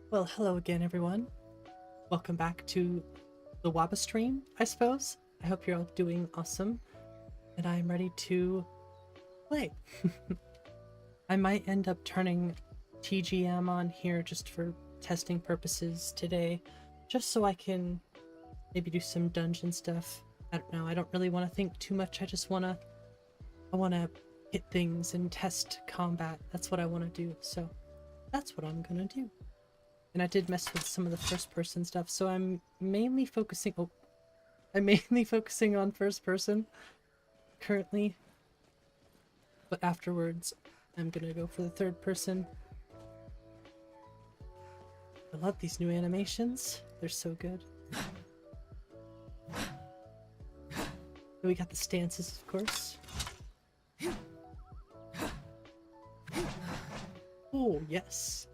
Well, hello again, everyone. Welcome back to the Wabba stream, I suppose. I hope you're all doing awesome, and I'm ready to play. I might end up turning TGM on here just for testing purposes today, just so I can maybe do some dungeon stuff. I don't know, I don't really want to think too much, I want to hit things and test combat. That's what I want to do, so that's what I'm gonna do. And I did mess with some of the first person stuff, so I'm mainly focusing on first person currently. But afterwards I'm gonna go for the third person. I love these new animations. They're so good. And we got the stances, of course. Oh, yes.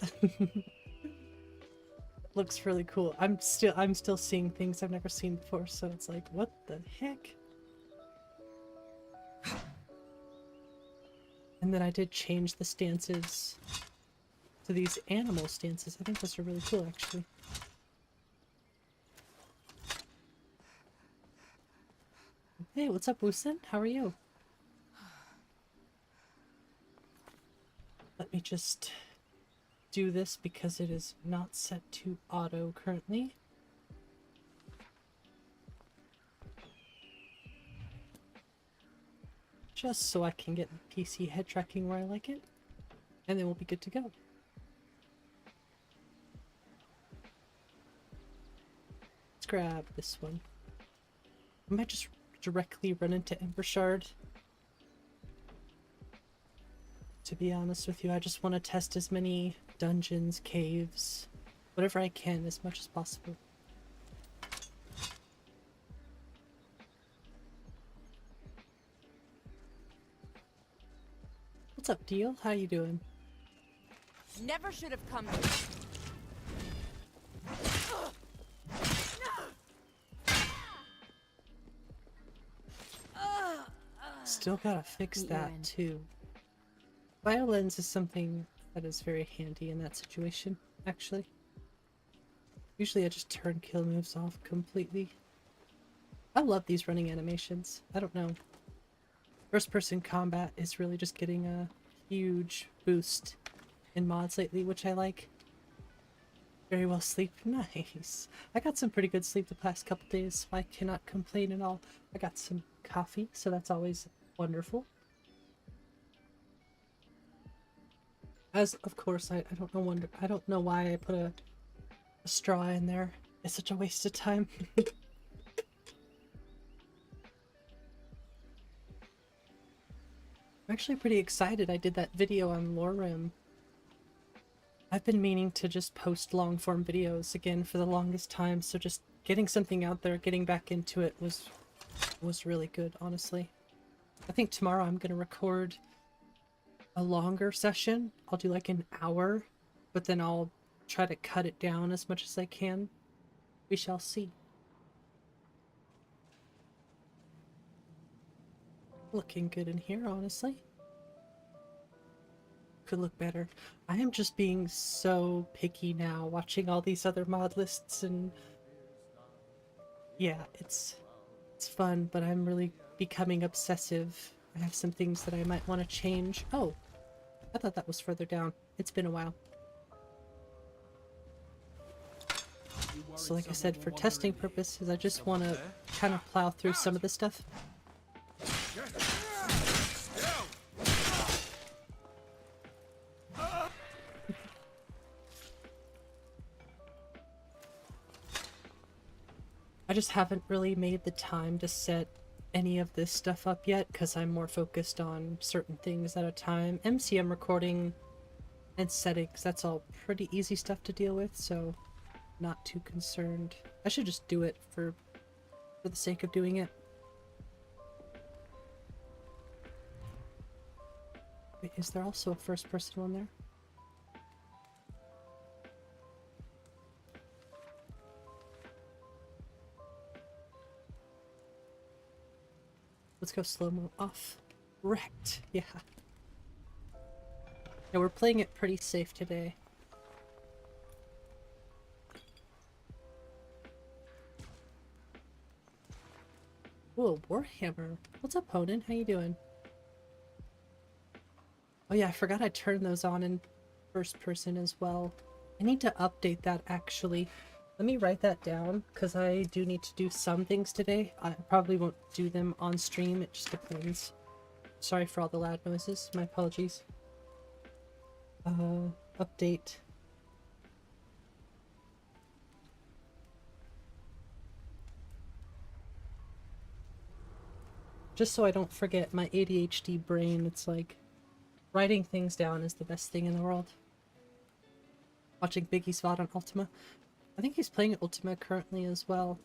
Looks really cool. I'm still seeing things I've never seen before, so it's like, what the heck? And then I did change the stances to these animal stances. I think those are really cool, actually. Hey, what's up, Woosen? How are you? Let me just do this because it is not set to auto currently. Just so I can get PC head tracking where I like it, and then we'll be good to go. Let's grab this one. I might just directly run into Ember Shard. To be honest with you, I just want to test as many dungeons, caves, whatever I can as much as possible. What's up, Deal? How you doing? Never should have come to this. Still gotta fix that too. Violence is something that is very handy in that situation, actually. Usually I just turn kill moves off completely. I love these running animations. I don't know. First person combat is really just getting a huge boost in mods lately, which I like. Very well sleep. Nice. I got some pretty good sleep the past couple days, so I cannot complain at all. I got some coffee, so that's always wonderful. As of course, I don't know why I put a straw in there. It's such a waste of time. I'm actually pretty excited. I did that video on Lorerim. I've been meaning to just post long form videos again for the longest time, so just getting something out there, getting back into it was really good, honestly. I think tomorrow I'm gonna record a longer session. I'll do like an hour, but then I'll try to cut it down as much as I can. We shall see. Looking good in here, honestly. Could look better. I am just being so picky now, watching all these other mod lists, and yeah, it's fun, but I'm really becoming obsessive. I have some things that I might want to change. Oh, I thought that was further down. It's been a while. So like I said, for testing purposes, I just want to kind of plow through some of the stuff. I just haven't really made the time to set any of this stuff up yet because I'm more focused on certain things at a time. MCM recording and settings, that's all pretty easy stuff to deal with, so not too concerned. I should just do it for the sake of doing it. Wait, is there also a first person one there? Let's go slow-mo off. Wrecked, yeah. Yeah, we're playing it pretty safe today. Ooh, a Warhammer. What's up, Honan? How you doing? Oh yeah, I forgot I turned those on in first person as well. I need to update that actually. Let me write that down because I do need to do some things today. I probably won't do them on stream, it just depends. Sorry for all the loud noises, my apologies. Update. Just so I don't forget my ADHD brain, it's like writing things down is the best thing in the world. Watching Biggie's VOD on Ultima. I think he's playing Ultima currently as well.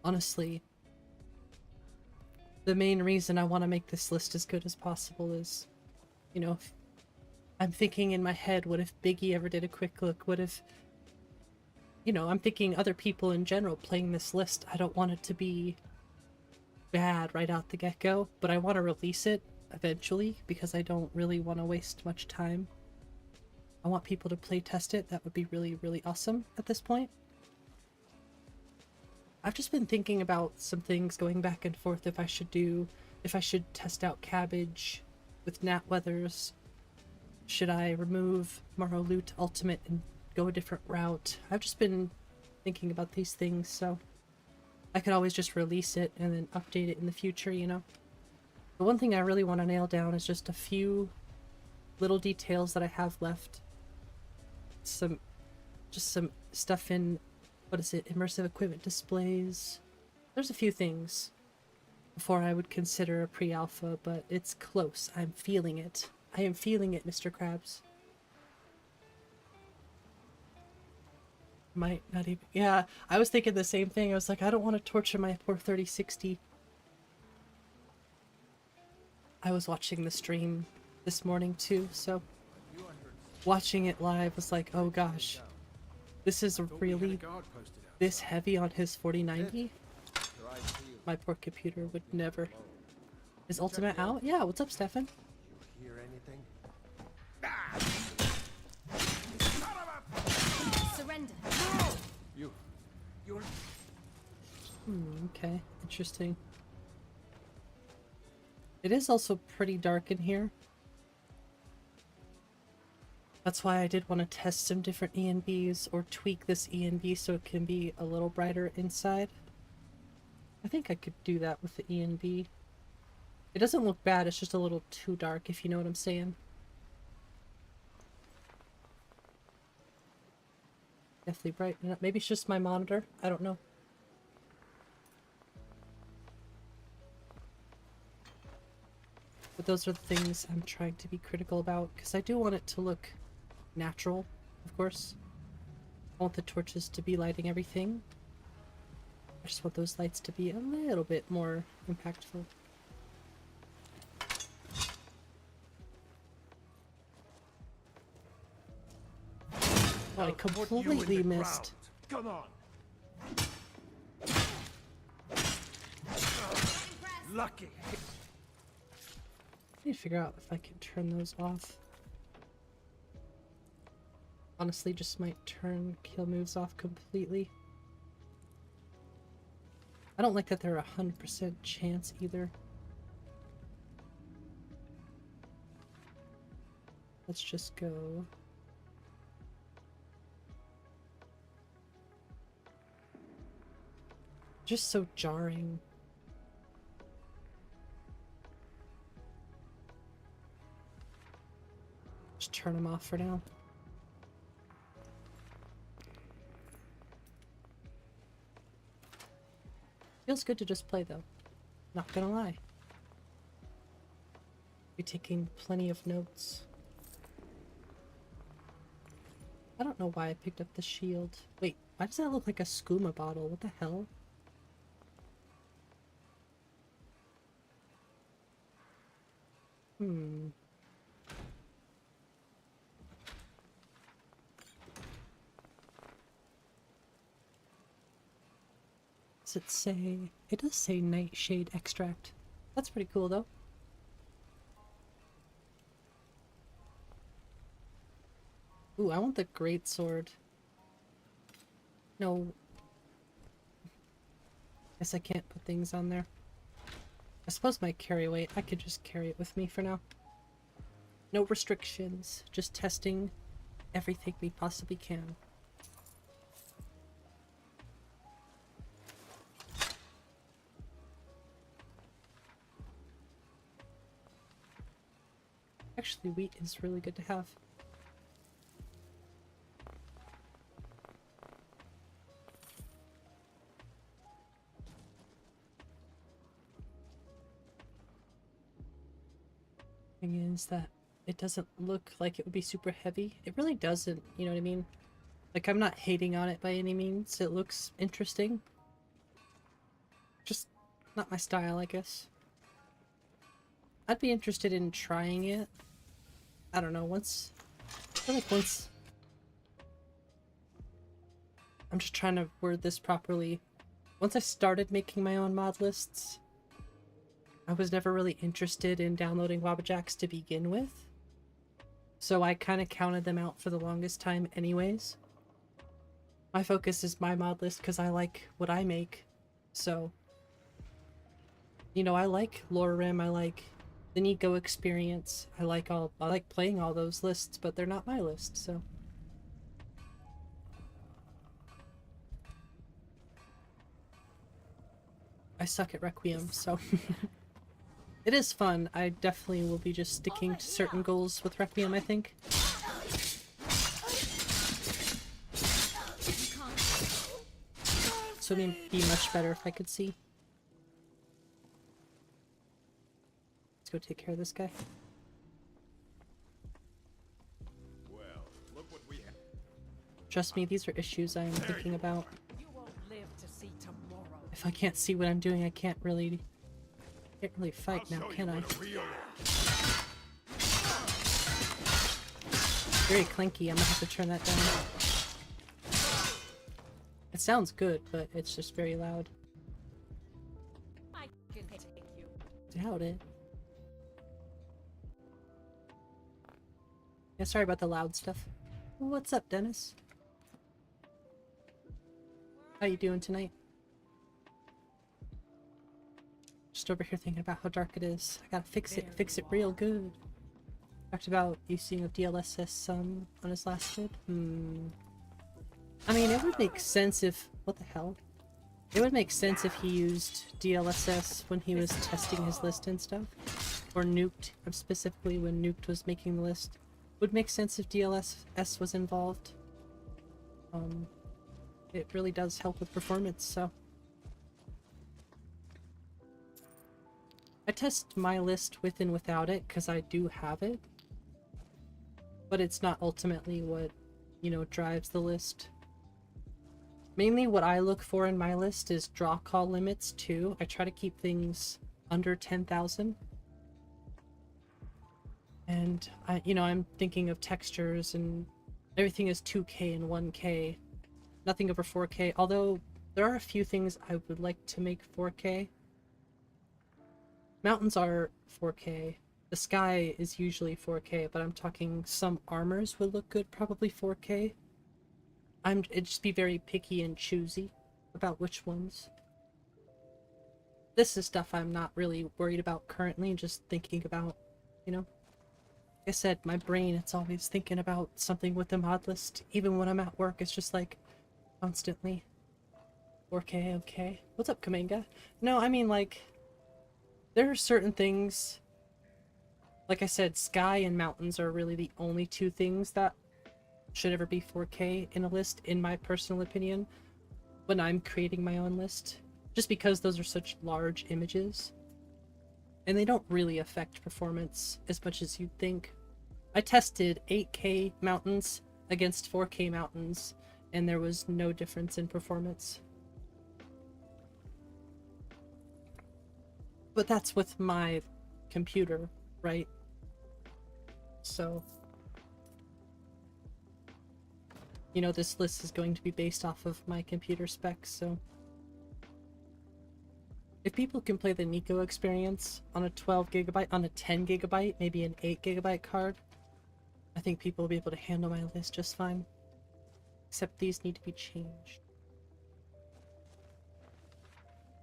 Honestly, the main reason I want to make this list as good as possible is, you know, I'm thinking in my head, what if Biggie ever did a quick look? What if, you know, I'm thinking other people in general playing this list. I don't want it to be bad right out the get-go, but I want to release it eventually because I don't really want to waste much time. I want people to play test it. That would be really, really awesome at this point. I've just been thinking about some things going back and forth if I should test out Cabbage with Nat Weathers. Should I remove Morrow-Loot Ultimate and go a different route? I've just been thinking about these things, so I could always just release it and then update it in the future, you know? The one thing I really want to nail down is just a few little details that I have left. Just some stuff in, what is it, immersive equipment displays. There's a few things before I would consider a pre-alpha, but it's close. I'm feeling it. I am feeling it, Mr. Krabs. Might not even... Yeah, I was thinking the same thing. I was like, I don't want to torture my poor 3060. I was watching the stream this morning too, so watching it live was like, oh gosh, this is really this heavy on his 4090? My poor computer would never. Is Ultimate out? Yeah, what's up, Stefan? Hear anything? Surrender. You're Okay, interesting. It is also pretty dark in here. That's why I did want to test some different ENBs or tweak this ENB so it can be a little brighter inside. I think I could do that with the ENB. It doesn't look bad, it's just a little too dark, if you know what I'm saying. Definitely brighten up. Maybe it's just my monitor. I don't know. But those are the things I'm trying to be critical about, because I do want it to look natural, of course. I want the torches to be lighting everything. I just want those lights to be a little bit more impactful. Oh, I completely missed. Come on. Lucky. I need to figure out if I can turn those off. Honestly, just might turn kill moves off completely. I don't like that they're 100% chance either. Let's just go. Just so jarring. Just turn them off for now. Feels good to just play though. Not gonna lie. Be taking plenty of notes. I don't know why I picked up the shield. Wait, why does that look like a skooma bottle? What the hell? Does it say... It does say nightshade extract. That's pretty cool though. Ooh, I want the great sword. No. Guess I can't put things on there. I suppose my carry weight, I could just carry it with me for now. No restrictions, just testing everything we possibly can. Actually, wheat is really good to have. Thing is that it doesn't look like it would be super heavy. It really doesn't, you know what I mean? Like, I'm not hating on it by any means. It looks interesting. Just not my style, I guess. I'd be interested in trying it. I don't know, once... I feel like once... I'm just trying to word this properly. Once I started making my own mod lists, I was never really interested in downloading wabajacks to begin with. So I kind of counted them out for the longest time anyways. My focus is my mod list because I like what I make. So, you know, I like Lorem, I like the Nico experience. I like playing all those lists, but they're not my list, so. I suck at Requiem, so. It is fun. I definitely will be just sticking to certain goals with Requiem, I think. So it'd be much better if I could see. Let's go take care of this guy. Well, look what we have. Trust me, these are issues I am thinking about. You won't live to see tomorrow. If I can't see what I'm doing, I can't really fight now, can I? Very clanky, I'm gonna have to turn that down. It sounds good, but it's just very loud. I can take you. Doubt it. Yeah, sorry about the loud stuff. What's up, Dennis? How you doing tonight? Just over here thinking about how dark it is. I gotta fix it real good. Talked about using of DLSS on his last vid. I mean, it would make sense if... What the hell? It would make sense if he used DLSS when he was testing his list and stuff. Or Nuked, specifically when Nuked was making the list. Would make sense if DLSS was involved. It really does help with performance, so... I test my list with and without it, because I do have it. But it's not ultimately what, you know, drives the list. Mainly what I look for in my list is draw call limits too. I try to keep things under 10,000. And I'm thinking of textures and everything is 2K and 1K. Nothing over 4K, although there are a few things I would like to make 4K. Mountains are 4K. The sky is usually 4K, but I'm talking some armors would look good, probably 4K. It'd just be very picky and choosy about which ones. This is stuff I'm not really worried about currently, just thinking about, you know. Like I said, my brain, it's always thinking about something with the mod list. Even when I'm at work, it's just like, constantly. 4K, okay. What's up, Kaminga? No, I mean, like, there are certain things, like I said, sky and mountains are really the only two things that should ever be 4K in a list, in my personal opinion, when I'm creating my own list. Just because those are such large images. And they don't really affect performance as much as you'd think. I tested 8K mountains against 4K mountains, and there was no difference in performance. But that's with my computer, right? So... you know, this list is going to be based off of my computer specs, so... if people can play the Nico experience on a 12GB, on a 10GB, maybe an 8GB card, I think people will be able to handle my list just fine. Except these need to be changed.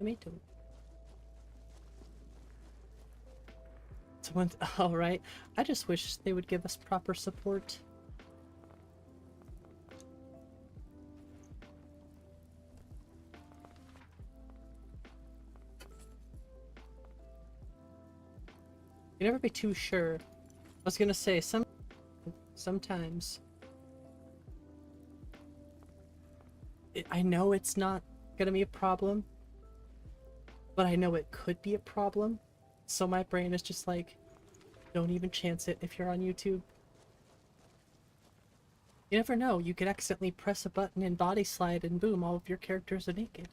Tomato. Someone, all right. I just wish they would give us proper support. You never be too sure. I was gonna say sometimes I know it's not gonna be a problem, but I know it could be a problem. So my brain is just like, don't even chance it if you're on YouTube. You never know, you could accidentally press a button and body slide and boom, all of your characters are naked.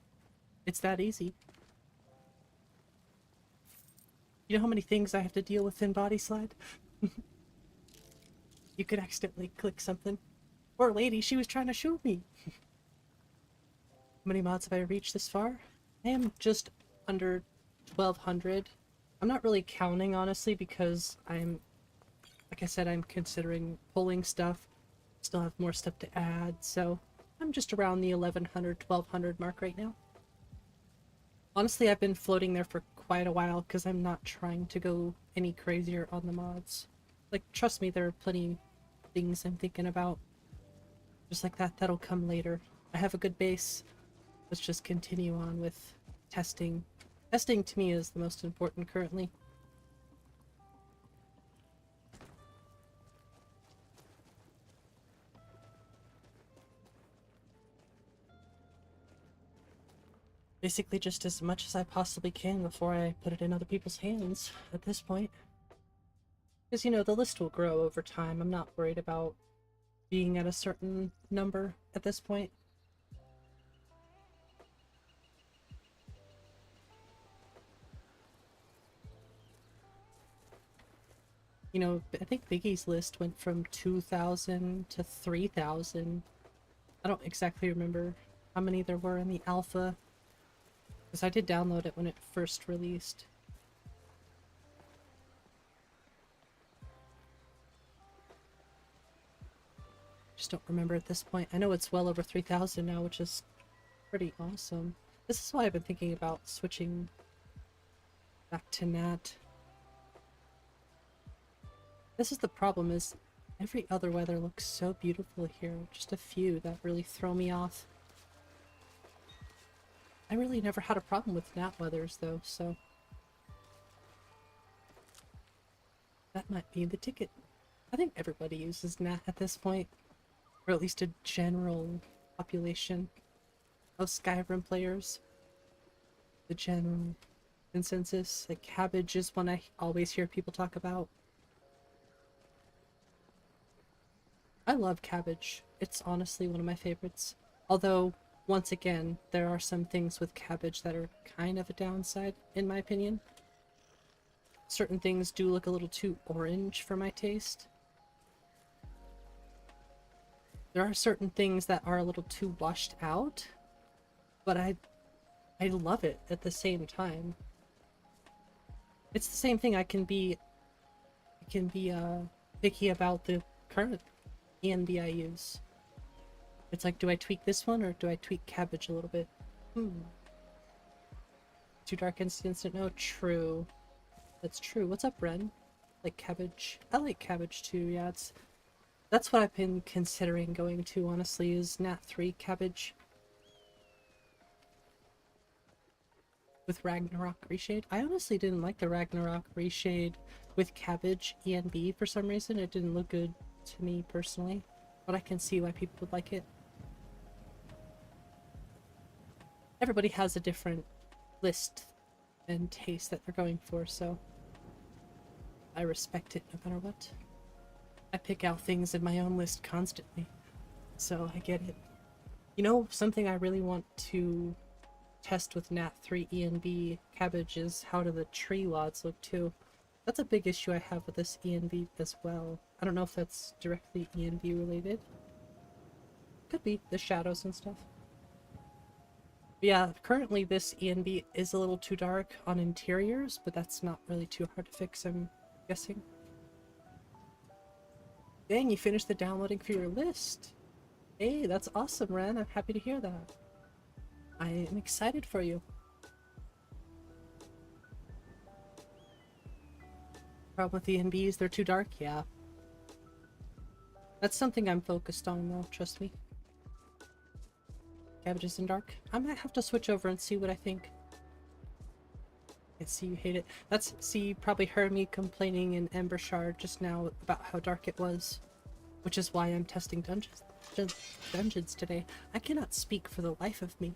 It's that easy. You know how many things I have to deal with in body slide? You could accidentally click something. Poor lady, she was trying to shoot me. How many mods have I reached this far? I am just under 1200. I'm not really counting, honestly, because like I said, I'm considering pulling stuff. Still have more stuff to add, so I'm just around the 1100, 1200 mark right now. Honestly, I've been floating there for quite a while because I'm not trying to go any crazier on the mods. Like, trust me, there are plenty of things I'm thinking about. Just like that, that'll come later. I have a good base. Let's just continue on with testing. Testing to me is the most important currently. Basically just as much as I possibly can before I put it in other people's hands at this point. Because, you know, the list will grow over time. I'm not worried about being at a certain number at this point. You know, I think Biggie's list went from 2,000 to 3,000. I don't exactly remember how many there were in the alpha, because I did download it when it first released. Just don't remember at this point. I know it's well over 3,000 now, which is pretty awesome. This is why I've been thinking about switching back to Nat. This is the problem, is every other weather looks so beautiful here. Just a few that really throw me off. I really never had a problem with Nat weathers though, so that might be the ticket. I think everybody uses Nat at this point, or at least a general population of Skyrim players. The general consensus. Like, cabbage is one I always hear people talk about. I love cabbage. It's honestly one of my favorites. Although, once again, there are some things with cabbage that are kind of a downside, in my opinion. Certain things do look a little too orange for my taste. There are certain things that are a little too washed out, but I love it at the same time. It's the same thing. I can be picky about the current ENB I use. It's like, do I tweak this one or do I tweak cabbage a little bit? Too dark instant? No, true. That's true. What's up, Ren? Like cabbage? I like cabbage too, yeah. That's what I've been considering going to, honestly, is Nat 3 cabbage. With Ragnarok reshade. I honestly didn't like the Ragnarok reshade with cabbage ENB for some reason. It didn't look good to me personally, but I can see why people would like it. Everybody has a different list and taste that they're going for, so I respect it no matter what. I pick out things in my own list constantly, so I get it. You know, something I really want to test with Nat 3 ENB cabbage is how do the tree lots look too. That's a big issue I have with this ENB as well. I don't know if that's directly ENB related. Could be, the shadows and stuff. But yeah, currently this ENB is a little too dark on interiors, but that's not really too hard to fix, I'm guessing. Dang, you finished the downloading for your list. Hey, that's awesome, Ren. I'm happy to hear that. I am excited for you. Problem with the NBs, they're too dark? Yeah. That's something I'm focused on though, trust me. Cabbages in dark? I might have to switch over and see what I think. I see you hate it. See, you probably heard me complaining in Ember Shard just now about how dark it was. Which is why I'm testing dungeons today. I cannot speak for the life of me.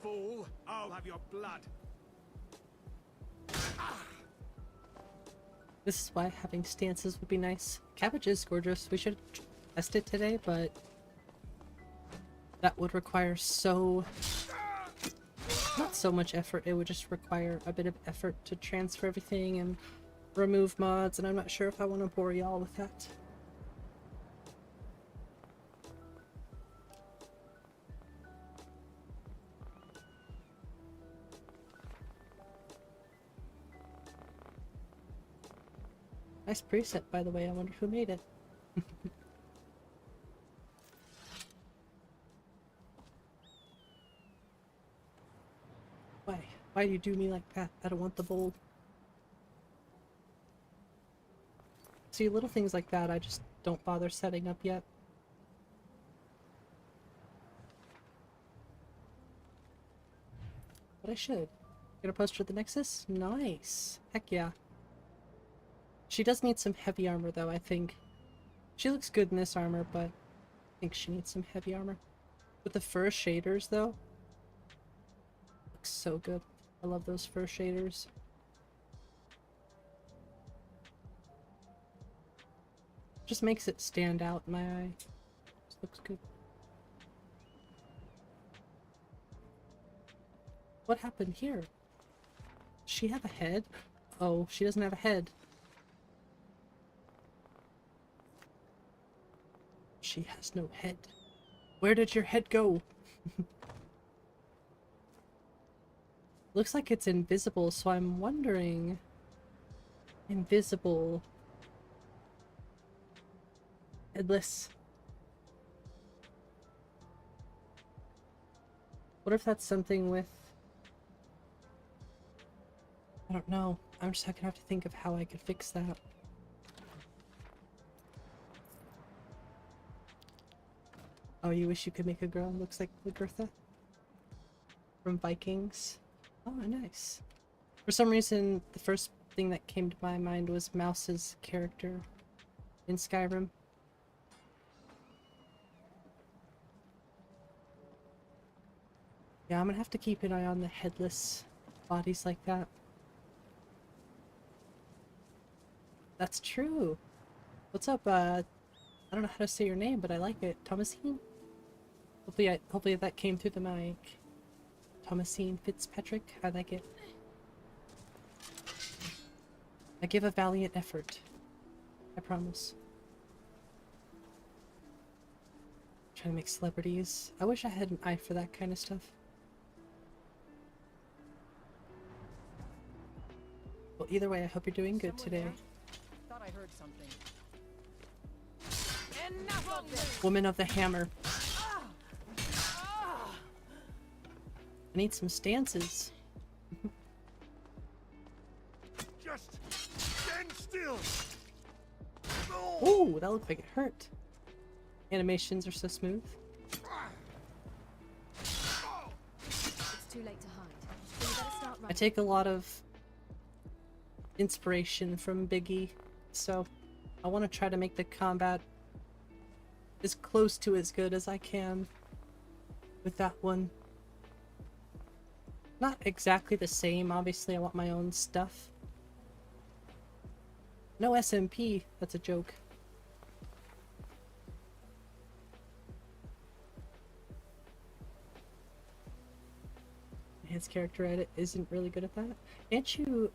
Fool, I'll have your blood. This is why having stances would be nice. Cabbage is gorgeous. We should test it today, but that would require not so much effort. It would just require a bit of effort to transfer everything and remove mods, and I'm not sure if I want to bore y'all with that. Nice preset, by the way. I wonder who made it. Why? Why do you do me like that? I don't want the bowl. See, little things like that I just don't bother setting up yet. But I should. Get a poster at the Nexus? Nice. Heck yeah. She does need some heavy armor though, I think. She looks good in this armor, but I think she needs some heavy armor. With the fur shaders though, looks so good. I love those fur shaders. Just makes it stand out in my eye. Just looks good. What happened here? Does she have a head? Oh, she doesn't have a head. She has no head. Where did your head go? Looks like it's invisible, so I'm wondering... Invisible... Headless. What if that's something with... I don't know. I'm just gonna have to think of how I could fix that. Oh, you wish you could make a girl who looks like Lagertha? From Vikings? Oh, nice. For some reason, the first thing that came to my mind was Mouse's character in Skyrim. Yeah, I'm gonna have to keep an eye on the headless bodies like that. That's true. What's up, I don't know how to say your name, but I like it. Thomasine? Hopefully that came through the mic. Thomasine Fitzpatrick? I like it. I give a valiant effort. I promise. Trying to make celebrities. I wish I had an eye for that kind of stuff. Well, either way, I hope you're doing good today. Thought I heard something. Enough of this! Woman of the Hammer. I need some stances. Just stand still. Ooh, that looked like it hurt. Animations are so smooth. It's too late to hide. So you better start I running. take a lot of inspiration from Biggie, so I want to try to make the combat as close to as good as I can with that one. Not exactly the same, obviously I want my own stuff. No SMP, that's a joke. His character edit isn't really good at that. Can't you...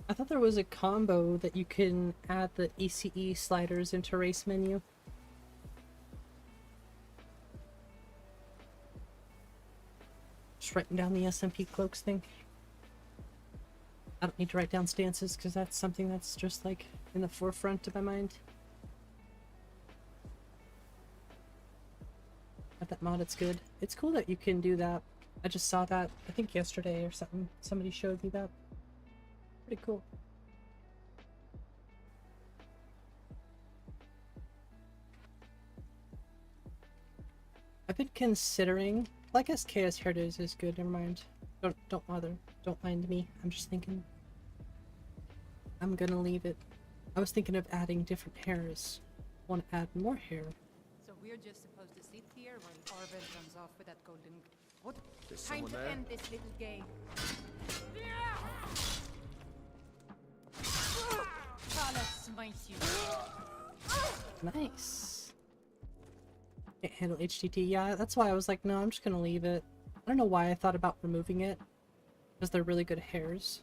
I thought there was a combo that you can add the ECE sliders into race menu. Just just writing down the SMP cloaks thing. I don't need to write down stances because that's something that's just like in the forefront of my mind. At that mod, it's good. It's cool that you can do that. I just saw that, I think yesterday or something. Somebody showed me that. Pretty cool. I've been considering, well, I guess Chaos Heritage is good, never mind. Don't bother. Don't mind me. I'm just thinking I'm gonna leave it. I was thinking of adding different hairs. Want to add more hair. So we're just supposed to sit here while Arvel runs off with that golden... What? There's Time someone to there. end this little game. Kala smites you. Nice. Can't handle HTT. Yeah, that's why I was like, no, I'm just gonna leave it. I don't know why I thought about removing it. Because they're really good hairs.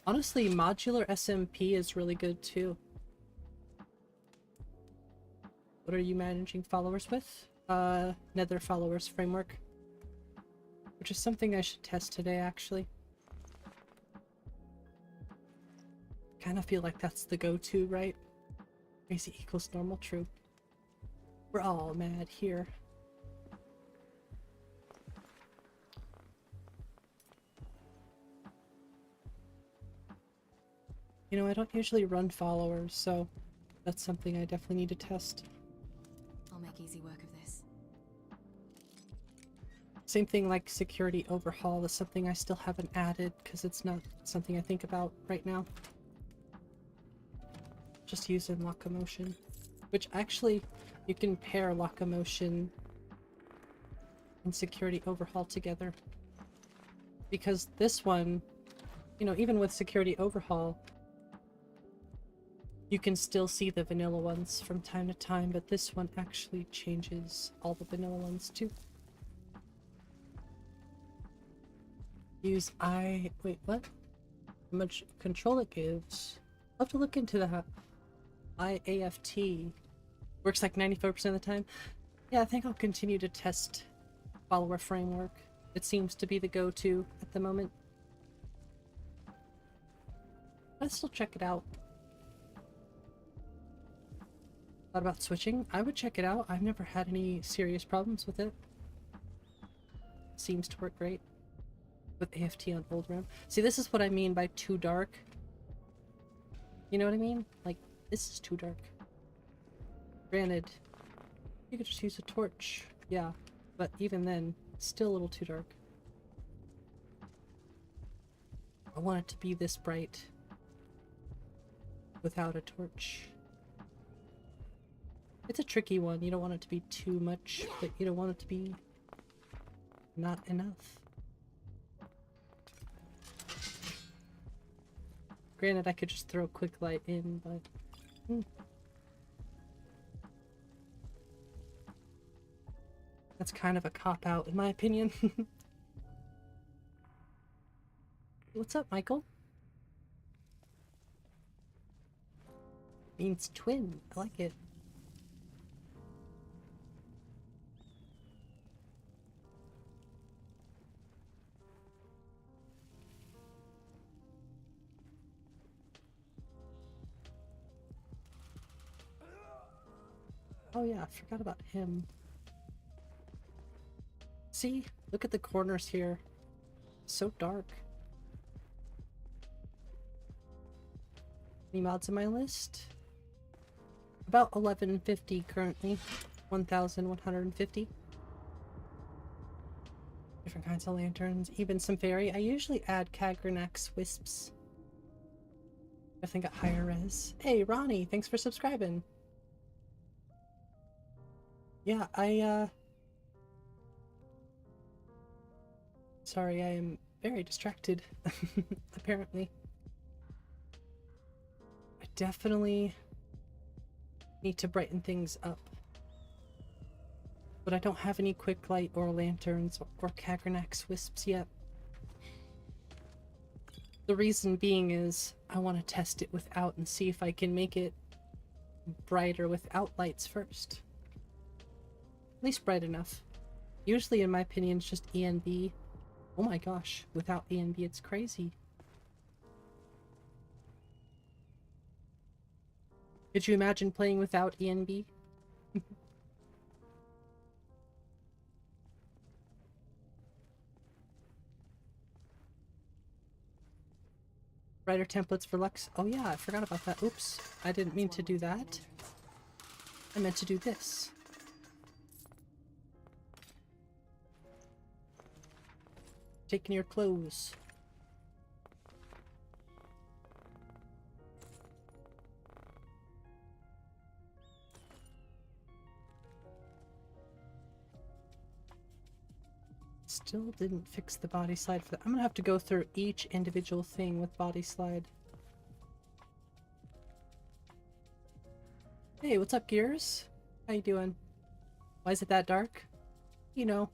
Honestly, modular SMP is really good too. What are you managing followers with? Nether followers framework. Which is something I should test today, actually. Kind of feel like that's the go-to, right? Crazy equals normal, true. We're all mad here. You know, I don't usually run followers, so that's something I definitely need to test. I'll make easy work of this. Same thing like security overhaul is something I still haven't added because it's not something I think about right now. Just using locomotion, which actually you can pair locomotion and security overhaul together. Because this one, you know, even with security overhaul, you can still see the vanilla ones from time to time, but this one actually changes all the vanilla ones too. Use wait, what? How much control it gives? I'll have to look into that. IAFT works like 94% of the time. Yeah, I think I'll continue to test follower framework. It seems to be the go-to at the moment. I'll still check it out. Thought about switching? I would check it out. I've never had any serious problems with it. Seems to work great. With AFT on old RAM. See, this is what I mean by too dark. You know what I mean? Like, this is too dark. Granted, you could just use a torch. Yeah, but even then, still a little too dark. I want it to be this bright without a torch. It's a tricky one. You don't want it to be too much, but you don't want it to be not enough. Granted, I could just throw a quick light in, but... That's kind of a cop-out, in my opinion. What's up, Michael? Means twin. I like it. Oh yeah, I forgot about him. See? Look at the corners here. So dark. Any mods on my list? About 1150 currently. 1150. Different kinds of lanterns, even some fairy. I usually add Cagranax wisps. Definitely got higher res. Hey Ronnie, thanks for subscribing. Yeah, sorry, I am very distracted, apparently. I definitely need to brighten things up. But I don't have any quick light or lanterns or Cagranax wisps yet. The reason being is I want to test it without and see if I can make it brighter without lights first. At least bright enough. Usually, in my opinion, it's just ENB Oh my gosh, without A and B it's crazy. Could you imagine playing without E and B? Writer templates for Lux. Oh yeah, I forgot about that. Oops, I didn't mean to do that. I meant to do this. Taking your clothes. Still didn't fix the body slide for that. I'm gonna have to go through each individual thing with body slide. Hey, what's up, Gears? How you doing? Why is it that dark? You know,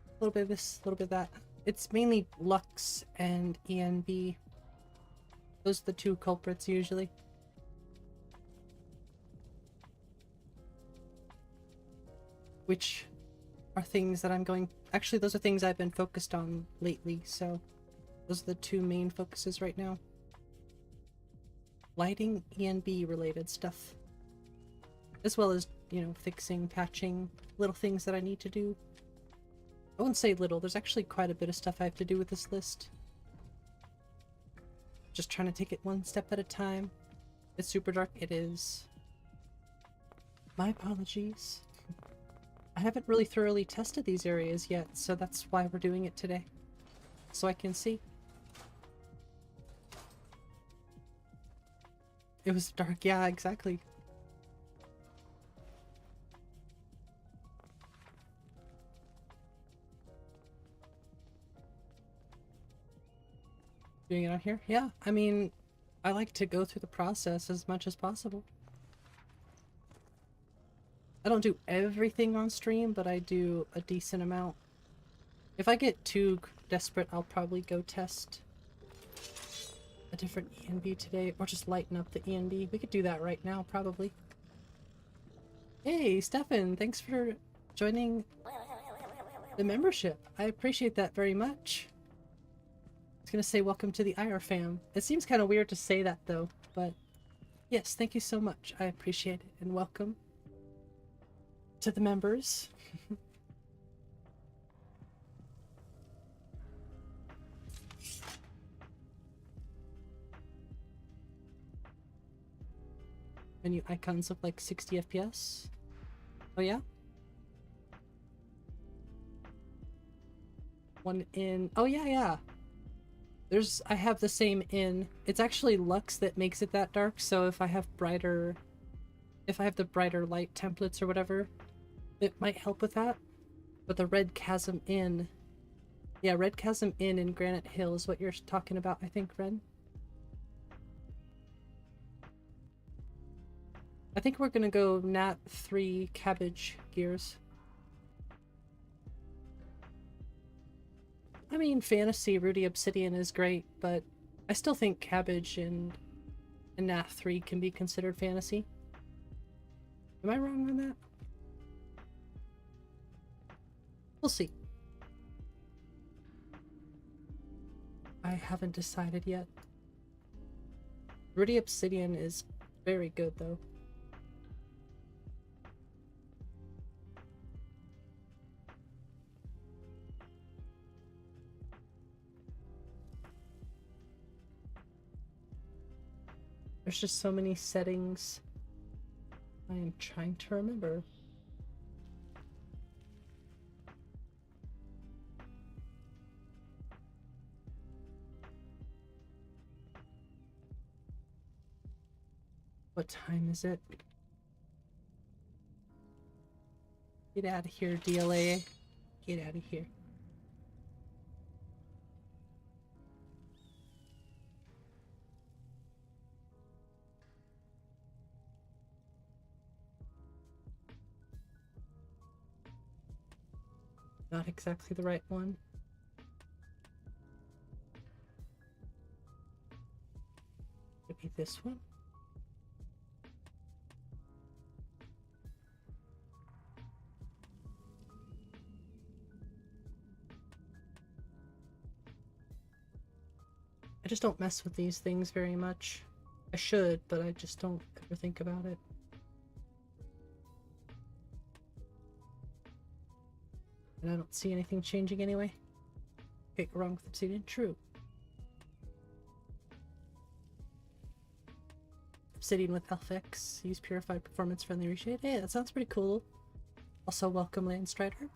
a little bit of this, a little bit of that. It's mainly Lux and ENB. Those are the two culprits usually. Which are things that I'm going... Actually, those are things I've been focused on lately, so those are the two main focuses right now. Lighting, ENB related stuff. As well as, you know, fixing, patching, little things that I need to do. I wouldn't say little, there's actually quite a bit of stuff I have to do with this list. Just trying to take it one step at a time. It's super dark, it is. My apologies. I haven't really thoroughly tested these areas yet, so that's why we're doing it today. So I can see. It was dark, yeah, exactly. Doing it on here? Yeah, I mean, I like to go through the process as much as possible. I don't do everything on stream, but I do a decent amount. If I get too desperate, I'll probably go test a different ENB today, or just lighten up the ENB. We could do that right now, probably. Hey, Stefan, thanks for joining the membership. I appreciate that very much. I was gonna say welcome to the IR fam. It seems kind of weird to say that though, but yes, thank you so much. I appreciate it, and welcome to the members. Menu icons look like 60 FPS. Oh yeah? One in... Oh yeah, yeah. I have the same in. It's actually Lux that makes it that dark, so if I have brighter... If I have the brighter light templates or whatever, it might help with that. But the Red Chasm in... Yeah, Red Chasm in Granite Hill is what you're talking about, I think, Ren. I think we're gonna go Nat 3 Cabbage Gears. I mean, Fantasy Rudy Obsidian is great, but I still think Cabbage and Nat 3 can be considered fantasy. Am I wrong on that? We'll see. I haven't decided yet. Rudy Obsidian is very good, though. There's just so many settings I am trying to remember. What time is it? Get out of here, DLA. Get out of here. Not exactly the right one. Could be this one. I just don't mess with these things very much. I should, but I just don't ever think about it. And I don't see anything changing anyway. Okay, wrong with obsidian. True. Obsidian with FX. Use purified performance friendly reshade. Hey, that sounds pretty cool. Also, welcome Landstrider.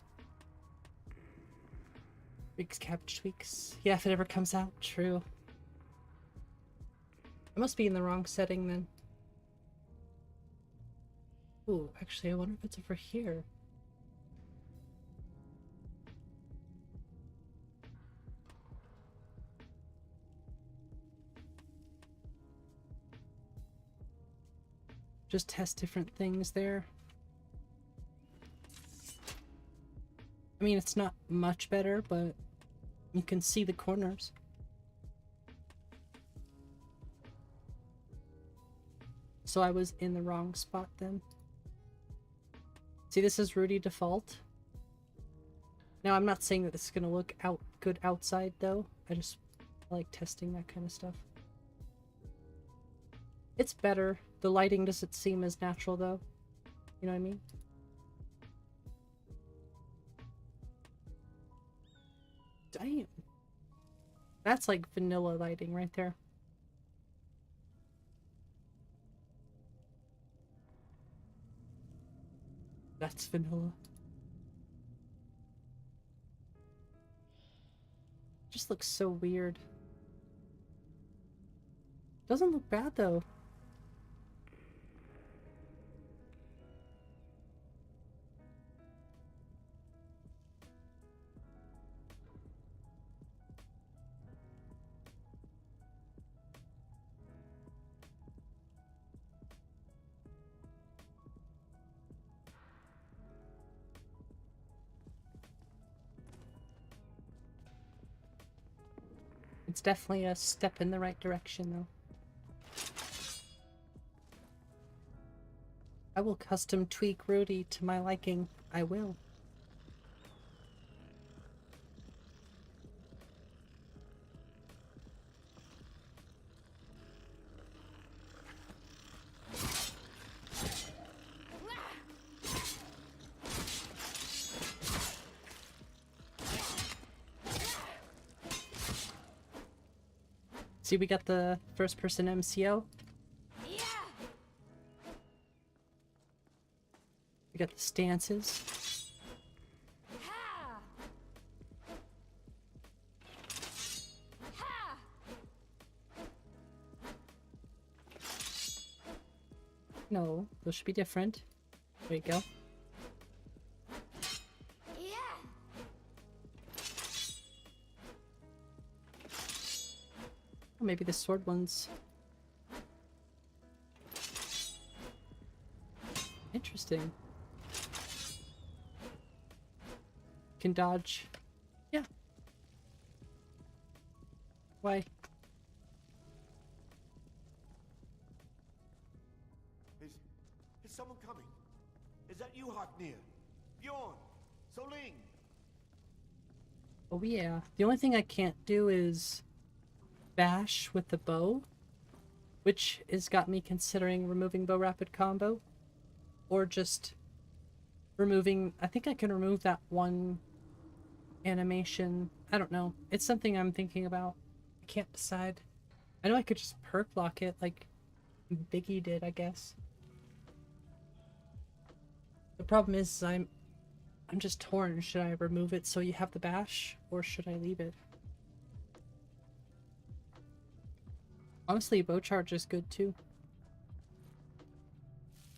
Tweaks, cabbage tweaks. Yeah, if it ever comes out. True. I must be in the wrong setting then. Ooh, actually, I wonder if it's over here. Just test different things there. I mean, it's not much better, but you can see the corners. So I was in the wrong spot then. See, this is Rudy default. Now, I'm not saying that this is going to look good outside, though. I just like testing that kind of stuff. It's better. The lighting doesn't seem as natural, though. You know what I mean? Damn. That's like vanilla lighting right there. That's vanilla. Just looks so weird. Doesn't look bad though. It's definitely a step in the right direction, though. I will custom tweak Rudy to my liking. I will. See, we got the first-person MCO. Yeah. We got the stances. Ha. Ha. No, those should be different. There you go. Or maybe the sword ones. Interesting. Can dodge. Yeah. Why? Is someone coming? Is that you, Haknir? Bjorn? Soling? Oh yeah. The only thing I can't do is bash with the bow, which has got me considering removing bow rapid combo, or just removing. I think I can remove that one animation. I don't know. It's something I'm thinking about. I can't decide. I know I could just perk lock it like Biggie did, I guess. The problem is I'm just torn. Should I remove it so you have the bash, or should I leave it? Honestly, bow charge is good too.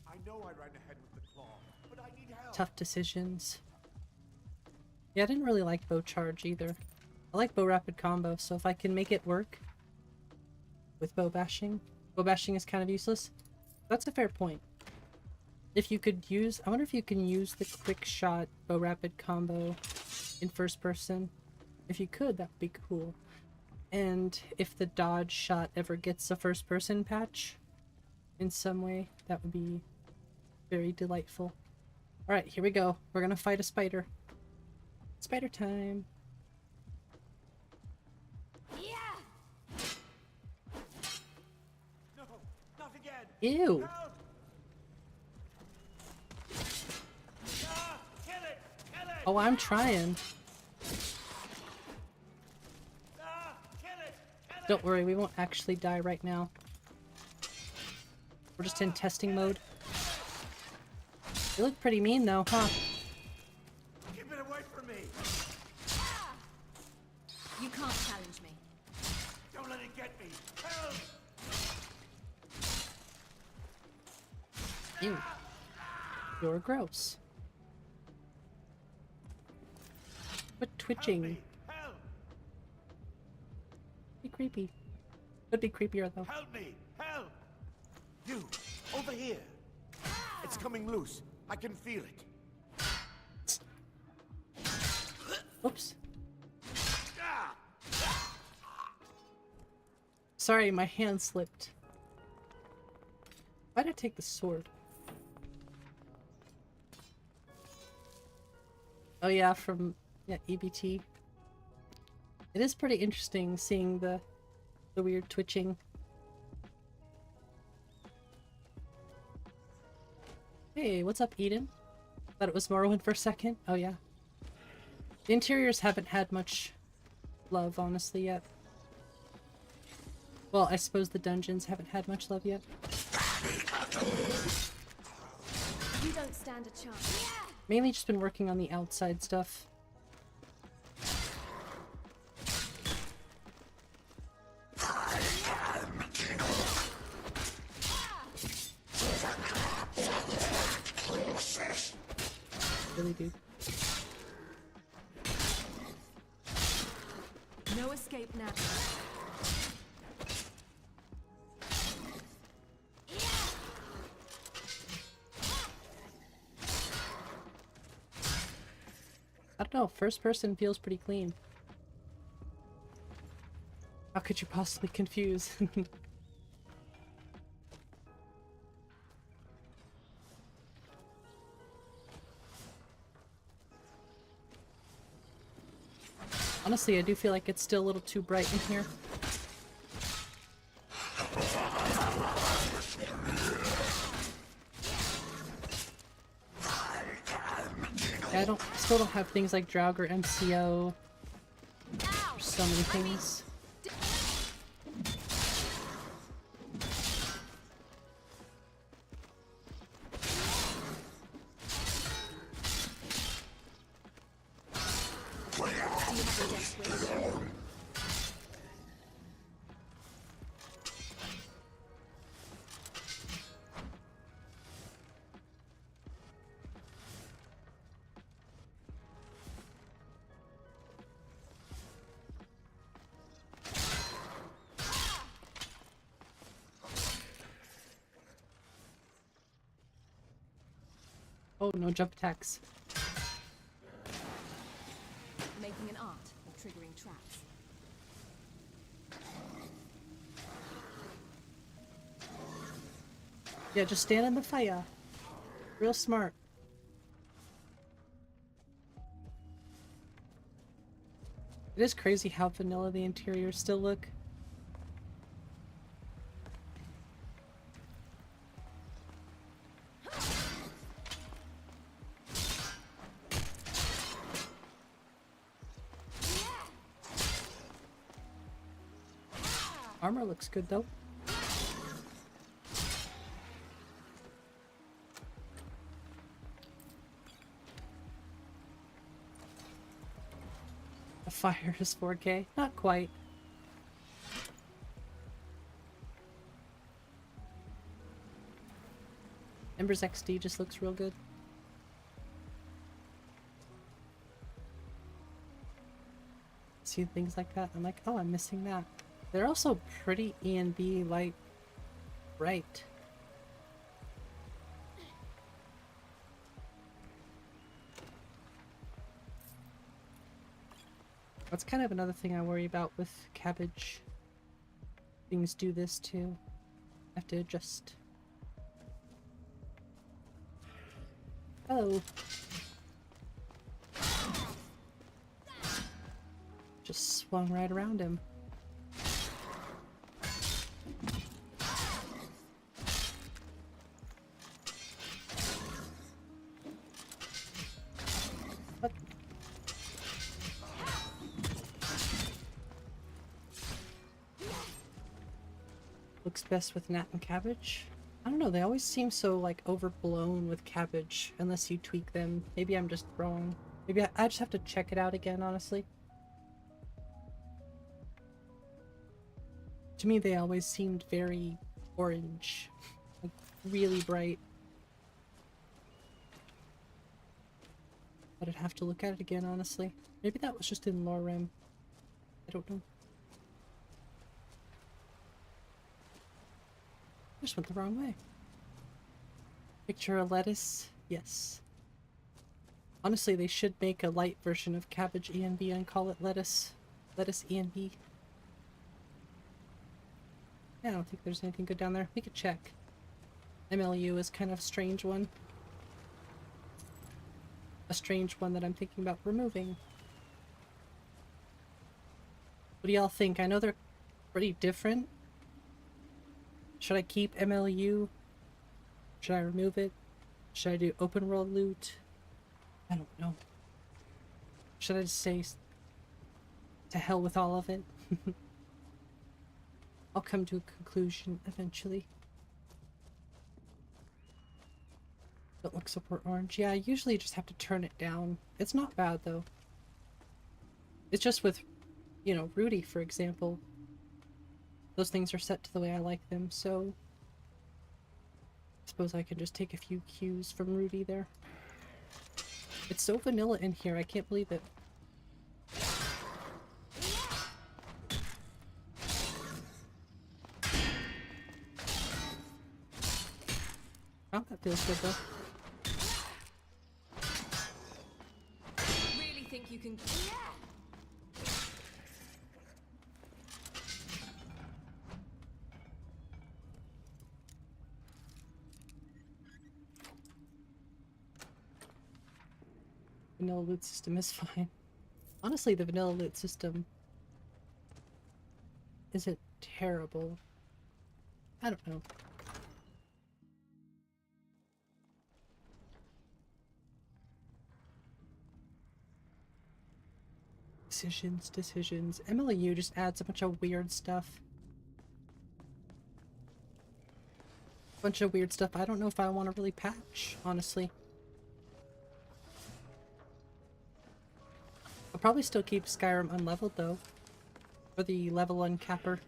I know I ran ahead with the claw, but I need help. Tough decisions. Yeah, I didn't really like bow charge either. I like bow rapid combo, so if I can make it work with bow bashing is kind of useless. That's a fair point. If you could use, I wonder if you can use the quick shot bow rapid combo in first person. If you could, that would be cool. And if the dodge shot ever gets a first person patch in some way, that would be very delightful. Alright, here we go. We're gonna fight a spider. Spider time. Yeah. Ew. Oh, I'm trying. Don't worry, we won't actually die right now. We're just in testing mode. You look pretty mean though, huh? Keep it away from me. You can't challenge me. Don't let it get me. Help! Ew. You're gross. Quit twitching. Help! Be creepy. Could be creepier though. Help me! Help! You, over here. It's coming loose. I can feel it. Oops. Sorry, my hand slipped. Why'd I take the sword? Oh yeah, from EBT. It is pretty interesting seeing the weird twitching. Hey, what's up, Eden? Thought it was Morrowind for a second. Oh yeah. The interiors haven't had much love, honestly, yet. Well, I suppose the dungeons haven't had much love yet. You don't stand a chance. Mainly just been working on the outside stuff. Really, dude. No escape now. I don't know, first person feels pretty clean. How could you possibly confuse? Honestly, I do feel like it's still a little too bright in here. Yeah, still don't have things like Draug or MCO. There's so many things. Oh, no jump attacks. Making an art of triggering traps. Yeah, just stand in the fire. Real smart. It is crazy how vanilla the interiors still look. Armor looks good though. The fire is 4K? Not quite. Ember's XD just looks real good. See things like that, I'm like, oh, I'm missing that. They're also pretty E&B light bright. That's kind of another thing I worry about with Cabbage. Things do this too. I have to adjust. Hello. Just swung right around him. looks best with nat and cabbage. I don't know, they always seem so like overblown with cabbage unless you tweak them. Maybe I'm just wrong. Maybe I just have to check it out again, honestly. To me, they always seemed very orange, like really bright. But I'd have to look at it again, honestly. Maybe that was just in Lorem. I don't know. I just went the wrong way. Picture a lettuce? Yes. Honestly, they should make a light version of cabbage ENB and call it lettuce. Lettuce ENB. Yeah, I don't think there's anything good down there. We could check. MLU is kind of a strange one. A strange one that I'm thinking about removing. What do y'all think? I know they're pretty different. Should I keep MLU? Should I remove it? Should I do open world loot? I don't know. Should I just say to hell with all of it? I'll come to a conclusion eventually. Don't look super orange. Yeah, I usually just have to turn it down. It's not bad though. It's just with, you know, Rudy, for example. Those things are set to the way I like them, so I suppose I can just take a few cues from Rudy there. It's so vanilla in here, I can't believe it. Oh, that feels good though. Really think you can... Vanilla loot system is fine. Honestly, the vanilla loot system isn't terrible. I don't know. Decisions. MLU just adds a bunch of weird stuff. Bunch of weird stuff I don't know if I want to really patch, honestly. I'll probably still keep Skyrim unleveled though. For the level uncapper.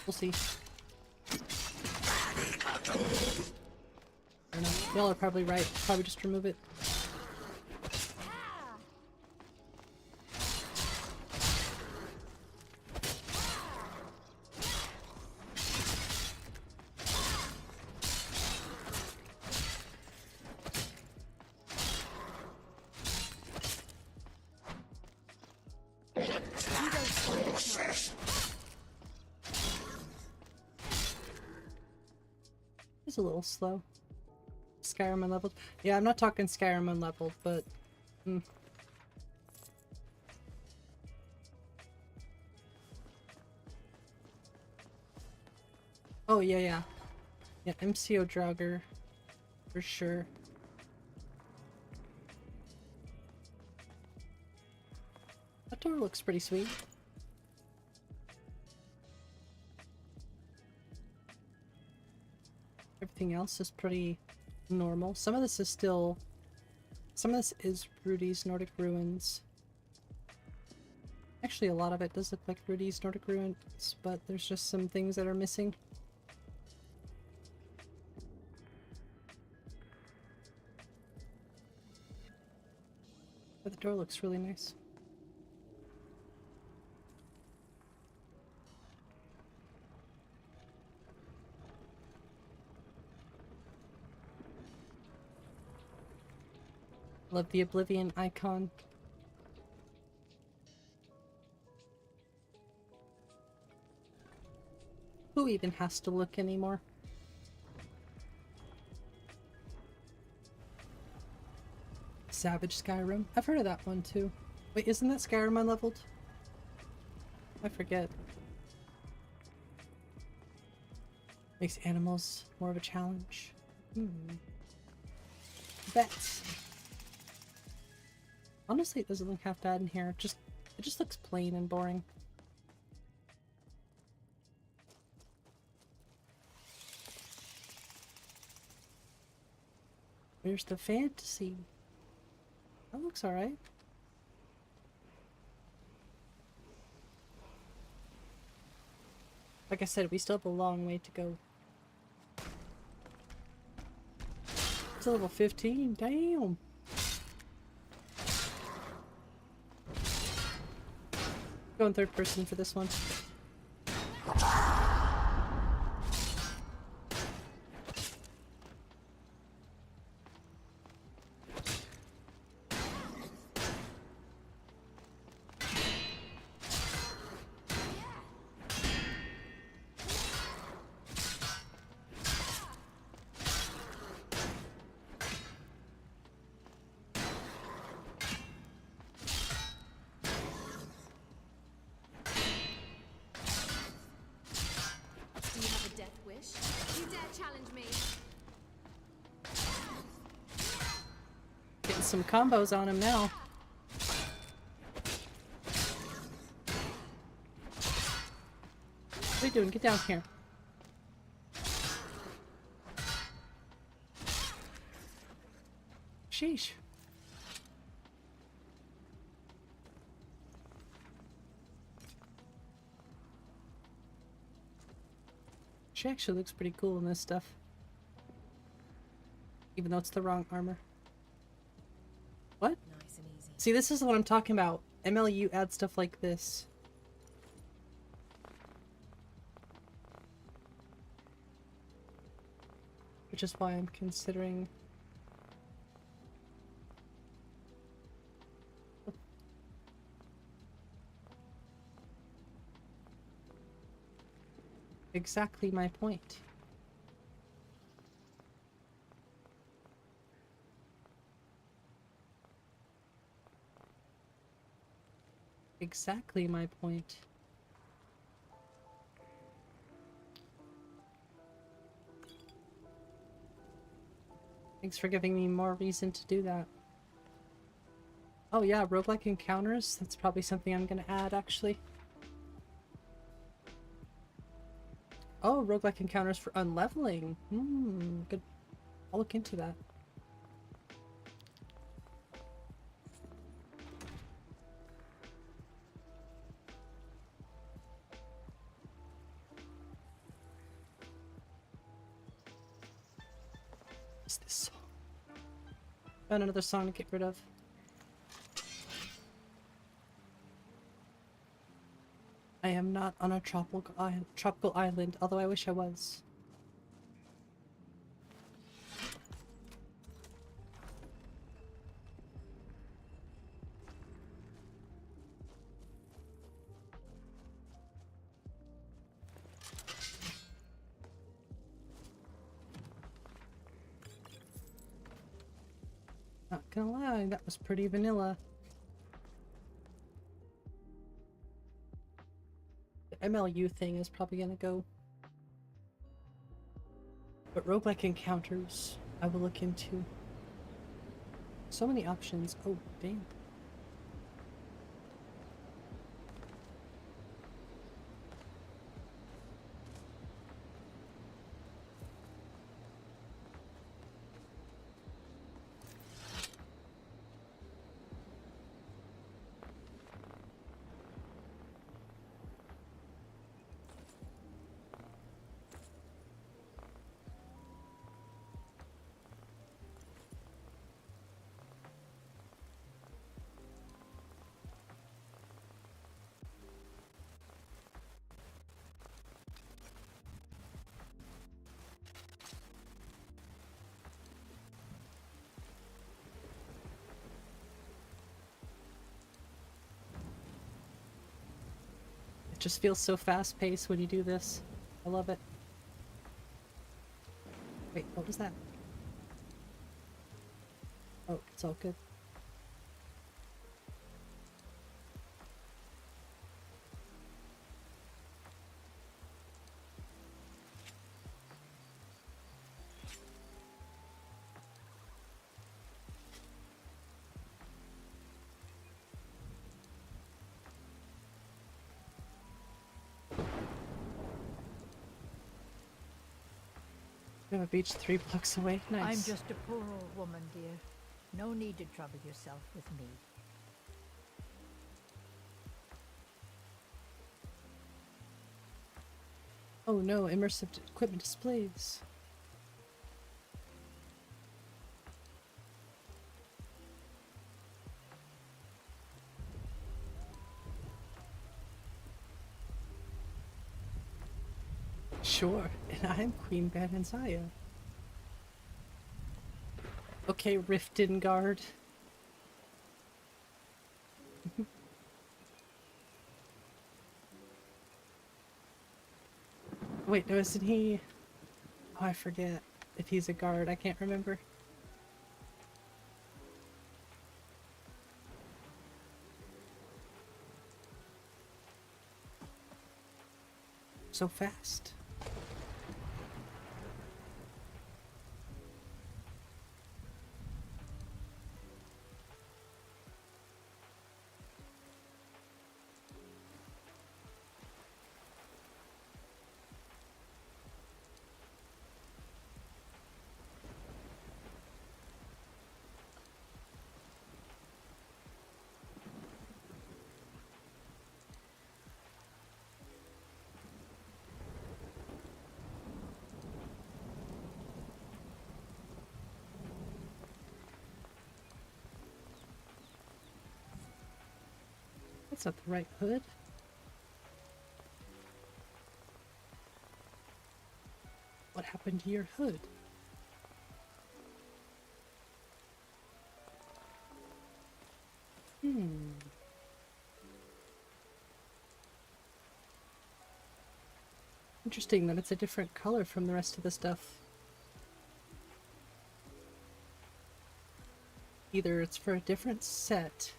We'll see. I don't know. Y'all are probably right. Probably just remove it. It's a little slow. Skyrim unleveled. Yeah, I'm not talking Skyrim unleveled, but... Oh, yeah. Yeah, MCO Draugr. For sure. That door looks pretty sweet. Everything else is pretty normal. Some of this is still... Some of this is Rudy's Nordic Ruins. Actually, a lot of it does look like Rudy's Nordic Ruins, but there's just some things that are missing. But the door looks really nice. Love the Oblivion icon. Who even has to look anymore? Savage Skyrim. I've heard of that one too. Wait, isn't that Skyrim unleveled? I forget. Makes animals more of a challenge. Vets. Honestly, it doesn't look half bad in here. It just looks plain and boring. Where's the fantasy? That looks alright. Like I said, we still have a long way to go. It's level 15, damn! Going third person for this one. Do you have a death wish? You dare challenge me? Getting some combos on him now. What are you doing? Get down here. Sheesh. She actually looks pretty cool in this stuff. Even though it's the wrong armor. What? Nice and easy. See, this is what I'm talking about. MLU adds stuff like this. Which is why I'm considering... Exactly my point. Exactly my point. Thanks for giving me more reason to do that. Oh yeah, roguelike encounters. That's probably something I'm gonna add, actually. Oh, roguelike encounters for unleveling. Good. I'll look into that. What's this song? Found another song to get rid of. I am not on a tropical island, although I wish I was. Not gonna lie, that was pretty vanilla. The MLU thing is probably gonna go. But roguelike encounters, I will look into. So many options. Oh, damn. Just feels so fast-paced when you do this. I love it. Wait, what was that? Oh, it's all good. We have a beach 3 blocks away. Nice. I'm just a poor old woman, dear. No need to trouble yourself with me. Oh no, immersive equipment displays. Sure, and I'm Queen Bananzaya. Okay, Riften Guard. Wait, no, isn't he? Oh, I forget if he's a guard. I can't remember. So fast. That's not the right hood. What happened to your hood? Interesting that it's a different color from the rest of the stuff. Either it's for a different set.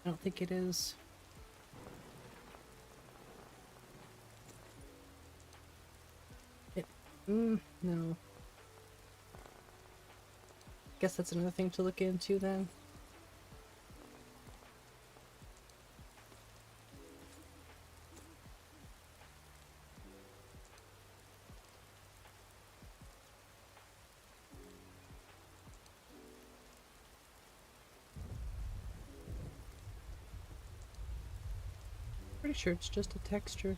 I don't think it is. No. Guess that's another thing to look into then. Pretty sure it's just a texture.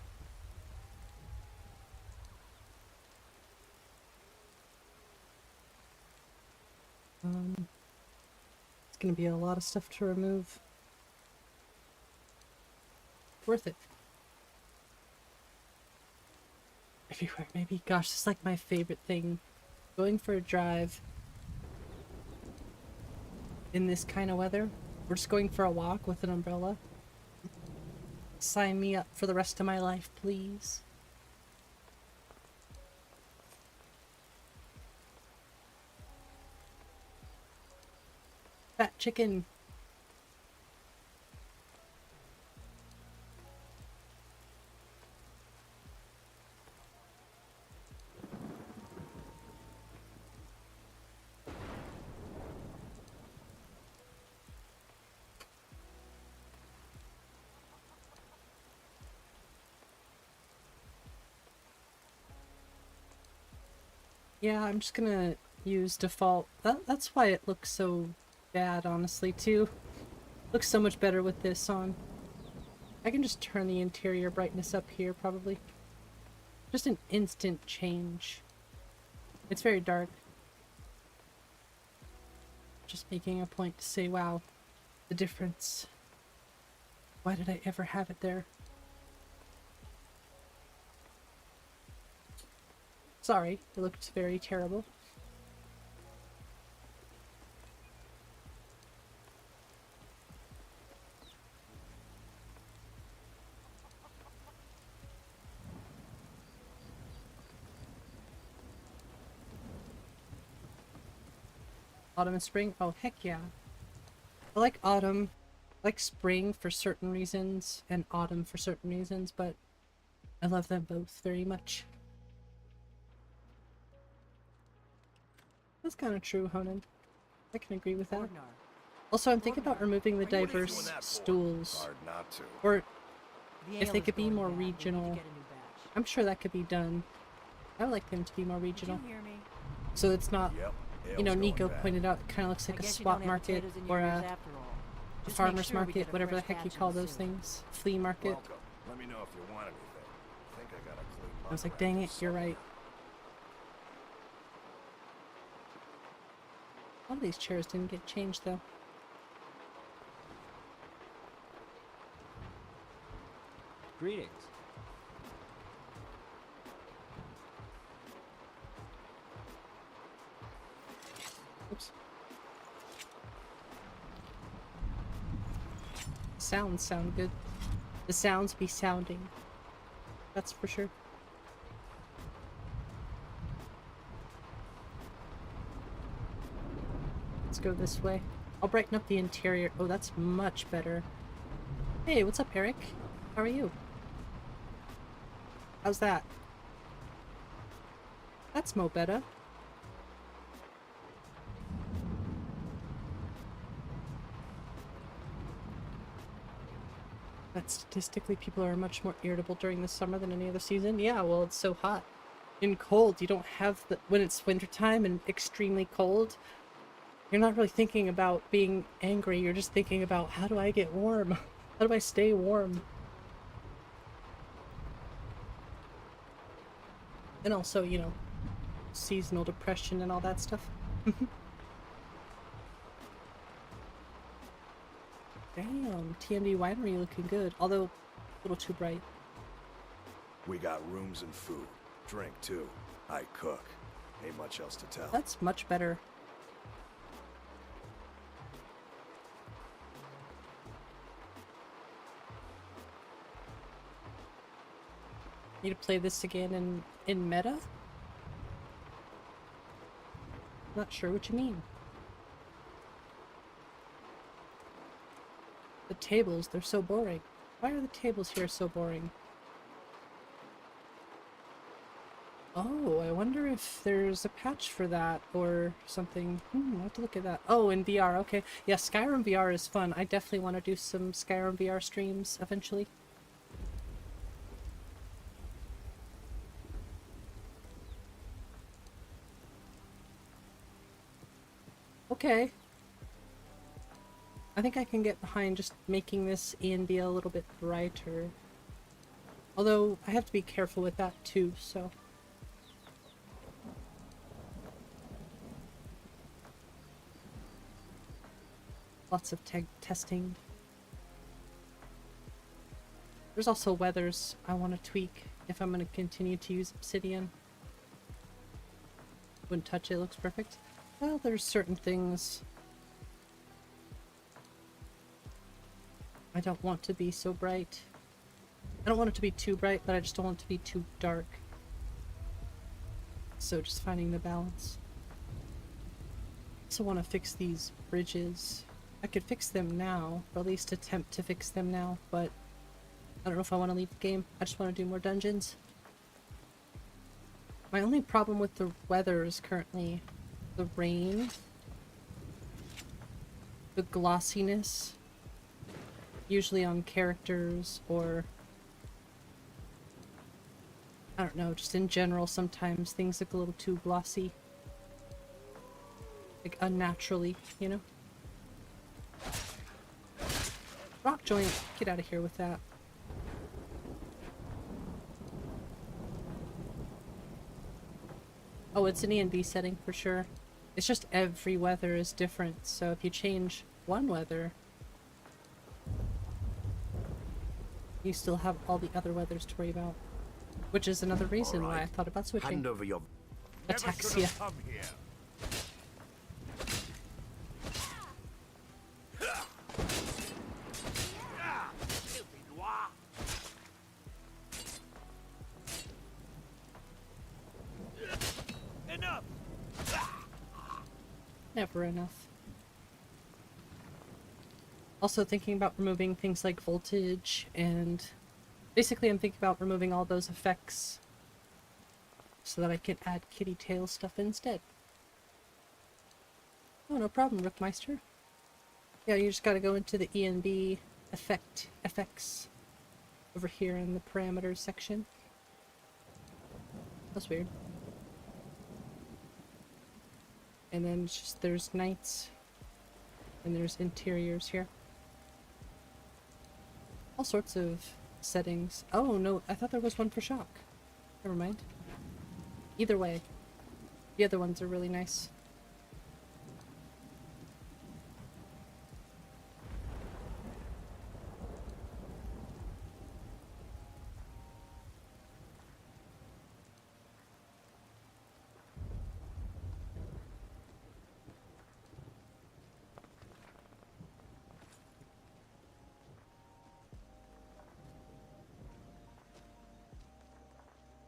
It's gonna be a lot of stuff to remove. Worth it. Everywhere, maybe. Gosh, this is like my favorite thing. Going for a drive in this kind of weather. We're just going for a walk with an umbrella. Sign me up for the rest of my life, please. Fat chicken. Yeah, I'm just gonna use default. That's why it looks so bad, honestly, too. Looks so much better with this on. I can just turn the interior brightness up here, probably. Just an instant change. It's very dark. Just making a point to say, wow, the difference. Why did I ever have it there? Sorry, it looked very terrible. Autumn and spring? Oh, heck yeah. I like autumn. I like spring for certain reasons, and autumn for certain reasons, but I love them both very much. That's kind of true, Honan. I can agree with that. Also, I'm thinking about removing the diverse stools. Hard not to. Or if they could be more regional. I'm sure that could be done. I would like them to be more Did regional. you hear me? So it's not, Yep. you know, Ale's Nico going bad. pointed out, it kind of looks like I a guess you swap don't have market potatoes in or your ears a after all. Just make farmer's sure we market, get a whatever the fresh heck you batch call in the those soup. things. Flea market. Welcome. Let me know if you want anything. I think I got a clean I was mug like, dang around it, here you're right. somewhere. A lot of these chairs didn't get changed though. Greetings. Oops. Sounds sound good. The sounds be sounding. That's for sure. Let's go this way. I'll brighten up the interior. Oh, that's much better. Hey, what's up, Eric? How are you? How's that? That's mo better. That statistically people are much more irritable during the summer than any other season. Yeah, well, it's so hot and cold. You don't have the, when it's wintertime and extremely cold, you're not really thinking about being angry. You're just thinking about, how do I get warm? How do I stay warm? And also, you know, seasonal depression and all that stuff. Damn, TMD winery looking good, although a little too bright. We got rooms and food. Drink, too. I cook. Ain't much else to tell. That's much better. Need to play this again in meta? Not sure what you mean. The tables, they're so boring. Why are the tables here so boring? Oh, I wonder if there's a patch for that or something. I'll have to look at that. Oh, in VR, okay. Yeah, Skyrim VR is fun. I definitely want to do some Skyrim VR streams eventually. Okay. I think I can get behind just making this and be a little bit brighter. Although, I have to be careful with that too, so... Lots of testing. There's also weathers I want to tweak if I'm going to continue to use obsidian. Wouldn't touch it, looks perfect. Well, there's certain things I don't want to be so bright. I don't want it to be too bright, but I just don't want it to be too dark. So just finding the balance. Also want to fix these bridges. I could fix them now, or at least attempt to fix them now, but I don't know if I want to leave the game. I just want to do more dungeons. My only problem with the weather is currently the rain, the glossiness, usually on characters, or I don't know, just in general sometimes things look a little too glossy. Like unnaturally, you know? Rock joint, get out of here with that. Oh, it's an E&B setting for sure. It's just every weather is different, so if you change one weather, you still have all the other weathers to worry about. Which is another reason why I thought about switching. Hand over your... Ataxia. Come here. Enough. Never enough. Also thinking about removing things like voltage and basically I'm thinking about removing all those effects so that I can add kitty tail stuff instead. Oh, no problem, Rookmeister. Yeah, you just gotta go into the ENB effects over here in the parameters section. That's weird. And then it's just there's nights and there's interiors here. All sorts of settings. Oh no, I thought there was one for shock. Never mind. Either way, the other ones are really nice.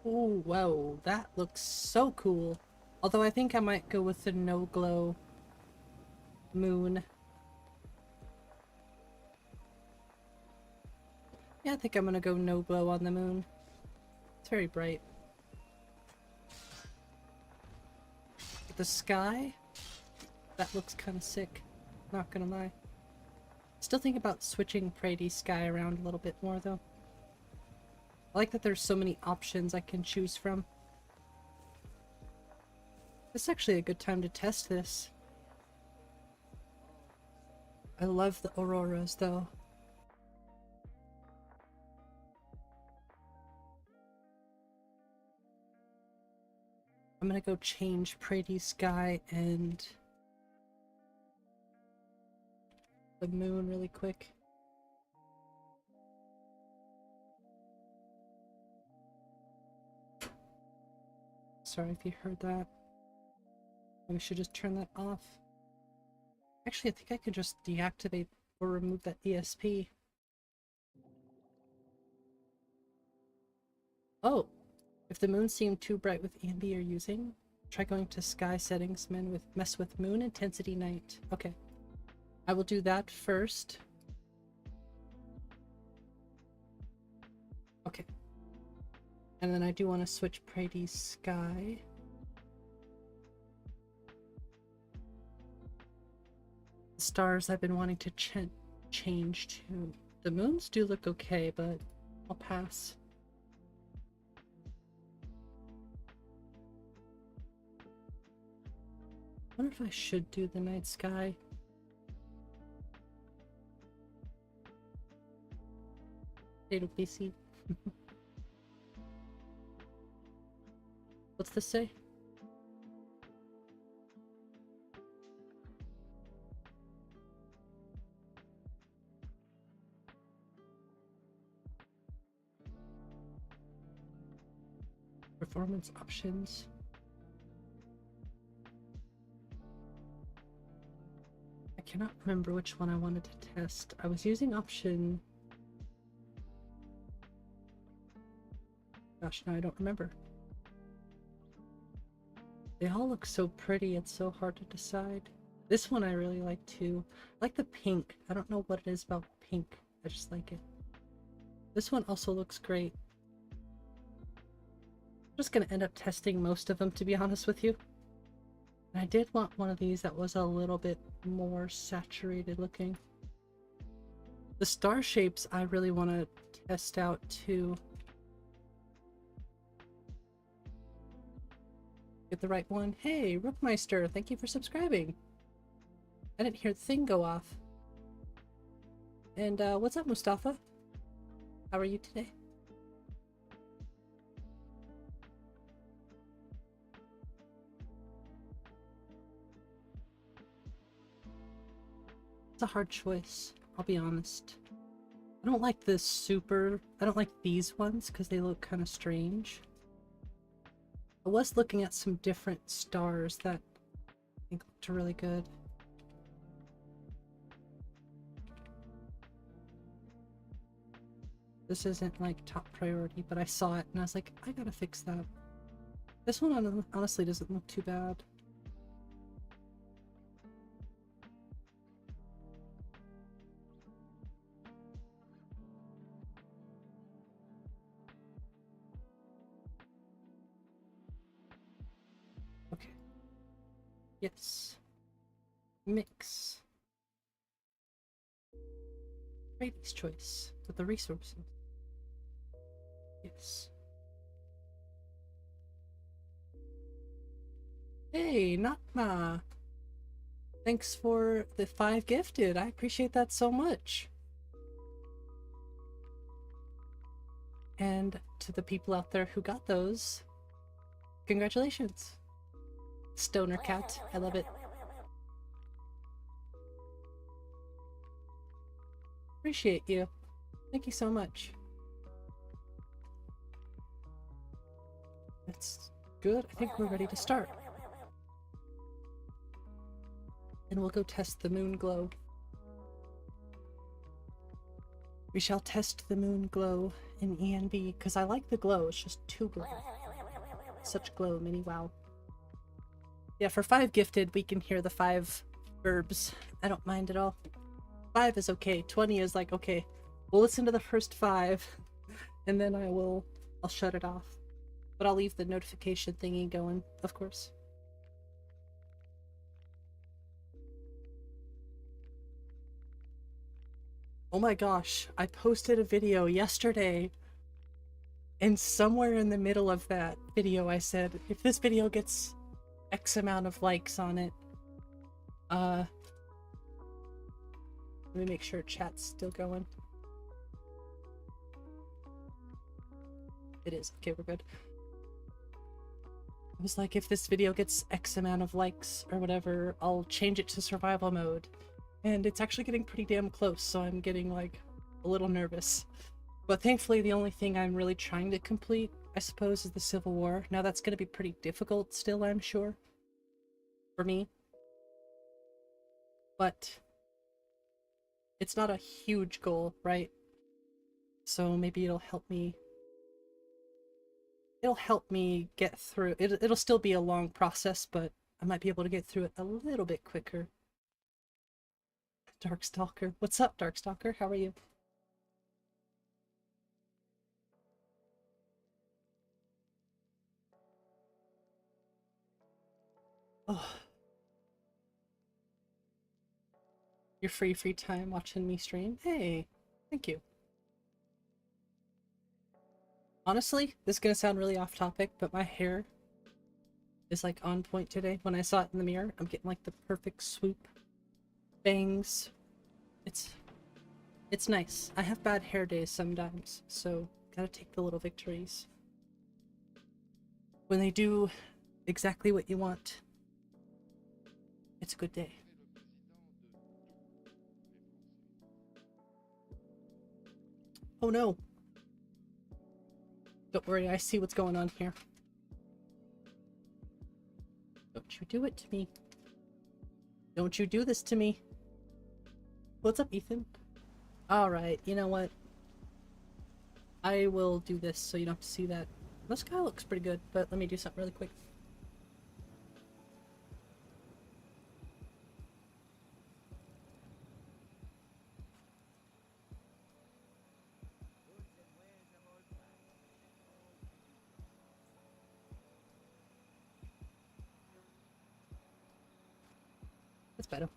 Oh, whoa, that looks so cool. Although I think I might go with the no glow moon. Yeah, I think I'm gonna go no glow on the moon. It's very bright. But the sky, that looks kind of sick. Not gonna lie. Still think about switching Praedy's sky around a little bit more though. I like that there's so many options I can choose from. This is actually a good time to test this. I love the auroras though. I'm gonna go change Praedy's sky and the moon really quick. Sorry if you heard that. Maybe I should just turn that off. Actually, I think I could just deactivate or remove that ESP. Oh! If the moon seemed too bright with ambi you're using, try going to sky settings, mess with moon intensity night. Okay. I will do that first. Okay. And then I do want to switch Praedy's sky. The stars I've been wanting to change to. The moons do look okay, but I'll pass. I wonder if I should do the night sky. Potato PC. What's this say? Performance options. I cannot remember which one I wanted to test. I was using option... Gosh, now I don't remember. They all look so pretty, it's so hard to decide. This one I really like too. I like the pink. I don't know what it is about pink. I just like it. This one also looks great. I'm just gonna end up testing most of them, to be honest with you. And I did want one of these that was a little bit more saturated looking. The star shapes I really want to test out too. Get the right one. Hey, Rookmeister, thank you for subscribing. I didn't hear the thing go off. And what's up, Mustafa? How are you today? It's a hard choice, I'll be honest. I don't like I don't like these ones because they look kind of strange. I was looking at some different stars that I think looked really good. This isn't like top priority, but I saw it and I was like, I gotta fix that. This one honestly doesn't look too bad. Okay. Yes. Mix. Brady's choice with the resources. Yes. Hey, Natma. Thanks for the 5 gifted. I appreciate that so much. And to the people out there who got those, congratulations. Stoner cat, I love it. Appreciate you. Thank you so much. That's good. I think we're ready to start. And we'll go test the moon glow. We shall test the moon glow in ENB, because I like the glow, it's just too glow. Such glow, mini wow. Yeah, for 5 gifted, we can hear the 5 verbs. I don't mind at all. 5 is okay, 20 is like, okay, we'll listen to the first 5, and then I'll shut it off. But I'll leave the notification thingy going, of course. Oh my gosh, I posted a video yesterday, and somewhere in the middle of that video I said, if this video gets X amount of likes on it, let me make sure chat's still going. It is. Okay, we're good. I was like, if this video gets X amount of likes or whatever, I'll change it to survival mode. And it's actually getting pretty damn close, so I'm getting, like, a little nervous. But thankfully, the only thing I'm really trying to complete, I suppose, is the Civil War. Now, that's going to be pretty difficult still, I'm sure. For me. But it's not a huge goal, right? So maybe it'll help me... It'll help me get through... It'll still be a long process, but I might be able to get through it a little bit quicker. Darkstalker. What's up, Darkstalker? How are you? Oh. Your free time watching me stream? Hey, thank you. Honestly, this is gonna sound really off topic, but my hair is like on point today. When I saw it in the mirror, I'm getting like the perfect swoop. Bangs. It's nice. I have bad hair days sometimes, so gotta take the little victories. When they do exactly what you want, it's a good day. Oh no. Don't worry, I see what's going on here. Don't you do it to me. Don't you do this to me. What's up, Ethan? Alright, you know what? I will do this so you don't have to see that. The sky looks pretty good, but let me do something really quick. That's better.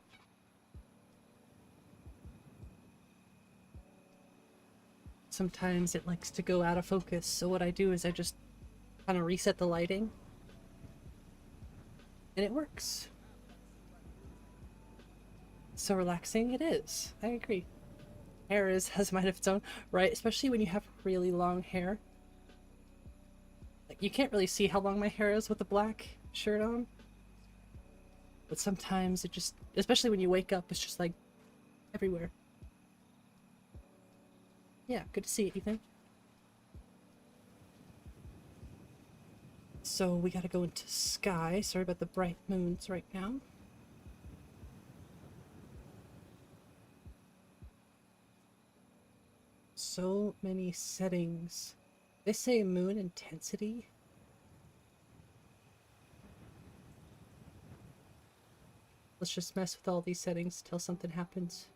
Sometimes it likes to go out of focus, so what I do is I just kind of reset the lighting. And it works. So relaxing it is. I agree. Hair has mind of its own, right? Especially when you have really long hair. Like, you can't really see how long my hair is with the black shirt on. But sometimes it just, especially when you wake up, it's just like everywhere. Yeah, good to see you, Ethan. So we gotta go into sky. Sorry about the bright moons right now. So many settings. They say moon intensity. Let's just mess with all these settings till something happens.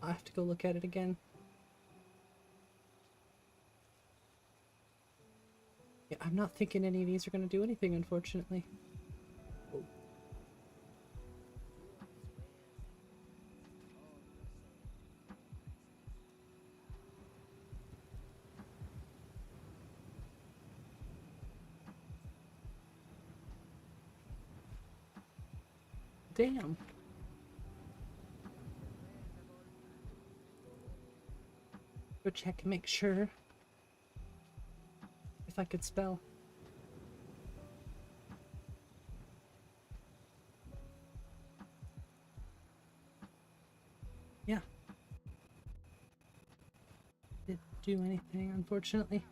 I have to go look at it again. Yeah, I'm not thinking any of these are going to do anything, unfortunately. Damn. Go check and make sure if I could spell. Yeah. Didn't do anything, unfortunately.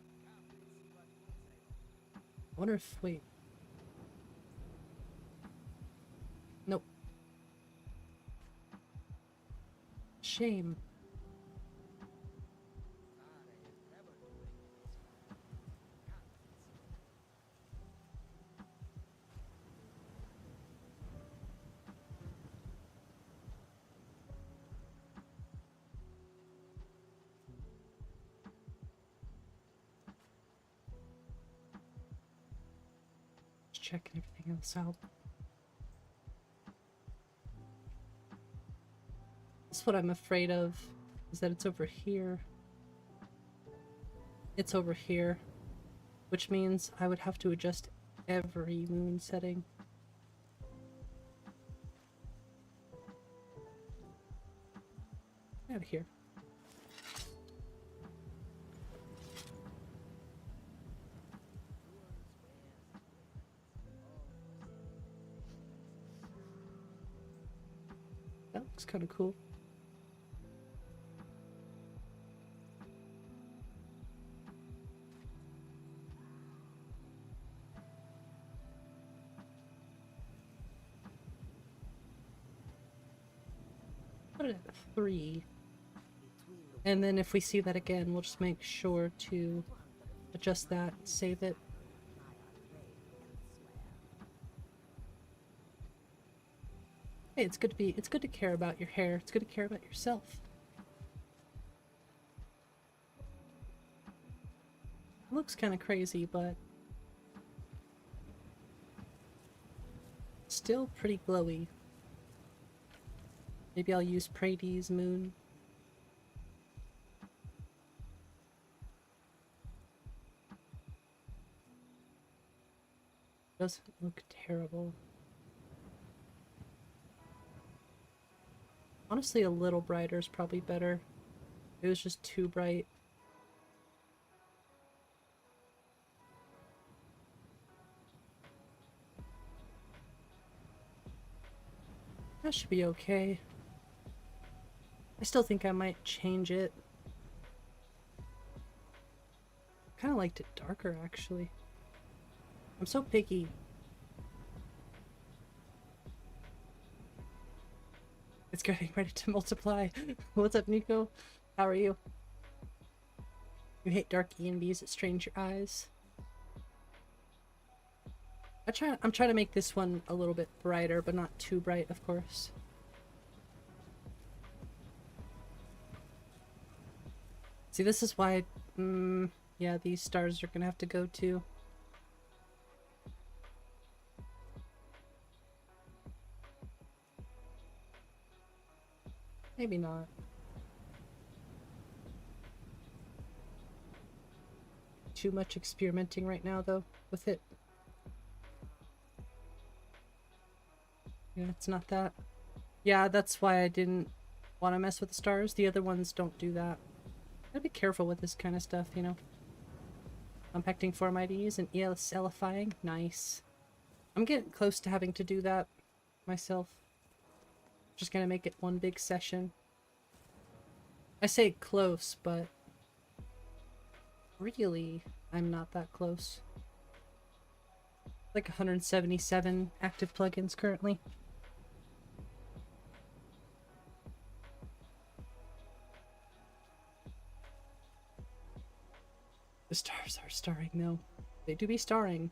I wonder if, wait. Nope. Shame. Just checking everything else out. That's what I'm afraid of, is that it's over here. It's over here, which means I would have to adjust every moon setting. Out of here. That looks kind of cool. Put it at 3. And then if we see that again, we'll just make sure to adjust that, save it. Hey, it's good to care about your hair. It's good to care about yourself. It looks kind of crazy, but still pretty glowy. Maybe I'll use Prade's moon. Doesn't look terrible. Honestly, a little brighter is probably better. It was just too bright. That should be okay. I still think I might change it. Kind of liked it darker, actually. I'm so picky. It's getting ready to multiply. What's up, Nico? How are you? You hate dark E&Bs that strain your eyes. I'm trying to make this one a little bit brighter, but not too bright, of course. See, this is why, yeah, these stars are gonna have to go too. Maybe not. Too much experimenting right now, though, with it. Yeah, it's not that. Yeah, that's why I didn't want to mess with the stars. The other ones don't do that. Gotta be careful with this kind of stuff, you know. Compacting form IDs and ESLifying. Nice. I'm getting close to having to do that myself. Just gonna make it one big session. I say close, but really, I'm not that close. Like 177 active plugins currently. The stars are starring, though. They do be starring.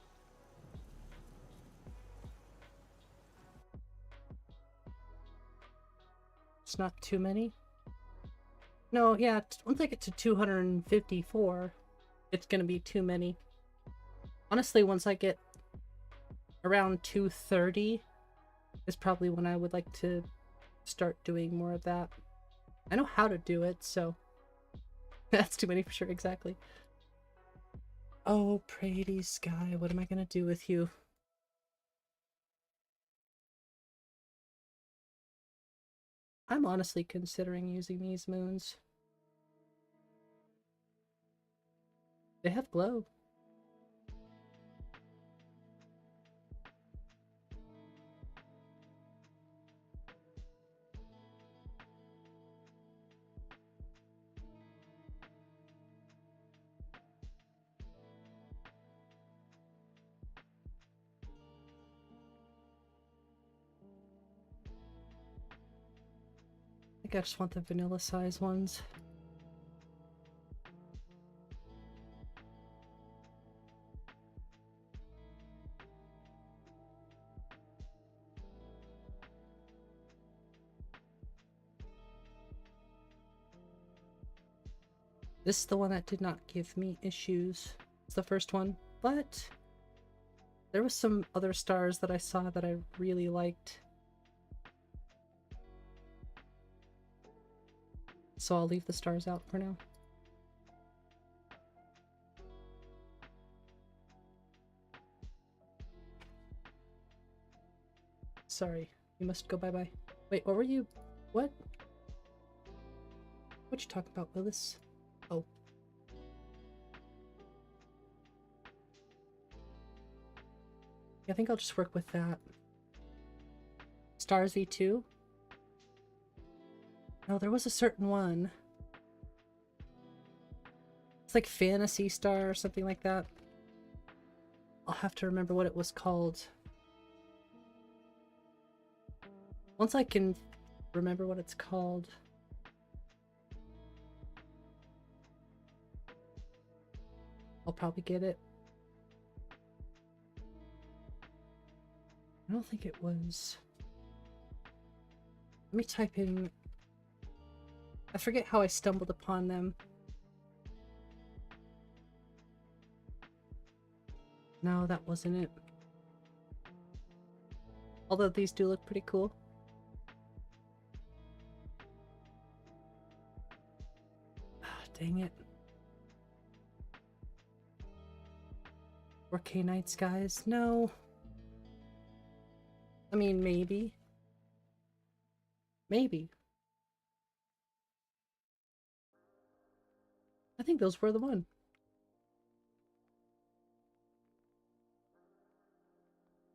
It's not too many. No, yeah, once I get to 254, it's gonna be too many. Honestly, once I get around 230 is probably when I would like to start doing more of that. I know how to do it, so that's too many for sure, exactly. Oh, pretty sky, what am I gonna do with you? I'm honestly considering using these moons. They have glow. I think I just want the vanilla size ones. This is the one that did not give me issues. It's the first one, but there was some other stars that I saw that I really liked. So I'll leave the stars out for now. Sorry, you must go bye-bye. Wait, what were you? What? What you talking about, Willis? Oh. Yeah, I think I'll just work with that. Stars V2? No, there was a certain one. It's like Fantasy Star or something like that. I'll have to remember what it was called. Once I can remember what it's called. I'll probably get it. I don't think it was. Let me type in. I forget how I stumbled upon them. No, that wasn't it. Although these do look pretty cool. Ah, dang it. 4K night skies? No. I mean, maybe. Maybe. I think those were the one.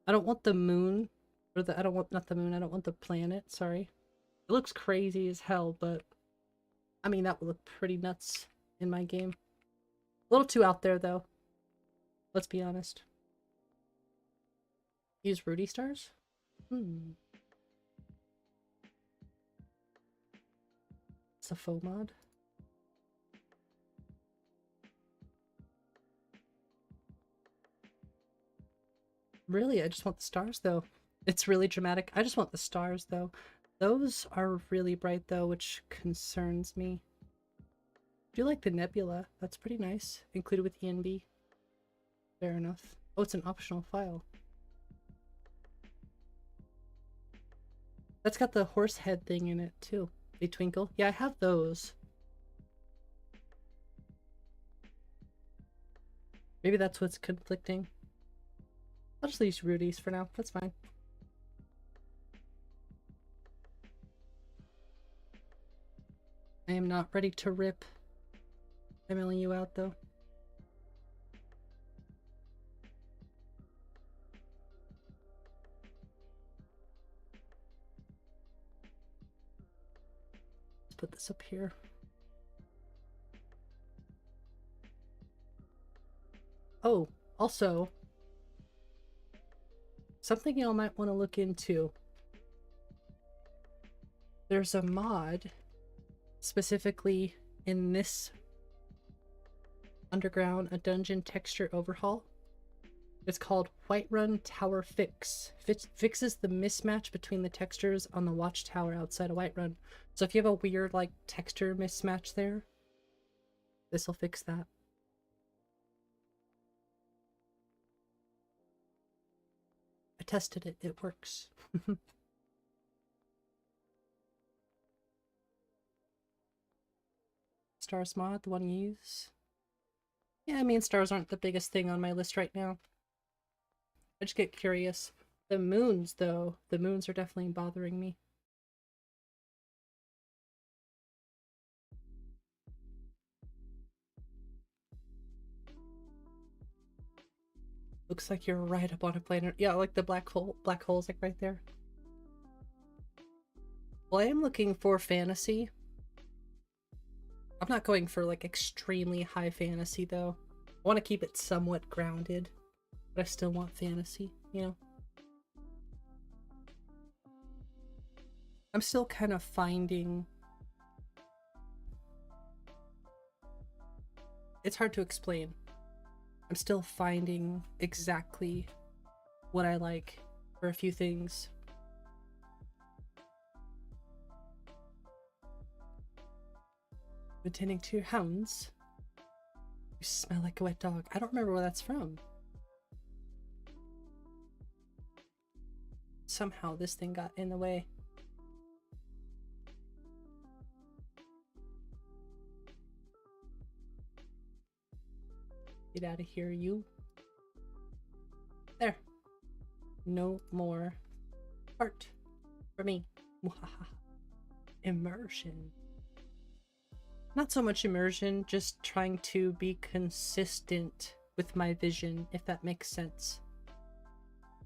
I don't want the moon, or the, I don't want, not the moon, I don't want the planet, sorry. It looks crazy as hell, but I mean, that would look pretty nuts in my game. A little too out there, though. Let's be honest. Use Rudy stars? It's a faux mod. Really, I just want the stars, though. It's really dramatic. I just want the stars, though. Those are really bright, though, which concerns me. I do like the nebula. That's pretty nice. Included with ENB. Fair enough. Oh, it's an optional file. That's got the horse head thing in it, too. They twinkle. Yeah, I have those. Maybe that's what's conflicting. I'll just use Rudy's for now. That's fine. I am not ready to rip. I'm mailing you out, though. Let's put this up here. Oh, also, something y'all might want to look into. There's a mod specifically in this underground, a dungeon texture overhaul. It's called Whiterun Tower Fix. Fixes the mismatch between the textures on the watchtower outside of Whiterun. So if you have a weird like texture mismatch there, this will fix that. I tested it, it works. Stars mod, the one you use? Yeah, I mean, stars aren't the biggest thing on my list right now. I just get curious. The moons, though, the moons are definitely bothering me. Looks like you're right up on a planet. Yeah, like the black hole's like right there. Well, I am looking for fantasy. I'm not going for like extremely high fantasy though. I want to keep it somewhat grounded, but I still want fantasy, you know? I'm still kind of finding... It's hard to explain. I'm still finding exactly what I like for a few things. Attending to your hounds. You smell like a wet dog. I don't remember where that's from. Somehow this thing got in the way. Get out of here, you. There. No more art for me. Immersion. Not so much immersion, just trying to be consistent with my vision, if that makes sense.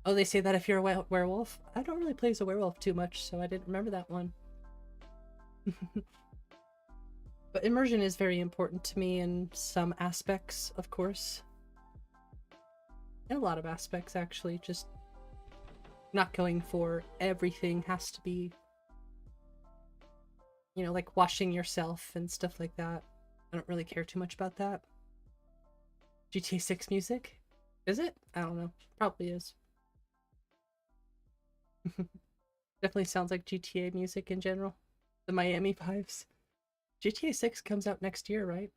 Oh, they say that if you're a werewolf? I don't really play as a werewolf too much, so I didn't remember that one. But immersion is very important to me in some aspects, of course. In a lot of aspects, actually. Just not going for everything has to be, you know, like washing yourself and stuff like that. I don't really care too much about that. GTA 6 music? Is it? I don't know. Probably is. Definitely sounds like GTA music in general. The Miami vibes. GTA 6 comes out next year, right?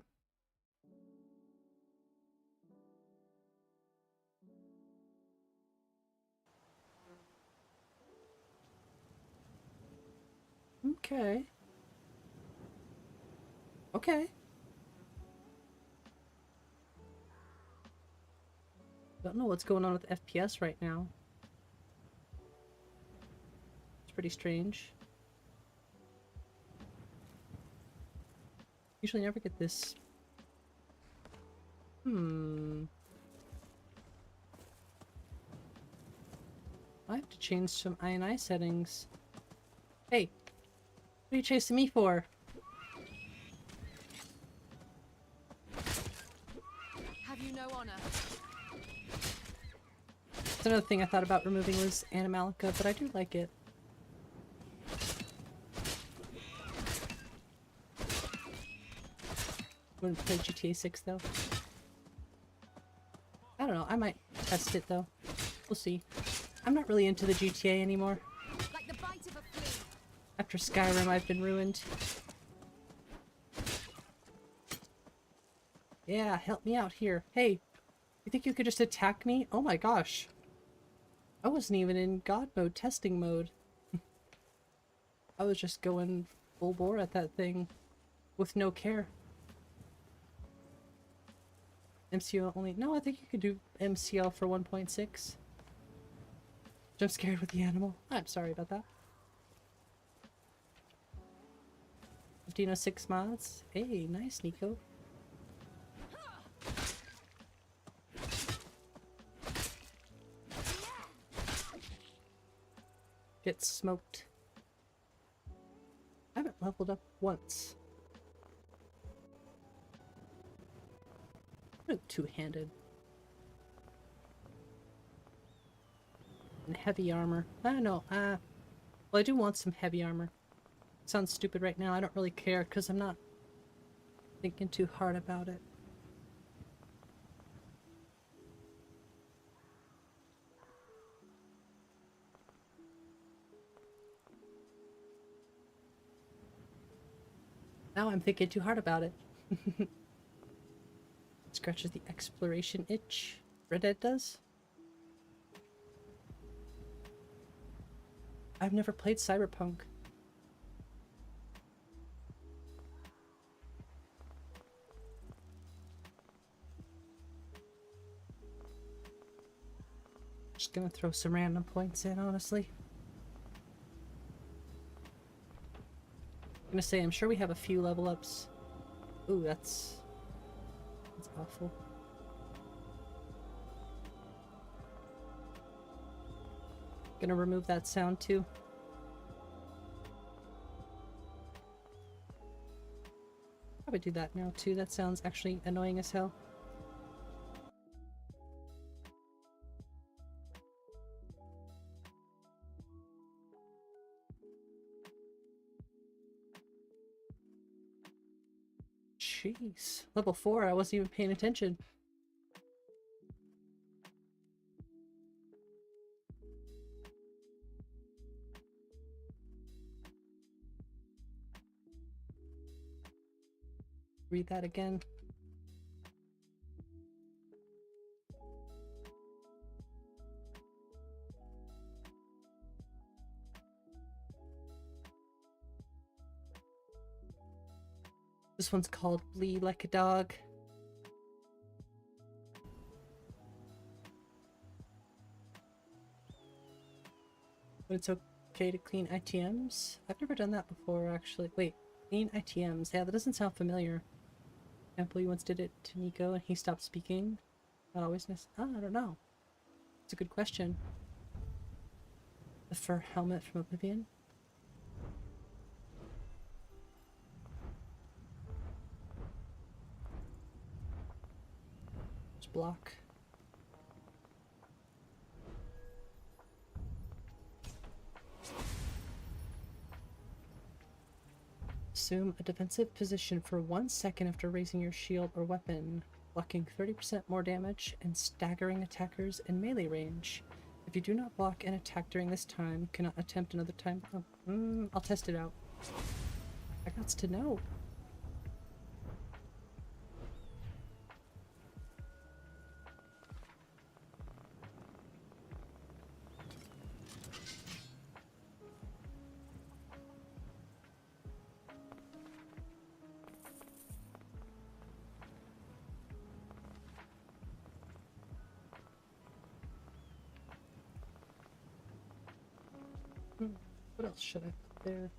Okay. Okay. Don't know what's going on with FPS right now. It's pretty strange. Usually never get this. I have to change some INI settings. Hey, what are you chasing me for? Have you no honor? That's another thing I thought about removing was Animalica, but I do like it. Wouldn't play GTA 6 though. I don't know, I might test it though. We'll see. I'm not really into the GTA anymore. Like the bite of a flea. After Skyrim, I've been ruined. Yeah, help me out here. Hey, you think you could just attack me? Oh my gosh. I wasn't even in God mode, testing mode. I was just going full bore at that thing with no care. MCL only. No, I think you could do MCL for 1.6. Jump scared with the animal. I'm sorry about that. 1506 mods. Hey, nice, Nico. Get smoked. I haven't leveled up once. Two-handed. And heavy armor. I don't know. Well, I do want some heavy armor. Sounds stupid right now. I don't really care because I'm not thinking too hard about it. Now I'm thinking too hard about it. Scratches the exploration itch. Red Dead does? I've never played Cyberpunk. Just gonna throw some random points in, honestly. I'm gonna say, I'm sure we have a few level ups. Ooh, that's awful. Gonna remove that sound too. Probably do that now too. That sounds actually annoying as hell. Jeez. Level 4, I wasn't even paying attention. Read that again. This one's called Bleed Like a Dog. But it's okay to clean ITMs? I've never done that before, actually. Wait, clean ITMs. Yeah, that doesn't sound familiar. Example, you once did it to Nico and he stopped speaking. Not always nice. I don't know. It's a good question. The fur helmet from Oblivion. Just block. Assume a defensive position for 1 second after raising your shield or weapon, blocking 30% more damage and staggering attackers in melee range. If you do not block an attack during this time, cannot attempt another time. Oh, I'll test it out. I got to know. What else should I put there?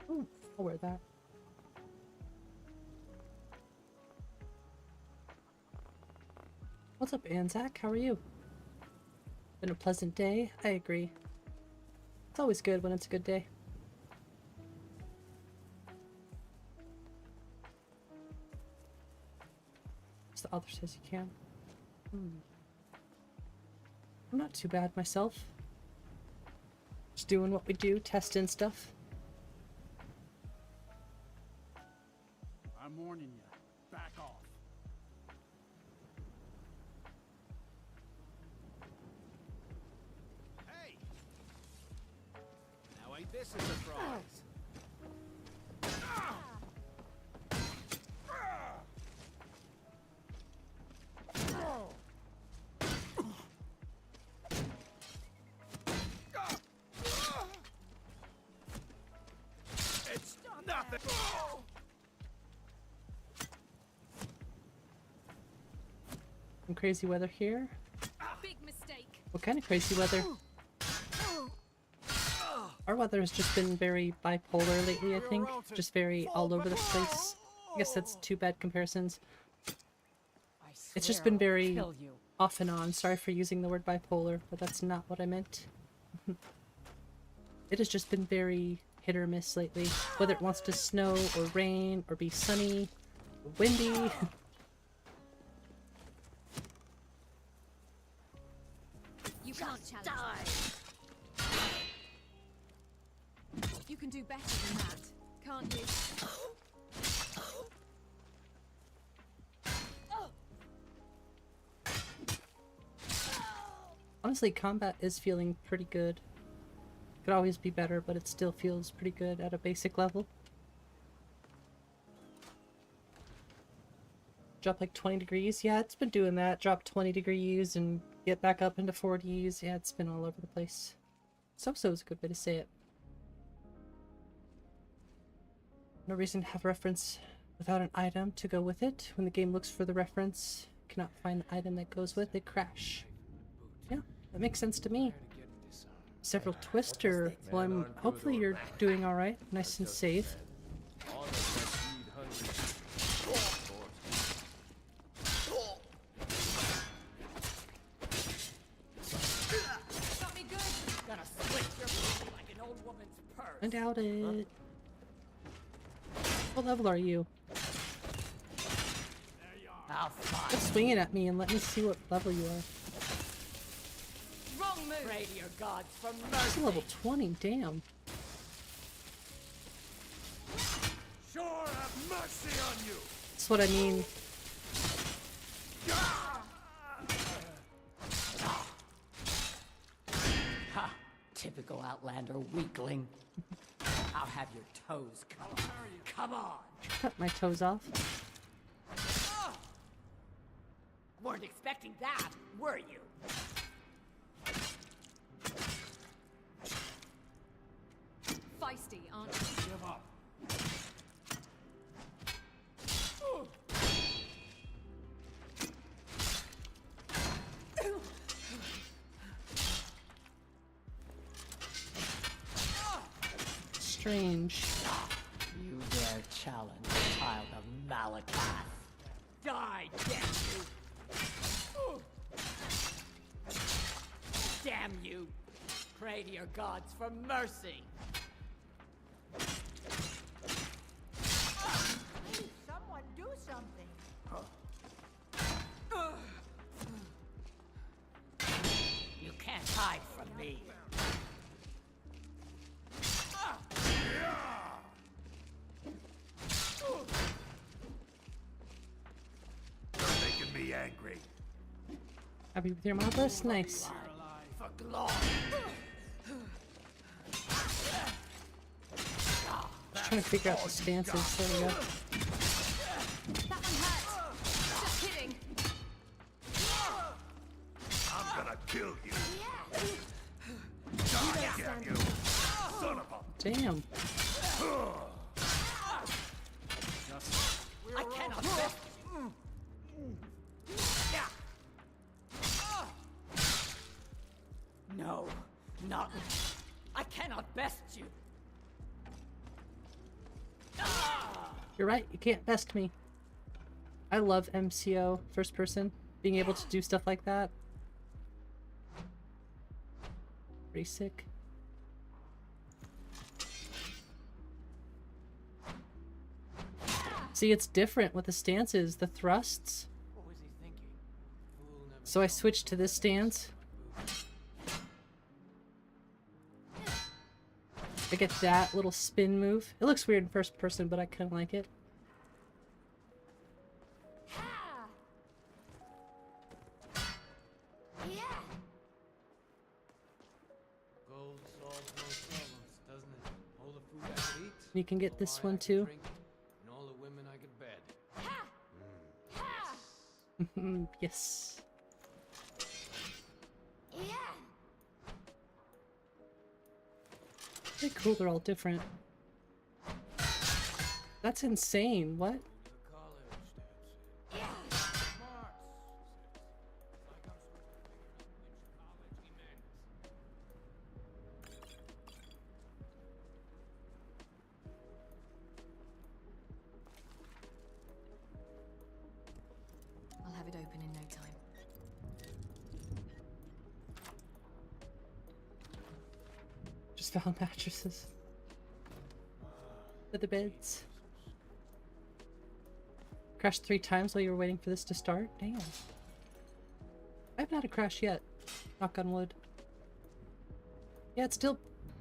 Oh, I'll wear that. What's up, Anzac? How are you? Been a pleasant day? I agree. It's always good when it's a good day. As the author says you can. I'm not too bad myself. Just doing what we do, testing stuff. I'm warning you. Back off. Hey! Now ain't this a surprise? It's nothing. Some crazy weather here. Big mistake. What kind of crazy weather? Our weather has just been very bipolar lately, I think. Just very all over the place. I guess that's two bad comparisons. It's just been very off and on. Sorry for using the word bipolar, but that's not what I meant. It has just been very hit or miss lately. Whether it wants to snow or rain or be sunny or windy. You can't challenge me. You can do better than that, can't you? Honestly, combat is feeling pretty good. Could always be better, but it still feels pretty good at a basic level. Drop like 20 degrees. Yeah, it's been doing that. Drop 20 degrees and get back up into 40s. Yeah, it's been all over the place. So-so is a good way to say it. No reason to have reference without an item to go with it. When the game looks for the reference, cannot find the item that goes with it, crash. Yeah, that makes sense to me. Several Twister. Well, hopefully you're doing alright. Nice and safe. Got me good. Gonna I doubt it. What level are you? I'll find Quit swinging at me and let me see what level you are. Wrong move. pray to your gods for It's mercy. level 20, damn. Sure have mercy on you! That's what I mean. Ha! Typical Outlander weakling. I'll have your toes cut off. Come on! Cut my toes off. Weren't expecting that, were you? Feisty, aren't you? Give up. Strange. You dare challenge the child of Malakath. Die, damn you! Damn you! Pray to your gods for mercy! Please, someone do something. You can't hide from me. You're making me angry. Happy with your Modlist? Nice. For glory! Just trying to figure out the stances. There we go. That one hurt. Just kidding. I'm gonna kill you. Die, damn you! Son of a... Damn. I cannot best you! No, not... I cannot best you! You're right, you can't best me. I love MCO, first person. Being able to do stuff like that. Pretty sick. See, it's different with the stances, the thrusts. What was he thinking? Fool never So I switched to this stance. I get that little spin move. It looks weird in first person, but I kind of like it. Gold solves most problems, doesn't it? All the food I could eat. You can get all this the wine one I could too. drink, and all the women I could bed. Yes. Pretty cool, they're all different. That's insane, what? Go to the college, Dad said. Smart, says. Like I'm supposed to figure out which college he meant. I'll have it open in no time. Just found mattresses. For the beds. Crashed 3 times while you were waiting for this to start? Damn. I haven't had a crash yet. Knock on wood. Yeah, it's still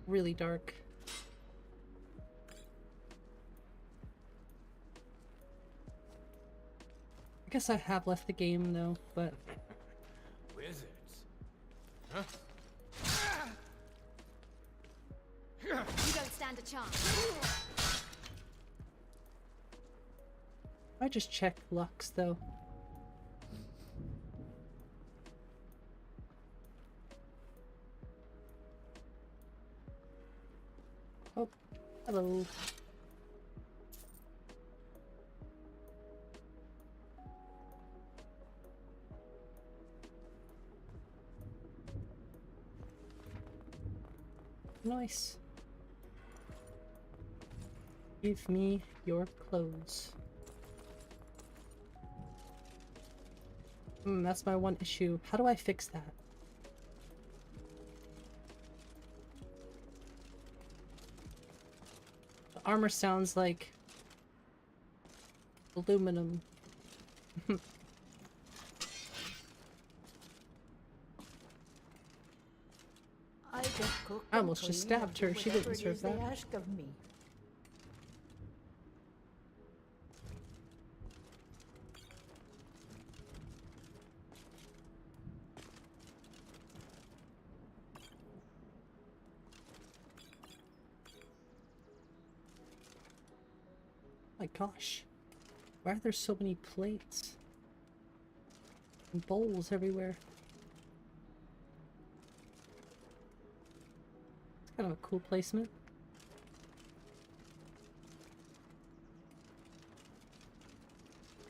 really dark. I guess I have left the game though, but Wizards. Huh? You don't stand a chance. I just check Lux though. Oh, hello. Nice. Give me your clothes. That's my one issue. How do I fix that? The armor sounds like aluminum. I just cook I and almost just clean and stabbed do her. She whatever didn't it is deserve they that. ask of me. My gosh. Why are there so many plates? And bowls everywhere. It's kind of a cool placement.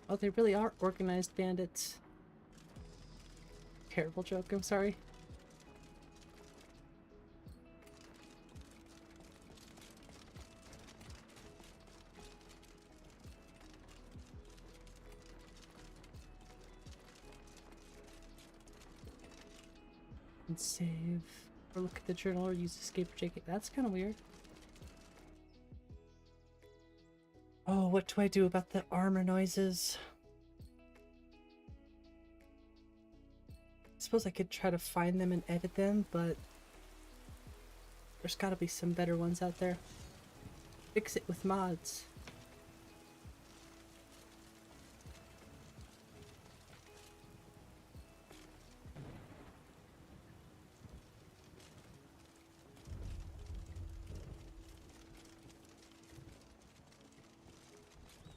Oh, they really are organized bandits. Terrible joke, I'm sorry. And save. Or look at the journal or use escape or JK. That's kind of weird. Oh, what do I do about the armor noises? I suppose I could try to find them and edit them, but there's gotta be some better ones out there. Fix it with mods.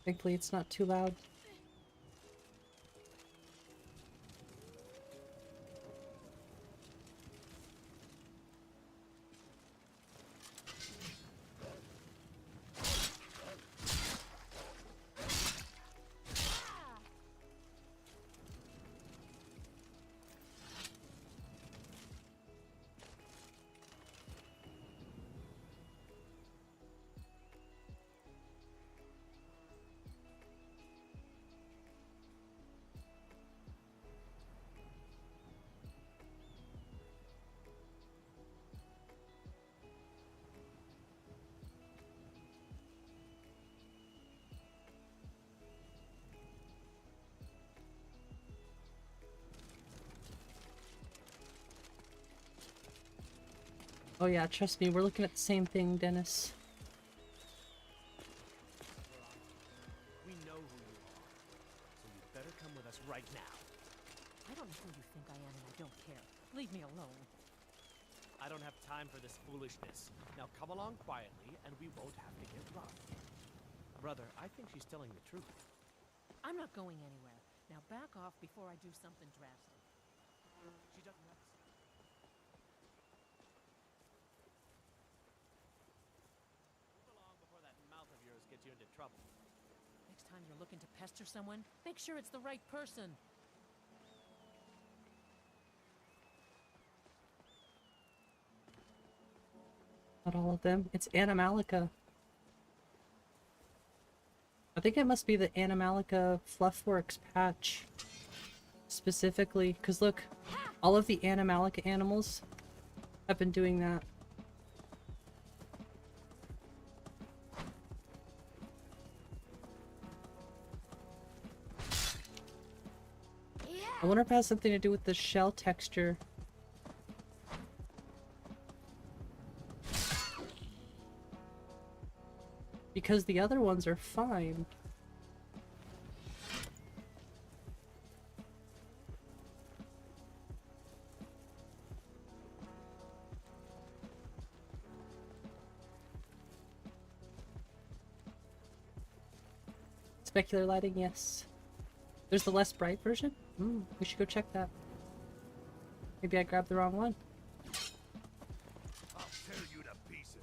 Thankfully, it's not too loud. Oh yeah, trust me, we're looking at the same thing, Dennis. We know who you are, so you better come with us right now. I don't know who you think I am, and I don't care. Leave me alone. I don't have time for this foolishness. Now come along quietly, and we won't have to get rough. Brother, I think she's telling the truth. I'm not going anywhere. Now back off before I do something drastic. She doesn't have to. Move along before that mouth of yours gets you into trouble. Next time you're looking to pester someone, make sure it's the right person. Not all of them. It's Animalica. I think it must be the Animalica Fluffworks patch. Specifically, because look, all of the Animalica animals have been doing that. I wonder if it has something to do with the shell texture. Because the other ones are fine. Specular lighting, yes. There's the less bright version? We should go check that. Maybe I grabbed the wrong one. I'll tear you to pieces.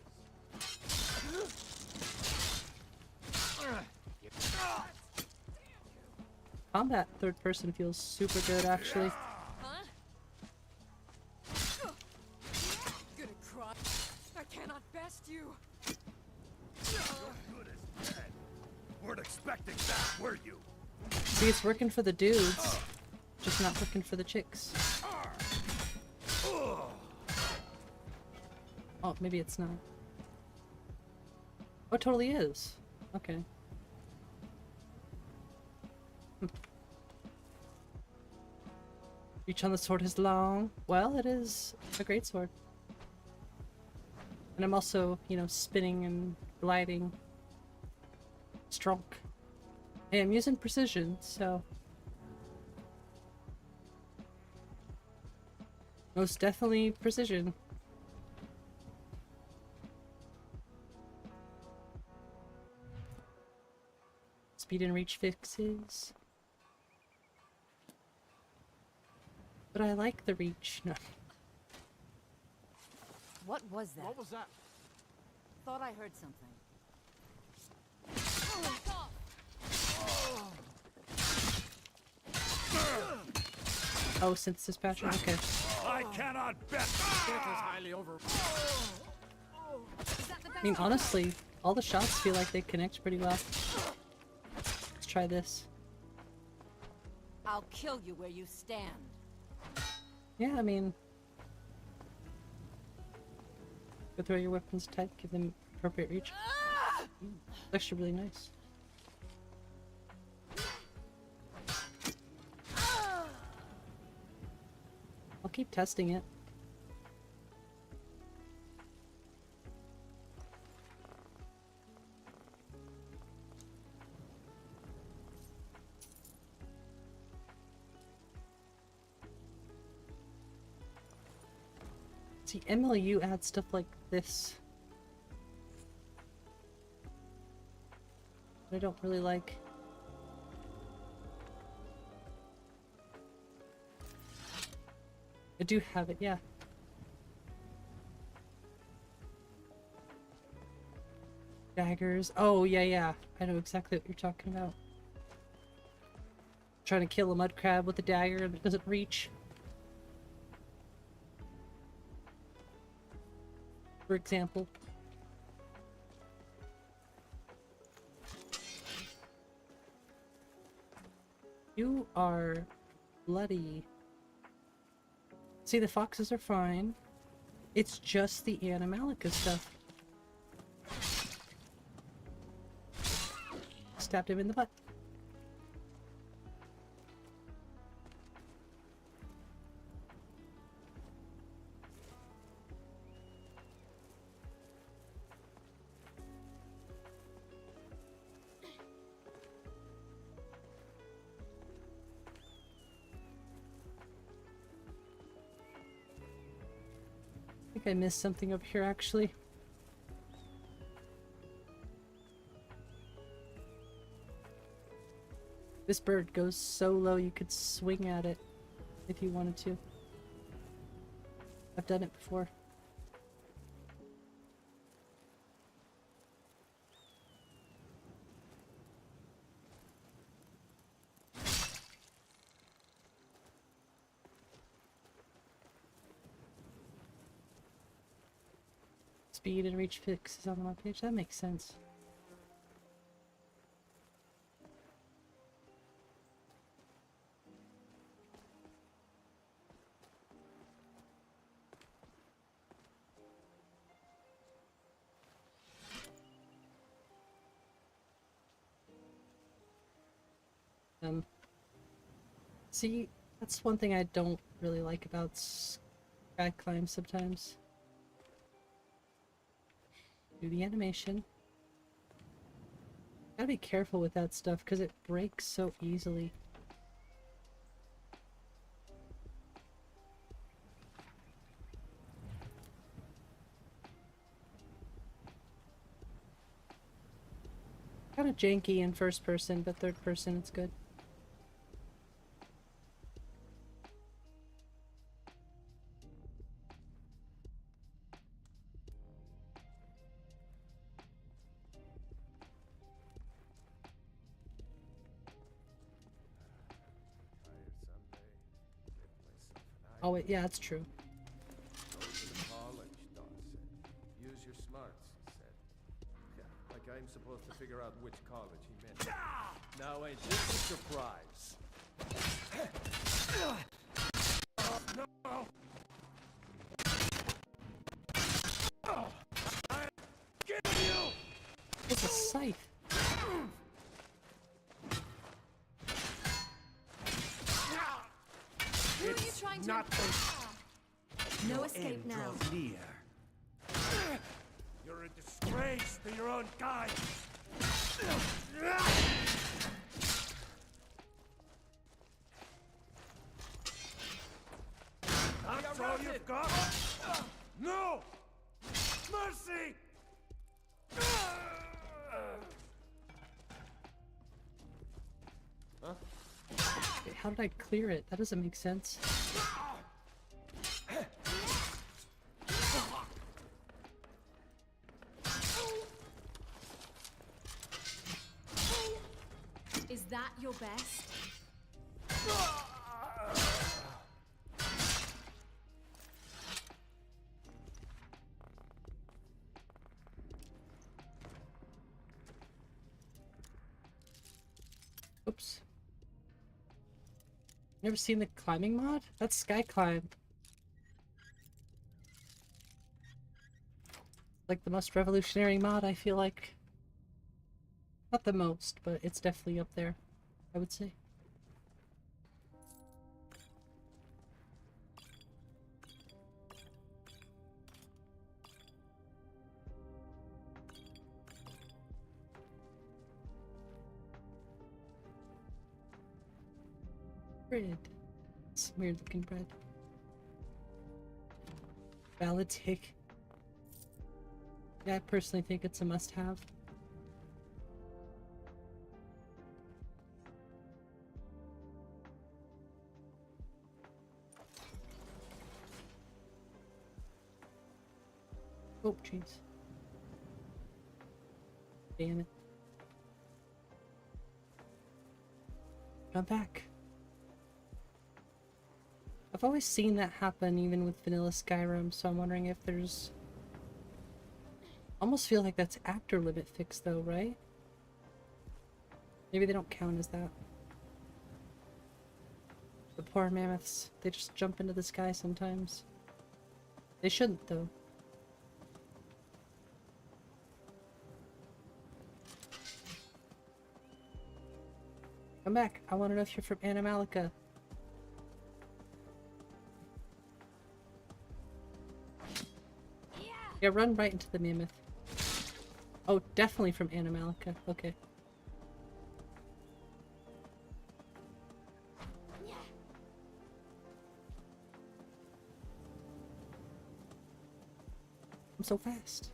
Combat third person feels super good, actually. Huh? Gonna cry. I cannot best you. Good as dead. Weren't expecting that, were you? See, it's working for the dudes, just not working for the chicks. Oh, maybe it's not. Oh, it totally is. Okay. Reach on the sword is long. Well, it is a great sword. And I'm also, you know, spinning and gliding. Stroke. Hey, I'm using precision, so... Most definitely precision. Speed and reach fixes. But I like the reach. No. What was that? What was that? Thought I heard something. Oh, synthesis patch? Okay. I cannot bet. That is highly over. I mean, honestly, all the shots feel like they connect pretty well. Let's try this. I'll kill you where you stand. Yeah, I mean... Go throw your weapons tight, give them appropriate reach. It's actually really nice. I'll keep testing it. See, MLU adds stuff like this. I don't really like. I do have it, yeah. Daggers. Oh, yeah. I know exactly what you're talking about. Trying to kill a mud crab with a dagger and it doesn't reach. For example. You are bloody. See, the foxes are fine. It's just the Animalica stuff. Stabbed him in the butt. I think I missed something up here, actually. This bird goes so low you could swing at it if you wanted to. I've done it before. Speed and reach fixes on my page. That makes sense. See, that's one thing I don't really like about sky climb sometimes. Do the animation. Gotta be careful with that stuff because it breaks so easily. Kinda janky in first person, but third person it's good. Oh wait, yeah, that's true. Go to the college, Don said. Use your smarts, he said. Yeah, like I'm supposed to figure out which college he meant. Now ain't this a surprise? No! I'm getting you! It's not No Your escape end now. draws near. You're a disgrace to your own kind. That's all you've got? No! Mercy! Wait, how did I clear it? That doesn't make sense. Is that your best? Oops. Never seen the climbing mod? That's Sky Climb. Like the most revolutionary mod, I feel like. Not the most, but it's definitely up there, I would say. Bread. It's weird looking bread. Valid take. Yeah, I personally think it's a must-have. Oh, jeez. Damn it. I'm back. I've always seen that happen even with vanilla Skyrim, so I'm wondering if there's... Almost feel like that's actor limit fix though, right? Maybe they don't count as that. The poor mammoths, they just jump into the sky sometimes. They shouldn't though. Come back, I want to know if you're from Animalica. Yeah, run right into the mammoth. Oh, definitely from Animalica. Okay. I'm so fast.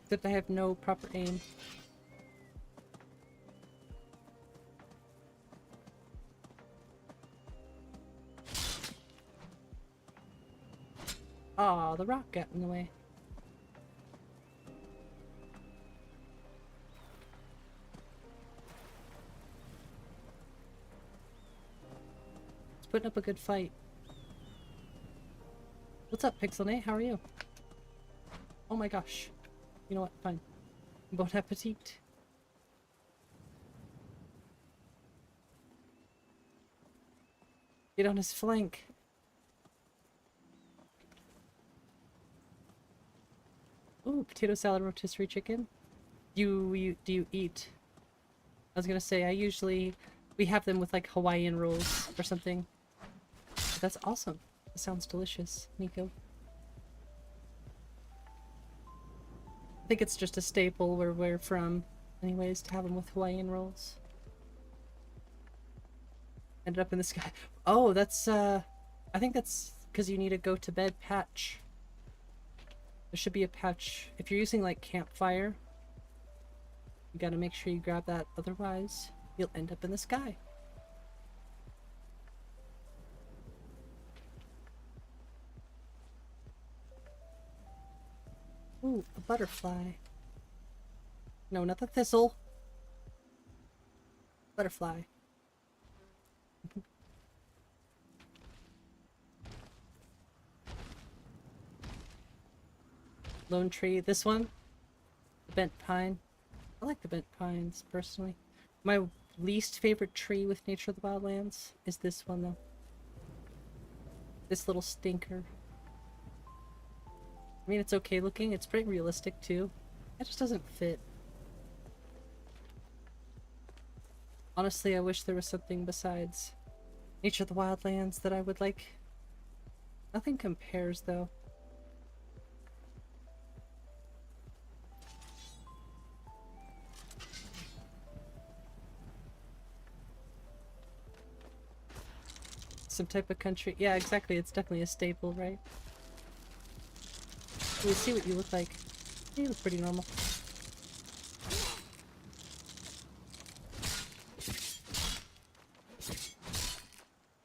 Except I have no proper aim. Aw, the rock got in the way. It's putting up a good fight. What's up, Pixelnate? How are you? Oh my gosh. You know what? Fine. Bon appetit. Get on his flank. Ooh, potato salad, rotisserie chicken. Do you eat? I was gonna say, we have them with like Hawaiian rolls or something. But that's awesome. That sounds delicious, Nico. I think it's just a staple where we're from, anyways, to have them with Hawaiian rolls. Ended up in the sky. Oh, that's, I think that's because you need a go to bed patch. There should be a patch. If you're using like campfire, you gotta make sure you grab that, otherwise you'll end up in the sky. Ooh, a butterfly. No, not the thistle. Butterfly. Lone tree. This one? The bent pine. I like the bent pines, personally. My least favorite tree with Nature of the Wildlands is this one, though. This little stinker. I mean, it's okay looking. It's pretty realistic, too. It just doesn't fit. Honestly, I wish there was something besides Nature of the Wildlands that I would like. Nothing compares though. Some type of country. Yeah, exactly. It's definitely a staple, right? We'll see what you look like. You look pretty normal.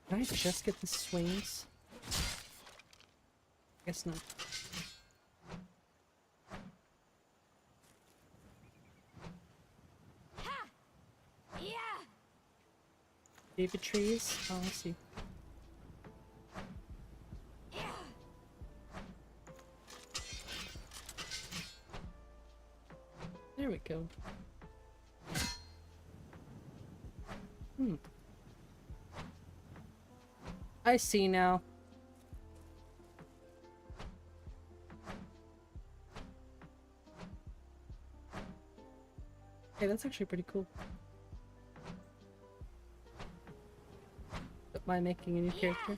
Can I just get the swings? Guess not. Yeah. David trees? Oh, I see. There we go. I see now. Hey, that's actually pretty cool. Don't mind making a new character.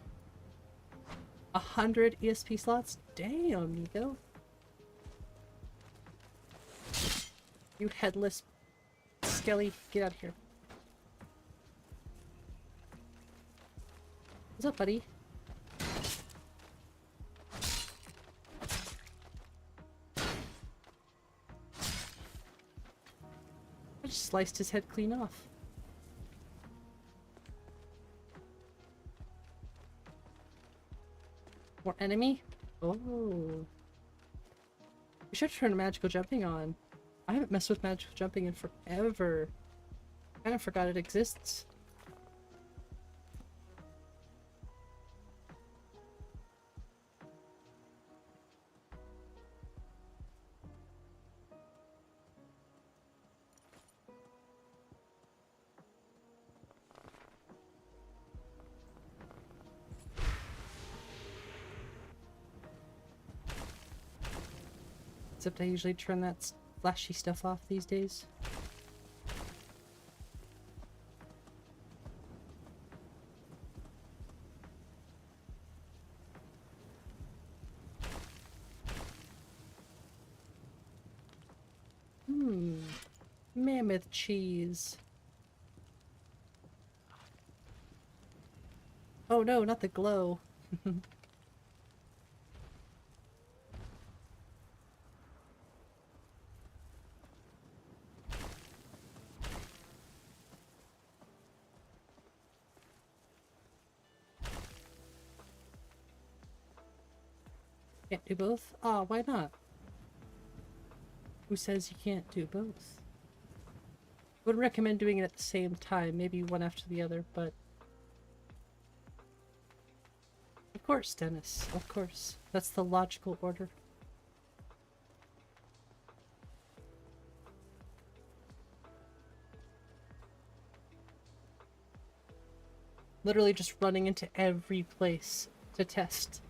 100 ESP slots? Damn, Nico. You headless skelly, get out of here. What's up, buddy? I just sliced his head clean off. More enemy? Oh. We should turn magical jumping on. I haven't messed with magical jumping in forever. I kind of forgot it exists. Except I usually turn that flashy stuff off these days. Mammoth cheese. Oh no, not the glow. Can't do both? Ah, why not? Who says you can't do both? I would recommend doing it at the same time, maybe one after the other, but... Of course, Dennis, of course. That's the logical order. Literally just running into every place to test.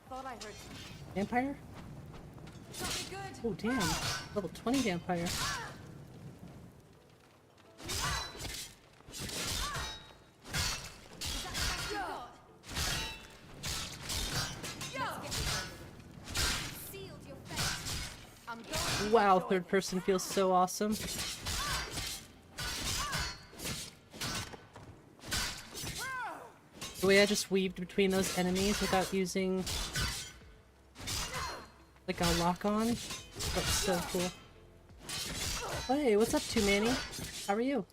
Thought I heard Vampire? something good. Oh damn, level 20 vampire. Wow, third person feels so awesome. The way I just weaved between those enemies without using like a lock on. That's so cool. Hey, what's up, Two Manny? How are you?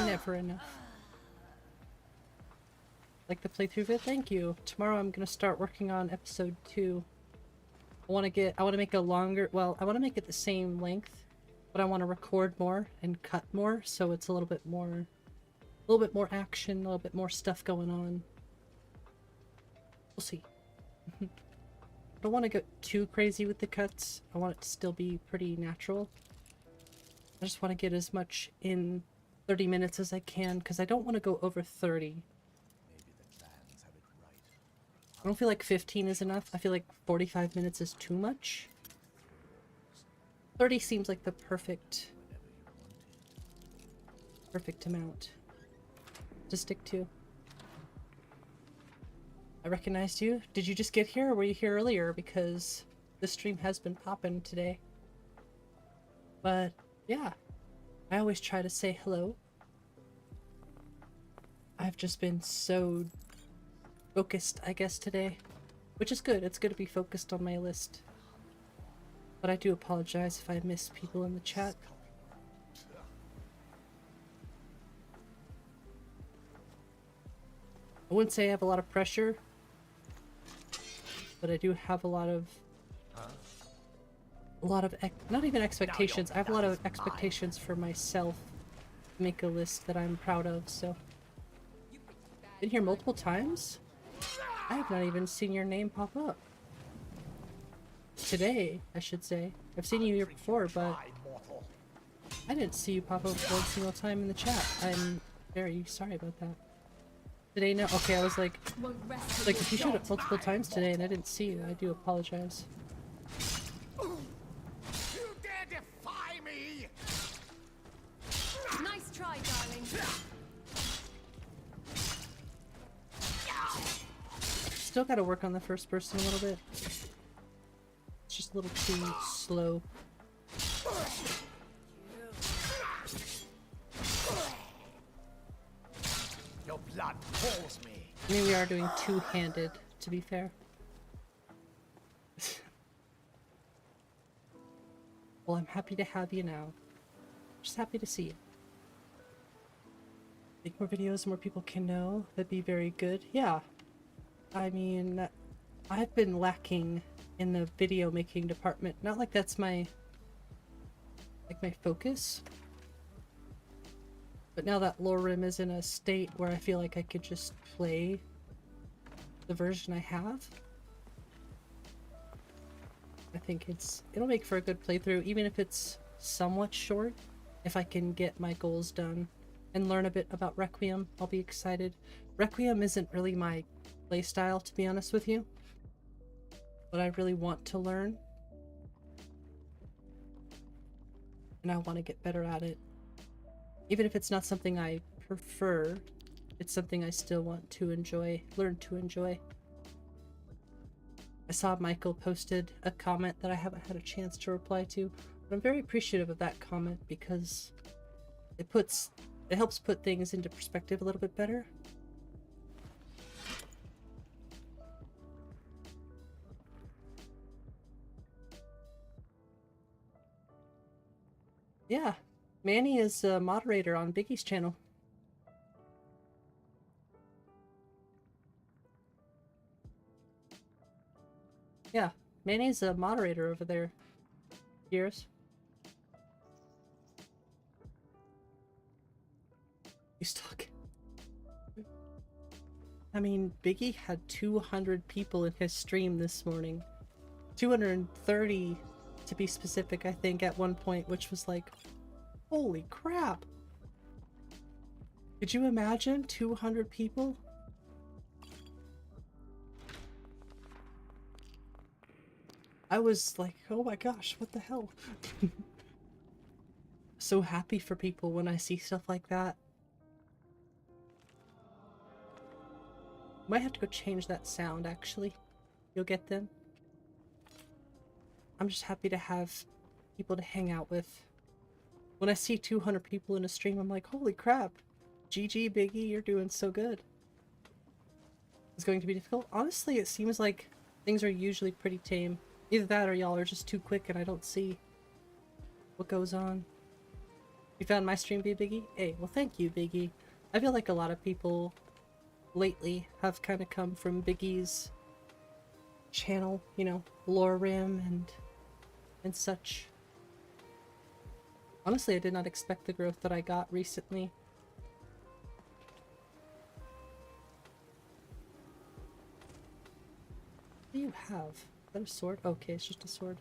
Never enough. Like the playthrough of it? Thank you. Tomorrow I'm gonna start working on episode 2. I wanna make a longer, well, I wanna make it the same length, but I wanna record more and cut more, so it's a little bit more action, a little bit more stuff going on. We'll see. I don't want to go too crazy with the cuts. I want it to still be pretty natural. I just want to get as much in 30 minutes as I can, because I don't want to go over 30. Maybe the clans have it right. I don't feel like 15 is enough. I feel like 45 minutes is too much. 30 seems like the perfect amount to stick to. I recognized you. Did you just get here or were you here earlier? Because the stream has been popping today. But yeah, I always try to say hello. I've just been so focused, I guess, today. Which is good. It's good to be focused on my list. But I do apologize if I miss people in the chat. I wouldn't say I have a lot of pressure, but I do have a lot of not even expectations. I have a lot of expectations for myself to make a list that I'm proud of, so. Been here multiple times? I have not even seen your name pop up. Today, I should say. I've seen you here before, but I didn't see you pop up one single time in the chat. I'm very sorry about that. Today, no. Okay, I was like if you showed up multiple times today and I didn't see you, I do apologize. You dare defy me! Nice try, darling. Still gotta work on the first person a little bit. It's just a little too slow. Your blood calls me. I mean, we are doing two-handed, to be fair. Well, I'm happy to have you now. Just happy to see you. Make more videos, more people can know. That'd be very good. Yeah. I mean, I've been lacking in the video making department. Not like that's my focus. But now that Lorim is in a state where I feel like I could just play the version I have, I think it'll make for a good playthrough, even if it's somewhat short. If I can get my goals done and learn a bit about Requiem, I'll be excited. Requiem isn't really my playstyle, to be honest with you, but I really want to learn, and I want to get better at it. Even if it's not something I prefer, it's something I still want to enjoy, learn to enjoy. I saw Michael posted a comment that I haven't had a chance to reply to, but I'm very appreciative of that comment because it helps put things into perspective a little bit better. Yeah, Manny is a moderator on Biggie's channel. Yeah, Manny's a moderator over there. Years. He's talking. I mean, Biggie had 200 people in his stream this morning. 230 to be specific, I think, at one point, which was like, holy crap. Could you imagine 200 people? I was like, oh my gosh, what the hell? So happy for people when I see stuff like that. Might have to go change that sound, actually. You'll get them. I'm just happy to have people to hang out with. When I see 200 people in a stream, I'm like, holy crap. GG, Biggie, you're doing so good. It's going to be difficult. Honestly, it seems like things are usually pretty tame. Either that or y'all are just too quick and I don't see what goes on. You found my stream via Biggie? Hey, well thank you, Biggie. I feel like a lot of people lately have kind of come from Biggie's channel, you know, Lorim and such. Honestly, I did not expect the growth that I got recently. What do you have? Is that a sword? Okay, it's just a sword.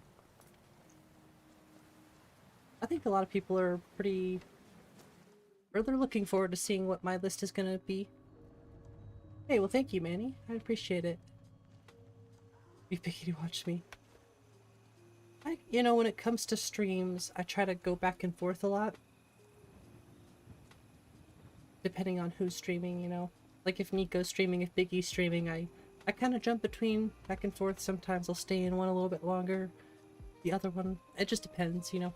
I think a lot of people are pretty... or they're looking forward to seeing what my list is gonna be. Hey, well thank you, Manny. I appreciate it. Be picky to watch me. You know, when it comes to streams, I try to go back and forth a lot. Depending on who's streaming, you know. Like if Nico's streaming, if Biggie's streaming, I kind of jump between back and forth. Sometimes I'll stay in one a little bit longer. The other one, it just depends, you know.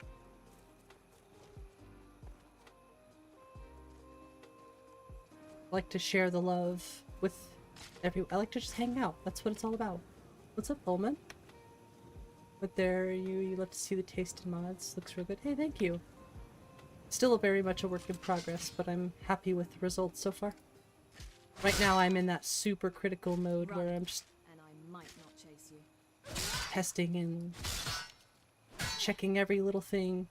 I like to share the love with I like to just hang out. That's what it's all about. What's up, Pullman? But there, you love to see the taste in mods. Looks real good. Hey, thank you. Still very much a work in progress, but I'm happy with the results so far. Right now, I'm in that super critical mode where I'm just And I might not chase you. testing and checking every little thing.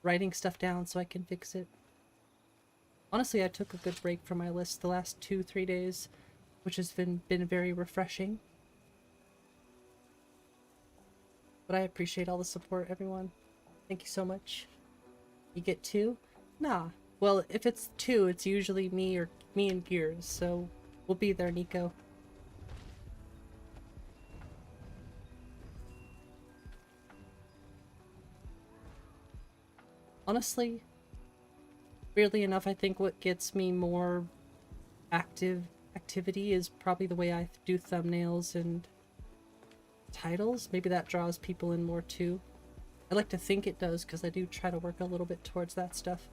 Writing stuff down so I can fix it. Honestly, I took a good break from my list the last 2-3 days, which has been very refreshing. But I appreciate all the support, everyone. Thank you so much. You get 2? Nah. Well, if it's 2, it's usually me and Gears, so we'll be there, Nico. Honestly, weirdly enough, I think what gets me more activity is probably the way I do thumbnails and titles. Maybe that draws people in more too. I like to think it does because I do try to work a little bit towards that stuff.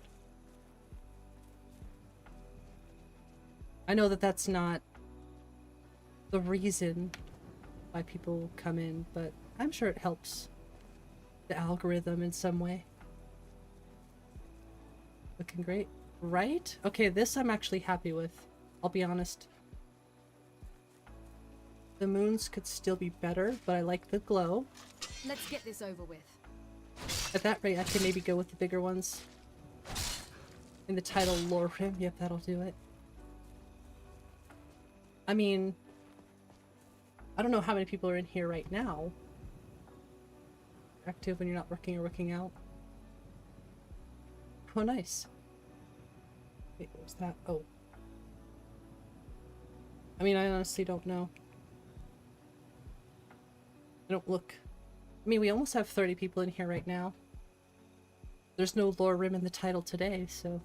I know that that's not the reason why people come in, but I'm sure it helps the algorithm in some way. Looking great, right? Okay, this I'm actually happy with. I'll be honest. The moons could still be better, but I like the glow. Let's get this over with. At that rate, I can maybe go with the bigger ones. In the title, Lore Rim. Yep, that'll do it. I mean, I don't know how many people are in here right now. Active when you're not working or working out. Oh, nice. Wait, what was that? Oh. I mean, I honestly don't know. I don't look. I mean, we almost have 30 people in here right now. There's no Lore Rim in the title today, so.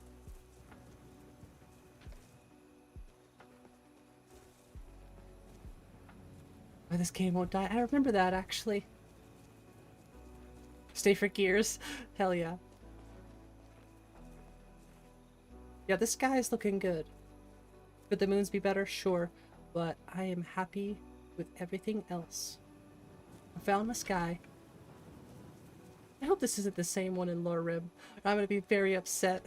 Oh, this game won't die. I remember that, actually. Stay for Gears. Hell yeah. Yeah, this guy is looking good. Could the moons be better? Sure. But I am happy with everything else. I found my sky. I hope this isn't the same one in Lore Rim. I'm gonna be very upset.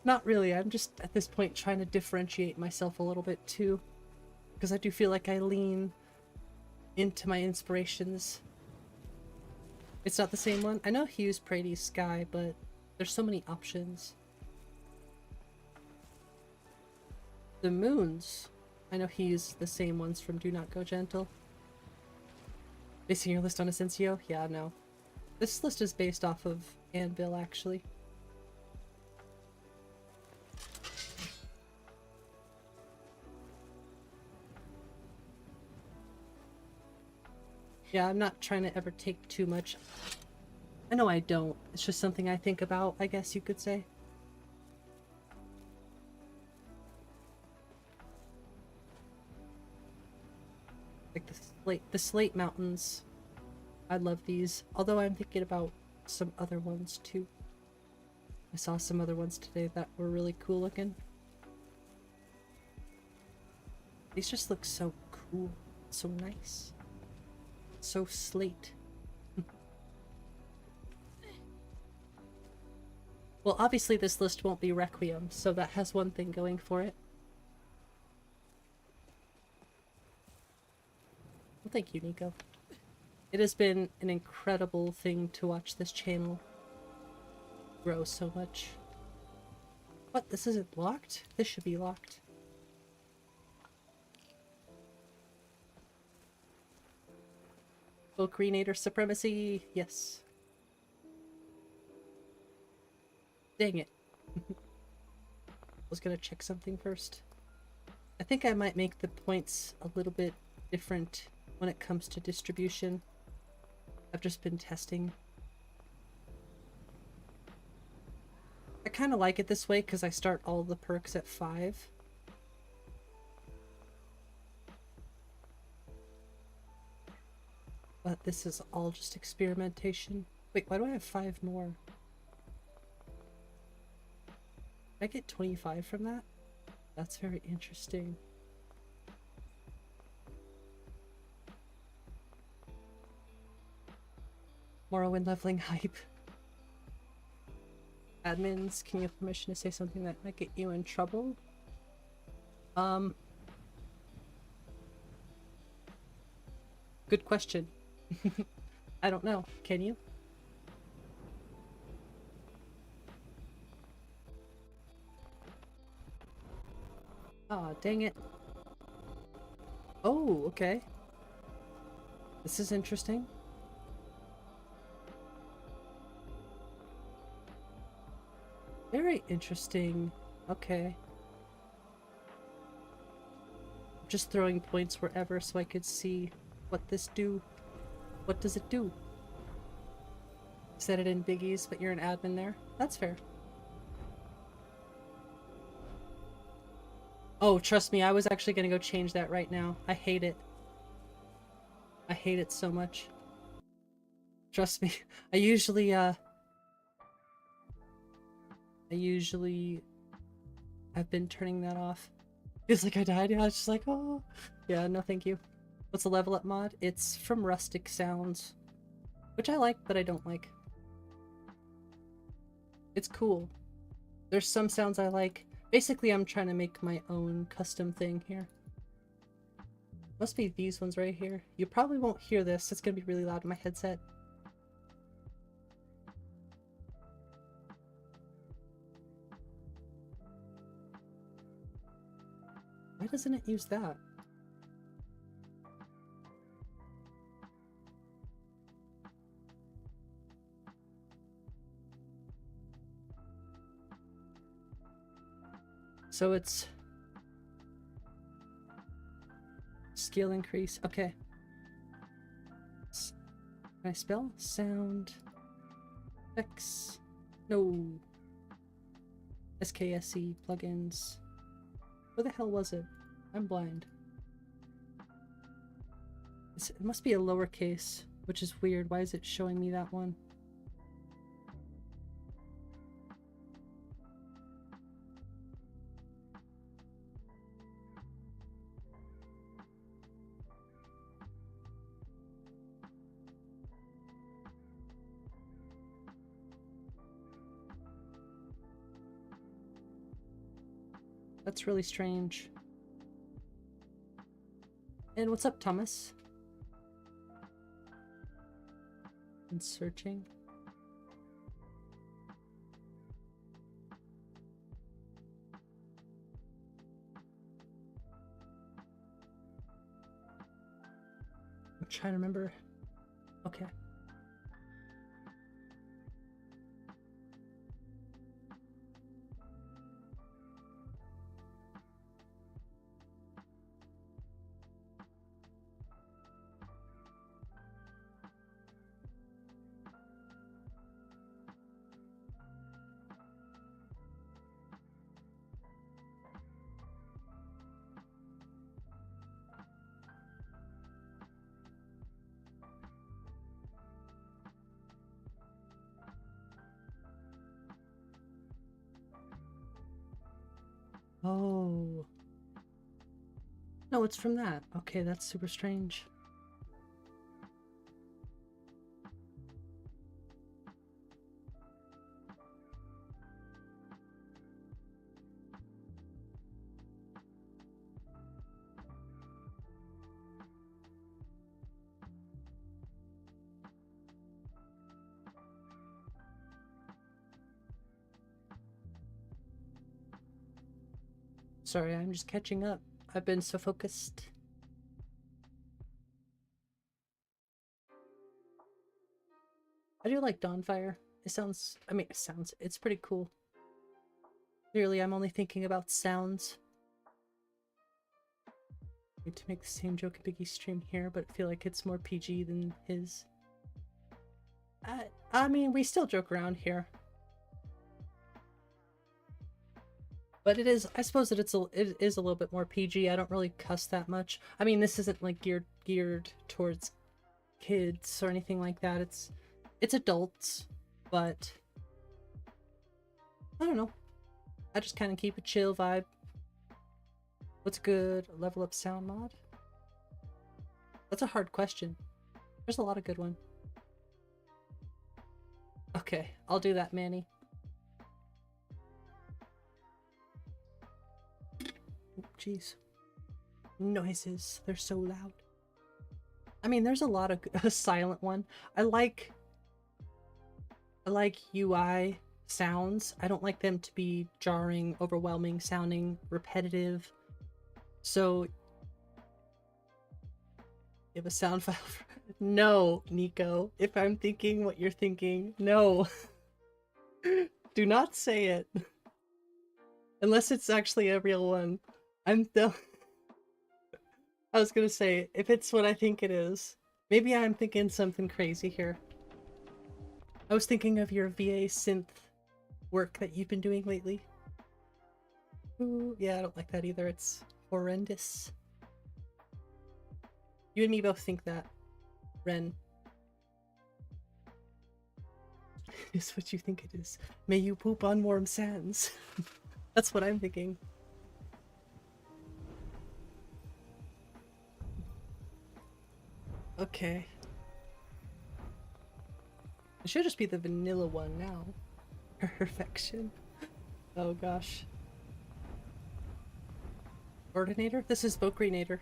Not really, I'm just at this point trying to differentiate myself a little bit too. Because I do feel like I lean into my inspirations. It's not the same one. I know he used Prady's Sky, but there's so many options. The moons, I know he used the same ones from Do Not Go Gentle. Basing your list on Asensio? Yeah, no. This list is based off of Anvil, actually. Yeah, I'm not trying to ever take too much. I know I don't. It's just something I think about, I guess you could say. Like the Slate Mountains. I love these. Although I'm thinking about some other ones too. I saw some other ones today that were really cool looking. These just look so cool. So nice. So slate. Well, obviously this list won't be Requiem, so that has one thing going for it. Well, thank you, Nico. It has been an incredible thing to watch this channel grow so much. What? This isn't locked? This should be locked. Folk Renator Supremacy! Yes. Dang it. I was gonna check something first. I think I might make the points a little bit different when it comes to distribution. I've just been testing. I kind of like it this way because I start all the perks at 5. But this is all just experimentation. Wait, why do I have 5 more? Did I get 25 from that? That's very interesting. Morrowind leveling hype. Admins, can you have permission to say something that might get you in trouble? Good question. I don't know. Can you? Aw, dang it. Oh, okay. This is interesting. Very interesting. Okay. Just throwing points wherever so I could see what this do. What does it do? Said it in biggies, but you're an admin there. That's fair. Oh, trust me, I was actually gonna go change that right now. I hate it. I hate it so much. Trust me. I usually have been turning that off. Feels like I died. Yeah, I was just like, oh. Yeah, no thank you. What's the level up mod? It's from Rustic Sounds, which I like, but I don't like. It's cool. There's some sounds I like. Basically, I'm trying to make my own custom thing here. Must be these ones right here. You probably won't hear this. It's gonna be really loud in my headset. Why doesn't it use that? So it's skill increase. Okay. Can I spell? Sound X. No. SKSE plugins. Where the hell was it? I'm blind. It must be a lowercase, which is weird. Why is it showing me that one? That's really strange. And what's up, Thomas? And searching. I'm trying to remember. Okay. Oh. No, it's from that. Okay, that's super strange. Sorry, I'm just catching up. I've been so focused. I do like Dawnfire. It sounds, it's pretty cool. Clearly, I'm only thinking about sounds. to make the same joke in Biggie's stream here, but I feel like it's more PG than his. I mean, we still joke around here. But it is, I suppose that it is a little bit more PG. I don't really cuss that much. I mean, this isn't like geared towards kids or anything like that. It's adults, but I don't know. I just kind of keep a chill vibe. What's a good level up sound mod? That's a hard question. There's a lot of good ones. Okay, I'll do that, Manny. Jeez. Noises. They're so loud. I mean, there's a lot of a silent one. I like UI sounds. I don't like them to be jarring, overwhelming sounding, repetitive. So you have a sound file for... No, Nico. If I'm thinking what you're thinking, no. Do not say it. Unless it's actually a real one. I was gonna say, if it's what I think it is. Maybe I'm thinking something crazy here. I was thinking of your VA synth work that you've been doing lately. Ooh, yeah, I don't like that either. It's horrendous. You and me both think that, Ren. Is what you think it is. May you poop on warm sands. That's what I'm thinking. Okay. It should just be the vanilla one now. Perfection. Oh gosh. Ordinator? This is Bokrenator.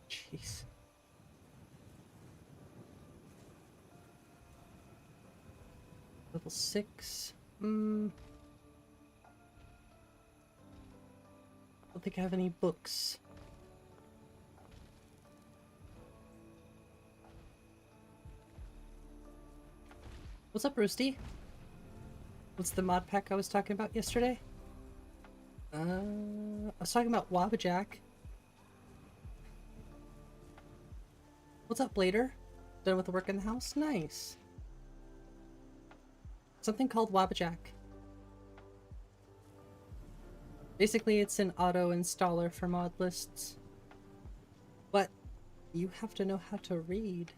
Jeez. Level 6. I don't think I have any books. What's up, Roosty? What's the mod pack I was talking about yesterday? I was talking about Wabbajack. What's up, Blader? Done with the work in the house? Nice. Something called wabbajack. Basically, it's an auto installer for Modlists. But you have to know how to read.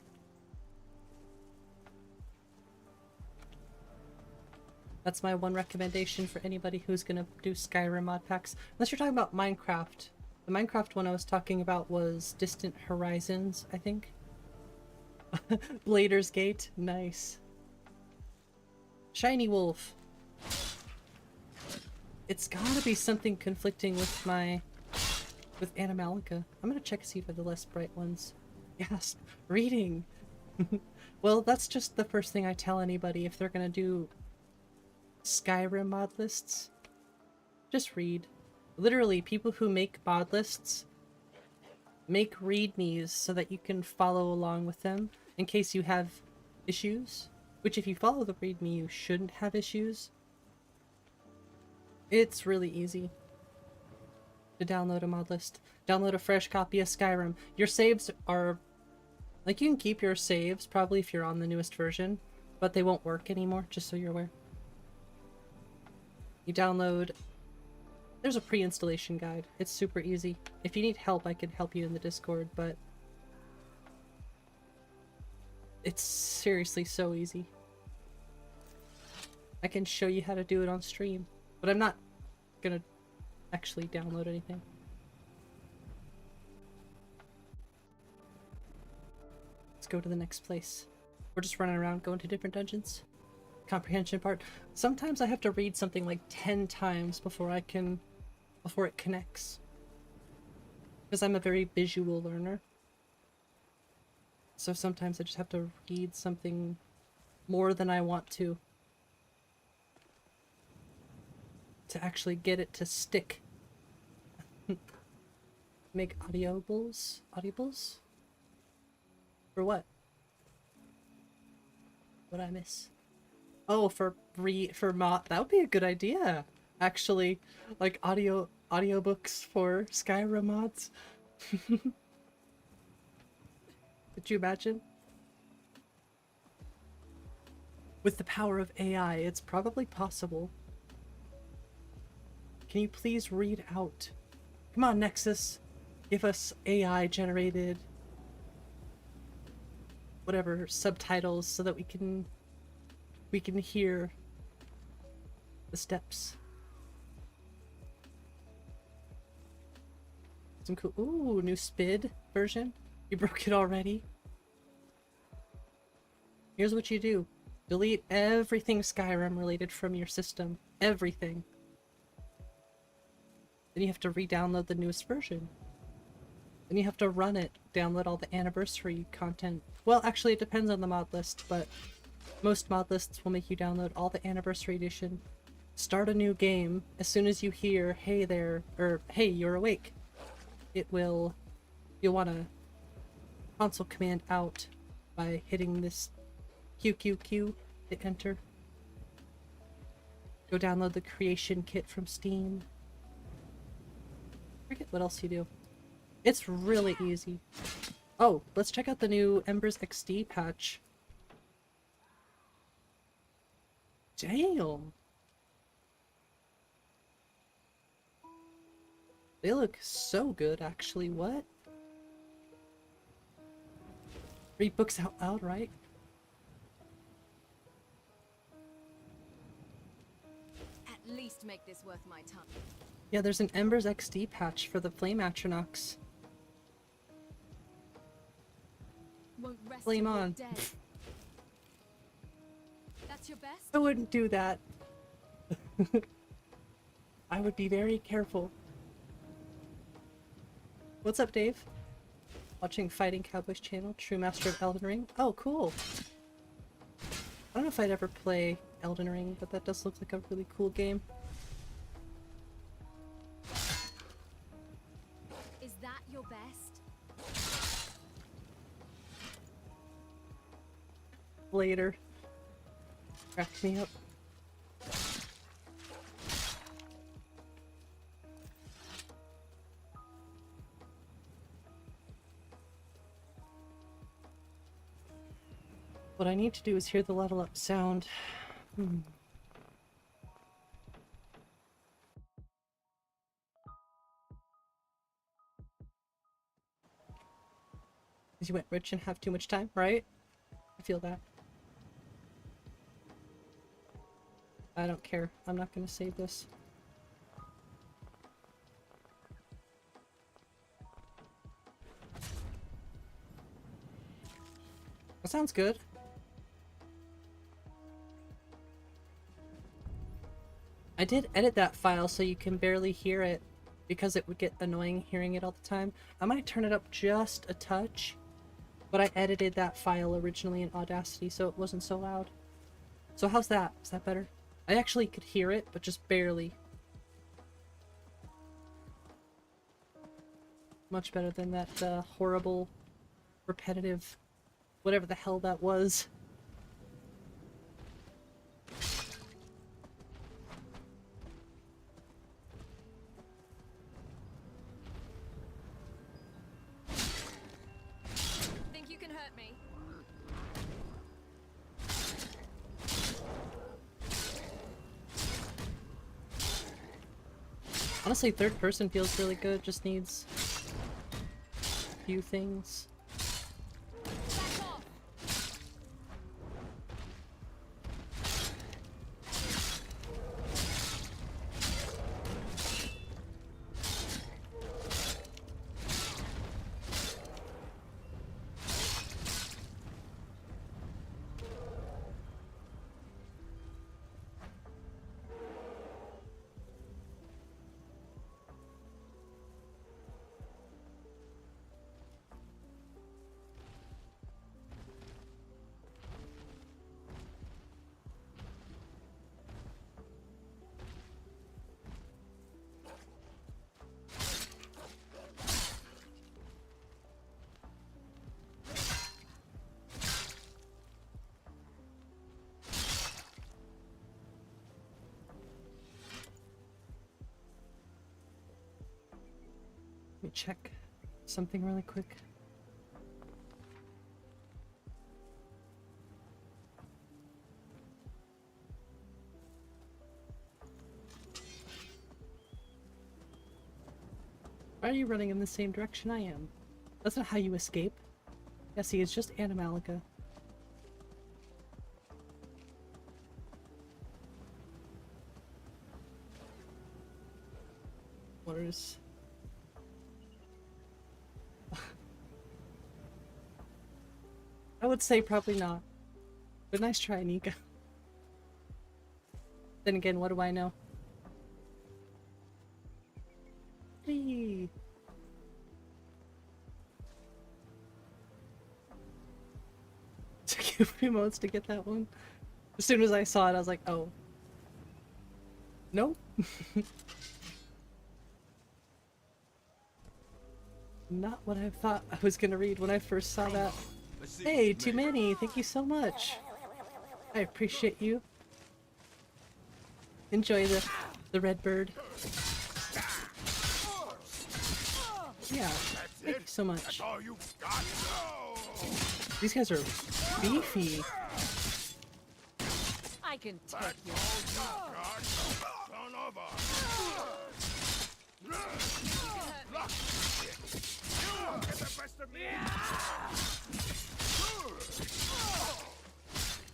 That's my one recommendation for anybody who's gonna do Skyrim mod packs. Unless you're talking about Minecraft. The Minecraft one I was talking about was Distant Horizons, I think. Blader's Gate, nice. Shiny Wolf. It's gotta be something conflicting with with Animalica. I'm gonna check to see if I have the less bright ones. Yes, reading. Well, that's just the first thing I tell anybody if they're gonna do Skyrim mod lists. Just read. Literally, people who make mod lists make readmes so that you can follow along with them in case you have issues. Which, if you follow the readme, you shouldn't have issues. It's really easy to download a mod list. Download a fresh copy of Skyrim. Your saves are... Like, you can keep your saves, probably if you're on the newest version, but they won't work anymore, just so you're aware. You download... There's a pre-installation guide. It's super easy. If you need help, I can help you in the Discord, but... It's seriously so easy. I can show you how to do it on stream, but I'm not gonna actually download anything. Let's go to the next place. We're just running around going to different dungeons. Comprehension part. Sometimes I have to read something like 10 times before it connects. Because I'm a very visual learner. So sometimes I just have to read something more than I want to actually get it to stick. Make audibles? Audibles? For what? What'd I miss? Oh, for mod. That would be a good idea. Actually, like audiobooks for Skyrim mods. Could you imagine? With the power of AI, it's probably possible. Can you please read out? Come on, Nexus. Give us AI generated whatever subtitles so that we can hear the steps. Some cool. Ooh, new SPID version. You broke it already. Here's what you do. Delete everything Skyrim related from your system. Everything. Then you have to re-download the newest version. Then you have to run it, download all the anniversary content. Well, actually it depends on the mod list, but most mod lists will make you download all the anniversary edition. Start a new game. As soon as you hear, hey there, or hey, you're awake, you'll want to console command out by hitting this QQQ, hit enter. Go download the creation kit from Steam. Forget what else you do. It's really easy. Oh, let's check out the new Embers XD patch. Damn! They look so good, actually. What? Read books out loud, right? At least make this worth my time. Yeah, there's an Embers XD patch for the Flame Atronachs. Won't rest Flame till you're on. dead. That's your best? I wouldn't do that. I would be very careful. What's up, Dave? Watching Fighting Cowboys channel, True Master of Elden Ring. Oh, cool. I don't know if I'd ever play Elden Ring, but that does look like a really cool game. Is that your best? Later. Cracked me up. What I need to do is hear the level up sound. Because you went rich and have too much time, right? I feel that. I don't care. I'm not gonna save this. That sounds good. I did edit that file so you can barely hear it because it would get annoying hearing it all the time. I might turn it up just a touch, but I edited that file originally in Audacity so it wasn't so loud. So how's that? Is that better? I actually could hear it, but just barely. Much better than that horrible, repetitive, whatever the hell that was. Think you can hurt me? Honestly, third person feels really good, just needs a few things. Back off! me check something really quick. Why are you running in the same direction I am? That's not how you escape. Yeah, see, it's just Animalica. Waters. I would say probably not. But nice try, Nika. Then again, what do I know? Hey. Took you a few moments to get that one. As soon as I saw it, I was like, oh. Nope. Not what I thought I was gonna read when I first saw that. Hey, too many, thank you so much. I appreciate you. Enjoy the red bird. Yeah, thank you so much. These guys are beefy. I can take you.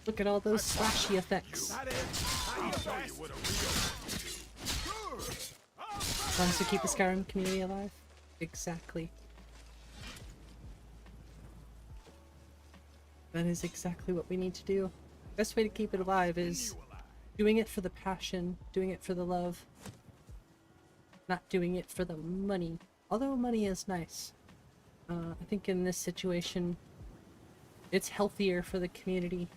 Look at all those slashy effects. Wants to keep the Skyrim community alive? Exactly. That is exactly what we need to do. Best way to keep it alive is doing it for the passion, doing it for the love, not doing it for the money. Although money is nice. I think in this situation, it's healthier for the community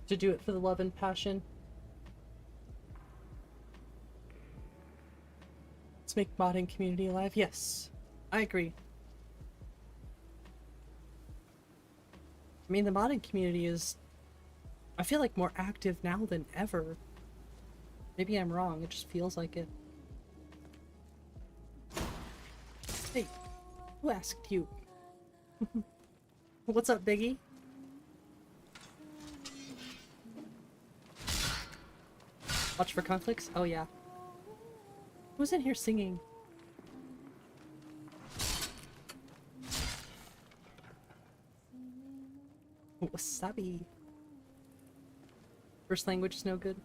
to do it for the love and passion. Let's make modding community alive. Yes, I agree. I mean, the modding community is, I feel like, more active now than ever. Maybe I'm wrong, it just feels like it. Hey, who asked you? What's up, Biggie? Watch for conflicts? Oh yeah. Who's in here singing? Wasabi. First language is no good.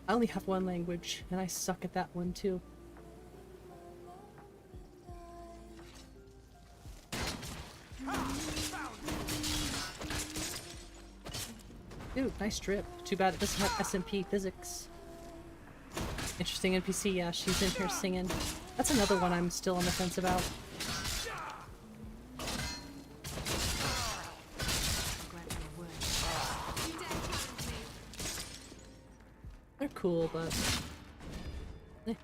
I only have one language, and I suck at that one too. Dude, nice drip. Too bad it doesn't have SMP physics. Interesting NPC, yeah, she's in here singing. That's another one I'm still on the fence about. They're cool, but... eh.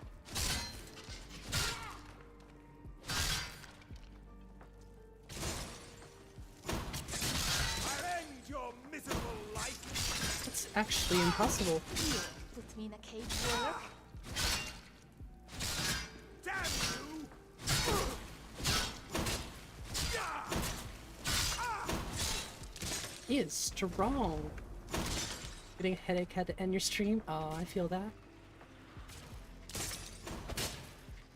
That's actually impossible. Puts me in a cage work. He is strong. Getting a headache, had to end your stream. Oh, I feel that.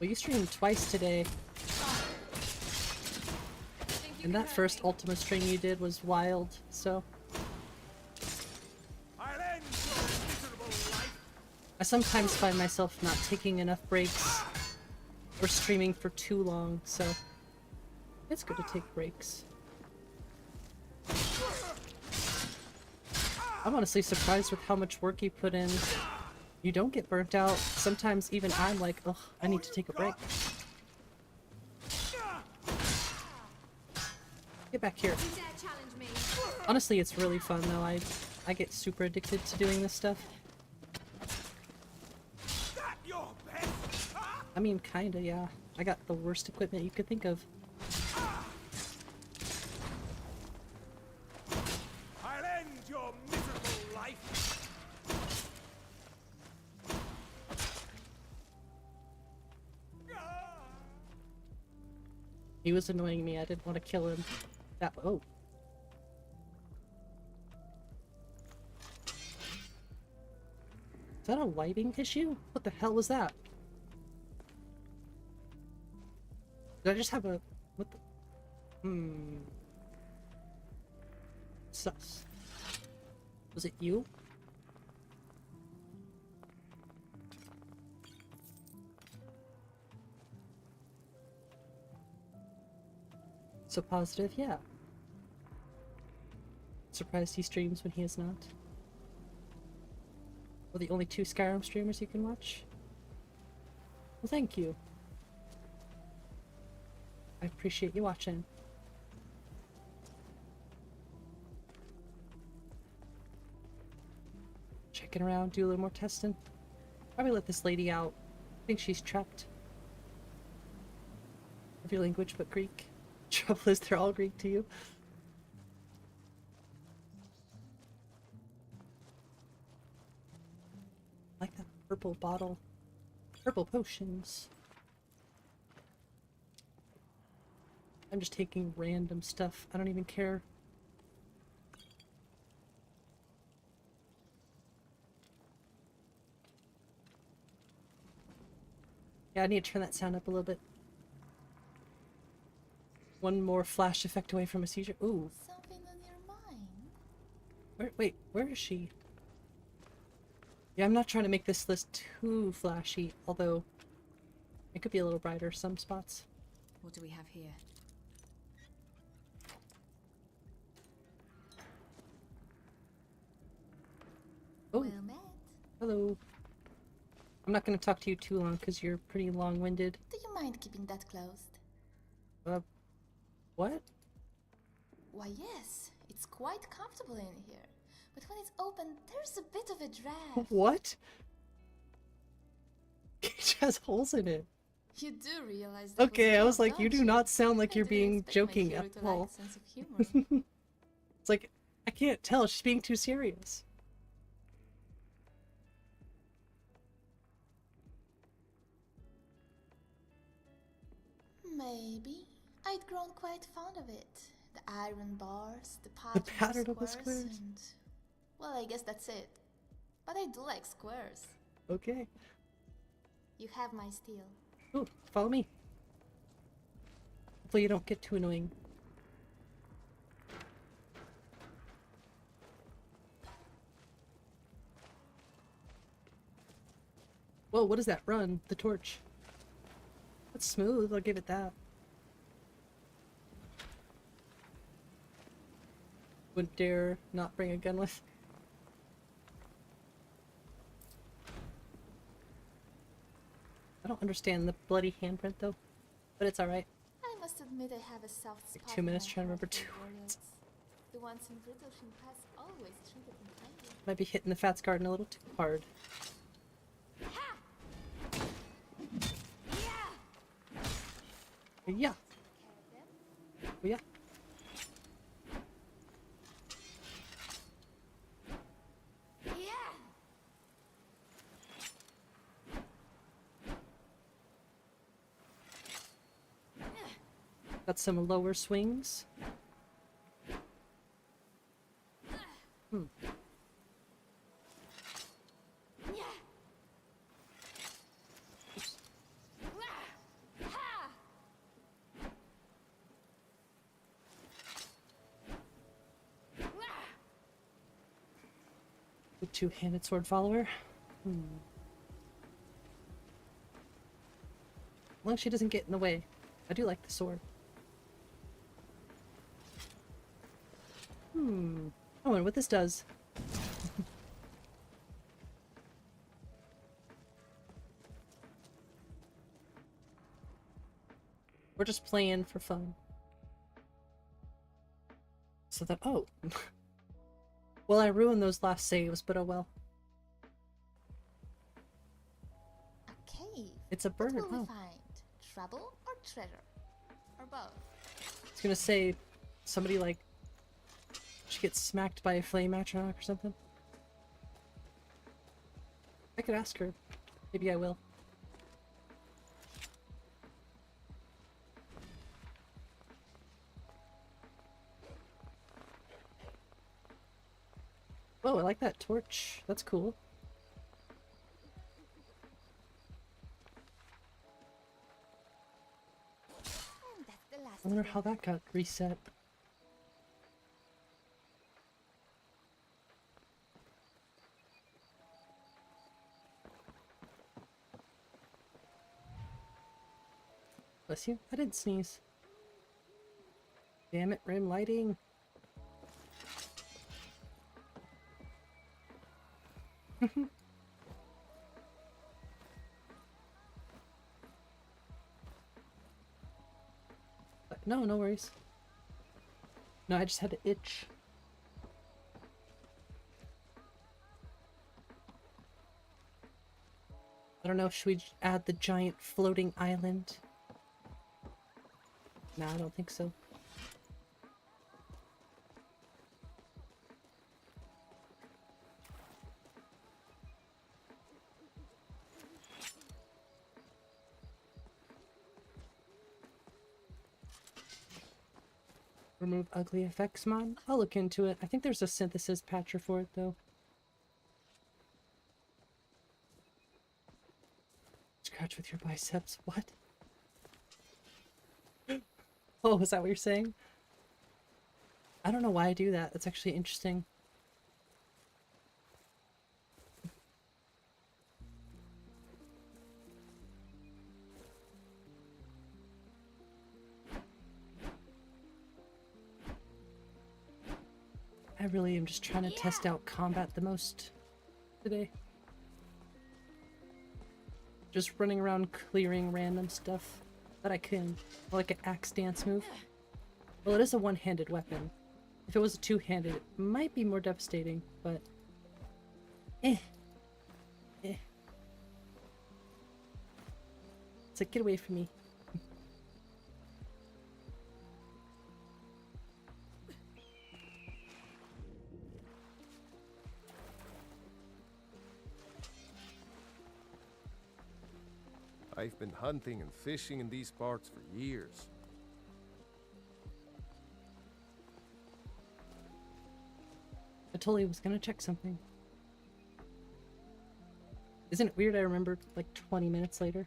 Well, you streamed twice today. And that first Ultima stream you did was wild, so... I sometimes find myself not taking enough breaks or streaming for too long, so it's good to take breaks. I'm honestly surprised with how much work you put in. You don't get burnt out. Sometimes even I'm like, ugh, I need to take a break. Get back here. Honestly, it's really fun though. I get super addicted to doing this stuff. I mean, kinda, yeah. I got the worst equipment you could think of. He was annoying me. I didn't want to kill him. That oh. Is that a lighting issue? What the hell was that? Did I just have a what the sus. Was it you? So positive, yeah. Surprised he streams when he is not. We're the only 2 Skyrim streamers you can watch? Well, thank you. I appreciate you watching. Checking around, do a little more testing. Probably let this lady out. I think she's trapped. Every language but Greek. Trouble is, they're all Greek to you. I like that purple bottle. Purple potions. I'm just taking random stuff. I don't even care. Yeah, I need to turn that sound up a little bit. One more flash effect away from a seizure. Ooh. Something on your mind? Wait, where is she? Yeah, I'm not trying to make this list too flashy, although it could be a little brighter some spots. What do we have here? Oh, Well met. hello. I'm not going to talk to you too long because you're pretty long-winded. Do you mind keeping that closed? What? Why, yes. It's quite comfortable in here. But when it's open, there's a bit of a drag. What? Cage has holes in it. You do realize that Okay, I was like, don't you do you? not sound like I you're do being expect my joking hero at to lack all. a sense of humor. It's like, I can't tell. She's being too serious. Maybe. I'd grown quite fond of it. The iron bars, the pattern of the squares, squares. and... Well, I guess that's it. But I do like squares. Okay. You have my steel. Ooh, follow me. Hopefully you don't get too annoying. Whoa, what is that? Run. The torch. That's smooth, I'll give it that. Wouldn't dare not bring a gun with. I don't understand the bloody handprint though, but it's alright. I must admit I have a soft spot. Like 2 minutes in my trying to heart remember for 2 warriors. words. The ones in British and past always treated me kindly. Might be hitting the Fats Garden a little too hard. Yeah. Oh, yeah. Got some lower swings. Two-handed sword follower. As long as she doesn't get in the way. I do like the sword. I wonder what this does. We're just playing for fun. So that, oh. Well, I ruined those last saves, but oh well. A cave. It's a bird. What will Oh. we find? Trouble or treasure? Or both? I was gonna say, somebody like, she gets smacked by a flame atronach or something. I could ask her. Maybe I will. Oh, I like that torch. That's cool. And that's the last I wonder of how them. that got reset. Bless you. I didn't sneeze. Damn it, rim lighting. No, no worries. No, I just had to itch. I don't know, should we add the giant floating island? No, I don't think so. Remove ugly effects mod? I'll look into it. I think there's a synthesis patcher for it though. Scratch with your biceps. What? Oh, is that what you're saying? I don't know why I do that. That's actually interesting. I really am just trying to test out combat the most today. Just running around clearing random stuff that I can. Like an axe dance move. Well, it is a one-handed weapon. If it was a two-handed, it might be more devastating, but... Eh. Eh. It's like, get away from me. I've been hunting and fishing in these parts for years. I totally was gonna check something. Isn't it weird I remembered like 20 minutes later?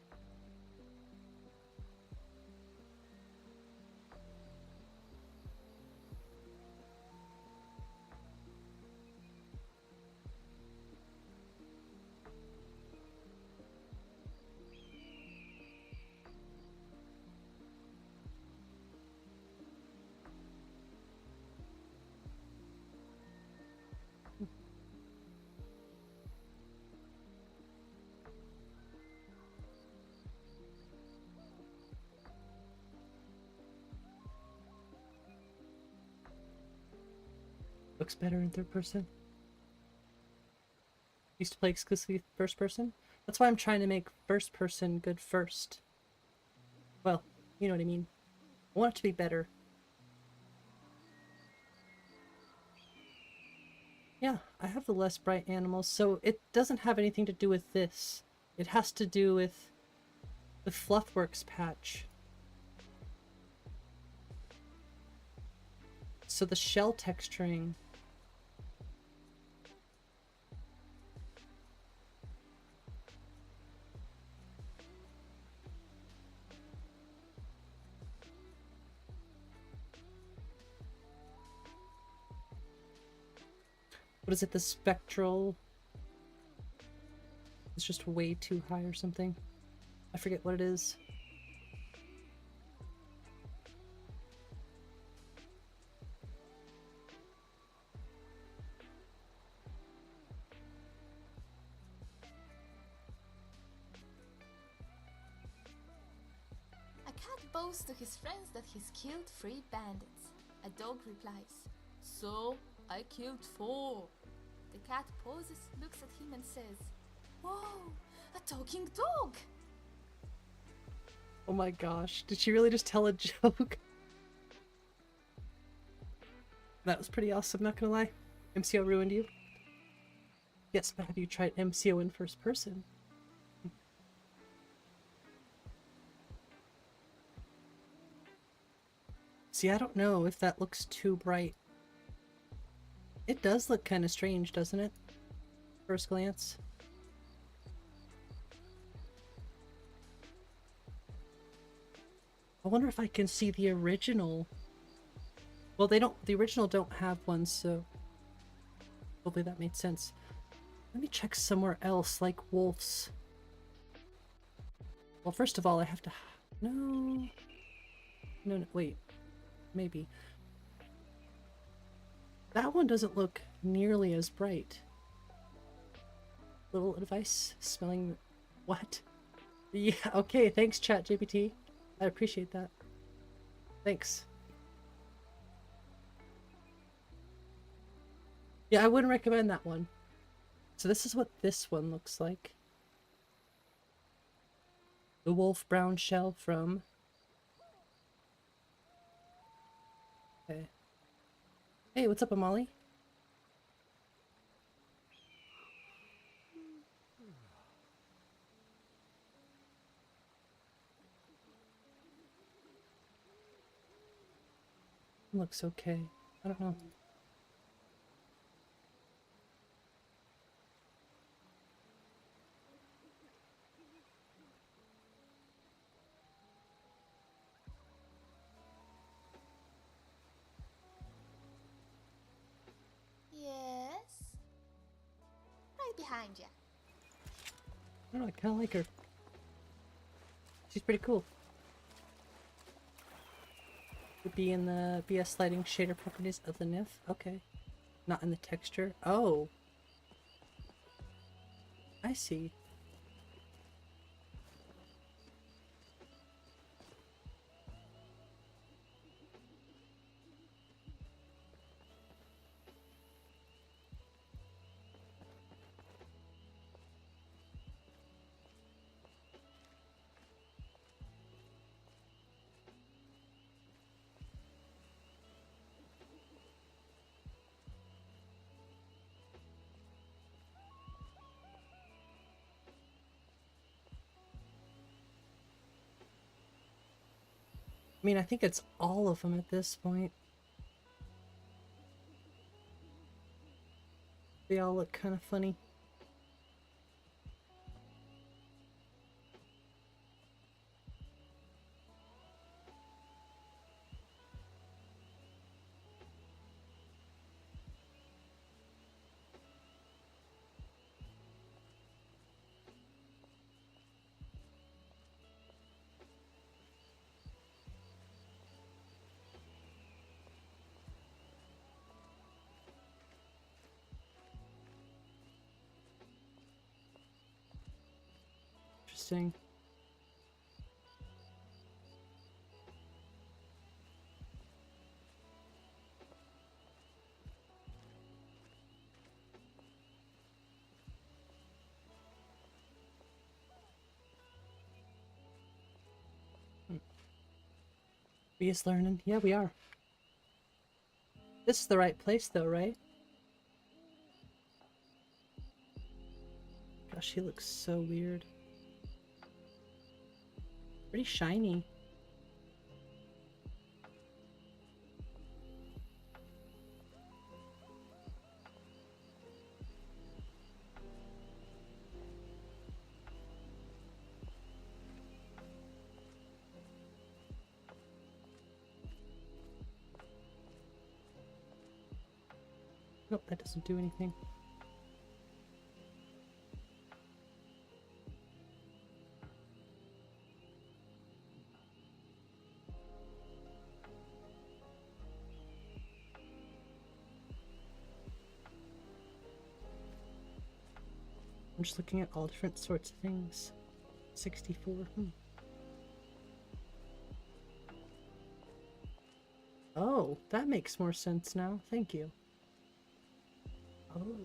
Looks better in third person. Used to play exclusively first person. That's why I'm trying to make first person good first. Well, you know what I mean. I want it to be better. Yeah, I have the less bright animals, so it doesn't have anything to do with this. It has to do with the Fluffworks patch. So the shell texturing. What is it, the spectral? It's just way too high or something. I forget what it is. A cat boasts to his friends that he's killed 3 bandits. A dog replies, "So, I killed 4. The cat pauses, looks at him and says, "Whoa, a talking dog!" Oh my gosh, did she really just tell a joke? That was pretty awesome, not gonna lie. MCO ruined you? Yes, but have you tried MCO in first person? See, I don't know if that looks too bright. It does look kind of strange, doesn't it? First glance. I wonder if I can see the original. Well, the original don't have one, so hopefully that made sense. Let me check somewhere else, like wolves. Well, first of all, I have to... No, wait. Maybe. That one doesn't look nearly as bright. Little advice? Smelling... What? Yeah, okay, thanks, ChatGPT. I appreciate that. Thanks. Yeah, I wouldn't recommend that one. So this is what this one looks like. The wolf brown shell from... Okay. Hey, what's up, Amali? Looks okay. I don't know. Yes? Right behind you. I don't know, I kind of like her. She's pretty cool. Would be in the BS lighting shader properties of the NIF? Okay. Not in the texture? Oh. I see. I mean, I think it's all of them at this point. They all look kind of funny. Interesting. We is learning. Yeah, we are. This is the right place though, right? Gosh, he looks so weird. Pretty shiny. Nope, that doesn't do anything. I'm just looking at all different sorts of things. 64. Oh, that makes more sense now. Thank you. Oh.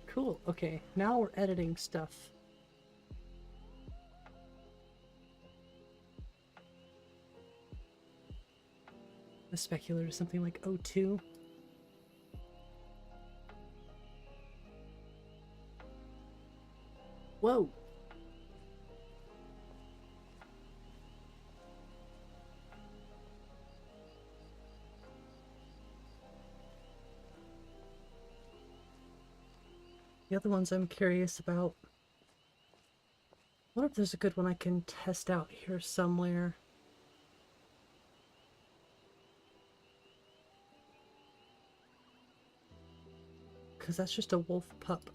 Cool. Okay, now we're editing stuff. The specular is something like O2. Whoa. The other ones I'm curious about. I wonder if there's a good one I can test out here somewhere. Because that's just a wolf pup.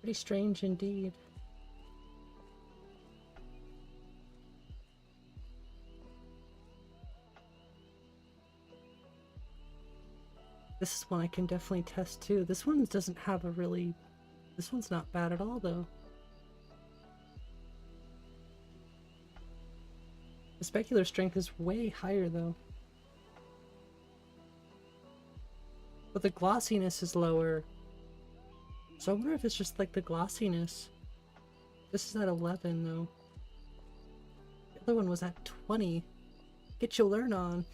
Pretty strange indeed. This is one I can definitely test too. This one doesn't have a really... This one's not bad at all though. The specular strength is way higher though. But the glossiness is lower. So I wonder if it's just like the glossiness. This is at 11 though. The other one was at 20. Get your learn on.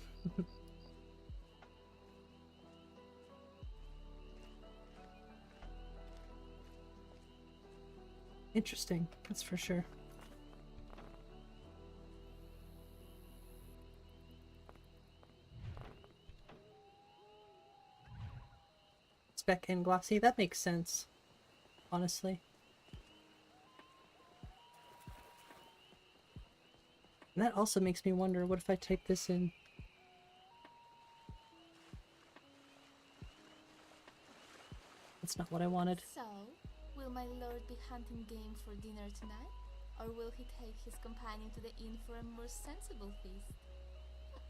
Interesting, that's for sure. Spec and glossy, that makes sense, honestly. And that also makes me wonder, what if I type this in? That's not what I wanted. So, will my lord be hunting game for dinner tonight? Or will he take his companion to the inn for a more sensible feast?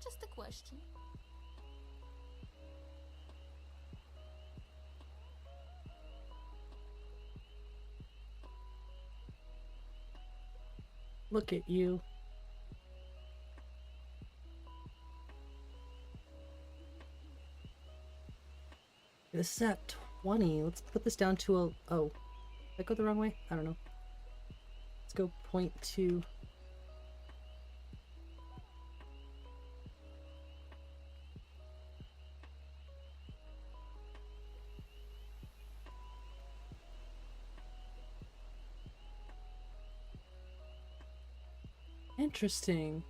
Just a question. Look at you. This is at 20. Let's put this down to a... Oh. Did I go the wrong way? I don't know. Let's go 0.2. Interesting.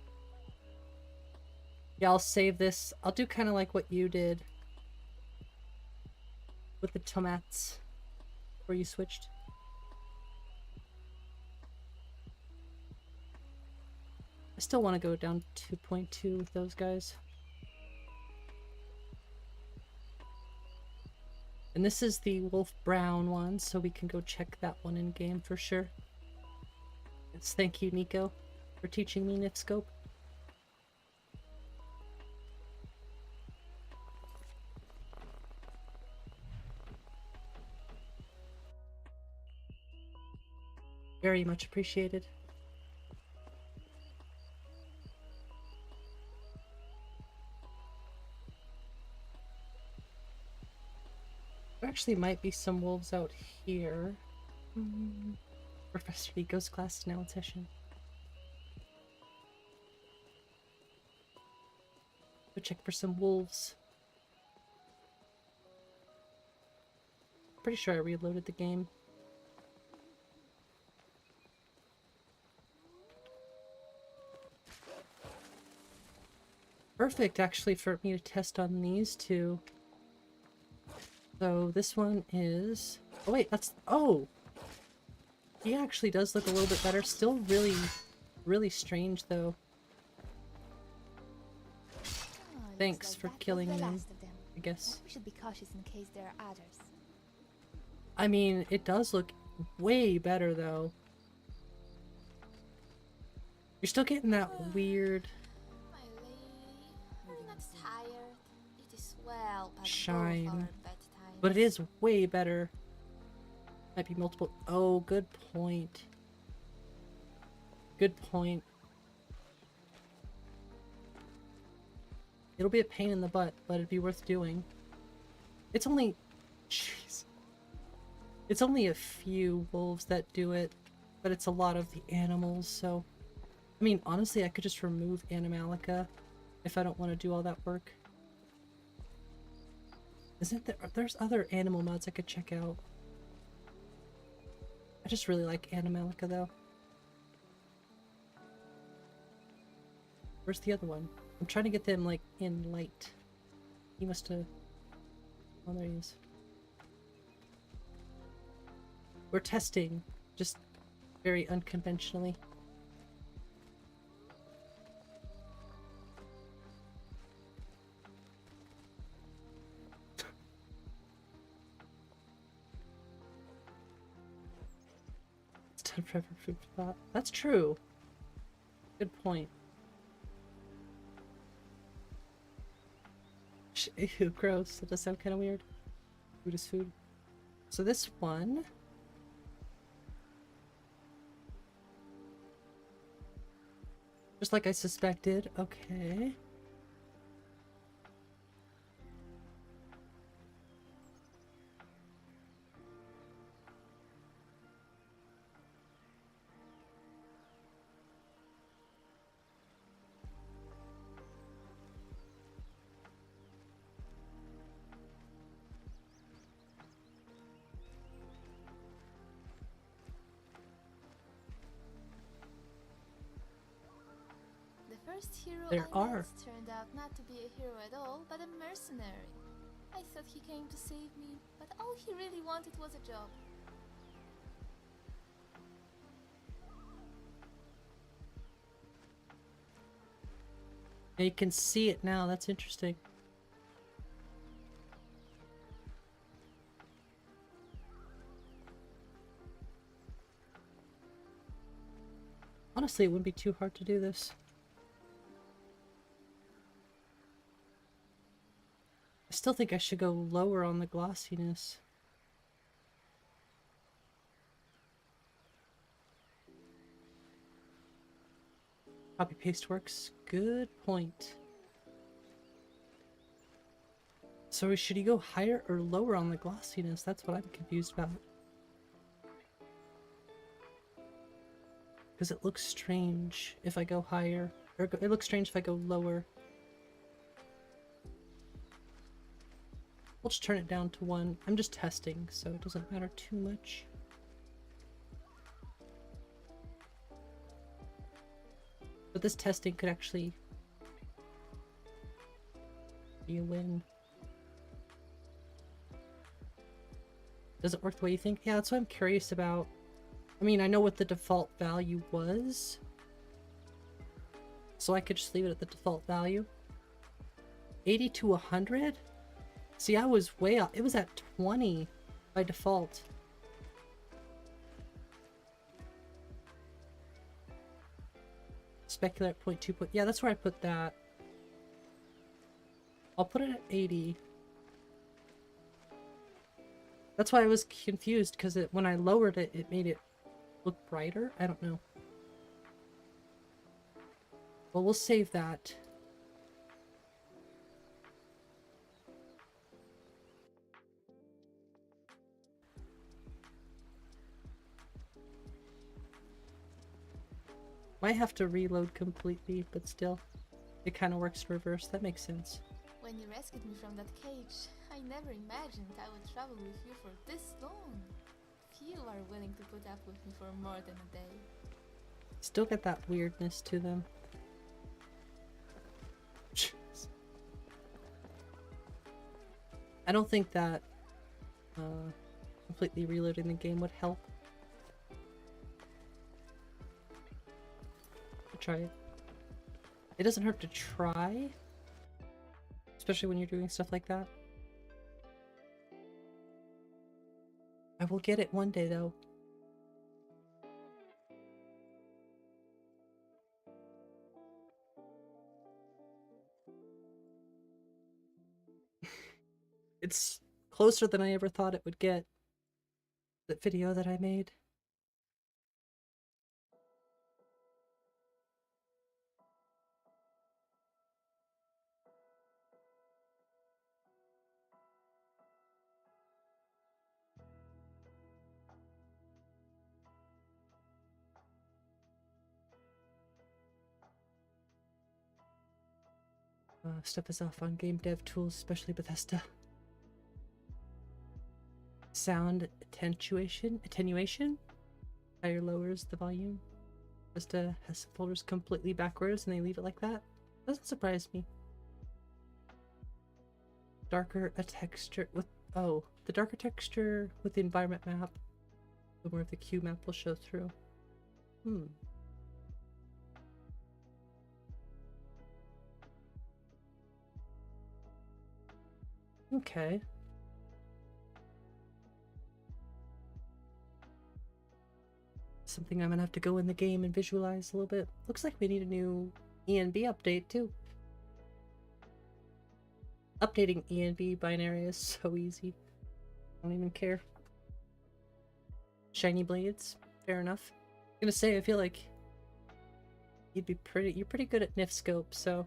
Yeah, I'll save this. I'll do kind of like what you did with the tomats where you switched. I still want to go down to 2.2 with those guys. And this is the wolf brown one, so we can go check that one in game for sure. Yes, thank you, Nico, for teaching me Nifscope. Very much appreciated. There actually might be some wolves out here. Professor Nico's class is now in session. Go check for some wolves. Pretty sure I reloaded the game. Perfect, actually, for me to test on these two. So this one is... Oh wait, that's... Oh! He actually does look a little bit better. Still really, really strange, though. Thanks for killing them, I guess. We should be cautious in case there are others. I mean, it does look way better, though. You're still getting that weird... My lady, are you not tired? It is well past shine. both our bedtimes. But it is way better. Might be multiple... Oh, good point. Good point. It'll be a pain in the butt, but it'd be worth doing. It's only... Jeez. It's only a few wolves that do it, but it's a lot of the animals, so... I mean, honestly, I could just remove Animalica if I don't want to do all that work. Isn't there... There's other animal mods I could check out. I just really like Animalica though. Where's the other one? I'm trying to get them like in light. He must have... Oh, there he is. We're testing, just very unconventionally. It's done forever food for thought. That's true. Good point. Ew, gross. That does sound kind of weird. Food is food. So this one... Just like I suspected. Okay. The first hero There I are. met turned out not to be a hero at all, but a mercenary. I thought he came to save me, but all he really wanted was a job. Yeah, you can see it now. That's interesting. Honestly, it wouldn't be too hard to do this. I still think I should go lower on the glossiness. Copy paste works. Good point. So should you go higher or lower on the glossiness? That's what I'm confused about. Because it looks strange if I go higher. Or it looks strange if I go lower. We'll just turn it down to 1. I'm just testing, so it doesn't matter too much. But this testing could actually be a win. Does it work the way you think? Yeah, that's what I'm curious about. I mean, I know what the default value was, so I could just leave it at the default value. 80 to 100? See, I was way off. It was at 20 by default. Specular at 0.2. Yeah, that's where I put that. I'll put it at 80. That's why I was confused, because when I lowered it, it made it look brighter. I don't know. Well, we'll save that. Might have to reload completely, but still. It kind of works reverse. That makes sense. When you rescued me from that cage, I never imagined I would travel with you for this long. Few are willing to put up with me for more than a day. Still get that weirdness to them. I don't think that completely reloading the game would help. I'll try it. It doesn't hurt to try, especially when you're doing stuff like that. I will get it one day, though. It's closer than I ever thought it would get. That video that I made. Stuff is off on game dev tools, especially Bethesda. Sound attenuation? Attenuation? Higher lowers the volume. Just has folders completely backwards and they leave it like that. Doesn't surprise me. Darker a texture with the darker texture with the environment map, the more of the Q map will show through. Okay. Something I'm gonna have to go in the game and visualize a little bit. Looks like we need a new ENB update too. Updating ENB binary is so easy. I don't even care. Shiny blades, fair enough. I'm gonna say I feel like you're pretty good at NIF scope, so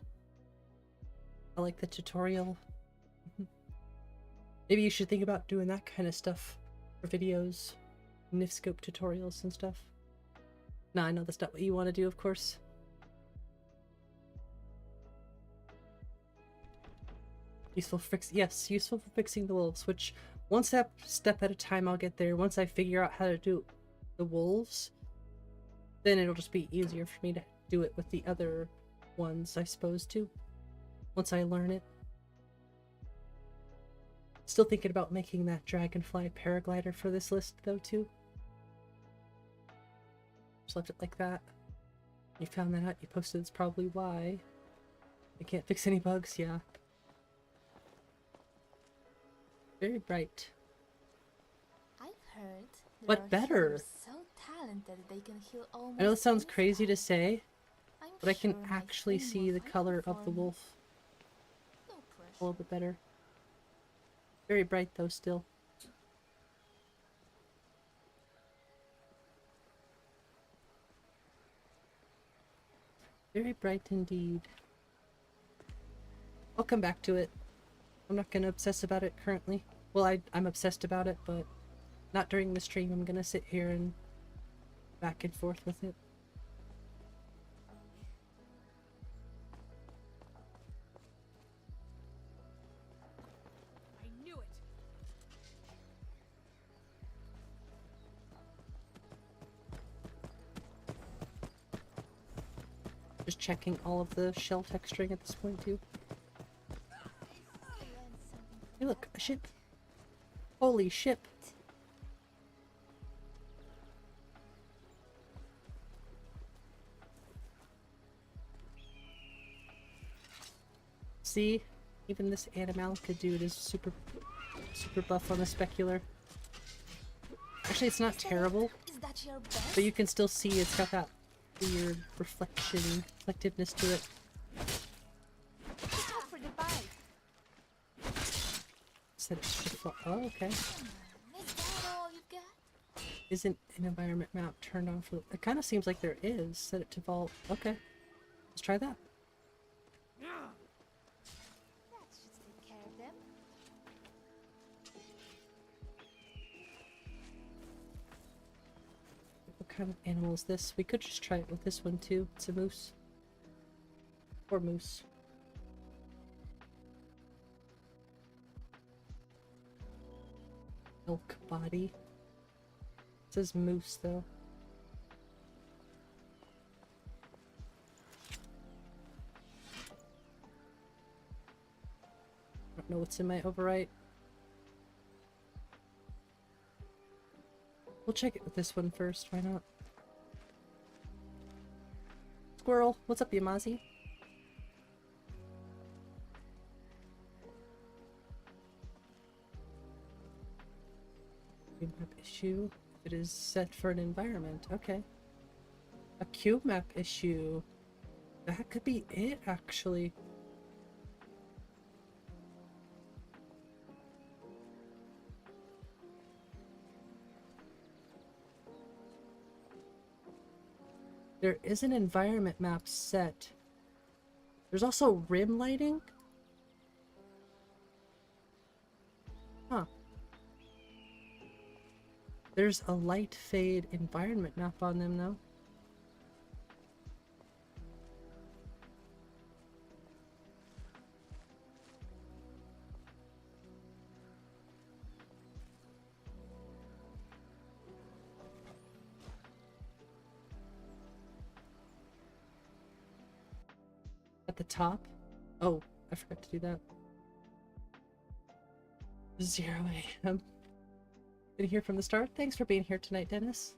I like the tutorial. Maybe you should think about doing that kind of stuff for videos, NIF scope tutorials and stuff. Nah, I know that's not what you want to do, of course. Useful for useful for fixing the wolves, which one step at a time I'll get there. Once I figure out how to do the wolves, then it'll just be easier for me to do it with the other ones, I suppose, too. Once I learn it. Still thinking about making that dragonfly paraglider for this list, though, too. Just left it like that. You found that out, you posted, it's probably why. I can't fix any bugs, yeah. Very bright. I've heard What better? So talented they can heal almost I know it sounds any crazy to sky. say, I'm but I can sure my actually friend see will the find color it of for the me. wolf No a pressure. little bit better. Very bright though still. Very bright indeed. I'll come back to it. I'm not gonna obsess about it currently. Well, I'm obsessed about it, but not during the stream. I'm gonna sit here and back and forth with it. I knew it. Just checking all of the shell texturing at this point too. Hey look, a ship! Holy ship! See? Even this Animalica dude is super buff on the specular. Actually, it's not terrible, Is that your best? but you can still see it's got that weird reflectiveness to it. Look out for the bike. Said it should fall. Oh, okay. Is that all you got? Isn't an environment map turned on for... It kind of seems like there is. Set it to vault. Okay. Let's try that. That should take care of them. What kind of animal is this? We could just try it with this one too. It's a moose. Or moose. Elk body. It says moose though. I don't know what's in my overwrite. We'll check it with this one first, why not? Squirrel, what's up, Yamazi? Cube map issue. It is set for an environment. Okay. A cube map issue. That could be it, actually. There is an environment map set. There's also rim lighting. Huh. There's a light fade environment map on them though. At the top? Oh, I forgot to do that. 0 a.m. Been here from the start. Thanks for being here tonight, Dennis.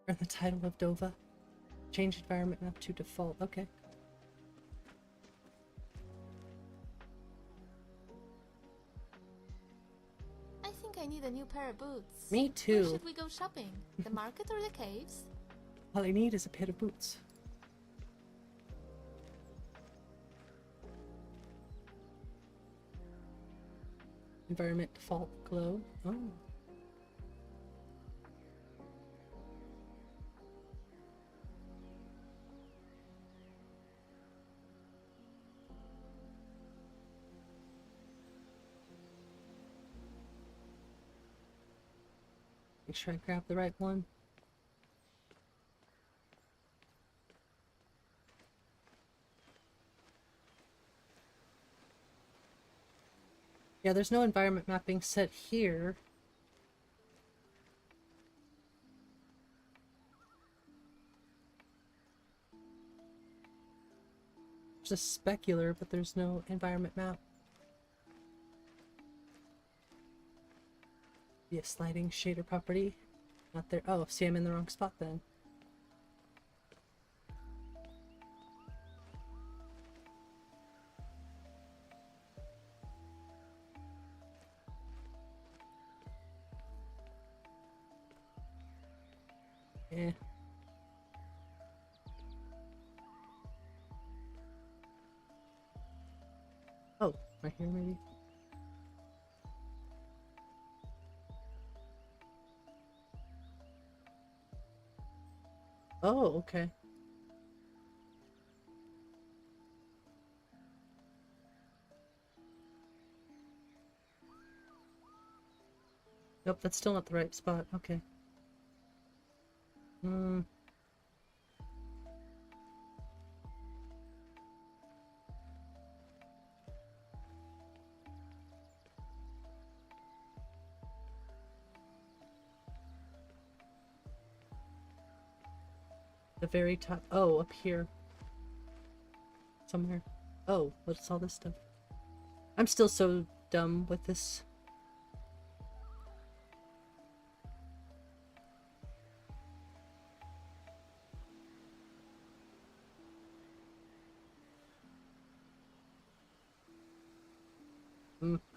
Earn the title of Dova. Change environment map to default. Okay. I think I need a new pair of boots. Me Where too. should we go shopping? The market or the caves? All I need is a pair of boots. Environment default glow. Oh. Make sure I grab the right one. Yeah, there's no environment mapping set here. There's a specular, but there's no environment map. Be a sliding shader property. Not there. Oh, see, I'm in the wrong spot then. Yeah. Oh, right here maybe. Oh, okay. Nope, that's still not the right spot. Okay. Hmm. The very top. Oh, up here. Somewhere. Oh, what's all this stuff? I'm still so dumb with this.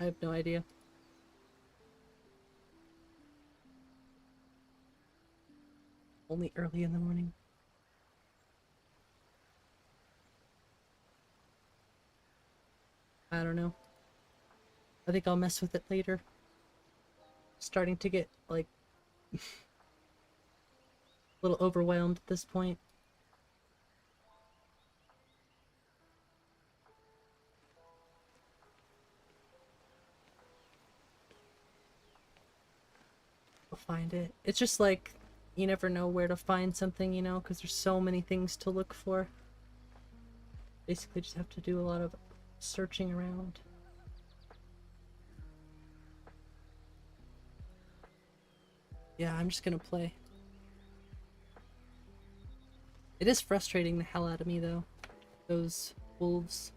I have no idea. Only early in the morning. I don't know. I think I'll mess with it later. Starting to get, like, a little overwhelmed at this point. I'll find it. It's just like, you never know where to find something, you know, because there's so many things to look for. Basically just have to do a lot of searching around. Yeah, I'm just gonna play. It is frustrating the hell out of me, though. Those wolves.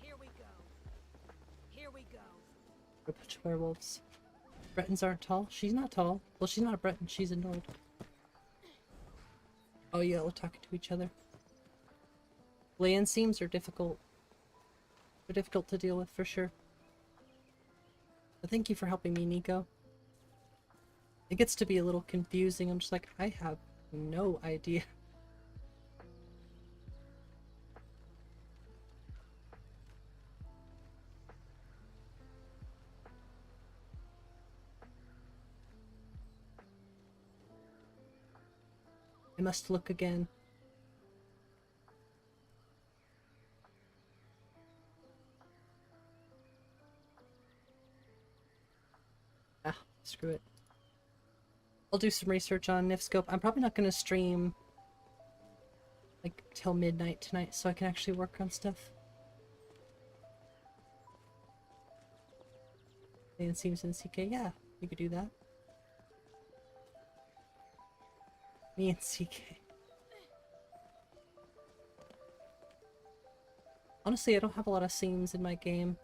Here we go. Here we go. A bunch of werewolves. Bretons aren't tall. She's not tall. Well, she's not a Breton. She's a Nord. Oh yeah, we're talking to each other. Land seams are difficult. They're difficult to deal with for sure. But thank you for helping me, Nico. It gets to be a little confusing. I'm just like, I have no idea. I must look again. Ah, screw it. I'll do some research on Nifscope. I'm probably not going to stream like till midnight tonight so I can actually work on stuff. And seems in CK, yeah, we could do that. Me and CK. Honestly, I don't have a lot of seams in my game.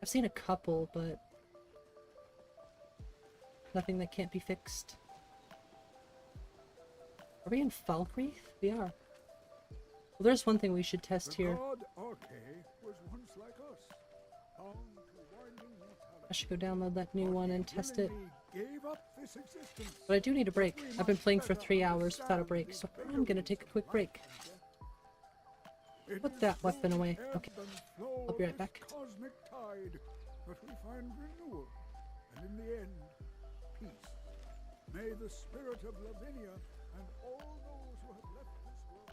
I've seen a couple, but nothing that can't be fixed. Are we in Falkreath? We are. Well, there's one thing we should test here. I should go download that new one and test it. But I do need a break. I've been playing for 3 hours without a break, so I'm gonna take a quick break. Put that weapon away. Okay. I'll be right back. Cosmic tide, but we find renewal, and in the end, peace. May the spirit of Lavinia and all those who have left this world.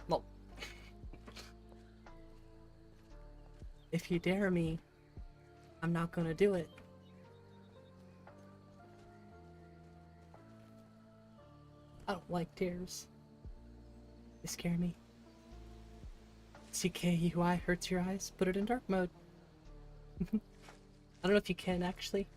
Well, if you dare me, I'm not gonna do it. I don't like tears. They scare me. CKUI hurts your eyes. Put it in dark mode. I don't know if you can actually.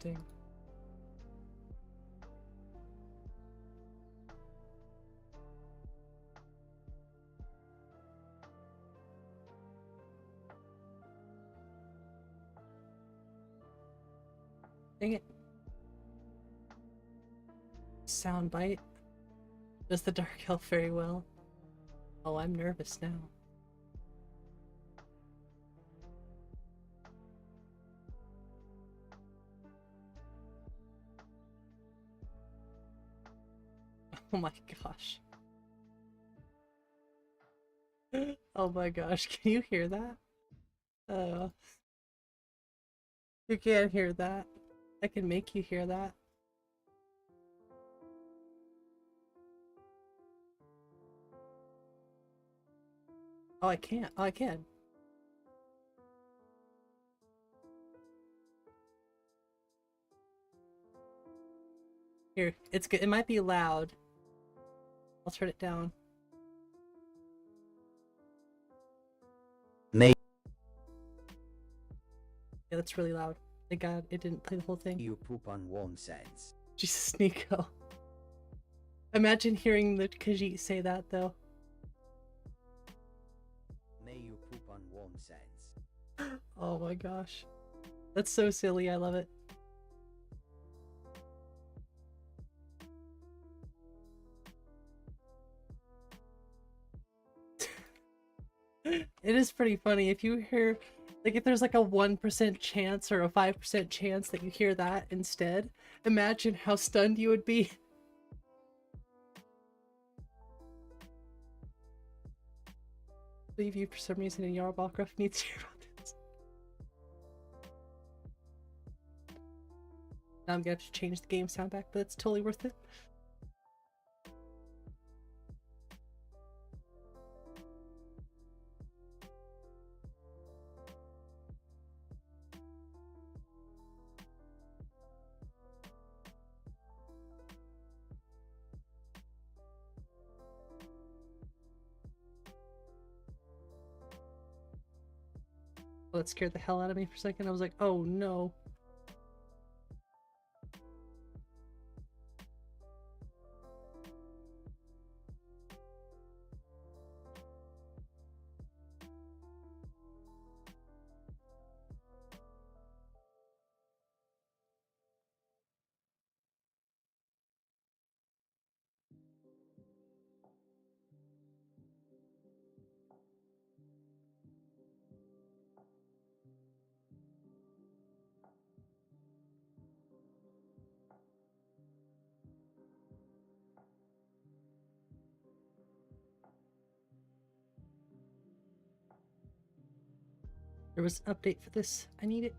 Interesting. Dang it. Soundbite. Does the Dark Elf very well. Oh, I'm nervous now. Oh my gosh. Oh my gosh, can you hear that? You can't hear that. I can make you hear that. Oh, I can't. Oh, I can. Here, it's good. It might be loud. I'll turn it down. May Yeah, that's really loud. Thank God it didn't play the whole thing. you poop on warm sands. Jesus, Nico. Imagine hearing the Khajiit say that, though. May you poop on warm sands. Oh my gosh. That's so silly. I love it. It is pretty funny if you hear, like, if there's like a 1% chance or a 5% chance that you hear that instead. Imagine how stunned you would be. I believe you for some reason in Yarbalcroft needs to hear about this. Now I'm gonna have to change the game sound back, but it's totally worth it. Well, that scared the hell out of me for a second. I was like, oh no. There was an update for this. I need it.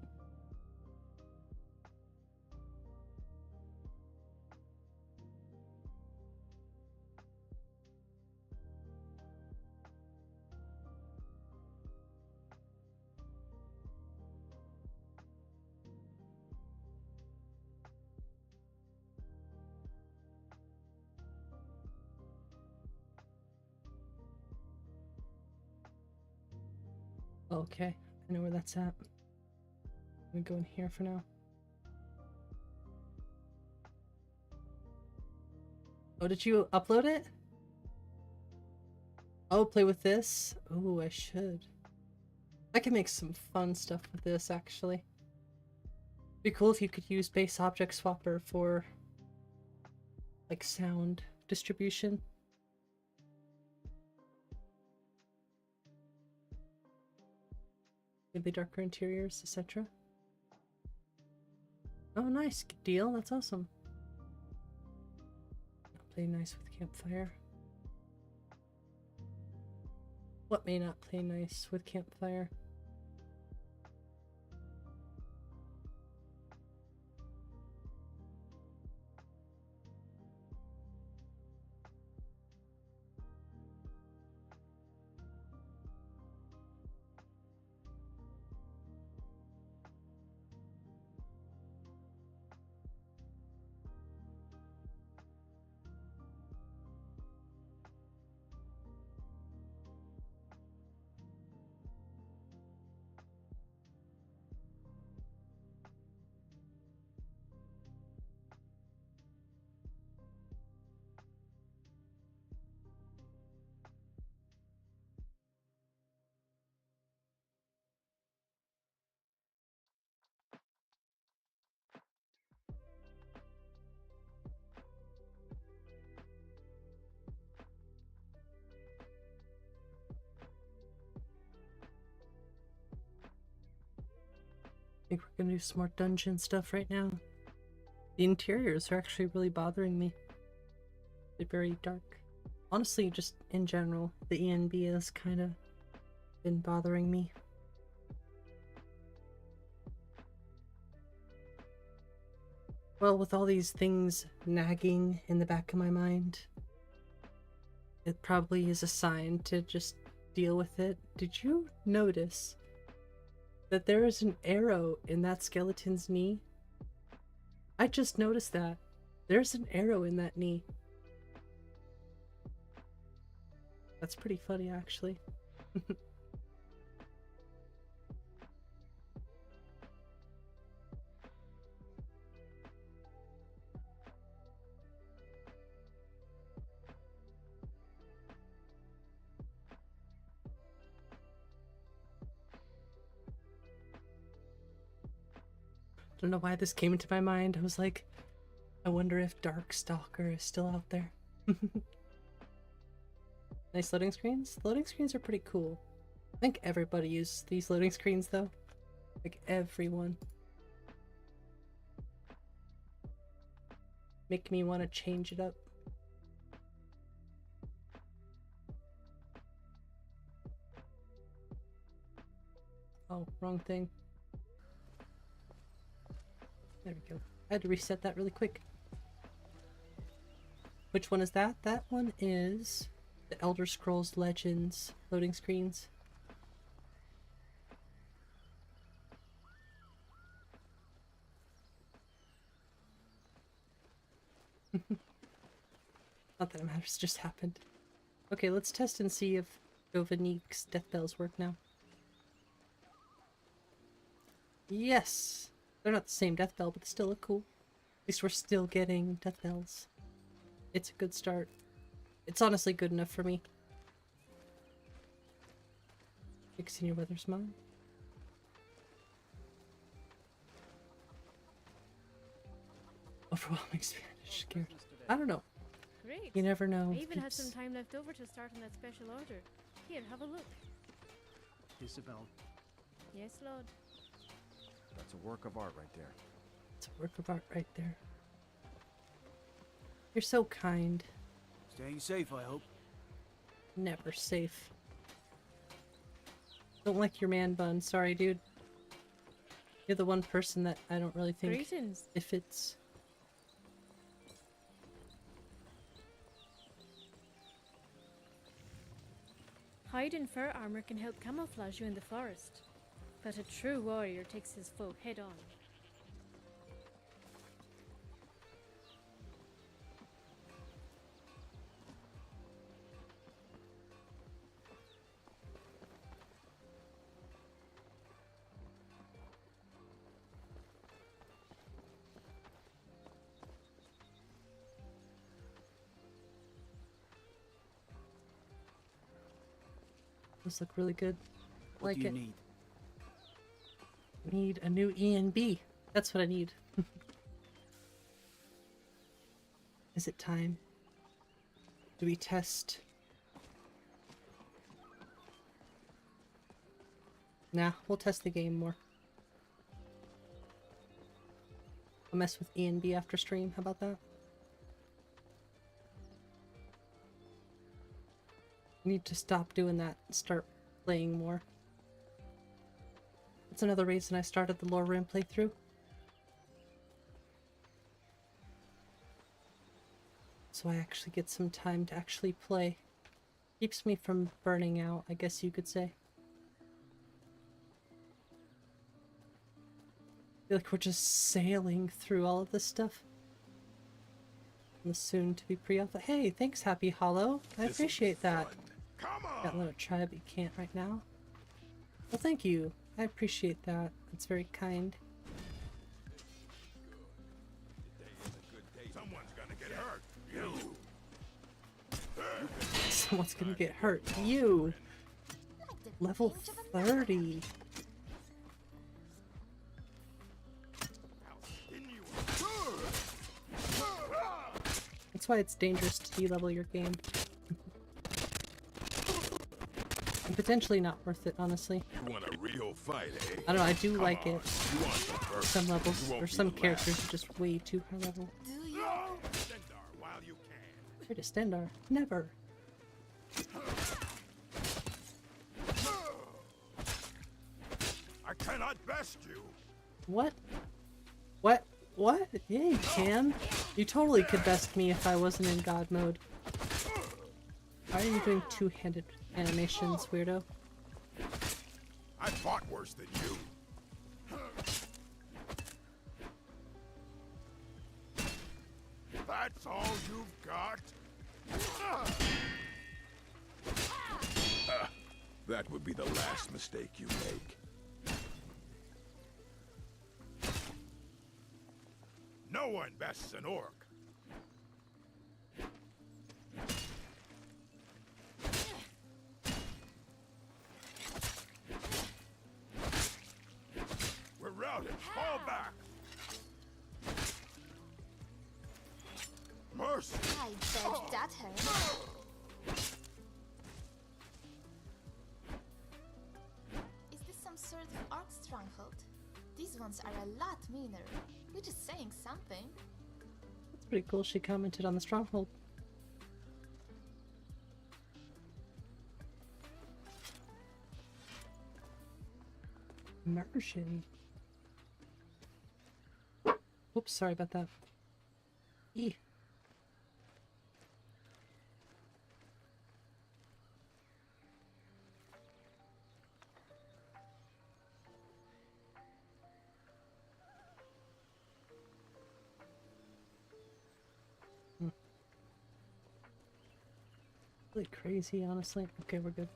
Okay, I know where that's at. I'm gonna go in here for now. Oh, did you upload it? Oh, play with this? Oh, I should. I can make some fun stuff with this, actually. Be cool if you could use base object swapper for, like, sound distribution. Maybe darker interiors, etc. Oh, nice. Good deal. That's awesome. Play nice with campfire. What may not play nice with campfire? think we're gonna do some more dungeon stuff right now. The interiors are actually really bothering me. They're very dark. Honestly, just in general, the ENB has kind of been bothering me. Well, with all these things nagging in the back of my mind, it probably is a sign to just deal with it. Did you notice that there is an arrow in that skeleton's knee? I just noticed that. There's an arrow in that knee. That's pretty funny, actually. Don't know why this came into my mind. I was like, I wonder if Darkstalker is still out there. Nice loading screens? The loading screens are pretty cool. I think everybody uses these loading screens though. Like everyone. Make me want to change it up. Oh, wrong thing. There we go. I had to reset that really quick. Which one is that? That one is the Elder Scrolls Legends loading screens. Not that it matters, just happened. Okay, let's test and see if Dovanique's death bells work now. Yes! They're not the same death bell, but they still look cool. At least we're still getting death bells. It's a good start. It's honestly good enough for me. Fixing your weather's mine. Overwhelming Spanish scare. I don't know. Great. You never know. I even had some time left over to start on that special order. Here, have a look. Isabel, Yes, Lord. That's a work of art right there. It's a work of art right there. You're so kind. staying safe, I hope. Never safe. Don't like your man bun. Sorry, dude. You're the one person that I don't really think Greetings. if it's... Hide in fur armor can help camouflage you in the forest, but a true warrior takes his foe head on. Those look really good. What Like do you it. need? Need a new ENB. That's what I need. Is it time? Do we test? Nah, we'll test the game more. I'll mess with ENB after stream. How about that? Need to stop doing that and start playing more. That's another reason I started the lore room playthrough. So I actually get some time to actually play. Keeps me from burning out, I guess you could say. I feel like we're just sailing through all of this stuff. And the soon to be pre-alpha. Hey, thanks, Happy Hollow. I appreciate that. Got a little try, but you can't right now. Well, thank you. I appreciate that. That's very kind. Someone's gonna get hurt. You. Someone's gonna get hurt. You. Level 30. That's why it's dangerous to de-level your game. And potentially not worth it, honestly. You want a real fight, eh? I don't know, I do like it. You want the first. Some levels, You won't or be some the characters last. are just way too high level. Do you? Stendar while you can. Where to Stendar? Never. I cannot best you. What? What? What? Yeah, you can. You totally could best me if I wasn't in God mode. Why are you doing two-handed animations, weirdo? I fought worse than you. That's all you've got? That would be the last mistake you make. No one bests an orc. We're routed. Fall back. Mercy. I bet that hurt. Is this some sort of orc stronghold? These ones are a lot meaner, which is saying something. That's pretty cool. She commented on the stronghold. Immersion. Oops, sorry about that. E. Really crazy, honestly. Okay, we're good.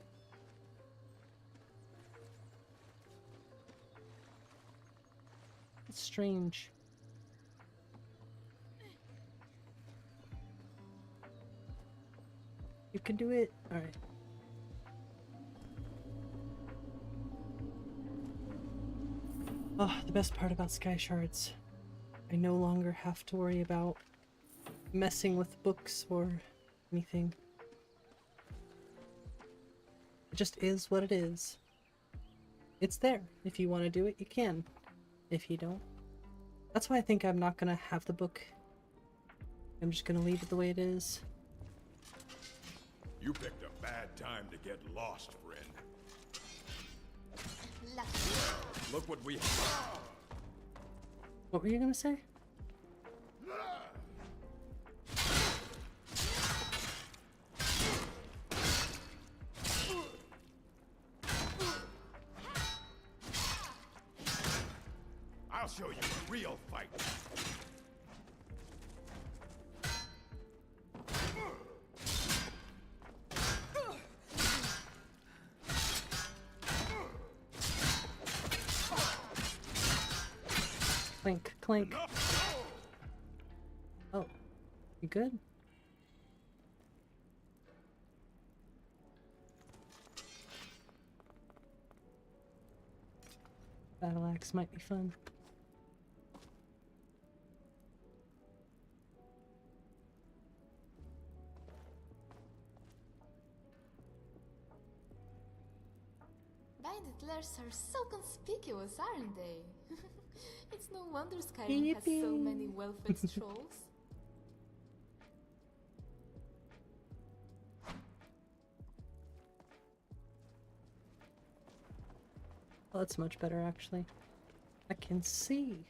It's strange. You can do it. All right. Oh, the best part about Sky Shards. I no longer have to worry about messing with books or anything. It just is what it is. It's there. If you want to do it, you can. If you don't. That's why I think I'm not gonna have the book. I'm just gonna leave it the way it is. You picked a bad time to get lost, friend. Lucky. Look what we have. What were you gonna say? I'll show you a real fight. Clink, clink. Oh, you good? Battle axe might be fun. Bandit lairs are so conspicuous, aren't they? It's no wonder Skyrim has so many well-fed trolls. Well, that's much better, actually. I can see.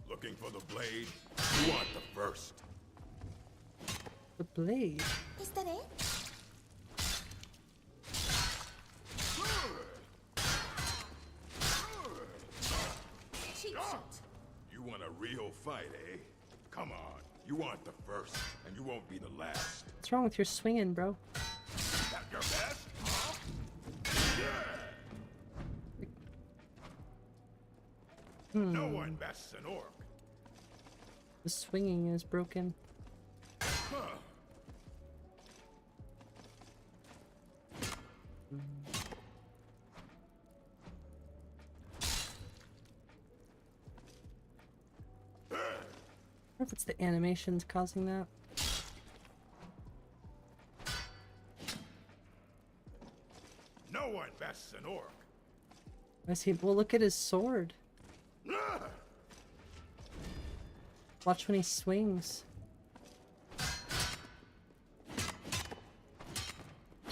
Looking for the blade? You want the first. The blade. Is that it? Cheap shot. You want a real fight, eh? Come on. You want the first, and you won't be the last. What's wrong with your swinging, bro? That your best? Huh? No one bests an orc. The swinging is broken. Huh. I wonder if it's the animations causing that. No one bests an orc. I see. Well, look at his sword. Watch when he swings.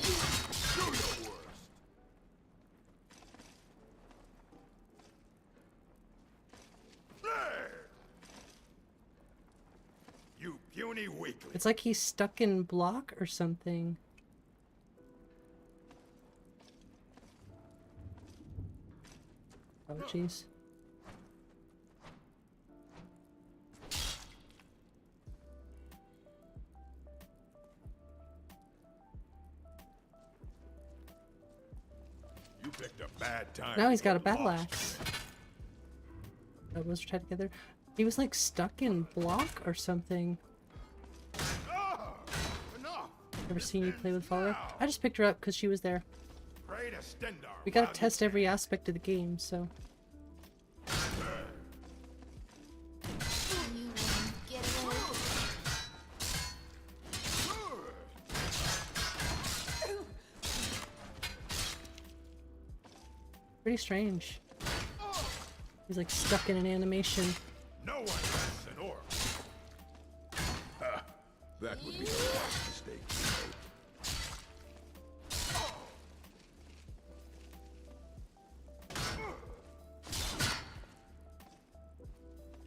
Do your worst. There! You puny weakling. It's like he's stuck in block or something. Oh, jeez. You picked a bad time. Now to he's got a get battle lost. axe. Elbows are tied together. He was like stuck in block or something. Ah, enough. Ever seen you play with follower? I just picked her up because she was there. Pray to Stendar We gotta while you test can. every aspect of the game, so. You won't get away. Pretty strange. He's like stuck in an animation. No one bests an orc. Ha, that would be the worst mistake you made.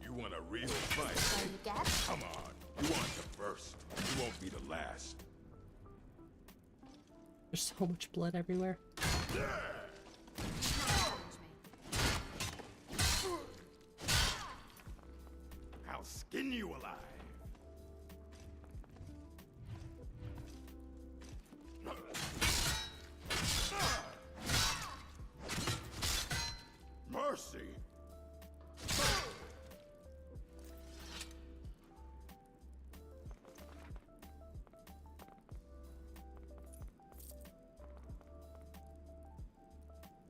You want a real fight? You get? Come on, you want the first. You won't be the last. There's so much blood everywhere. I'll skin you alive. Mercy.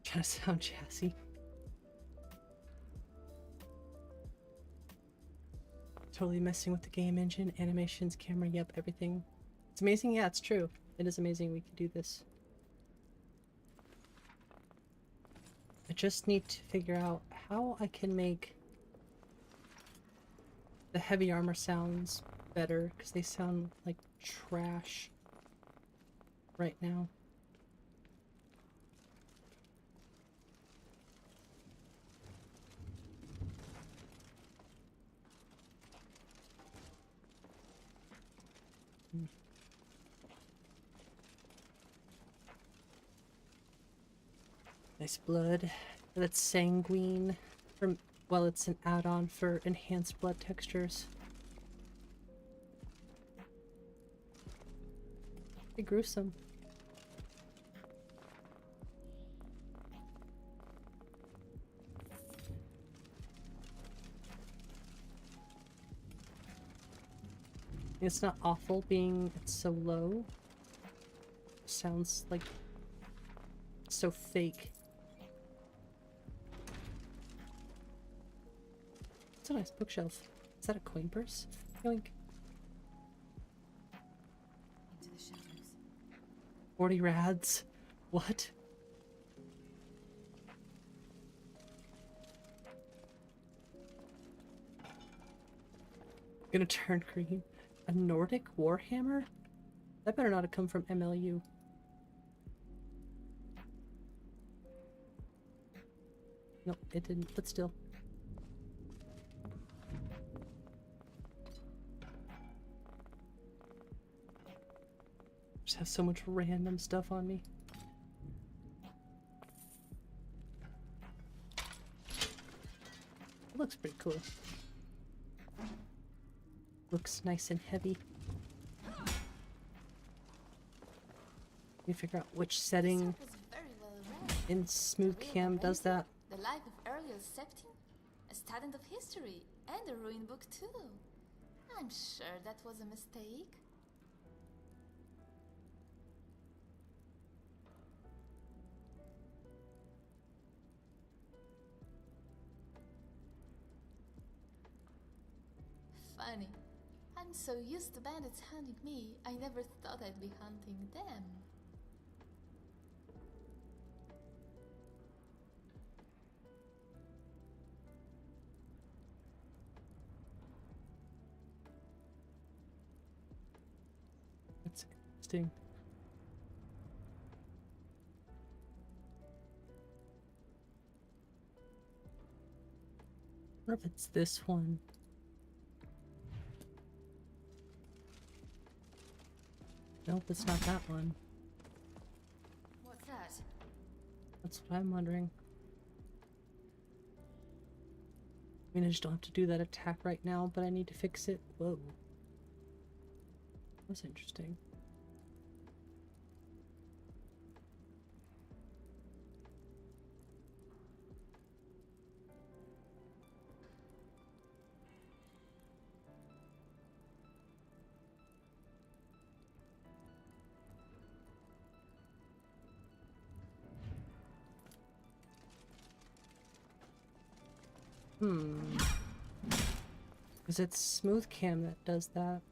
Trying to sound chassis. Totally messing with the game engine, animations, camera, yep, everything. It's amazing, yeah, it's true. It is amazing we can do this. I just need to figure out how I can make the heavy armor sounds better, because they sound like trash right now. Nice blood. That's sanguine. From, well, it's an add-on for enhanced blood textures. Pretty gruesome. It's not awful being it's so low. Sounds like so fake. It's a nice bookshelf. Is that a coin purse? Yoink. Into the shadows. 40 rads. What? Gonna turn green. A Nordic Warhammer? That better not have come from MLU. Nope, it didn't, but still. Just have so much random stuff on me. It looks pretty cool. Looks nice and heavy. You figure out which setting This was very well read. in Smooth Cam does that. The life of earlier Septim, a student of history, and a ruin book too. I'm sure that was a mistake. Funny. I'm so used to bandits hunting me, I never thought I'd be hunting them. interesting. I wonder if it's this one. Nope, it's not that one. What's that? That's what I'm wondering. I mean, I just don't have to do that attack right now, but I need to fix it. Whoa. That's interesting. Because it's Smooth Cam that does that.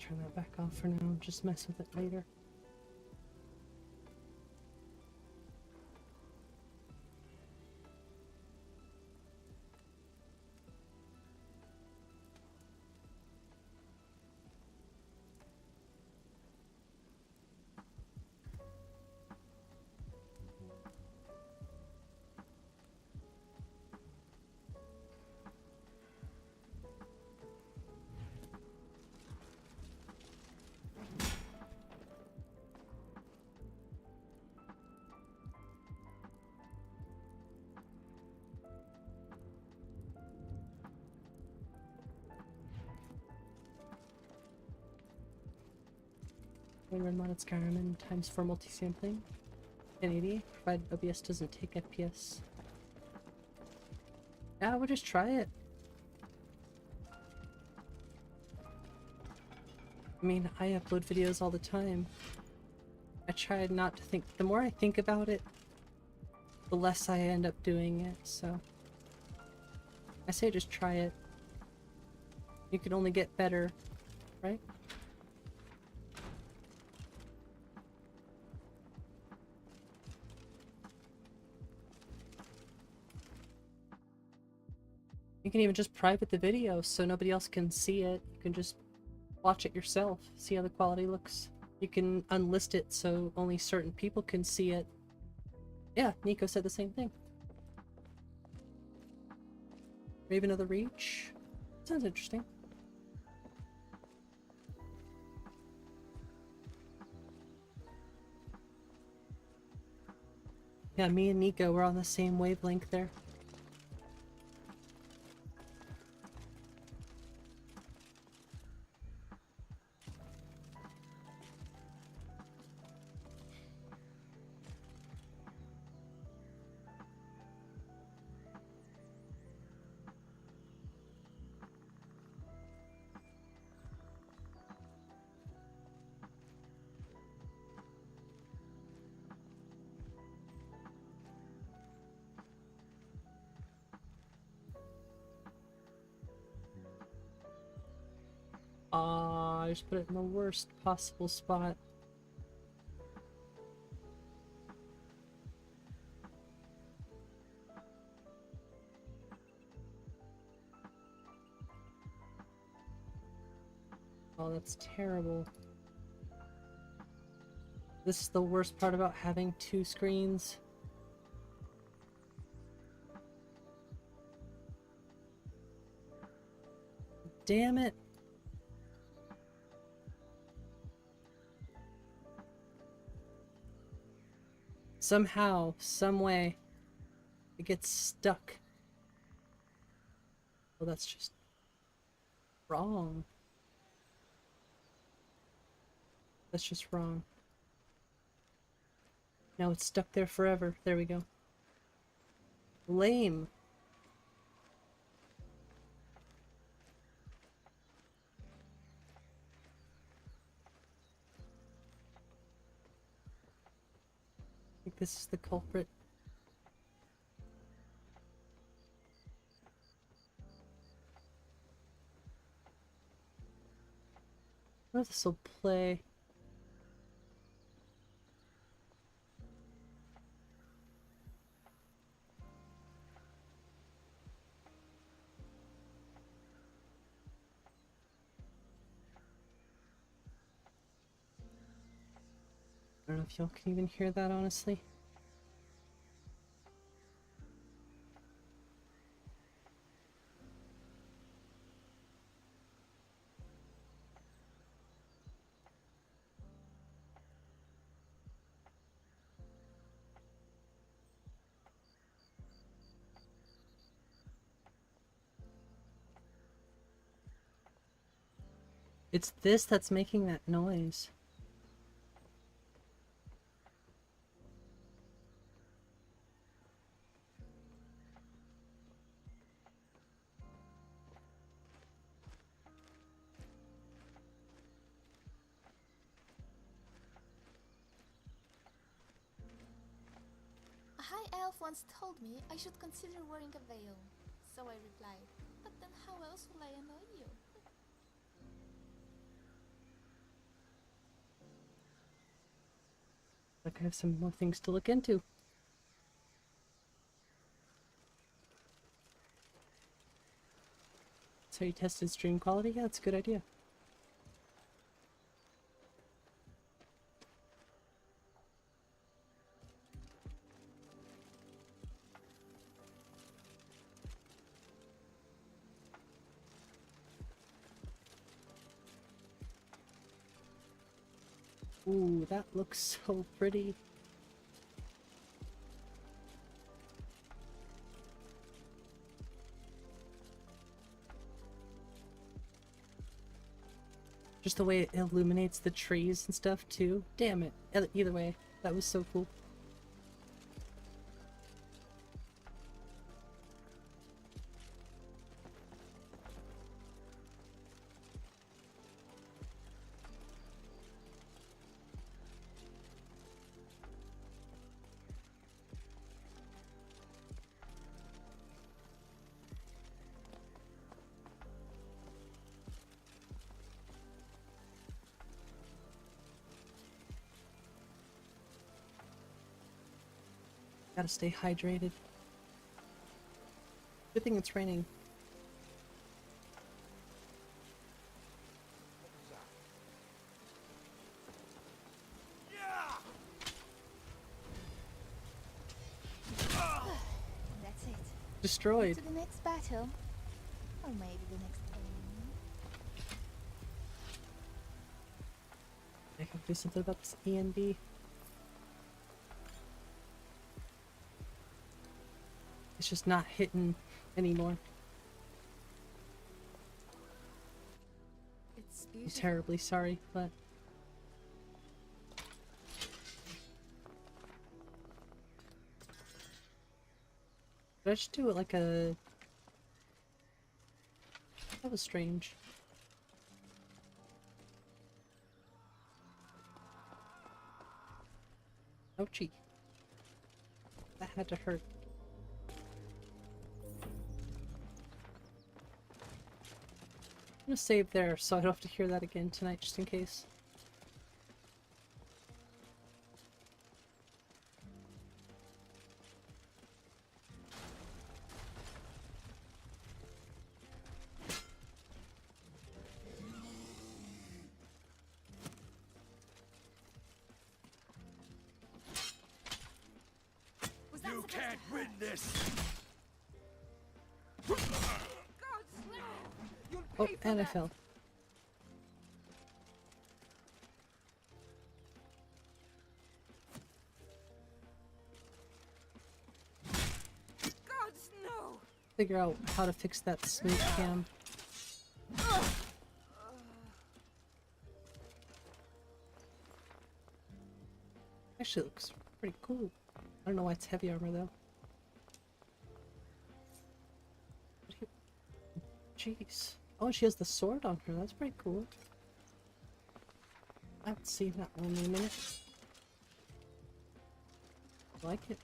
Turn that back off for now, just mess with it later. When run modded Skyrim in times 4 multi-sampling. 1080, provided OBS doesn't take FPS. Yeah, we'll just try it. I mean, I upload videos all the time. I try not to think. The more I think about it, the less I end up doing it, so. I say just try it. You can only get better, right? You can even just private the video so nobody else can see it. You can just watch it yourself, see how the quality looks. You can unlist it so only certain people can see it. Yeah, Nico said the same thing. Raven of the Reach. Sounds interesting. Yeah, me and Nico were on the same wavelength there. I just put it in the worst possible spot. Oh, that's terrible. This is the worst part about having two screens. Damn it. Somehow, some way, it gets stuck. Well, that's just wrong. That's just wrong. Now it's stuck there forever. There we go. Lame. I think this is the culprit. wonder if this will play. I don't know if y'all can even hear that, honestly. It's this that's making that noise. A high elf once told me I should consider wearing a veil. So I replied, but then how else will I annoy you? Like I have some more things to look into. So you tested stream quality? Yeah, that's a good idea. Ooh, that looks so pretty. Just the way it illuminates the trees and stuff too. Damn it. Either way, that was so cool. Gotta stay hydrated. Good thing it's raining. That's it. Destroyed. To the next battle. Or maybe the next game. I can do something about this ENB. It's just not hitting anymore. It's I'm beautiful. terribly sorry, but did I just do it like a... That was strange. Ouchie. That had to hurt. I'm gonna save there so I don't have to hear that again tonight, just in case. You can't win this! Oh, and I fell. Gods, no! Figure out how to fix that smooth cam. Actually looks pretty cool. I don't know why it's heavy armor though. Jeez. Oh, she has the sword on her. That's pretty cool. I haven't seen that one in a minute. I like it.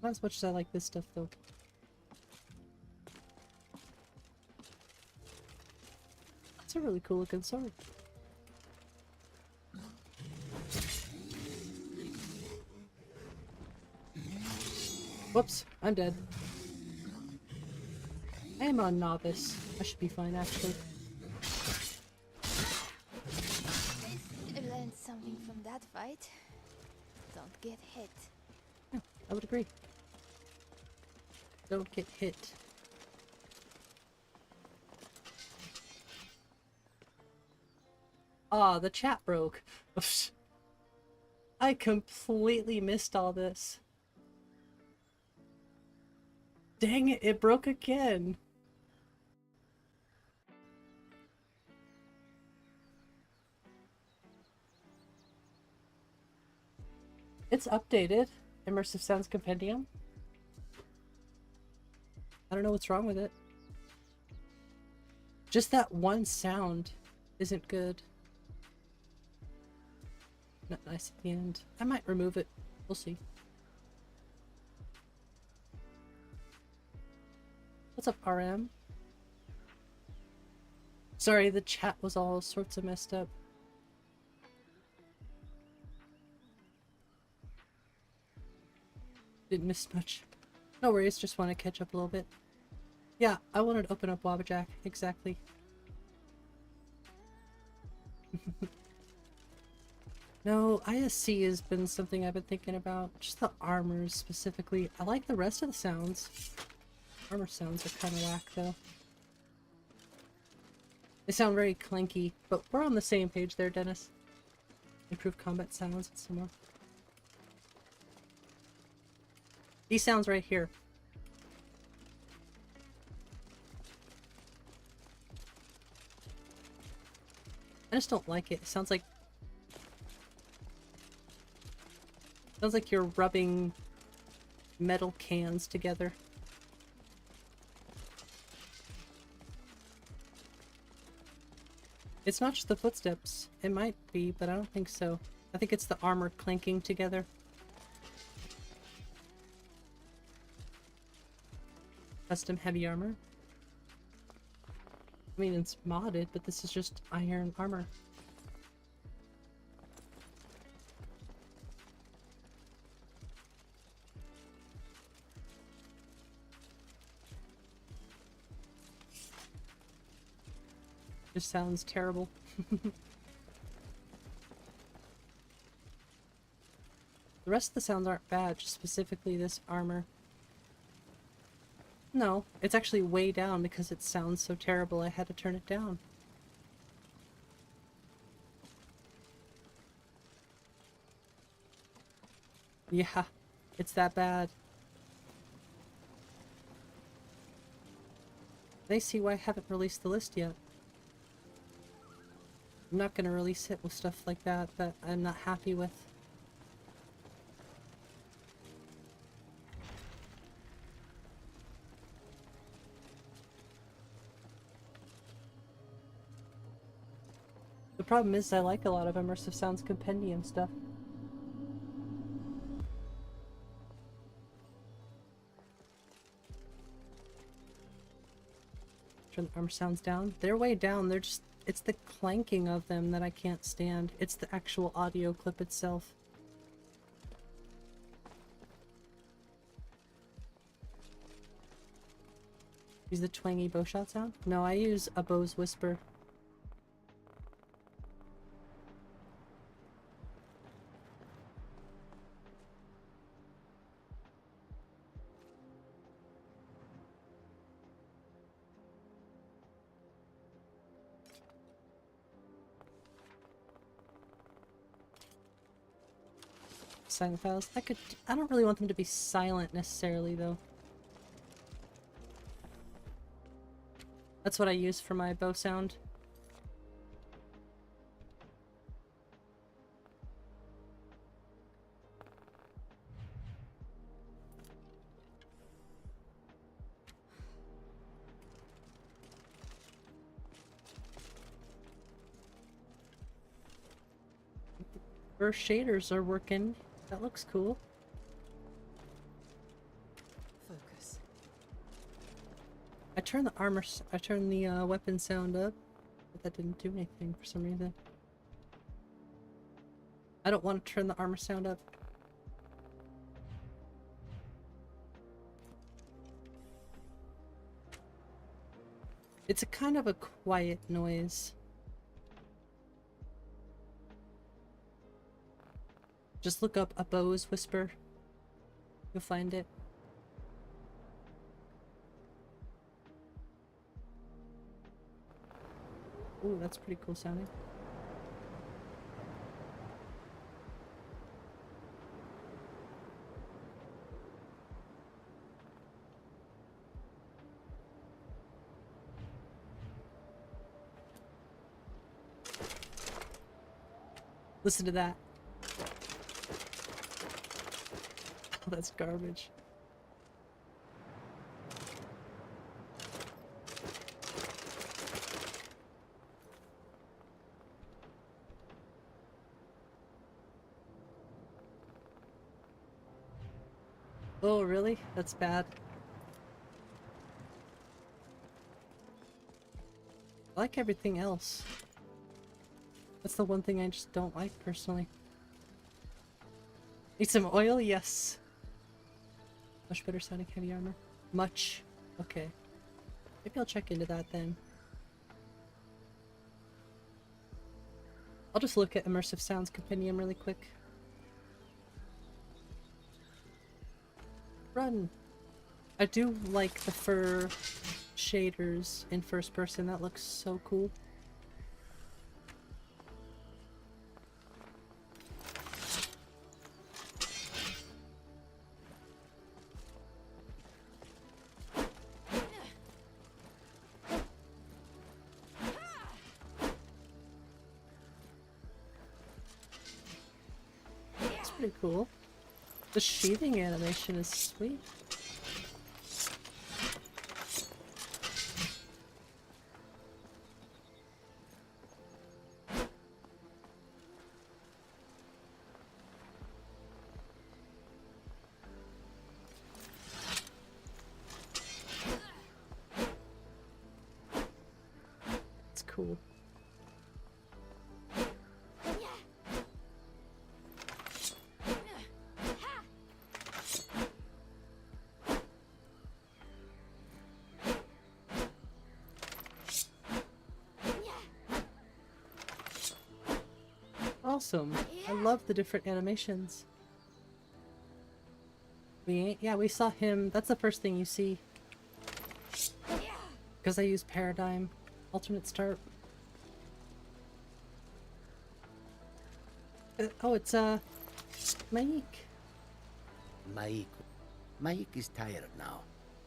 Not as much as I like this stuff though. a really cool looking sword. Whoops, I'm dead. I am on novice. I should be fine, actually. I learned something from that fight. Don't get hit. Yeah, I would agree. Don't get hit. Ah, the chat broke. I completely missed all this. Dang it, it broke again. It's updated. Immersive Sounds Compendium. I don't know what's wrong with it. Just that one sound isn't good. Not nice at the end. I might remove it. We'll see. What's up, RM? Sorry, the chat was all sorts of messed up. Didn't miss much. No worries, just want to catch up a little bit. Yeah, I wanted to open up Wabbajack. Exactly. No, ISC has been something I've been thinking about. Just the armors specifically. I like the rest of the sounds. Armor sounds are kind of whack though. They sound very clanky, but we're on the same page there, Dennis. Improve combat sounds and some more. These sounds right here. I just don't like it. It sounds like you're rubbing metal cans together. It's not just the footsteps. It might be, but I don't think so. I think it's the armor clanking together. Custom heavy armor. I mean, it's modded, but this is just iron armor. Just sounds terrible. The rest of the sounds aren't bad, just specifically this armor. No, it's actually way down because it sounds so terrible I had to turn it down. Yeah, it's that bad. They see why I haven't released the list yet. I'm not gonna release it with stuff like that I'm not happy with. The problem is I like a lot of Immersive Sounds Compendium stuff. Turn the armor sounds down. They're way down. They're just... it's the clanking of them that I can't stand. It's the actual audio clip itself. Use the twangy bow shot sound? No, I use a bow's whisper. Silent files. I don't really want them to be silent necessarily though. That's what I use for my bow sound. Our shaders are working. That looks cool. Focus. I turn the weapon sound up, but that didn't do anything for some reason. I don't want to turn the armor sound up. It's a kind of a quiet noise. Just look up a Bo's Whisper. You'll find it. Ooh, that's pretty cool sounding. Listen to that. Oh, that's garbage. Oh, really? That's bad. I like everything else. That's the one thing I just don't like, personally. Need some oil? Yes. Much better sounding heavy armor. Much. Okay. Maybe I'll check into that then. I'll just look at Immersive Sounds Compendium really quick. Run! I do like the fur shaders in first person. That looks so cool. That's pretty cool. The sheathing animation is sweet. It's cool. Awesome. I love the different animations. Yeah, we saw him. That's the first thing you see. Because I use Paradigm. Alternate start. Oh, it's, Maik. Maik is tired now.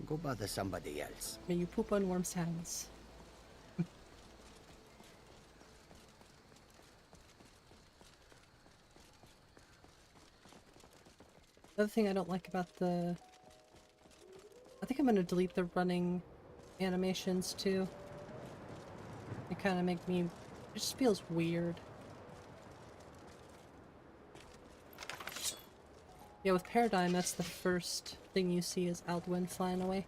Go bother somebody else. May you poop on warm sands. The other thing I don't like about the... I think I'm gonna delete the running animations too. They kind of make me... It just feels weird. Yeah, with Paradigm, that's the first thing you see is Alduin flying away.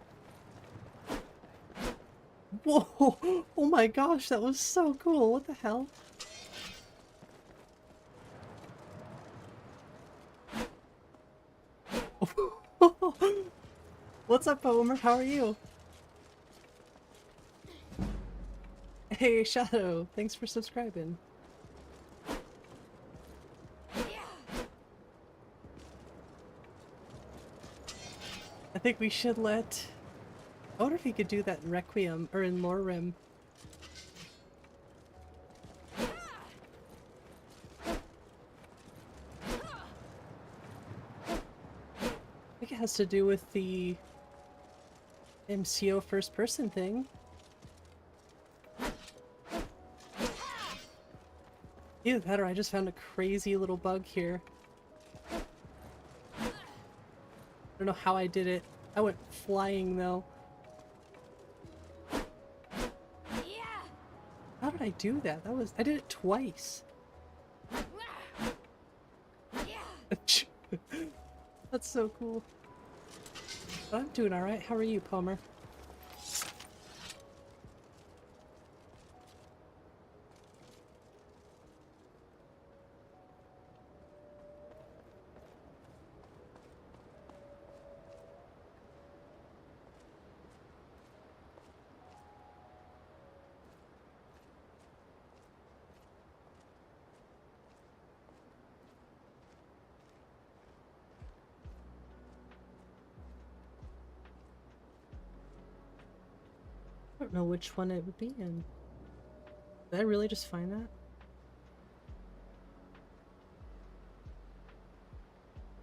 Whoa! Oh my gosh, that was so cool! What the hell? What's up, Homer? How are you? Hey, Shadow! Thanks for subscribing. I think we should let... I wonder if he could do that in Requiem, or in Lorerim. I think it has to do with the MCO first person thing. Either that or I just found a crazy little bug here. I don't know how I did it. I went flying though. How did I do that? I did it twice. That's so cool. But I'm doing alright. How are you, Palmer? don't know which one it would be in. Did I really just find that?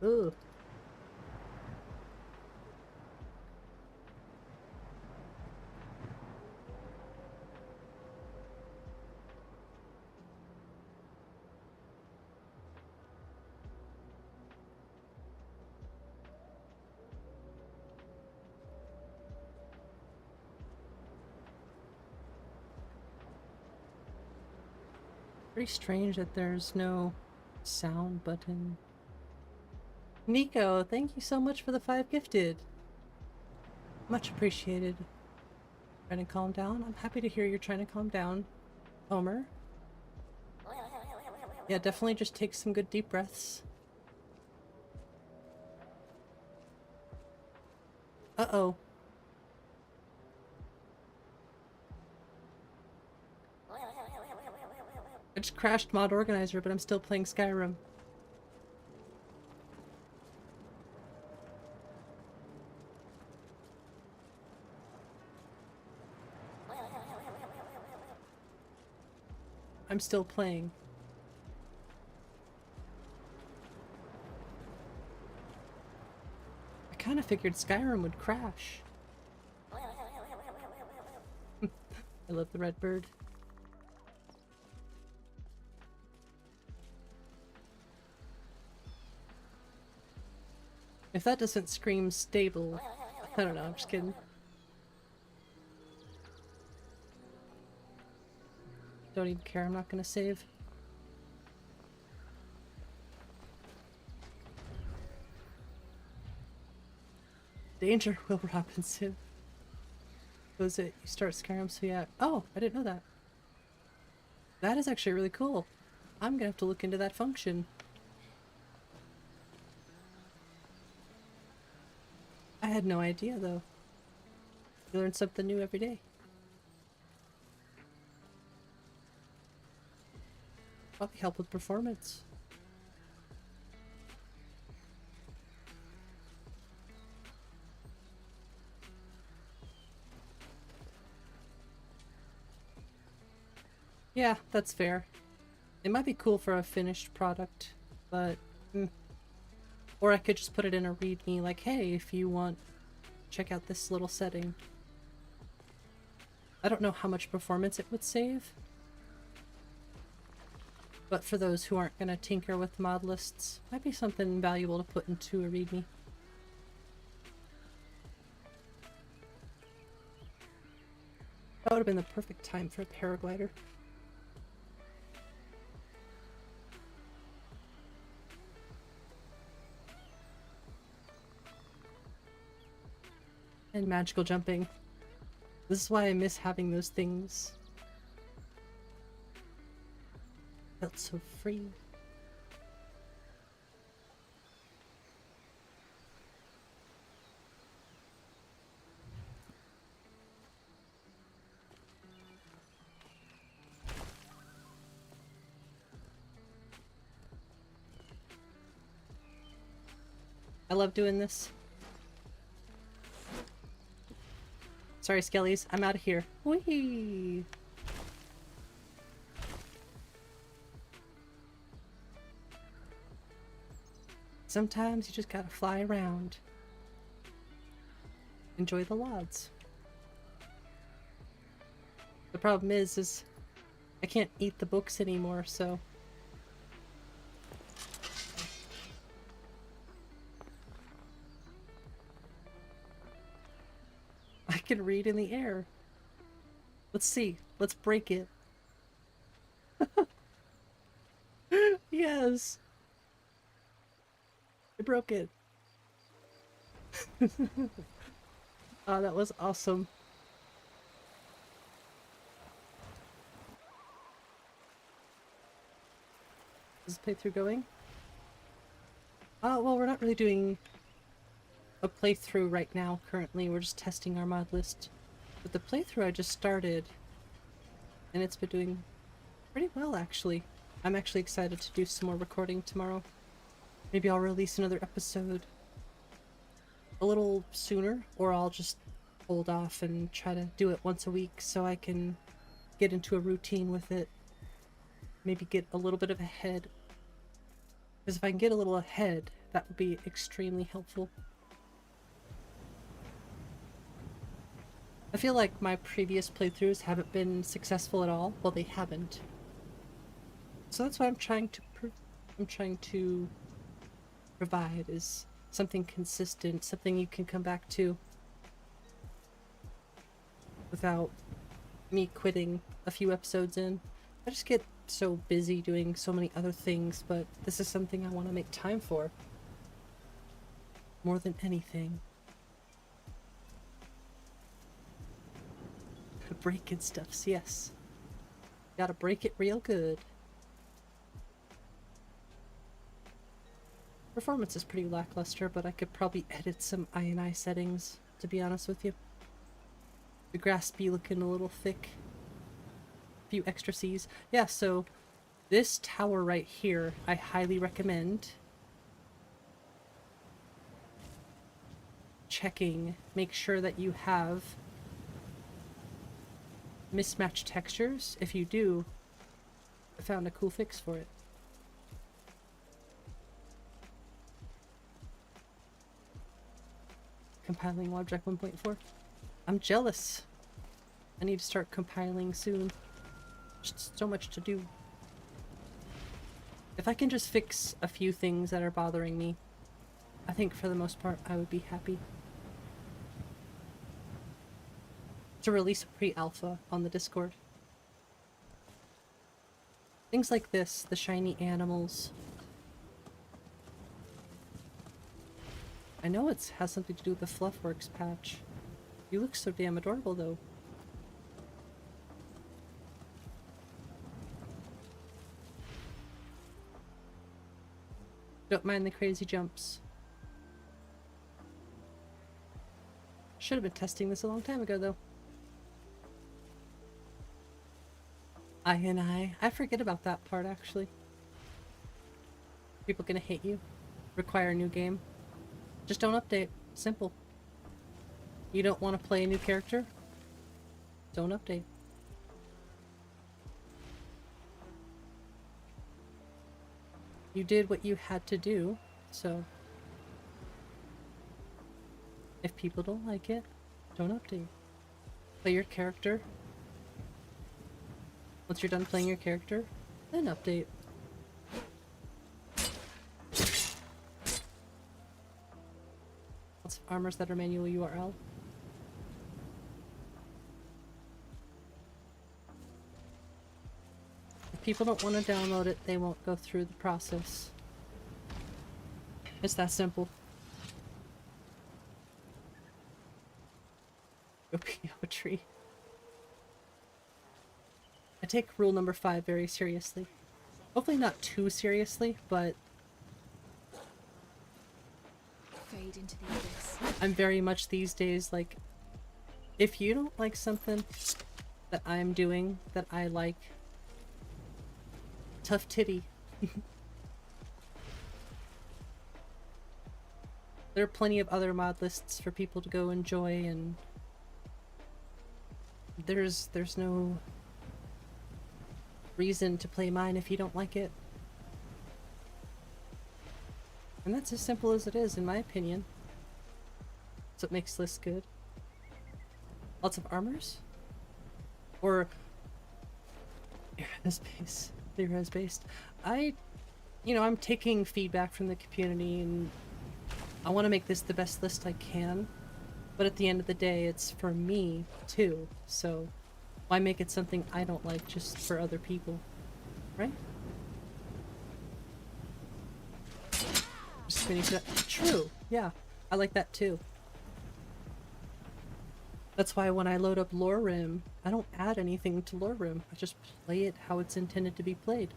Ugh. Very strange that there's no sound button. Nico, thank you so much for the 5 gifted. Much appreciated. Trying to calm down? I'm happy to hear you're trying to calm down, Homer. Yeah, definitely just take some good deep breaths. Uh-oh. I just crashed Mod Organizer, but I'm still playing Skyrim. I'm still playing. I kind of figured Skyrim would crash. I love the red bird. If that doesn't scream stable, I don't know, I'm just kidding. Don't even care, I'm not gonna save. Danger, Will Robinson. Was it you start Skyrim so yeah. Oh, I didn't know that. That is actually really cool. I'm gonna have to look into that function. I had no idea though. You learn something new every day. Probably help with performance. Yeah, that's fair. It might be cool for a finished product, but or I could just put it in a readme like, hey, if you want, check out this little setting. I don't know how much performance it would save. But for those who aren't gonna tinker with mod lists, might be something valuable to put into a readme. That would have been the perfect time for a paraglider. And magical jumping. This is why I miss having those things. Felt so free. I love doing this. Sorry, Skellies. I'm out of here. Whee! Sometimes you just gotta fly around. Enjoy the lods. The problem is I can't eat the books anymore, so... I can read in the air. Let's see. Let's break it. Yes! I broke it. Oh, that was awesome. Is this playthrough going? Well, we're not really doing a playthrough right now, currently. We're just testing our mod list. But the playthrough I just started, and it's been doing pretty well, actually. I'm actually excited to do some more recording tomorrow. Maybe I'll release another episode a little sooner, or I'll just hold off and try to do it once a week so I can get into a routine with it. Maybe get a little bit of ahead. Because if I can get a little ahead, that would be extremely helpful. I feel like my previous playthroughs haven't been successful at all. Well, they haven't. So that's what I'm trying to provide, is something consistent, something you can come back to without me quitting a few episodes in. I just get so busy doing so many other things, but this is something I want to make time for. More than anything. Breaking stuffs, yes. Gotta break it real good. Performance is pretty lackluster, but I could probably edit some I settings, to be honest with you. The grass be looking a little thick. A few extra C's. Yeah, so this tower right here, I highly recommend checking. Make sure that you have mismatched textures. If you do, I found a cool fix for it. Compiling wabbajack 1.4. I'm jealous. I need to start compiling soon. Just so much to do. If I can just fix a few things that are bothering me, I think for the most part I would be happy. To release a pre-alpha on the Discord. Things like this, the shiny animals. I know it has something to do with the Fluffworks patch. You look so damn adorable though. Don't mind the crazy jumps. Should have been testing this a long time ago though. I forget about that part actually. People gonna hate you. Require a new game. Just don't update. Simple. You don't want to play a new character? Don't update. You did what you had to do, so if people don't like it, don't update. Play your character. Once you're done playing your character, then update. Lots of armors that are manual URL. If people don't want to download it, they won't go through the process. It's that simple. Geometry. I take rule number 5 very seriously. Hopefully not too seriously, but Fade into the abyss. I'm very much these days like, if you don't like something that I'm doing that I like, tough titty. There are plenty of other mod lists for people to go enjoy, and there's no reason to play mine if you don't like it. And that's as simple as it is, in my opinion. That's what makes lists good. Lots of armors? Or theorized based. I'm taking feedback from the community, and I want to make this the best list I can. But at the end of the day, it's for me too. So why make it something I don't like just for other people, right? Just finish that. True. Yeah, I like that too. That's why when I load up Lorerim, I don't add anything to Lorerim. I just play it how it's intended to be played.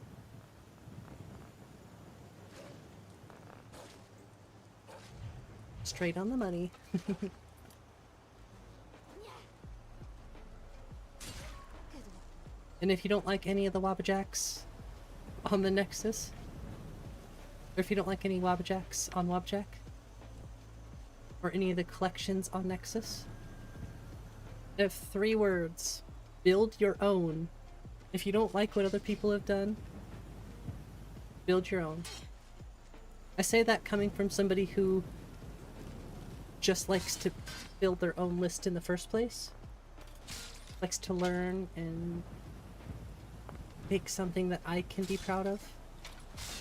Straight on the money. And if you don't like any of the wabbajacks on the Nexus, or if you don't like any wabbajacks on Wabbajack, or any of the collections on Nexus, I have 3 words. Build your own. If you don't like what other people have done, build your own. I say that coming from somebody who just likes to build their own list in the first place. Likes to learn and make something that I can be proud of.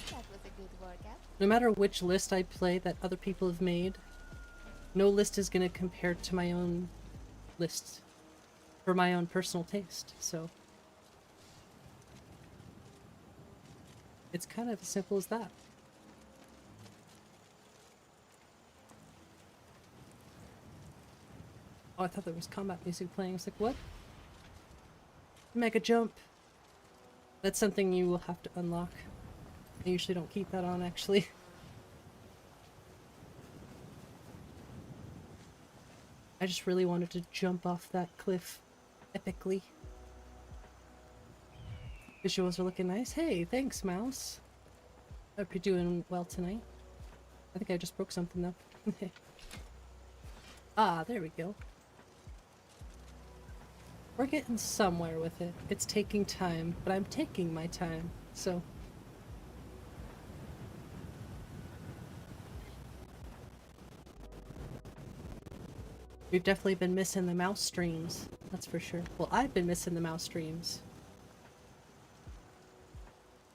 That was a good workout. No matter which list I play that other people have made, no list is going to compare to my own list for my own personal taste, so it's kind of as simple as that. Oh, I thought there was combat music playing. I was like, what? Mega jump. That's something you will have to unlock. I usually don't keep that on, actually. I just really wanted to jump off that cliff epically. Visuals are looking nice. Hey, thanks, mouse. Hope you're doing well tonight. I think I just broke something though. Ah, there we go. We're getting somewhere with it. It's taking time, but I'm taking my time, so. We've definitely been missing the mouse streams, that's for sure. Well, I've been missing the mouse streams.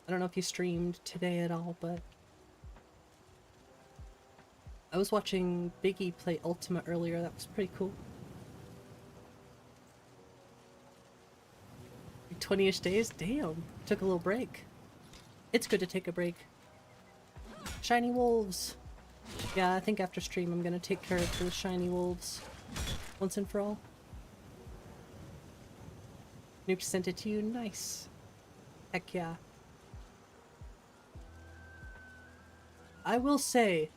I don't know if you streamed today at all, but I was watching Biggie play Ultima earlier. That was pretty cool. 20-ish days? Damn. Took a little break. It's good to take a break. Shiny wolves. Yeah, I think after stream I'm gonna take care of those shiny wolves. Once and for all. Nuke sent it to you. Nice. Heck yeah. I will say,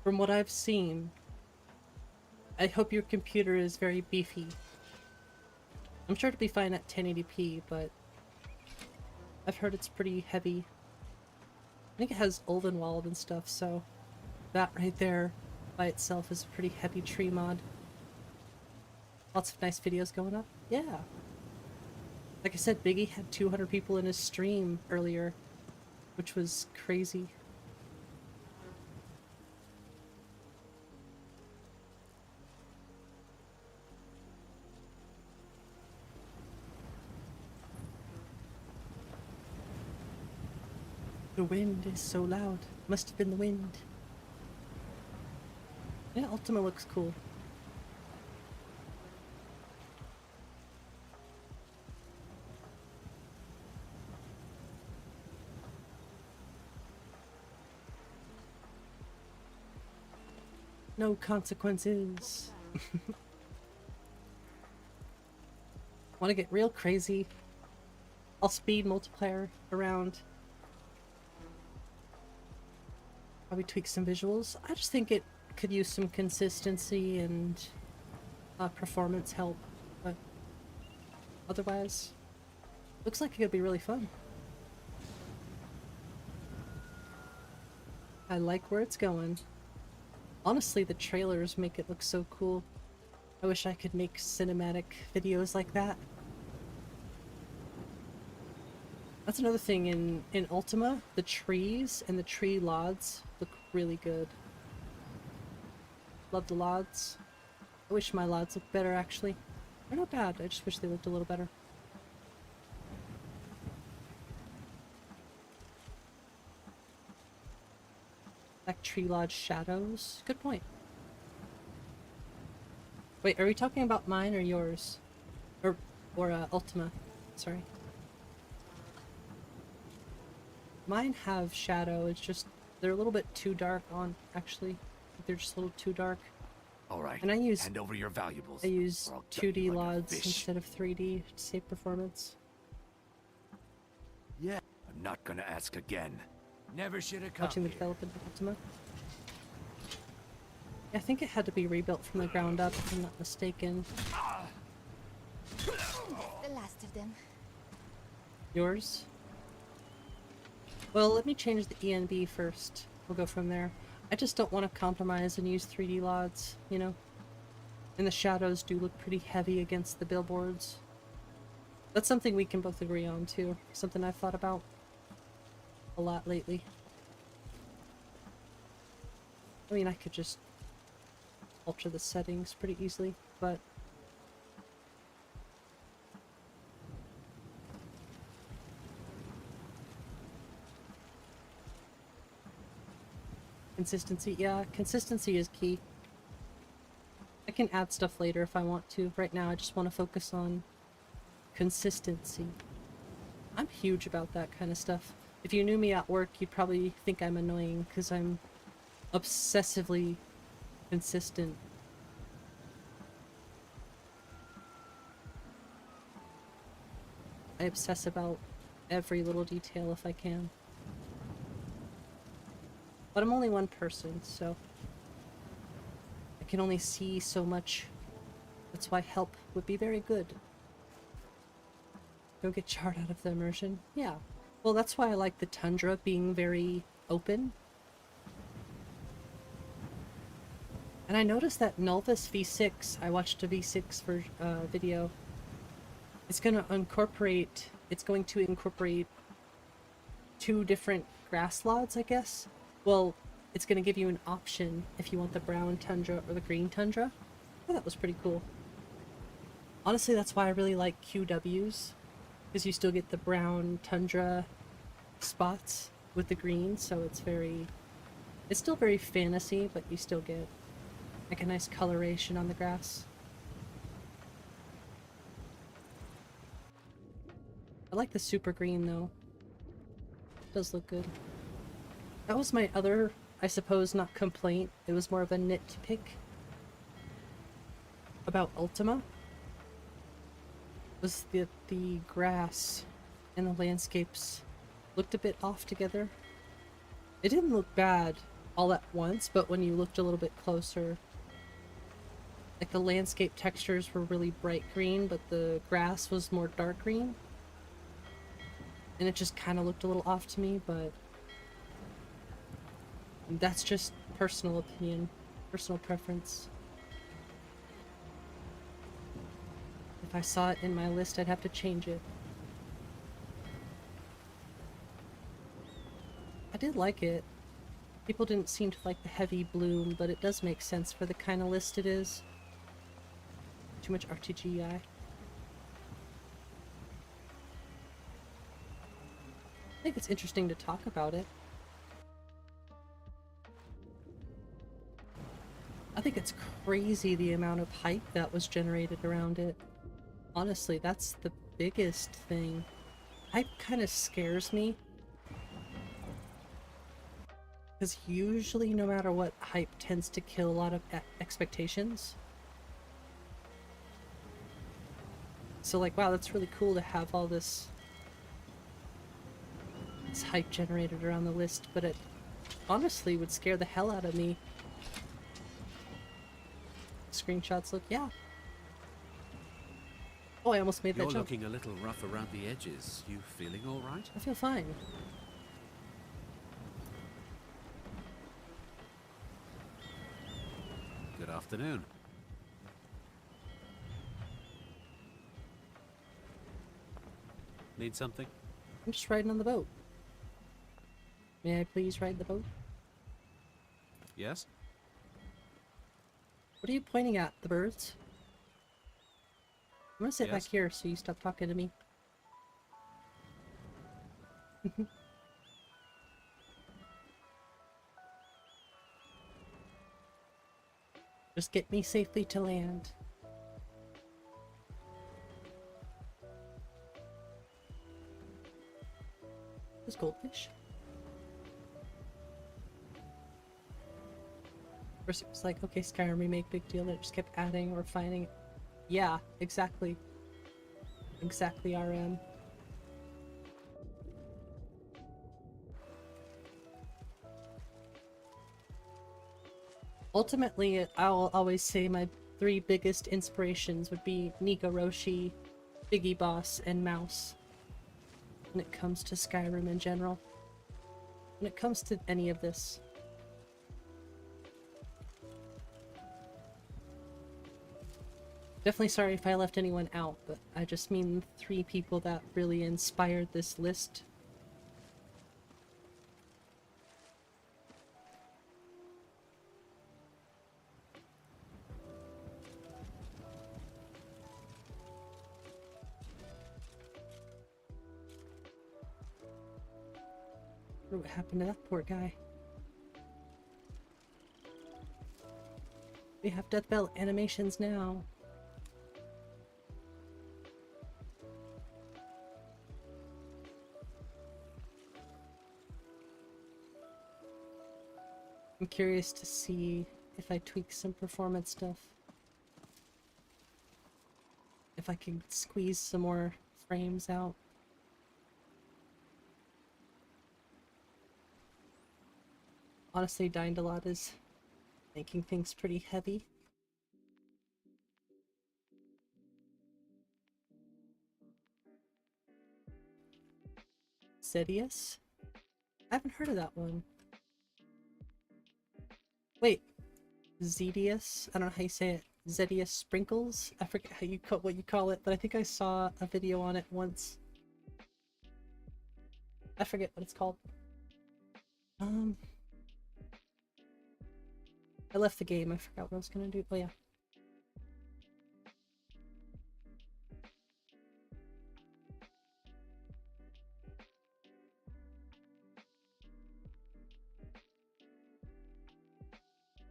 from what I've seen, I hope your computer is very beefy. I'm sure it'll be fine at 1080p, but I've heard it's pretty heavy. I think it has Ulvenwald and stuff, so that right there by itself is a pretty heavy tree mod. Lots of nice videos going up. Yeah. Like I said, Biggie had 200 people in his stream earlier, which was crazy. The wind is so loud. Must have been the wind. Yeah, Ultima looks cool. No consequences. Want to get real crazy? I'll speed multiplier around. Probably tweak some visuals. I just think it could use some consistency and performance help, but otherwise, looks like it could be really fun. I like where it's going. Honestly, the trailers make it look so cool. I wish I could make cinematic videos like that. That's another thing in Ultima, the trees and the tree lods look really good. Love the lods. I wish my lods looked better actually. They're not bad, I just wish they looked a little better. Like tree lodge shadows? Good point. Wait, are we talking about mine or yours? Or Ultima, sorry. Mine have shadow, it's just, they're a little bit too dark on, actually. They're just a little too dark. Alright, and I use, hand over your valuables. I use or I'll 2D gut you like a lods fish. instead of 3D to save performance. Yeah, I'm not gonna ask again. Never should have come Watching the here. development of Ultima. I think it had to be rebuilt from the ground up, if I'm not mistaken. The last of them. Yours? Well, let me change the ENB first. We'll go from there. I just don't want to compromise and use 3D lods, you know? And the shadows do look pretty heavy against the billboards. That's something we can both agree on too. Something I've thought about a lot lately. I mean, I could just alter the settings pretty easily, but consistency, yeah, consistency is key. I can add stuff later if I want to. Right now I just want to focus on consistency. I'm huge about that kind of stuff. If you knew me at work, you'd probably think I'm annoying because I'm obsessively consistent. I obsess about every little detail if I can. But I'm only one person, so I can only see so much. That's why help would be very good. Don't get charred out of the immersion. Yeah. Well, that's why I like the tundra being very open. And I noticed that Nulvis V6, I watched a V6 video. It's going to incorporate 2 different grass lots, I guess. Well, it's going to give you an option if you want the brown tundra or the green tundra. I thought that was pretty cool. Honestly, that's why I really like QWs, because you still get the brown tundra spots with the green, so it's still very fantasy, but you still get like a nice coloration on the grass. I like the super green though. It does look good. That was my other, I suppose, not complaint. It was more of a nitpick about Ultima. Was the grass and the landscapes looked a bit off together. It didn't look bad all at once, but when you looked a little bit closer, like the landscape textures were really bright green, but the grass was more dark green. And it just kind of looked a little off to me, but that's just personal opinion, personal preference. If I saw it in my list, I'd have to change it. I did like it. People didn't seem to like the heavy bloom, but it does make sense for the kind of list it is. Too much RTGI. I think it's interesting to talk about it. I think it's crazy the amount of hype that was generated around it. Honestly, that's the biggest thing. Hype kind of scares me. Because usually, no matter what, hype tends to kill a lot of expectations. So like, wow, that's really cool to have all this hype generated around the list, but it honestly would scare the hell out of me. Screenshots look, yeah. Oh, I almost made that jump. You're looking a little rough around the edges. You feeling all right? I feel fine. Good afternoon. Need something? I'm just riding on the boat. May I please ride the boat? Yes? What are you pointing at? The birds? I'm gonna sit back here so you stop talking to me. Just get me safely to land. There's goldfish. First it was like, okay, Skyrim remake, big deal. It just kept adding or finding. Yeah, exactly. Exactly, RM. Ultimately, I'll always say my 3 biggest inspirations would be Nika Roshi, Biggie Boss, and Mouse. When it comes to Skyrim in general. When it comes to any of this. Definitely sorry if I left anyone out, but I just mean 3 people that really inspired this list. What happened to that poor guy? We have death bell animations now. I'm curious to see if I tweak some performance stuff. If I can squeeze some more frames out. Honestly, dying a lot is making things pretty heavy. Zedius? I haven't heard of that one. Wait, Zedius? I don't know how you say it. Zedius Sprinkles? I forget how you what you call it, but I think I saw a video on it once. I forget what it's called. I left the game. I forgot what I was gonna do. Oh yeah.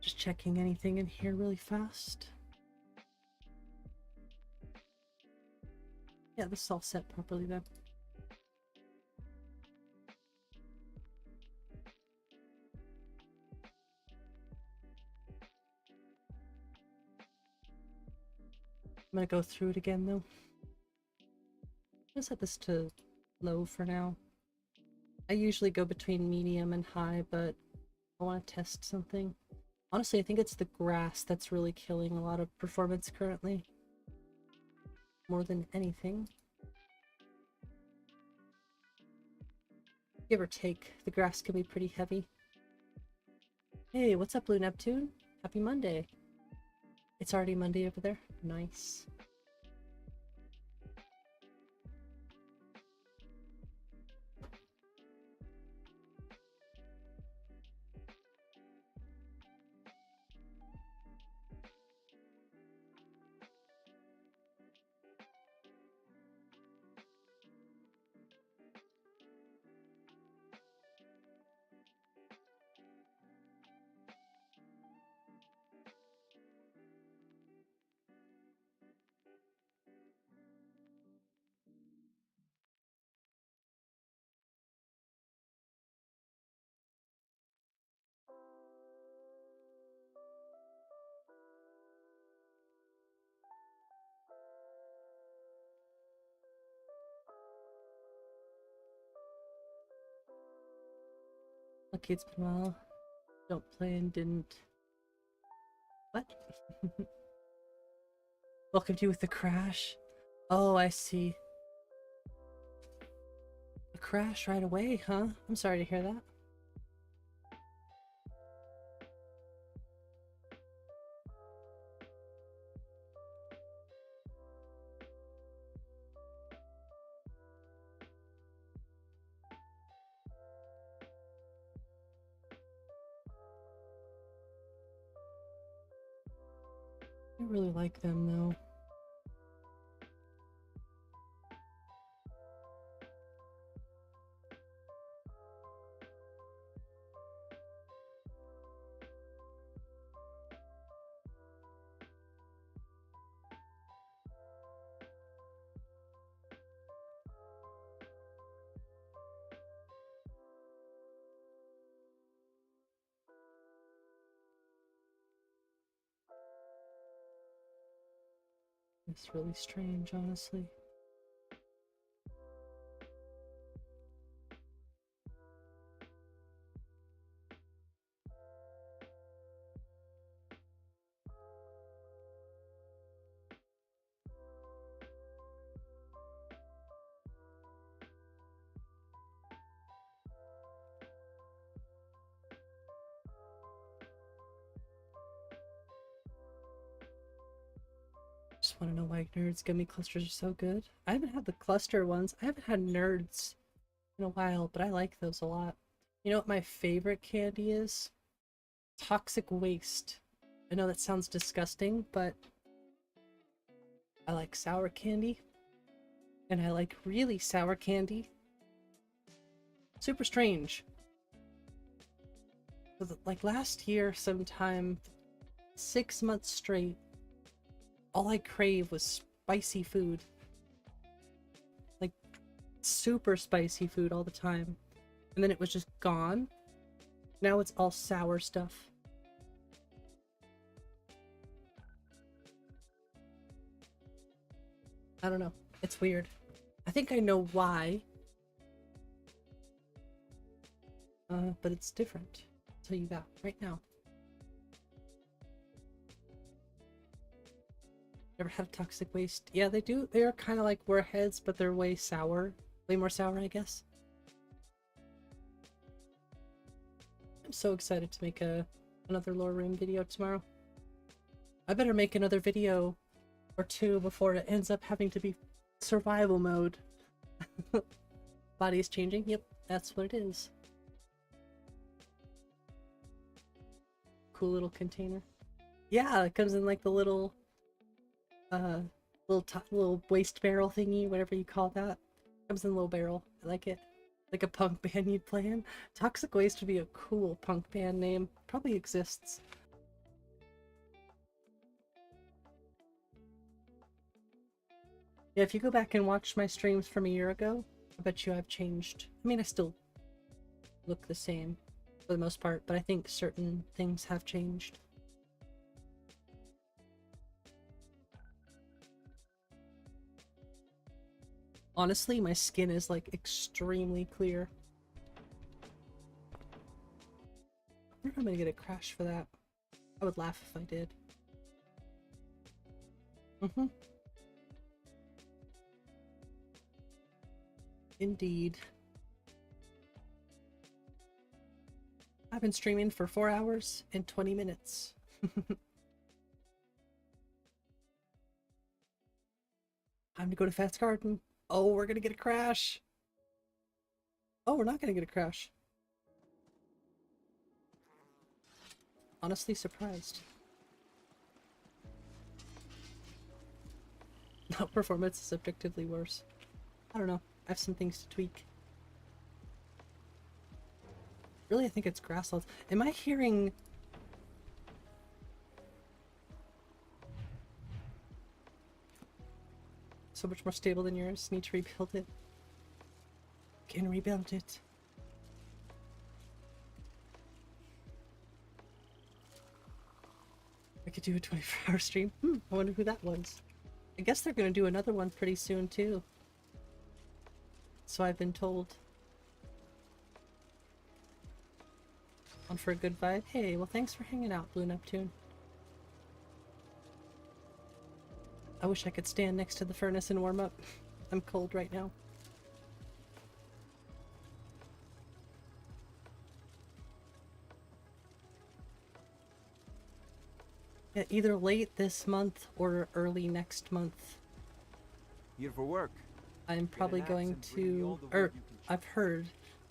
Just checking anything in here really fast. Yeah, this is all set properly then. I'm gonna go through it again though. I'm gonna set this to low for now. I usually go between medium and high, but I want to test something. Honestly, I think it's the grass that's really killing a lot of performance currently. More than anything. Give or take, the grass can be pretty heavy. Hey, what's up, Blue Neptune? Happy Monday. It's already Monday over there. Nice. Okay, it's been a while. Don't play and didn't. What? Welcome to you with the crash. Oh, I see. A crash right away, huh? I'm sorry to hear that. I really like them though. It's really strange, honestly. Just want to know why Nerds gummy clusters are so good. I haven't had the cluster ones. I haven't had Nerds in a while, but I like those a lot. You know what my favorite candy is? Toxic Waste. I know that sounds disgusting, but I like sour candy. And I like really sour candy. Super strange. Like last year sometime, 6 months straight, all I crave was spicy food. Like super spicy food all the time. And then it was just gone. Now it's all sour stuff. I don't know. It's weird. I think I know why. But it's different. I'll tell you that right now. Never had a Toxic Waste. Yeah, they do. They are kind of like Warheads, but they're way sour. Way more sour, I guess. I'm so excited to make another lore room video tomorrow. I better make another video or two before it ends up having to be survival mode. Body is changing. Yep, that's what it is. Cool little container. Yeah, it comes in like the little little waste barrel thingy, whatever you call that. Comes in a little barrel. I like it. Like a punk band you'd play in. Toxic Waste would be a cool punk band name. Probably exists. Yeah, if you go back and watch my streams from a year ago, I bet you I've changed. I mean, I still look the same for the most part, but I think certain things have changed. Honestly, my skin is like extremely clear. I wonder if I'm gonna get a crash for that. I would laugh if I did. Indeed. I've been streaming for 4 hours and 20 minutes. Time to go to Fat's Garden. Oh, we're gonna get a crash. Oh, we're not gonna get a crash. Honestly surprised. No, performance is objectively worse. I don't know. I have some things to tweak. Really, I think it's grasslands. Am I hearing... So much more stable than yours. Need to rebuild it. Can rebuild it. I could do a 24-hour stream. I wonder who that was. I guess they're gonna do another one pretty soon too. So I've been told. On for a good vibe. Hey, well thanks for hanging out, Blue Neptune. I wish I could stand next to the furnace and warm up. I'm cold right now. Yeah, either late this month or early next month. Here for work. I'm probably going to, or I've heard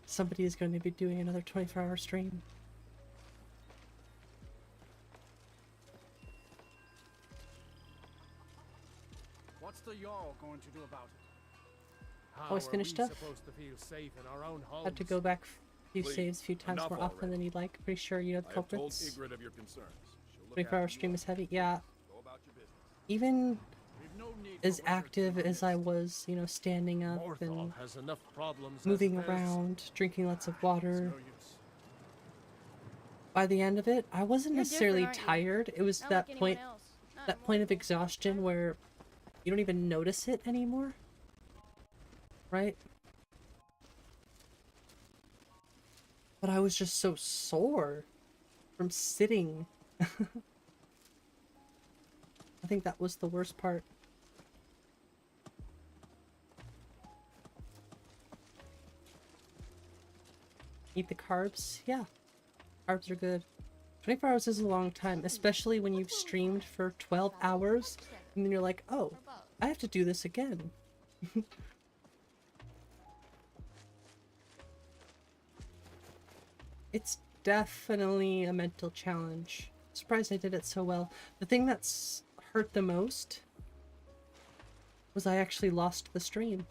somebody is going to be doing another 24-hour stream. What's the Jarl going to do about it? Always finish stuff. Supposed to feel safe in our own homes? Had to go back a few Please, saves a few times enough more often already. than you'd like. Pretty sure you know the I have told culprits. Ygritte of your concerns. She'll look 24-hour after stream you. is heavy. Yeah. Go about your business. Even We've no need as for wizards active in as I was, you know, standing up Morthal and has enough problems as moving it is. around, drinking lots of It's water. no use. By the end of it, I wasn't You're necessarily different, aren't you? tired. It was Not that like point, anyone else. Not that more point of than exhaustion where you don't even notice it anymore. Right? But I was just so sore from sitting. I think that was the worst part. Eat the carbs? Yeah. Carbs are good. 24 hours is a long time, especially when you've streamed for 12 hours. And then you're like, oh, I have to do this again. It's definitely a mental challenge. Surprised I did it so well. The thing that's hurt the most was I actually lost the stream.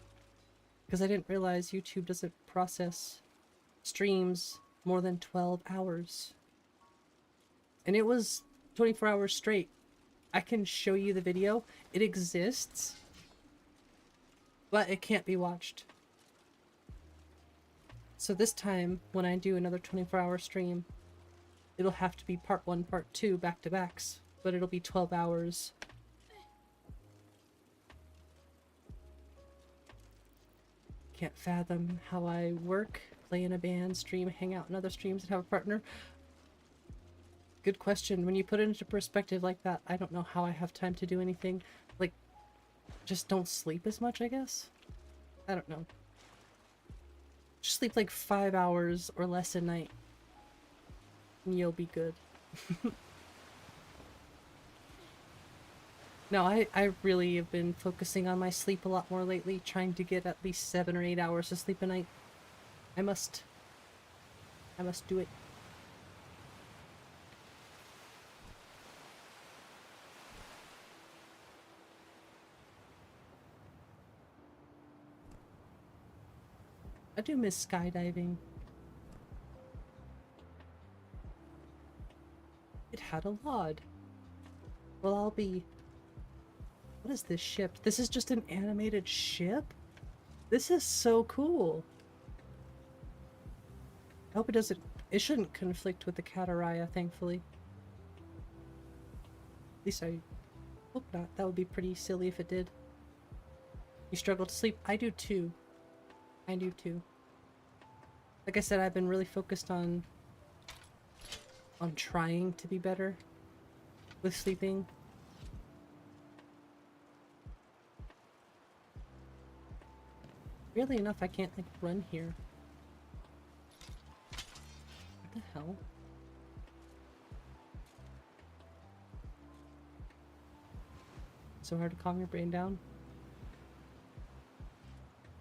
Because I didn't realize YouTube doesn't process streams more than 12 hours. And it was 24 hours straight. I can show you the video. It exists, but it can't be watched. So this time, when I do another 24-hour stream, it'll have to be part 1, part 2, back-to-backs, but it'll be 12 hours. Can't fathom how I work, play in a band, stream, hang out in other streams, and have a partner. Good question. When you put it into perspective like that, I don't know how I have time to do anything. Like, just don't sleep as much, I guess? I don't know. Just sleep like 5 hours or less a night. And you'll be good. No, I really have been focusing on my sleep a lot more lately, trying to get at least 7 or 8 hours of sleep a night. I must do it. I do miss skydiving. It had a LOD. Well, I'll be... What is this ship? This is just an animated ship? This is so cool. I hope it doesn't... It shouldn't conflict with the Kataraya, thankfully. At least I hope not. That would be pretty silly if it did. You struggle to sleep? I do too. I do too. Like I said, I've been really focused on trying to be better with sleeping. Weirdly enough, I can't like run here. What the hell? So hard to calm your brain down.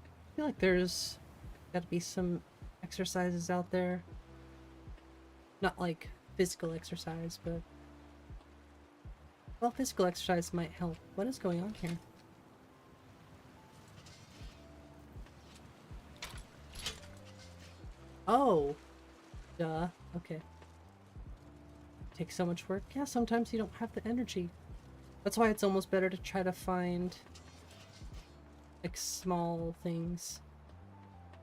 I feel like there's gotta be some exercises out there. Not like physical exercise, but... Well, physical exercise might help. What is going on here? Oh! Duh. Okay. Takes so much work. Yeah, sometimes you don't have the energy. That's why it's almost better to try to find like small things.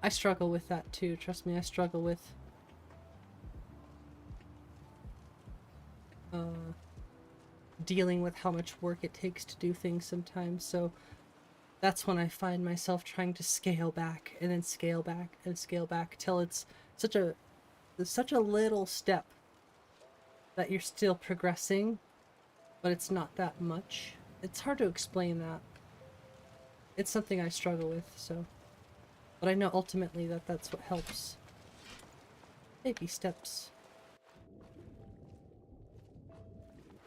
I struggle with that too, trust me, I struggle with dealing with how much work it takes to do things sometimes, so that's when I find myself trying to scale back and then scale back and scale back till it's such a little step that you're still progressing, but it's not that much. It's hard to explain that. It's something I struggle with, so. But I know ultimately that that's what helps. Baby steps.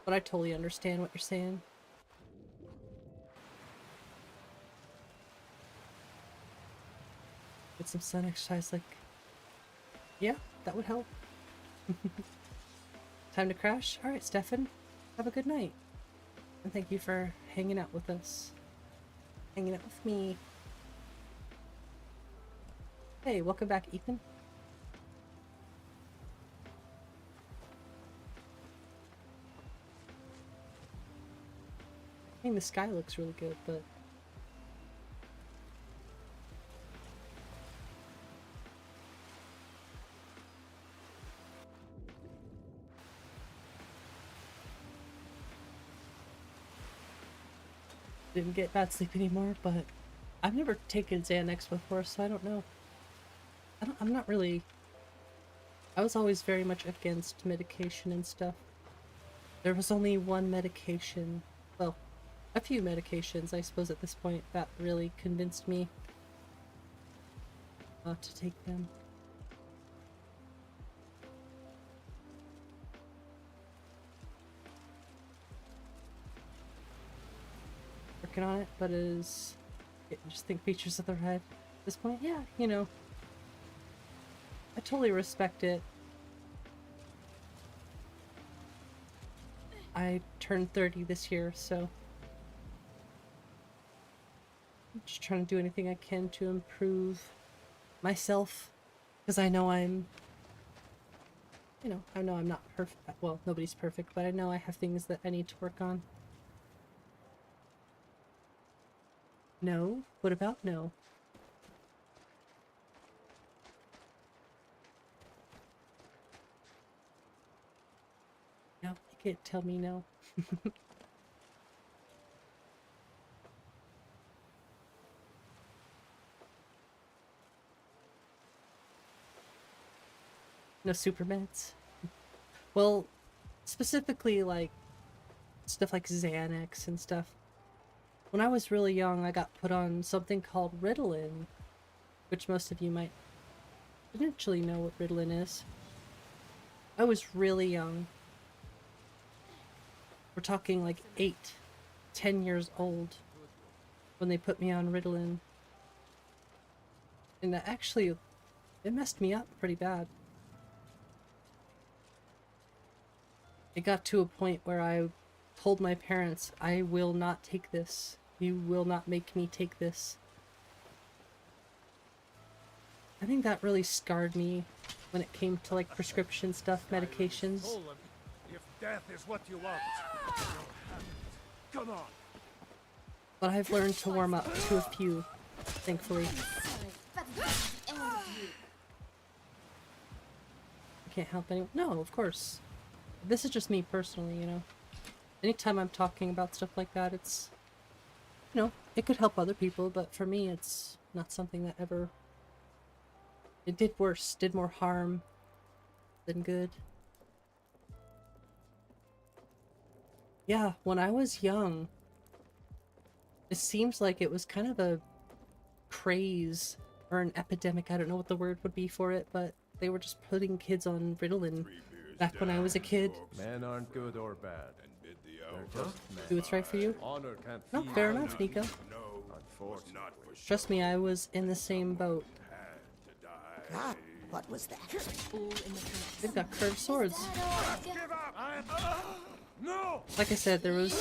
But I totally understand what you're saying. Get some sun exercise, like... Yeah, that would help. Time to crash? Alright, Stefan. Have a good night. And thank you for hanging out with us. Hanging out with me. Hey, welcome back, Ethan. I mean, the sky looks really good, but... Didn't get bad sleep anymore, but I've never taken Xanax before, so I don't know. I'm not really... I was always very much against medication and stuff. There was only one medication, well, a few medications, I suppose, at this point, that really convinced me not to take them. working on it, but is just think features of the red at this point. Yeah, you know, I totally respect it. I turned 30 this year, so I'm just trying to do anything I can to improve myself, because I know I'm, you know, I know I'm not perfect. Well, nobody's perfect, but I know I have things that I need to work on. No? What about no? No, you can't tell me no. No super meds? Well, specifically like stuff like Xanax and stuff. When I was really young, I got put on something called Ritalin, which most of you might potentially know what Ritalin is. I was really young. We're talking like 8, 10 years old when they put me on Ritalin. And that actually, it messed me up pretty bad. It got to a point where I told my parents, I will not take this. You will not make me take this. I think that really scarred me when it came to like prescription stuff, medications. If death is what you want, come on. But I've learned to warm up to a few, thankfully. I can't help anyone. No, of course. This is just me personally, you know. Anytime I'm talking about stuff like that, it's, you know, it could help other people, but for me, it's not something that ever... It did worse, did more harm than good. Yeah, when I was young, it seems like it was kind of a craze or an epidemic. I don't know what the word would be for it, but they were just putting kids on Ritalin back when I was a kid. Men aren't good or bad. They're just men. Do what's right for you? Honor can't No, feed fair on enough, Nico. unfortunately. Trust me, I was in the same boat. God, what was that? They've got curved swords. No! Like I said, there was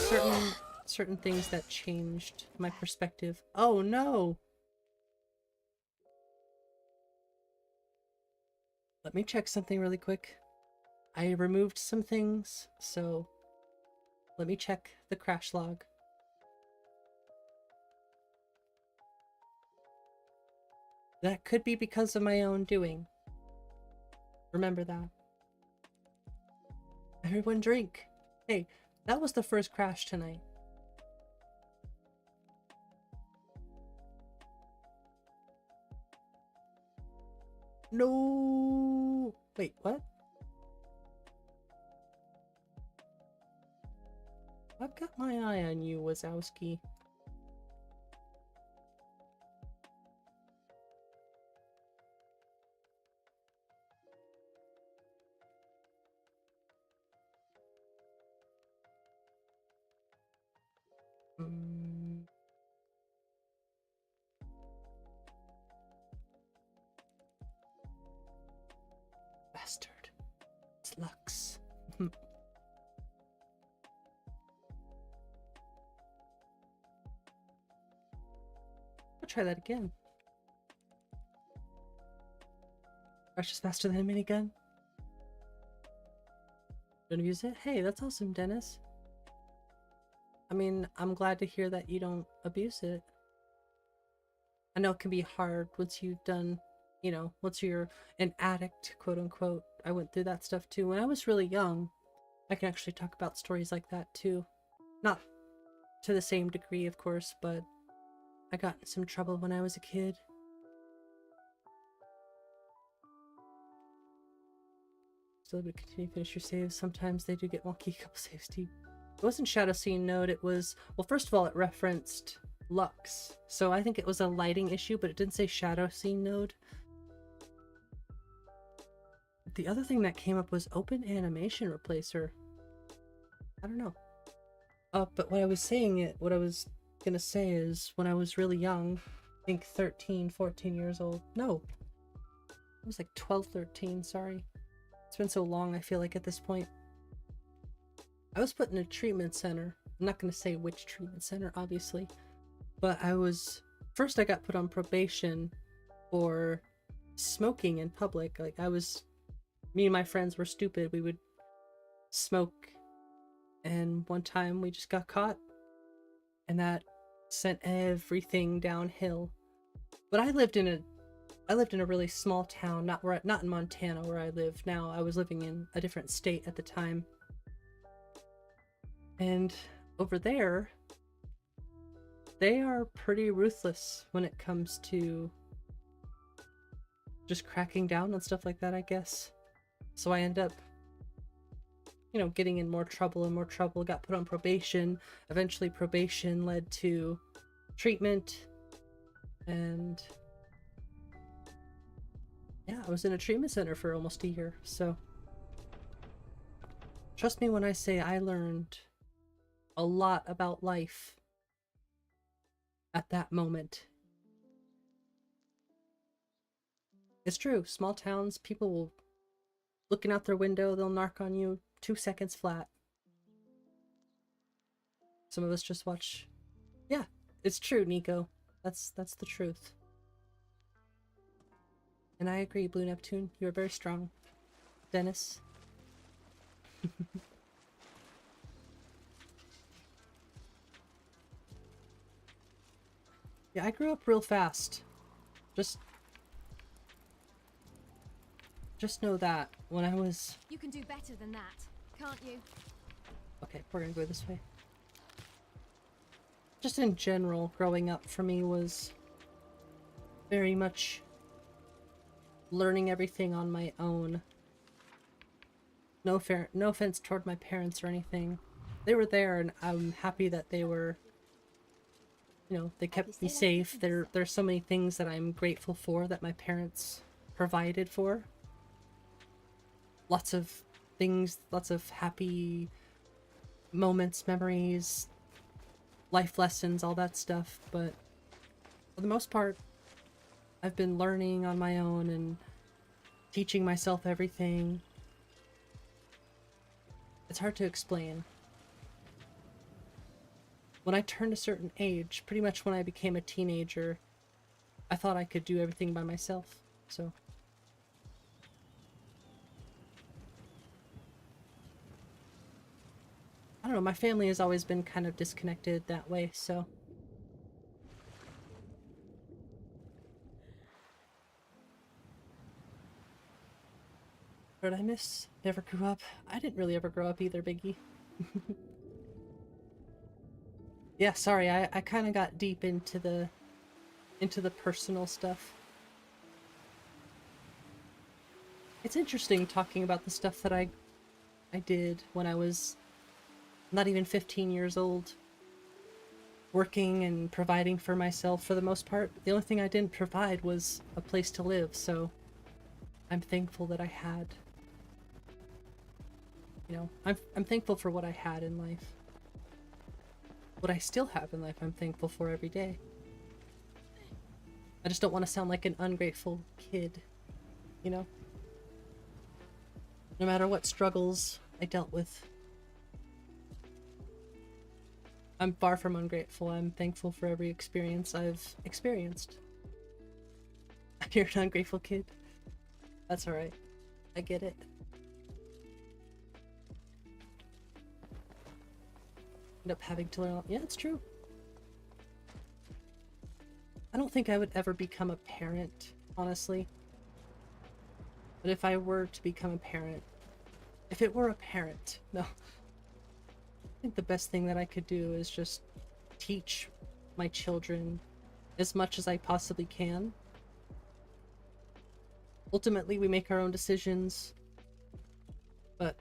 certain things that changed my perspective. Oh no! Let me check something really quick. I removed some things, so let me check the crash log. That could be because of my own doing. Remember that. Everyone drink. Hey, that was the first crash tonight. No. Wait, what? I've got my eye on you, Wazowski. Bastard. It's Lux. I'll try that again. Crash is faster than a minigun. Don't abuse it? Hey, that's awesome, Dennis. I mean, I'm glad to hear that you don't abuse it. I know it can be hard once you've done, you know, once you're an addict, quote unquote. I went through that stuff too. When I was really young, I can actually talk about stories like that too. Not to the same degree, of course, but I got in some trouble when I was a kid. Still able to continue to finish your saves. Sometimes they do get wonky. Couple saves deep. It wasn't Shadow Scene Node, it was... Well, first of all, it referenced Lux. So I think it was a lighting issue, but it didn't say Shadow Scene Node. The other thing that came up was Open Animation Replacer. I don't know. But what I was saying, what I was gonna say is when I was really young, I think 13, 14 years old. No, I was like 12, 13, sorry. It's been so long, I feel like at this point. I was put in a treatment center. I'm not gonna say which treatment center, obviously, but first I got put on probation for smoking in public. Like me and my friends were stupid. We would smoke, and one time we just got caught, and that sent everything downhill. But I lived in a really small town, not in Montana where I live now. I was living in a different state at the time. And over there, they are pretty ruthless when it comes to just cracking down on stuff like that, I guess. So I end up, getting in more trouble and more trouble, got put on probation. Eventually probation led to treatment, and yeah, I was in a treatment center for almost a year. So trust me when I say I learned a lot about life at that moment. It's true. Small towns, people will, looking out their window, they'll narc on you 2 seconds flat. Some of us just watch. Yeah, it's true, Nico. That's the truth. And I agree, Blue Neptune. You are very strong. Dennis. Yeah, I grew up real fast. Just know that when I was... You can do better than that, can't you? Okay, we're gonna go this way. Just in general, growing up for me was very much learning everything on my own. No offense toward my parents or anything. They were there, and I'm happy that they were... they kept me safe. There's so many things that I'm grateful for that my parents provided for. Lots of things, lots of happy moments, memories, life lessons, all that stuff. But for the most part, I've been learning on my own and teaching myself everything. It's hard to explain. When I turned a certain age, pretty much when I became a teenager, I thought I could do everything by myself, so... I don't know, my family has always been kind of disconnected that way, so... What did I miss? Never grew up. I didn't really ever grow up either, Biggie. Yeah, sorry, I kind of got deep into the personal stuff. It's interesting talking about the stuff that I did when I was not even 15 years old. Working and providing for myself for the most part. The only thing I didn't provide was a place to live, so I'm thankful that I had. I'm thankful for what I had in life. What I still have in life, I'm thankful for every day. I just don't want to sound like an ungrateful kid, No matter what struggles I dealt with. I'm far from ungrateful. I'm thankful for every experience I've experienced. You're an ungrateful kid. That's alright. I get it. End up having to learn. Yeah, it's true. I don't think I would ever become a parent, honestly. But if I were to become a parent, if it were a parent, no. I think the best thing that I could do is just teach my children as much as I possibly can. Ultimately, we make our own decisions, but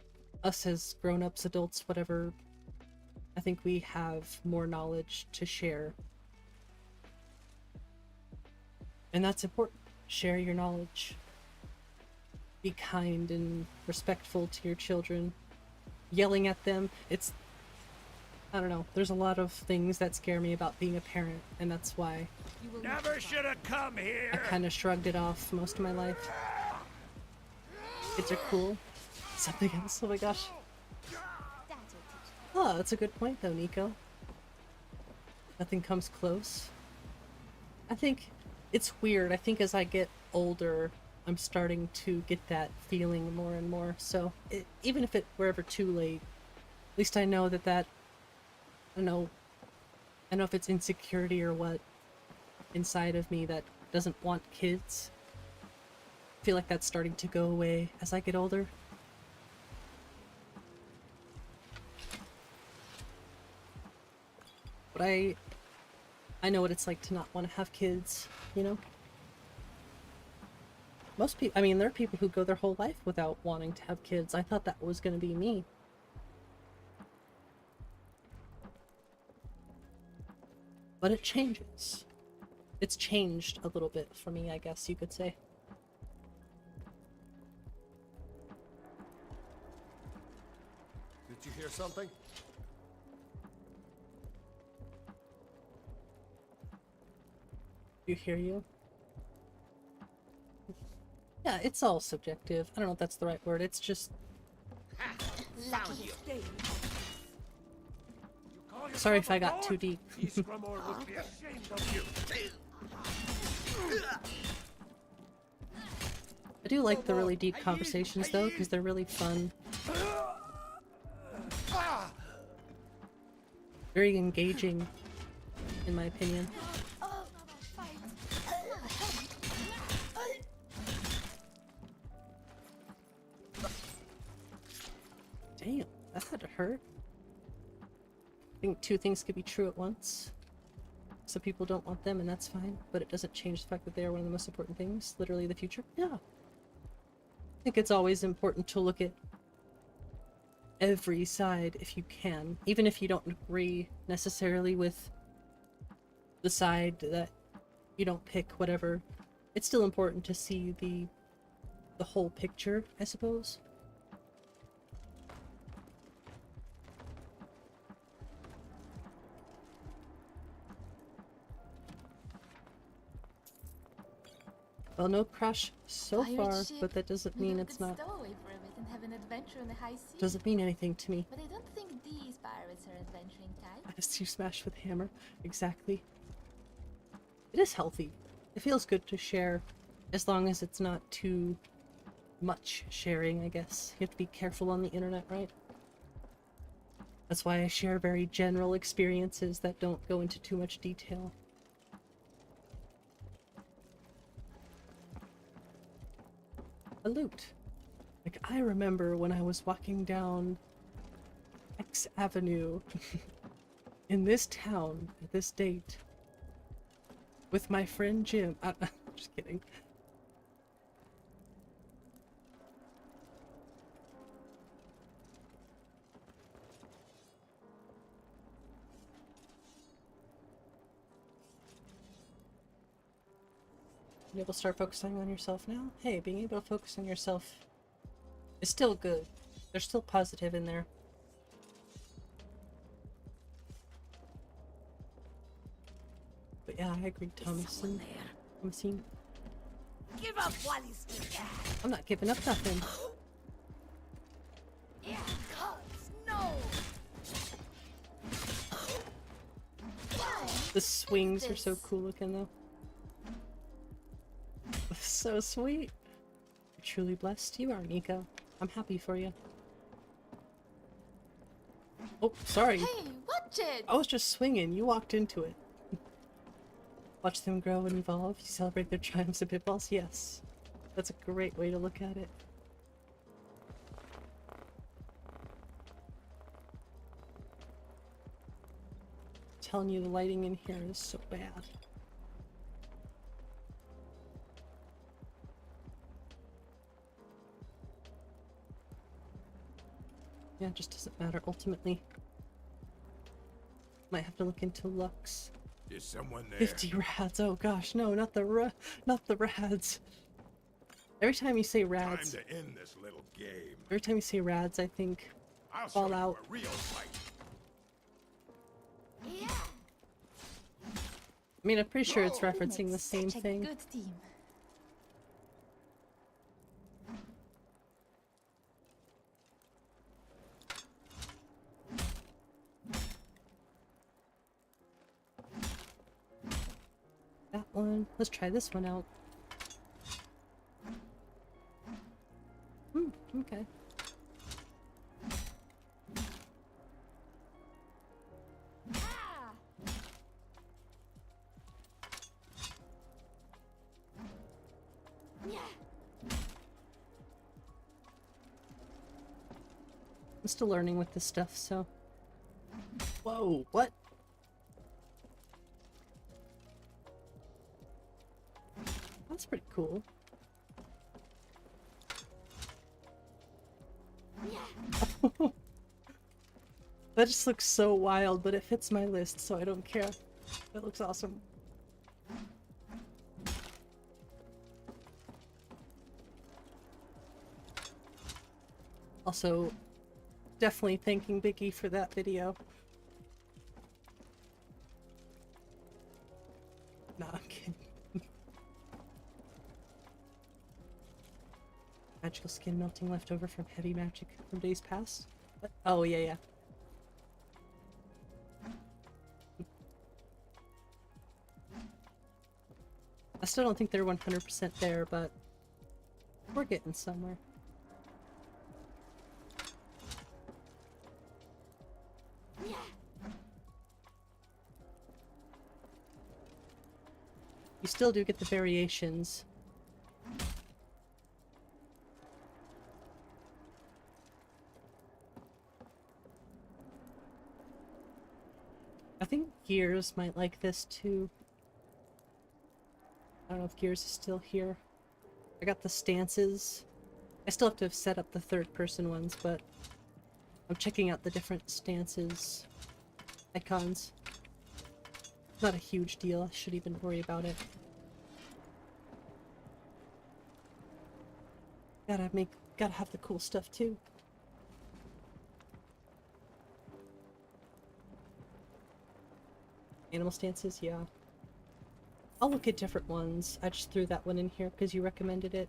us as grown-ups, adults, whatever, I think we have more knowledge to share. And that's important. Share your knowledge. Be kind and respectful to your children. Yelling at them, I don't know. There's a lot of things that scare me about being a parent, and that's why Never should have come here. I kind of shrugged it off most of my life. Kids are cool. Something else. Oh my gosh. Oh, that's a good point though, Nico. Nothing comes close. I think it's weird. I think as I get older, I'm starting to get that feeling more and more. So even if it were ever too late, at least I know that I don't know if it's insecurity or what inside of me that doesn't want kids. I feel like that's starting to go away as I get older. But I know what it's like to not want to have kids, you know? Most people, I mean, there are people who go their whole life without wanting to have kids. I thought that was going to be me. But it changes. It's changed a little bit for me, I guess you could say. Did you hear something? You hear you? Yeah, it's all subjective. I don't know if that's the right word. It's just... Sorry if I got too deep. would be ashamed of you. I do like the really deep conversations though, because they're really fun. Very engaging, in my opinion. Damn, that had to hurt. I think two things could be true at once. Some people don't want them, and that's fine, but it doesn't change the fact that they are one of the most important things, literally the future. Yeah. I think it's always important to look at every side if you can, even if you don't agree necessarily with the side that you don't pick, whatever. It's still important to see the whole picture, I suppose. Well, no crash so far, but that doesn't mean it's not... Stow away for a bit and have an adventure on the high sea. Doesn't mean anything to me. But I don't think these pirates are adventuring type. As you smash with hammer. Exactly. It is healthy. It feels good to share, as long as it's not too much sharing, I guess. You have to be careful on the internet, right? That's why I share very general experiences that don't go into too much detail. A loot. Like, I remember when I was walking down X Avenue in this town at this date with my friend Jim. I'm just kidding. Being able to start focusing on yourself now? Hey, being able to focus on yourself is still good. There's still positive in there. But yeah, I agree, Thomason. Thomasine. Give up while you still can. I'm not giving up nothing. Yeah, cuz, no. The swings are so cool looking though. So sweet. You're truly blessed. You are, Nico. I'm happy for you. Oh, sorry. Hey, watch it! I was just swinging. You walked into it. Watch them grow and evolve. You celebrate their triumphs and pitfalls? Yes. That's a great way to look at it. I'm telling you, the lighting in here is so bad. Yeah, it just doesn't matter ultimately. Might have to look into Lux. Is someone there? 50 rads. Oh gosh, no, not the rads. Every time you say rads, Time to end this little game. every time you say rads, I think I'll show you Fallout. a real fight. I mean, I'm pretty sure it's We referencing make the same such a thing. good team. That one. Let's try this one out. Okay. I'm still learning with this stuff, so... Whoa, what? That's pretty cool. That just looks so wild, but it fits my list, so I don't care. That looks awesome. Also, definitely thanking Biggie for that video. Nah, I'm kidding. Magical skin melting left over from heavy magic from days past? What? Oh, yeah. I still don't think they're 100% there, but we're getting somewhere. You still do get the variations. I think Gears might like this too. I don't know if Gears is still here. I got the stances. I still have to set up the third-person ones, but I'm checking out the different stances icons. Not a huge deal. I shouldn't even worry about it. Gotta have the cool stuff too. Animal stances, yeah. I'll look at different ones. I just threw that one in here because you recommended it.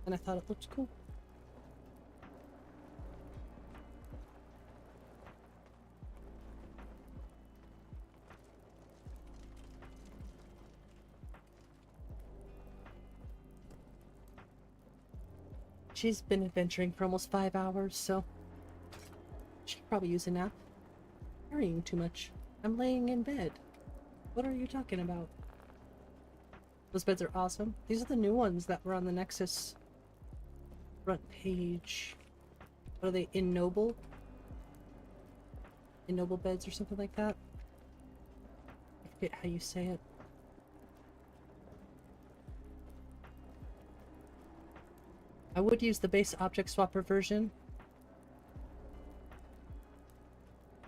And I thought it looked cool. She's been adventuring for almost 5 hours, so she could probably use a nap. Worrying too much. I'm laying in bed. What are you talking about? Those beds are awesome. These are the new ones that were on the Nexus front page. What are they? Innoble? Innoble beds or something like that? I forget how you say it. I would use the base object swapper version,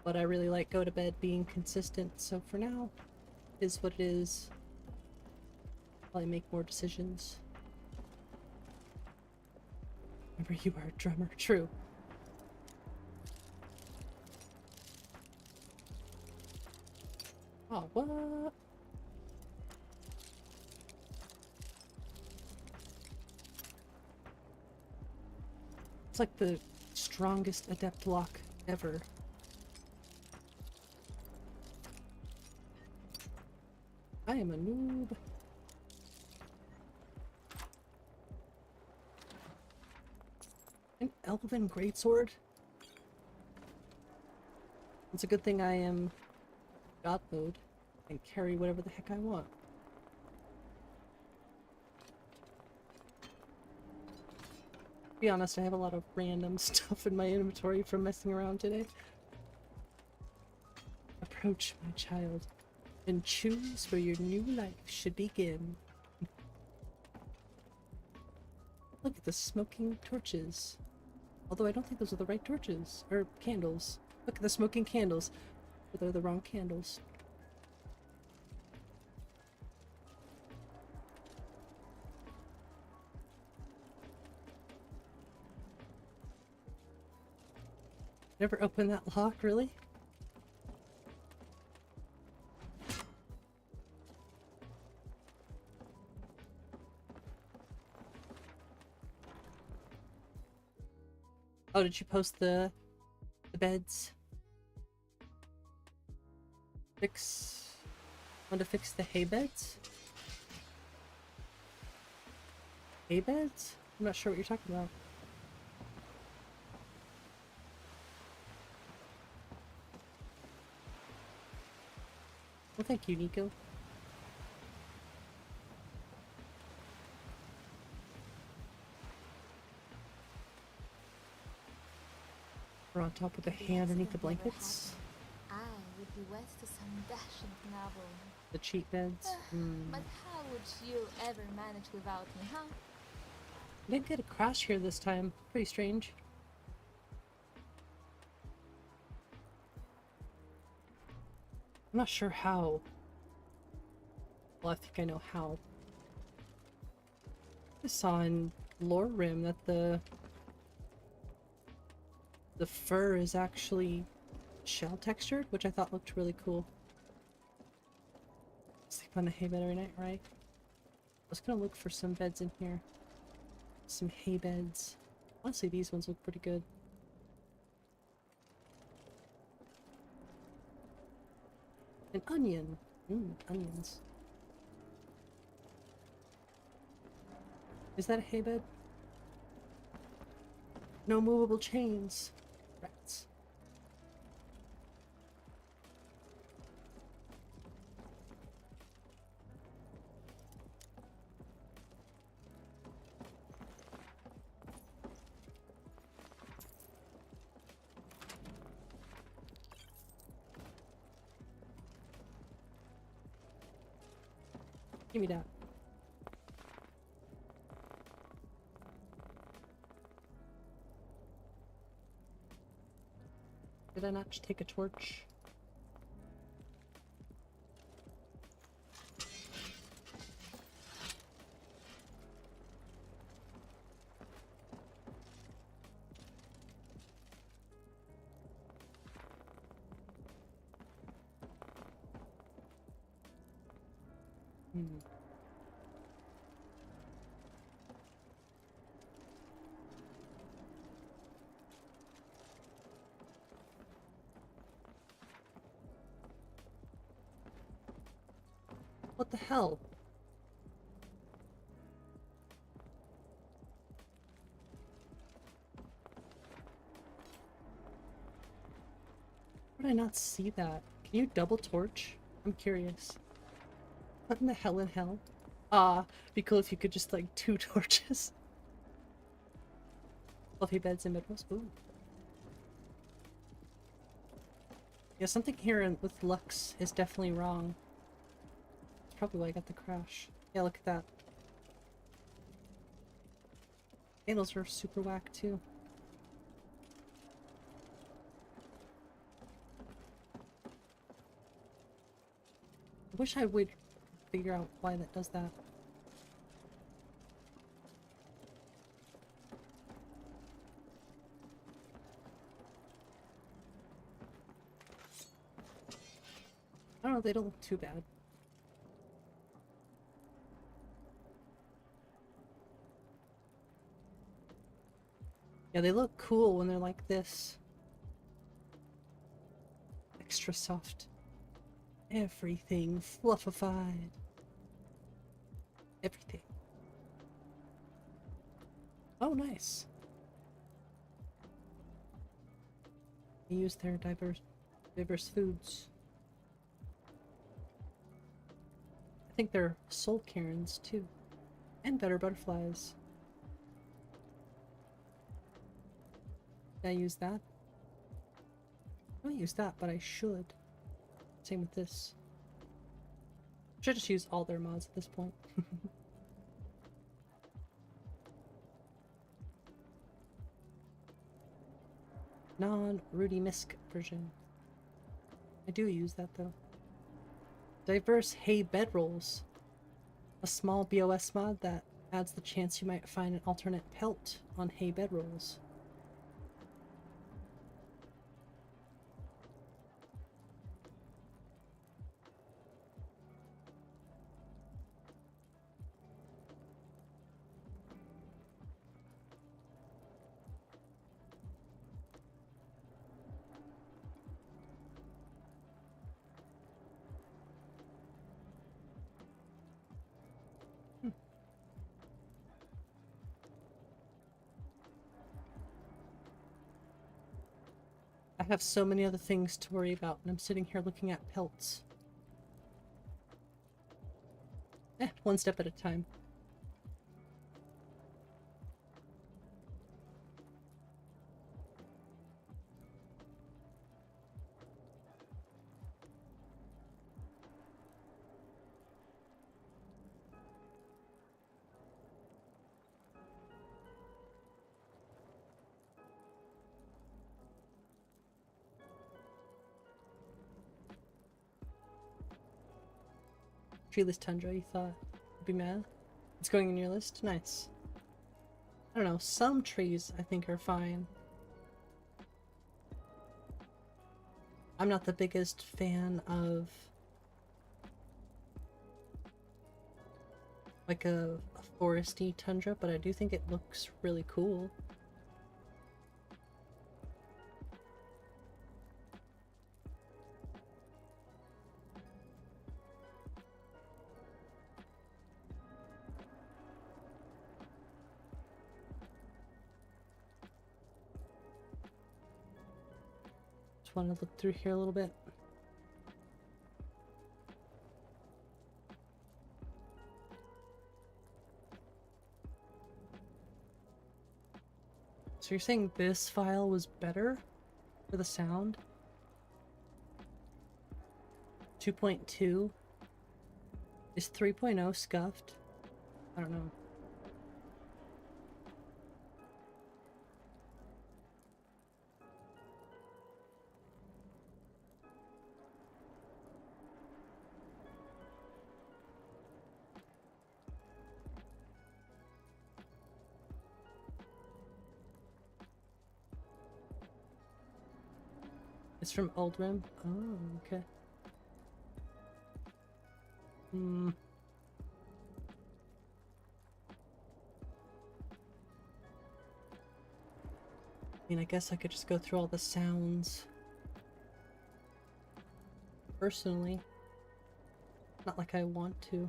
but I really like go to bed being consistent, so for now, it is what it is. While I make more decisions. Remember, you are a drummer. True. Oh, what? It's like the strongest adept lock ever. I am a noob. An elven greatsword? It's a good thing I am god mode and carry whatever the heck I want. To be honest, I have a lot of random stuff in my inventory from messing around today. Approach, my child, and choose where your new life should begin. Look at the smoking torches. Although I don't think those are the right torches. Or candles. Look at the smoking candles. But they're the wrong candles. Never open that lock, really? Oh, did you post the beds? Want to fix the hay beds? Hay beds? I'm not sure what you're talking about. Well, thank you, Nico. We're on top with the hay underneath the blankets. I would be wed to some dashing novel. The cheat beds. But how would you ever manage without me, huh? I didn't get a crash here this time. Pretty strange. I'm not sure how. Well, I think I know how. I saw in Lore Rim that the fur is actually shell textured, which I thought looked really cool. Sleep on a hay bed every night, right? I was gonna look for some beds in here. Some hay beds. Honestly, these ones look pretty good. An onion. Onions. Is that a hay bed? No movable chains. Rats. Give me that. Did I not just take a torch? What the hell? How did I not see that? Can you double torch? I'm curious. What in the hell in hell? Be cool if you could just like 2 torches. Fluffy beds and bedrolls. Ooh. Yeah, something here with Lux is definitely wrong. That's probably why I got the crash. Yeah, look at that. Candles are super whack too. I wish I would figure out why that does that. I don't know, they don't look too bad. Yeah, they look cool when they're like this. Extra soft. Everything fluffified. Everything. Oh, nice. They use their diverse foods. I think they're soul cairns too. And better butterflies. Did I use that? I don't use that, but I should. Same with this. Should just use all their mods at this point. Non-Rudy Misk version. I do use that though. Diverse hay bedrolls. A small BOS mod that adds the chance you might find an alternate pelt on hay bedrolls. I have so many other things to worry about, and I'm sitting here looking at pelts. One step at a time. Treeless tundra, you thought would be mad? It's going in your list? Nice. I don't know, some trees I think are fine. I'm not the biggest fan of like a foresty tundra, but I do think it looks really cool. Want to look through here a little bit. So you're saying this file was better for the sound? 2.2? Is 3.0 scuffed? I don't know. It's from Old Rim? Oh, okay. Hmm. I mean, I guess I could just go through all the sounds. Personally. Not like I want to.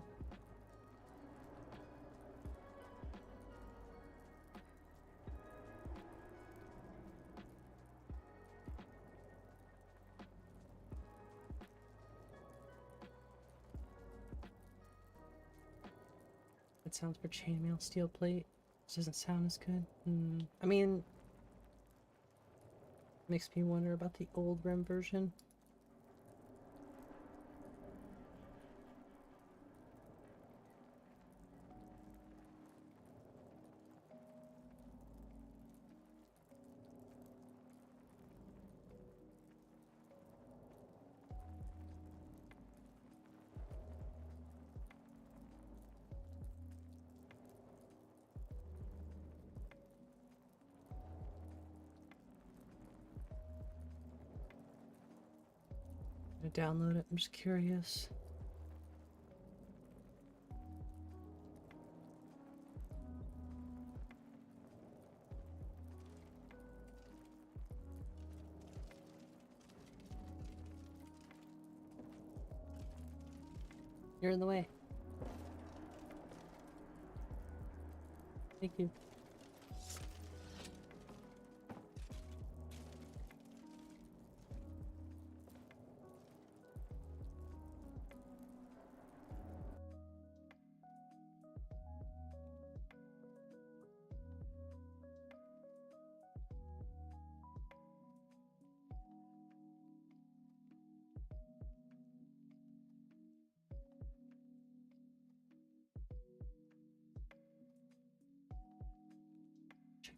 It sounds for chainmail steel plate. This doesn't sound as good. I mean, makes me wonder about the old Rim version. Download it. I'm just curious. You're in the way. Thank you.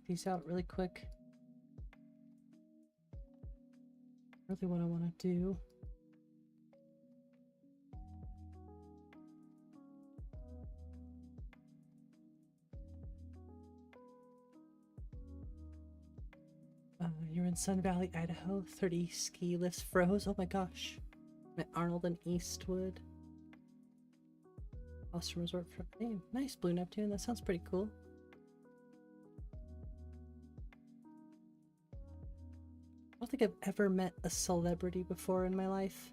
These out really quick. Really what I want to do. You're in Sun Valley, Idaho. 30 ski lifts froze. Oh my gosh. I'm at Arnold and Eastwood. Awesome resort for hey, nice Blue Neptune. That sounds pretty cool. I don't think I've ever met a celebrity before in my life.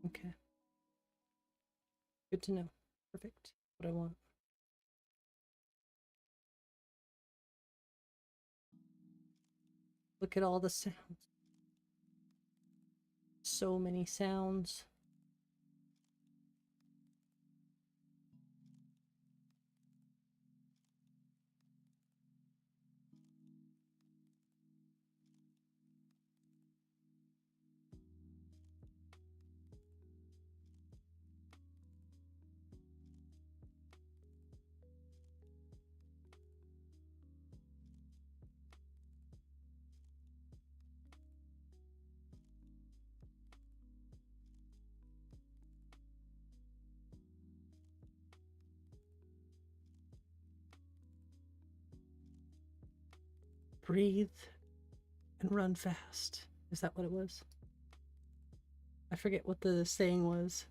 Okay. Good to know. Perfect. What I want. Look at all the sounds. So many sounds. Breathe and run fast. Is that what it was? I forget what the saying was.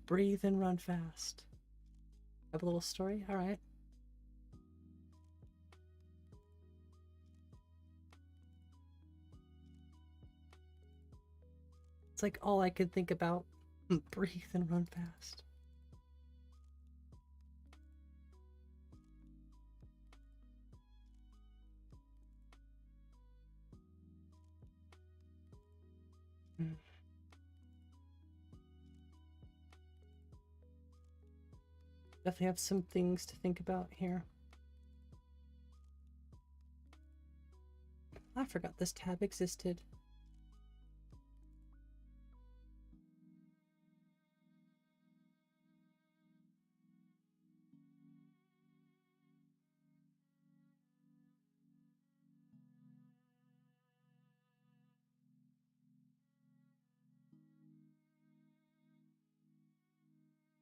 Breathe and run fast. Have a little story? Alright. It's like all I could think about. Breathe and run fast. Definitely have some things to think about here. I forgot this tab existed.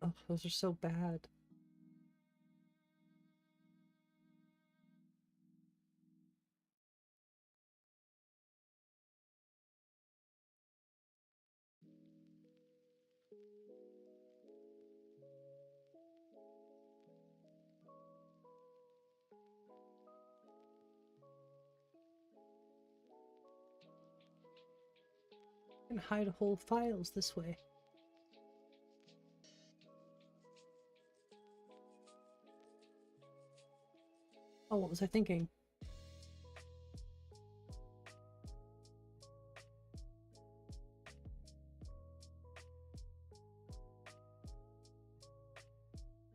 Oh, those are so bad. I can hide whole files this way. Oh, what was I thinking?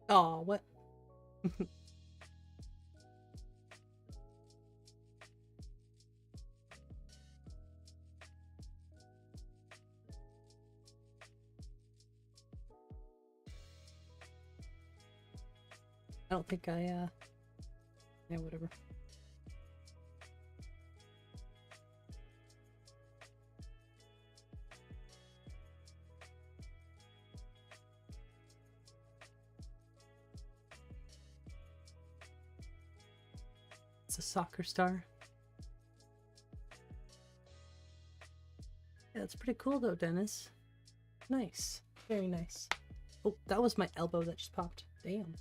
Oh, what? I don't think I, yeah, whatever. It's a soccer star. Yeah, that's pretty cool though, Dennis. Nice. Very nice. Oh, that was my elbow that just popped. Damn.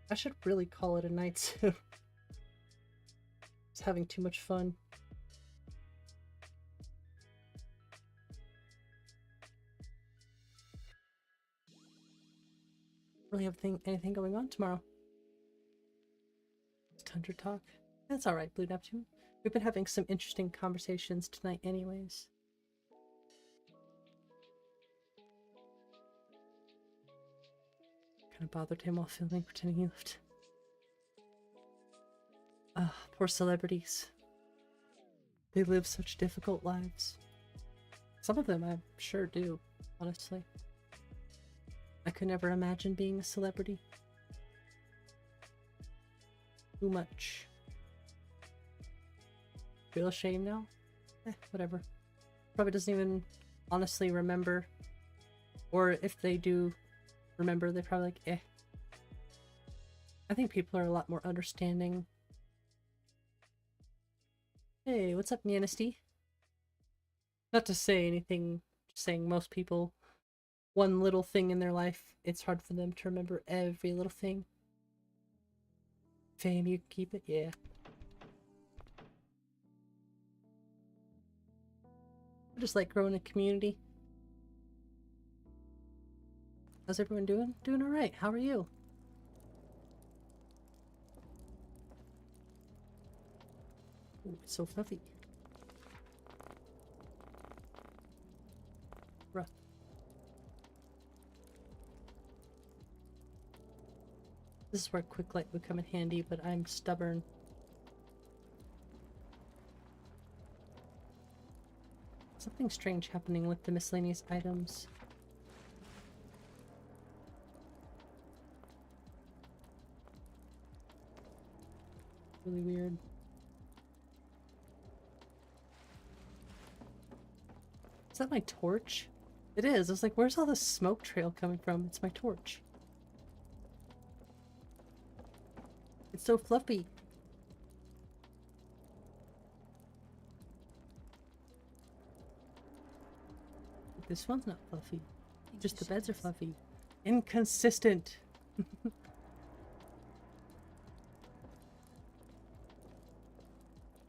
I should really call it a night soon. Just having too much fun. Really have anything going on tomorrow. Tundra talk. That's alright, Blue Neptune. We've been having some interesting conversations tonight anyways. Kind of bothered him while filming, pretending he left. Ah, poor celebrities. They live such difficult lives. Some of them I'm sure do, honestly. I could never imagine being a celebrity. Too much. Feel ashamed now? Whatever. Probably doesn't even honestly remember. Or if they do remember, they're probably like, eh. I think people are a lot more understanding. Hey, what's up, Nianisty? Not to say anything, just saying most people, one little thing in their life, it's hard for them to remember every little thing. Fame, you keep it? Yeah. I just like growing a community. How's everyone doing? Doing alright. How are you? Ooh, it's so fluffy. Bruh. This is where quick light would come in handy, but I'm stubborn. Something strange happening with the miscellaneous items. Really weird. Is that my torch? It is. I was like, where's all this smoke trail coming from? It's my torch. It's so fluffy. This one's not fluffy. Just the beds are fluffy. Inconsistent.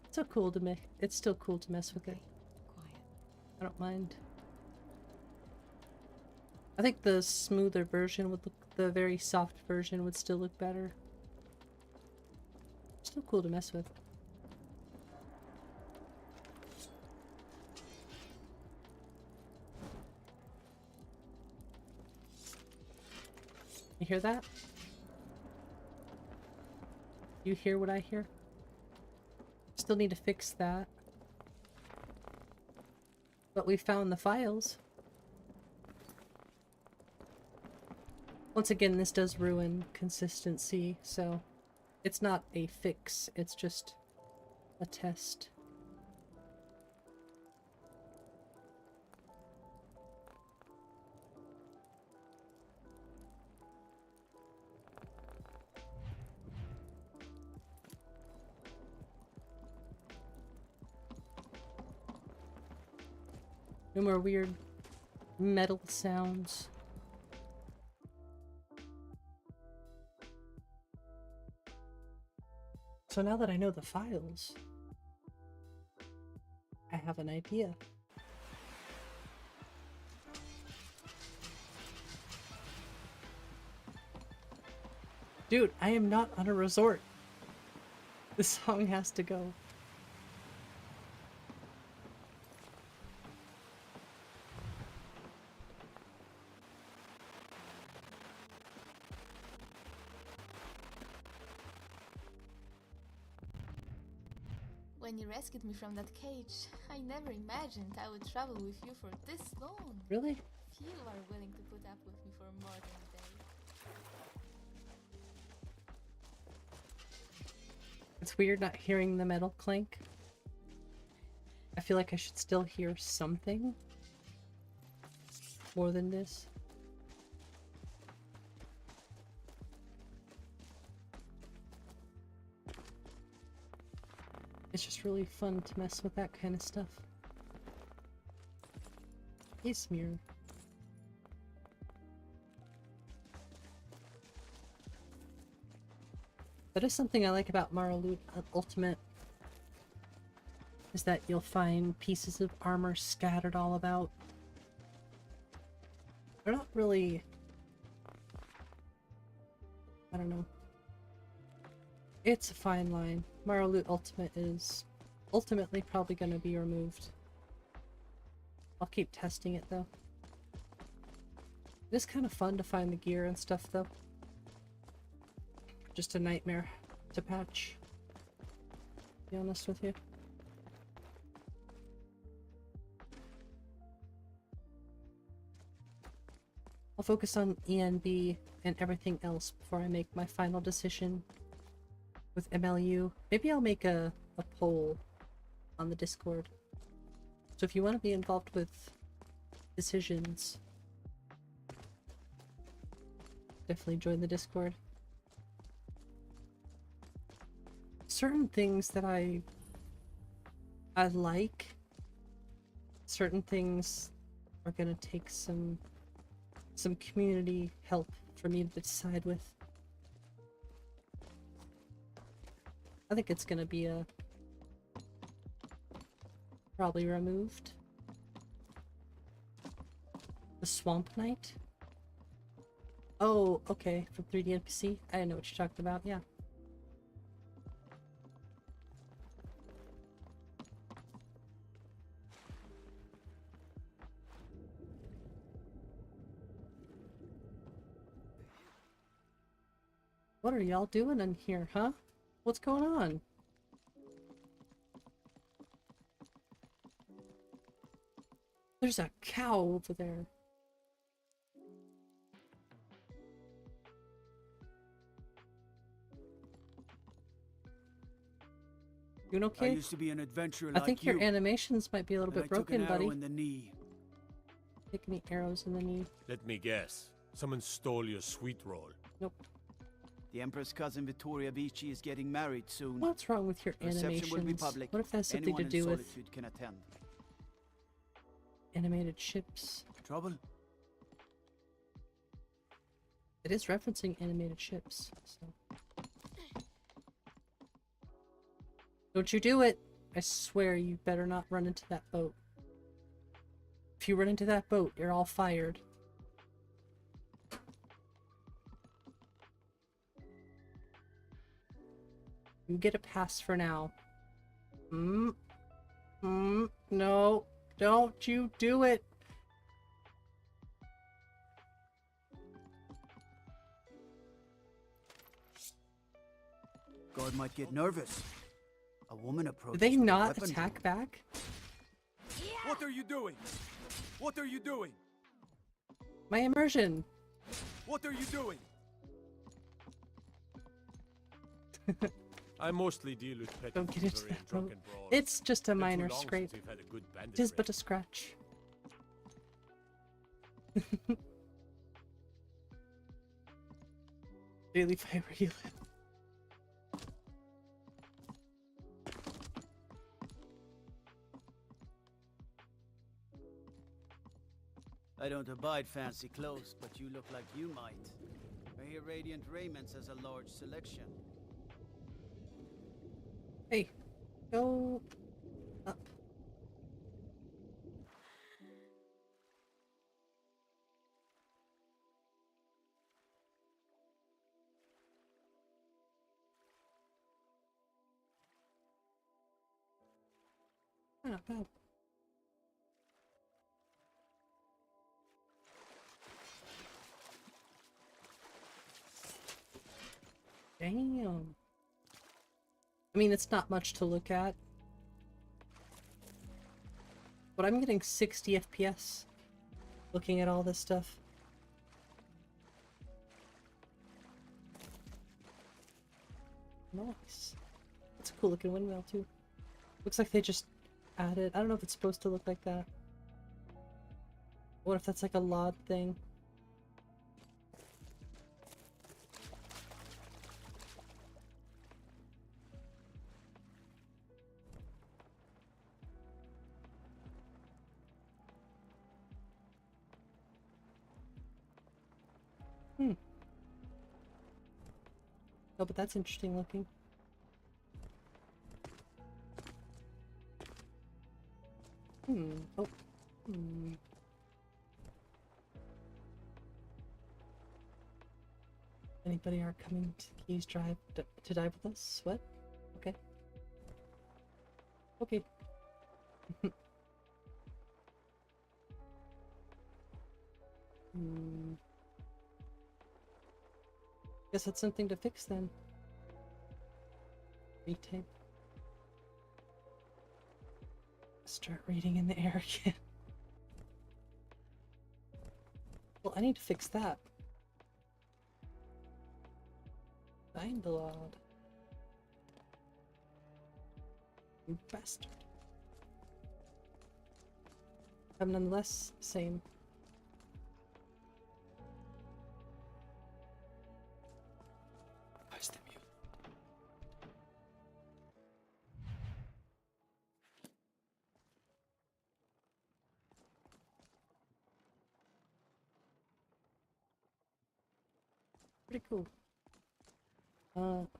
It's so cool to me. It's still cool to mess with it. Quiet. I don't mind. I think the smoother version would look, the very soft version would still look better. Still cool to mess with. You hear that? You hear what I hear? Still need to fix that. But we found the files. Once again, this does ruin consistency, so it's not a fix, it's just a test. No more weird metal sounds. So now that I know the files, I have an idea. Dude, I am not on a resort. This song has to go. When you rescued me from that cage, I never imagined I would travel with you for this long. Really? Few are willing to put up with me for more than a day. It's weird not hearing the metal clank. I feel like I should still hear something more than this. It's just really fun to mess with that kind of stuff. Hey, Smear. That is something I like about Maraloot Ultimate, is that you'll find pieces of armor scattered all about. They're not really... I don't know. It's a fine line. Maraloot Ultimate is ultimately probably going to be removed. I'll keep testing it though. It is kind of fun to find the gear and stuff though. Just a nightmare to patch, to be honest with you. I'll focus on ENB and everything else before I make my final decision with MLU. Maybe I'll make a poll on the Discord. So if you want to be involved with decisions, definitely join the Discord. Certain things that I like, certain things are gonna take some community help for me to decide with. I think it's gonna be probably removed. The Swamp Knight? Oh, okay. From 3D NPC? I didn't know what you're talking about. Yeah. What are y'all doing in here, huh? What's going on? There's a cow over there. Doing okay? I used to be an adventurer I like think your animations might be a little bit broken, buddy. in the knee. Take any arrows in the knee. Let me guess. Someone stole your sweet roll. Nope. The Emperor's cousin Vittoria Vici is getting married soon. What's wrong with your Reception will be animations? public. What if that's something Anyone to do in with Solitude can attend. animated ships? Trouble? It is referencing animated ships, so. Don't you do it! I swear you better not run into that boat. If you run into that boat, you're all fired. You get a pass for now. No, don't you do it! God might get nervous. A woman approaches. Did they with a not weapon. attack back? What are you doing? What are you doing? My immersion! What are you doing? I mostly deal with petty Don't get into thievery and that boat. drunken brawls. It's just a Been too minor long scrape. since we've had a good bandit It is raid. but a scratch. Daily fight where you live. I don't abide fancy clothes, but you look like you might. I hear Radiant Raiments has a large selection. Hey, go up. Not bad. Damn. I mean, it's not much to look at. But I'm getting 60 FPS looking at all this stuff. Nice. It's a cool looking windmill too. Looks like they just added. I don't know if it's supposed to look like that. What if that's like a LOD thing? Oh, but that's interesting looking. Oh. Anybody are coming to Keys Drive to dive with us? What? Okay. Okay. Guess that's something to fix then. Retype. Start reading in the air again. Well, I need to fix that. Find the lord. You bastard. Nonetheless, same. Where's the mute? Pretty cool.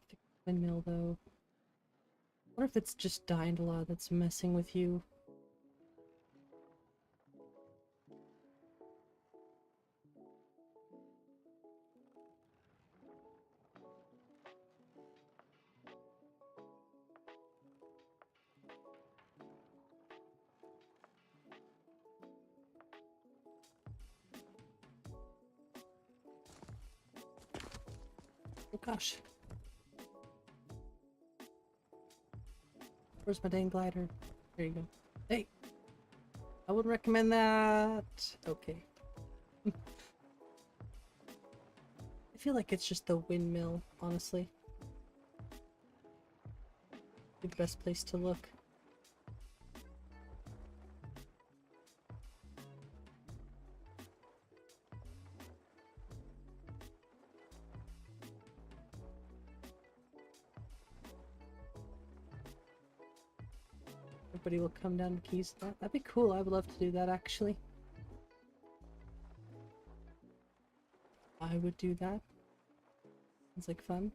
Fix the windmill though. What if it's just dying a lot that's messing with you? Oh gosh. Where's my dang glider? There you go. Hey! I wouldn't recommend that. Okay. I feel like it's just the windmill, honestly. The best place to look. Everybody will come down to keys. That'd be cool. I would love to do that, actually. I would do that. Sounds like fun.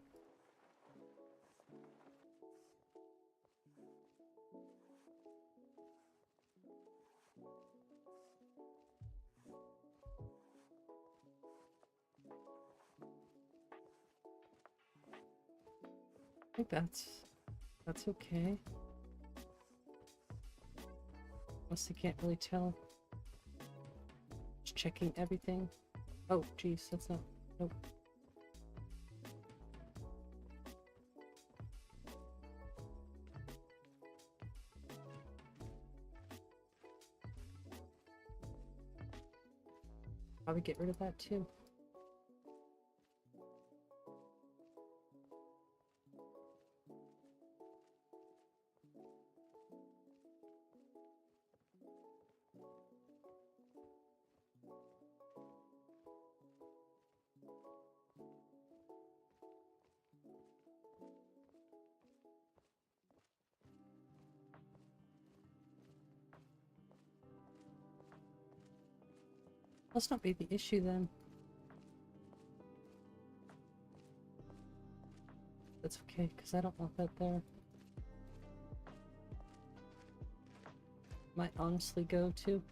I think that's okay. Honestly, can't really tell. Just checking everything. Oh, geez, that's not. Nope. Probably get rid of that too. Must not be the issue then. That's okay, because I don't want that there. Might honestly go too.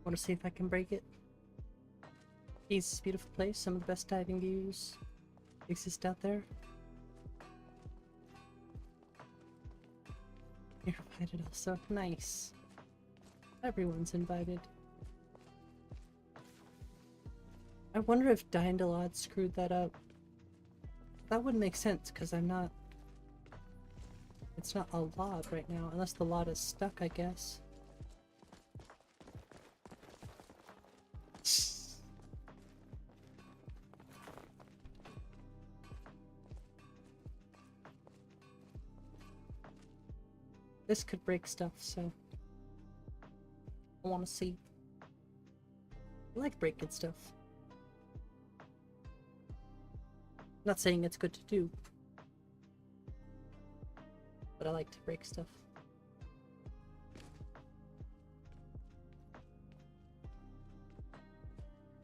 Want to see if I can break it. It's a beautiful place. Some of the best diving views exist out there. You're invited also. Nice. Everyone's invited. I wonder if Dyndalod screwed that up. That wouldn't make sense because I'm not... It's not a lot right now, unless the lot is stuck, I guess. This could break stuff, so I want to see. I like breaking stuff. Not saying it's good to do, but I like to break stuff.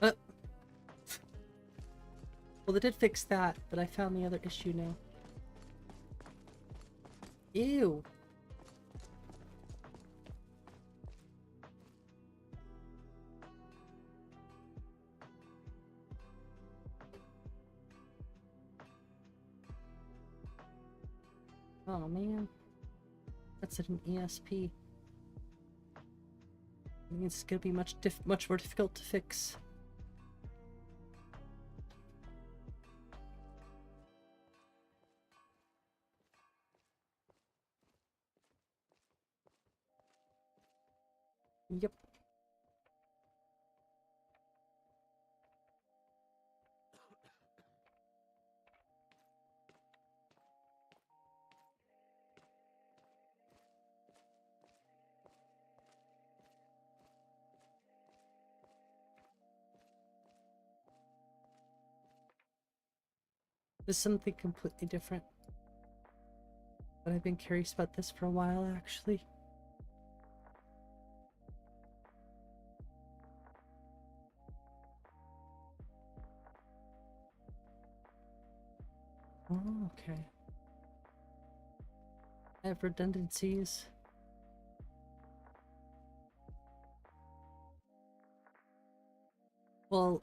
Well, they did fix that, but I found the other issue now. Ew. Oh man, that's an ESP. It means it's gonna be much more difficult to fix. Yep. This is something completely different. But I've been curious about this for a while, actually. Oh, okay. I have redundancies. Well,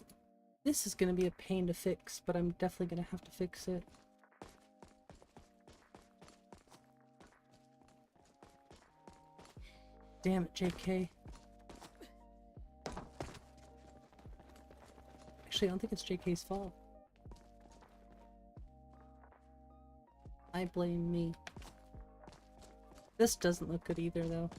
This is gonna be a pain to fix, but I'm definitely gonna have to fix it. Damn it, JK. Actually, I don't think it's JK's fault. I blame me. This doesn't look good either, though.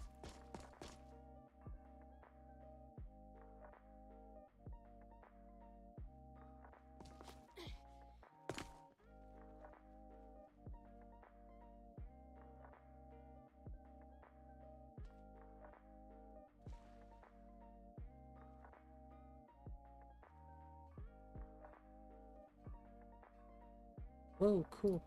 Whoa, cool.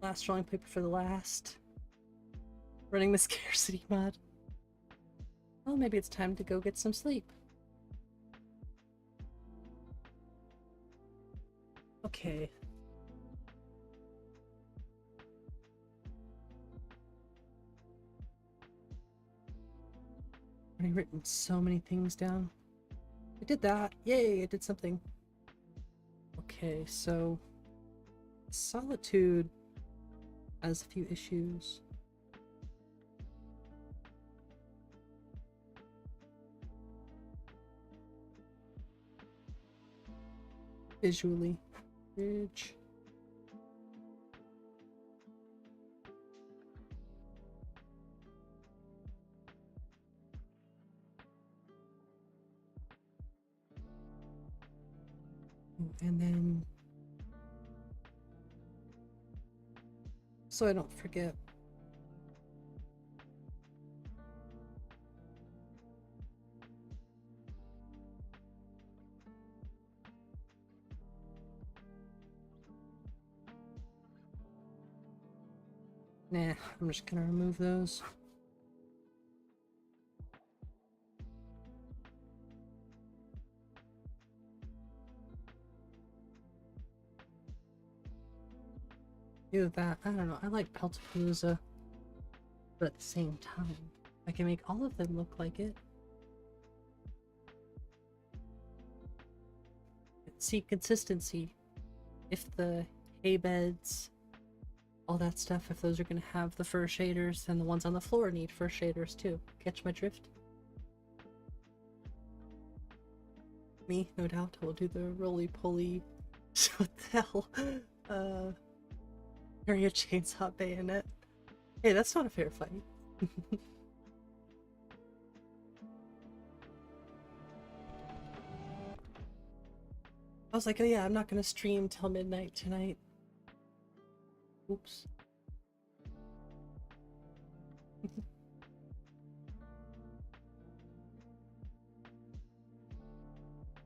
Last drawing paper for the last. Running the scarcity mod. Well, maybe it's time to go get some sleep. Okay. I've already written so many things down. I did that. Yay, I did something. Okay, so Solitude has a few issues. Visually. Bridge. And then, so I don't forget, nah, I'm just gonna remove those. Do that. I don't know. I like Peltapalooza, but at the same time, I can make all of them look like it. See consistency. If the hay beds, all that stuff, if those are going to have the fur shaders, then the ones on the floor need fur shaders too. Catch my drift? Me, no doubt, will do the roly-poly. What the hell? Area chainsaw bayonet. Hey, that's not a fair fight. I was like, oh yeah, I'm not gonna stream till midnight tonight. Oops.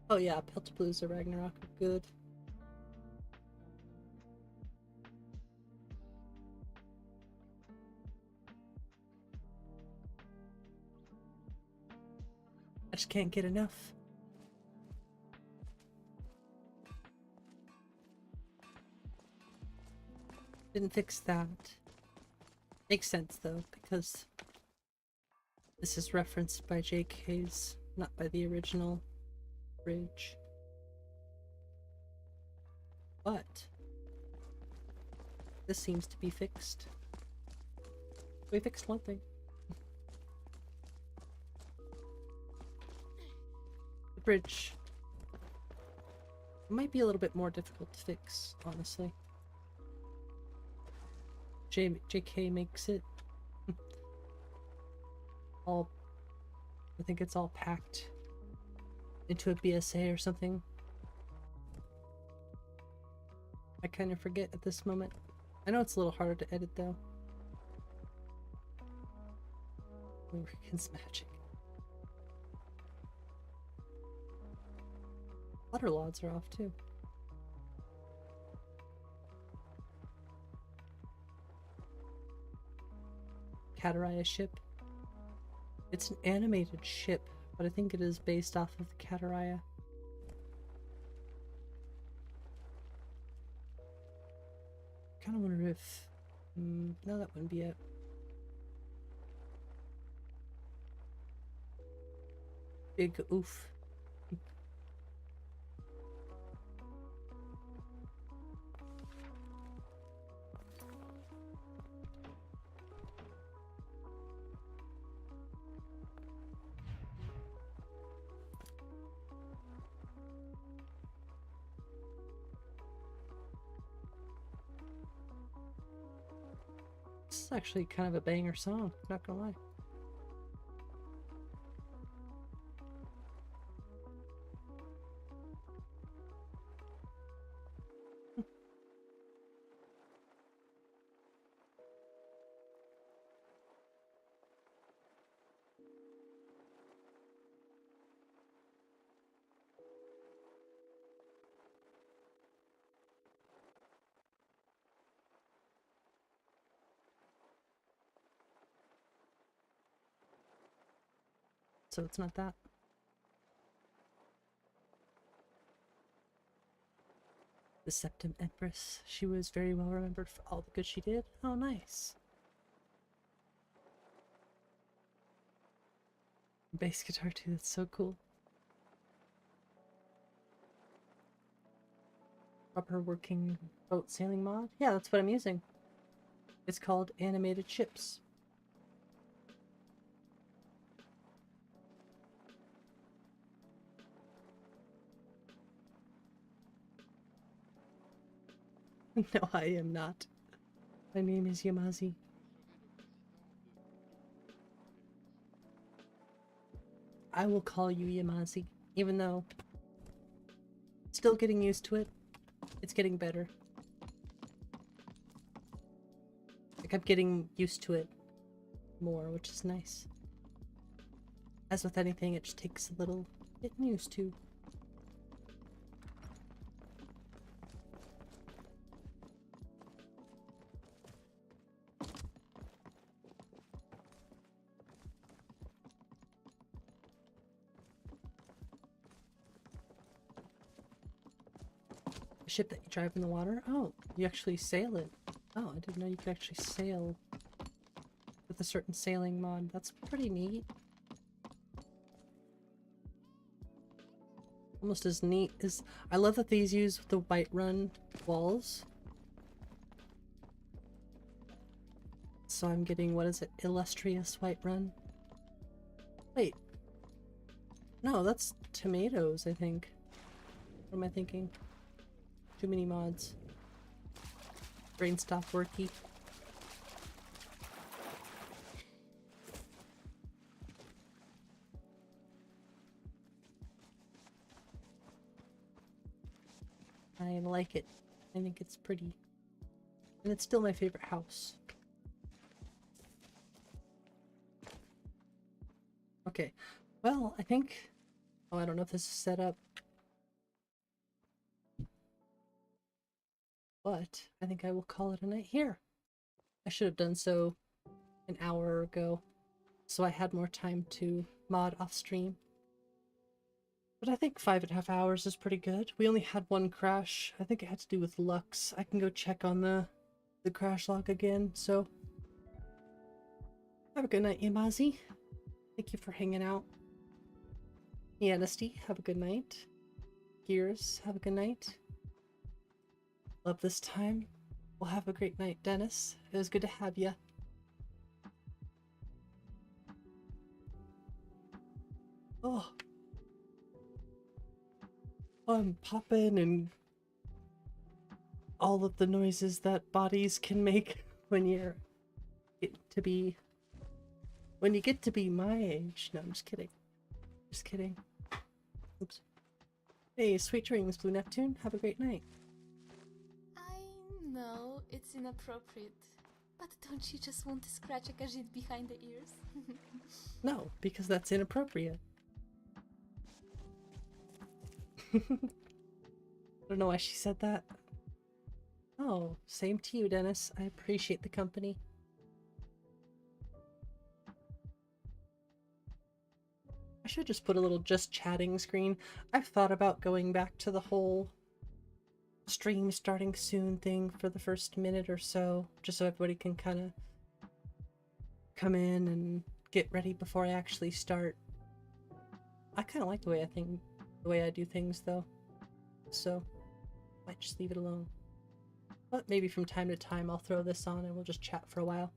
Oh yeah, Peltapalooza Ragnarok are good. I just can't get enough. Didn't fix that. Makes sense though, because this is referenced by JK's, not by the original bridge. But this seems to be fixed. We fixed one thing. The bridge might be a little bit more difficult to fix, honestly. JK makes it all, I think it's all packed into a BSA or something. I kind of forget at this moment. I know it's a little harder to edit though. Lubricants magic. Water lods are off too. Kataraya ship. It's an animated ship, but I think it is based off of the Kataraya. Kind of wonder if... no, that wouldn't be it. Big oof. This is actually kind of a banger song, not gonna lie. So it's not that. The Septim Empress. She was very well remembered for all the good she did. Oh, nice. Bass guitar too, that's so cool. Rubber working boat sailing mod? Yeah, that's what I'm using. It's called Animated Ships. No, I am not. My name is Yamazi. I will call you Yamazi, even though still getting used to it. It's getting better. Like I'm getting used to it more, which is nice. As with anything, it just takes a little getting used to. Ship that you drive in the water? Oh, you actually sail it. Oh, I didn't know you could actually sail with a certain sailing mod. That's pretty neat. Almost as neat as... I love that these use the Whiterun walls. So I'm getting, what is it? Illustrious Whiterun? Wait. No, that's tomatoes, I think. What am I thinking? Too many mods. Brain stop worky. I like it. I think it's pretty. And it's still my favorite house. Okay. Well, I think... Oh, I don't know if this is set up. But I think I will call it a night here. I should have done so an hour ago, so I had more time to mod off stream. But I think 5.5 hours is pretty good. We only had one crash. I think it had to do with Lux. I can go check on the crash log again, so... Have a good night, Yamazi. Thank you for hanging out. Yanesty, have a good night. Gears, have a good night. Love this time. We'll have a great night, Dennis. It was good to have ya. Oh. I'm popping and all of the noises that bodies can make when you get to be my age. No, I'm just kidding. Just kidding. Oops. Hey, sweet dreams, Blue Neptune. Have a great night. I No, it's inappropriate. But don't you just want to scratch a Khajiit behind the ears? No, because that's inappropriate. I don't know why she said that. Oh, same to you, Dennis. I appreciate the company. I should just put a little just chatting screen. I've thought about going back to the whole stream starting soon thing for the first minute or so, just so everybody can kind of come in and get ready before I actually start. I kind of like the way I do things though, so might just leave it alone. But maybe from time to time I'll throw this on and we'll just chat for a while.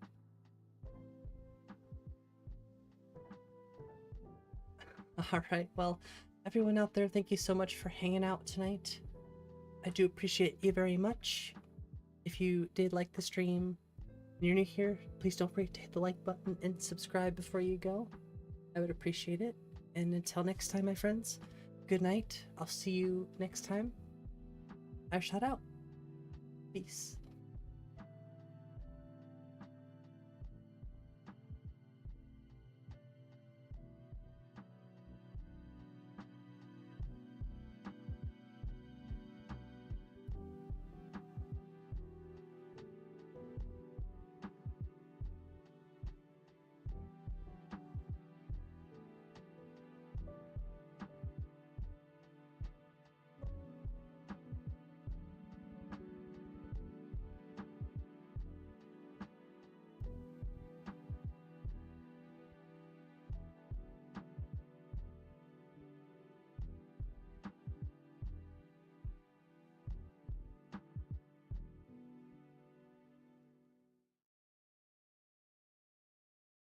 Alright, well, everyone out there, thank you so much for hanging out tonight. I do appreciate you very much. If you did like the stream and you're new here, please don't forget to hit the like button and subscribe before you go. I would appreciate it. And until next time, my friends, good night. I'll see you next time. I shout out. Peace.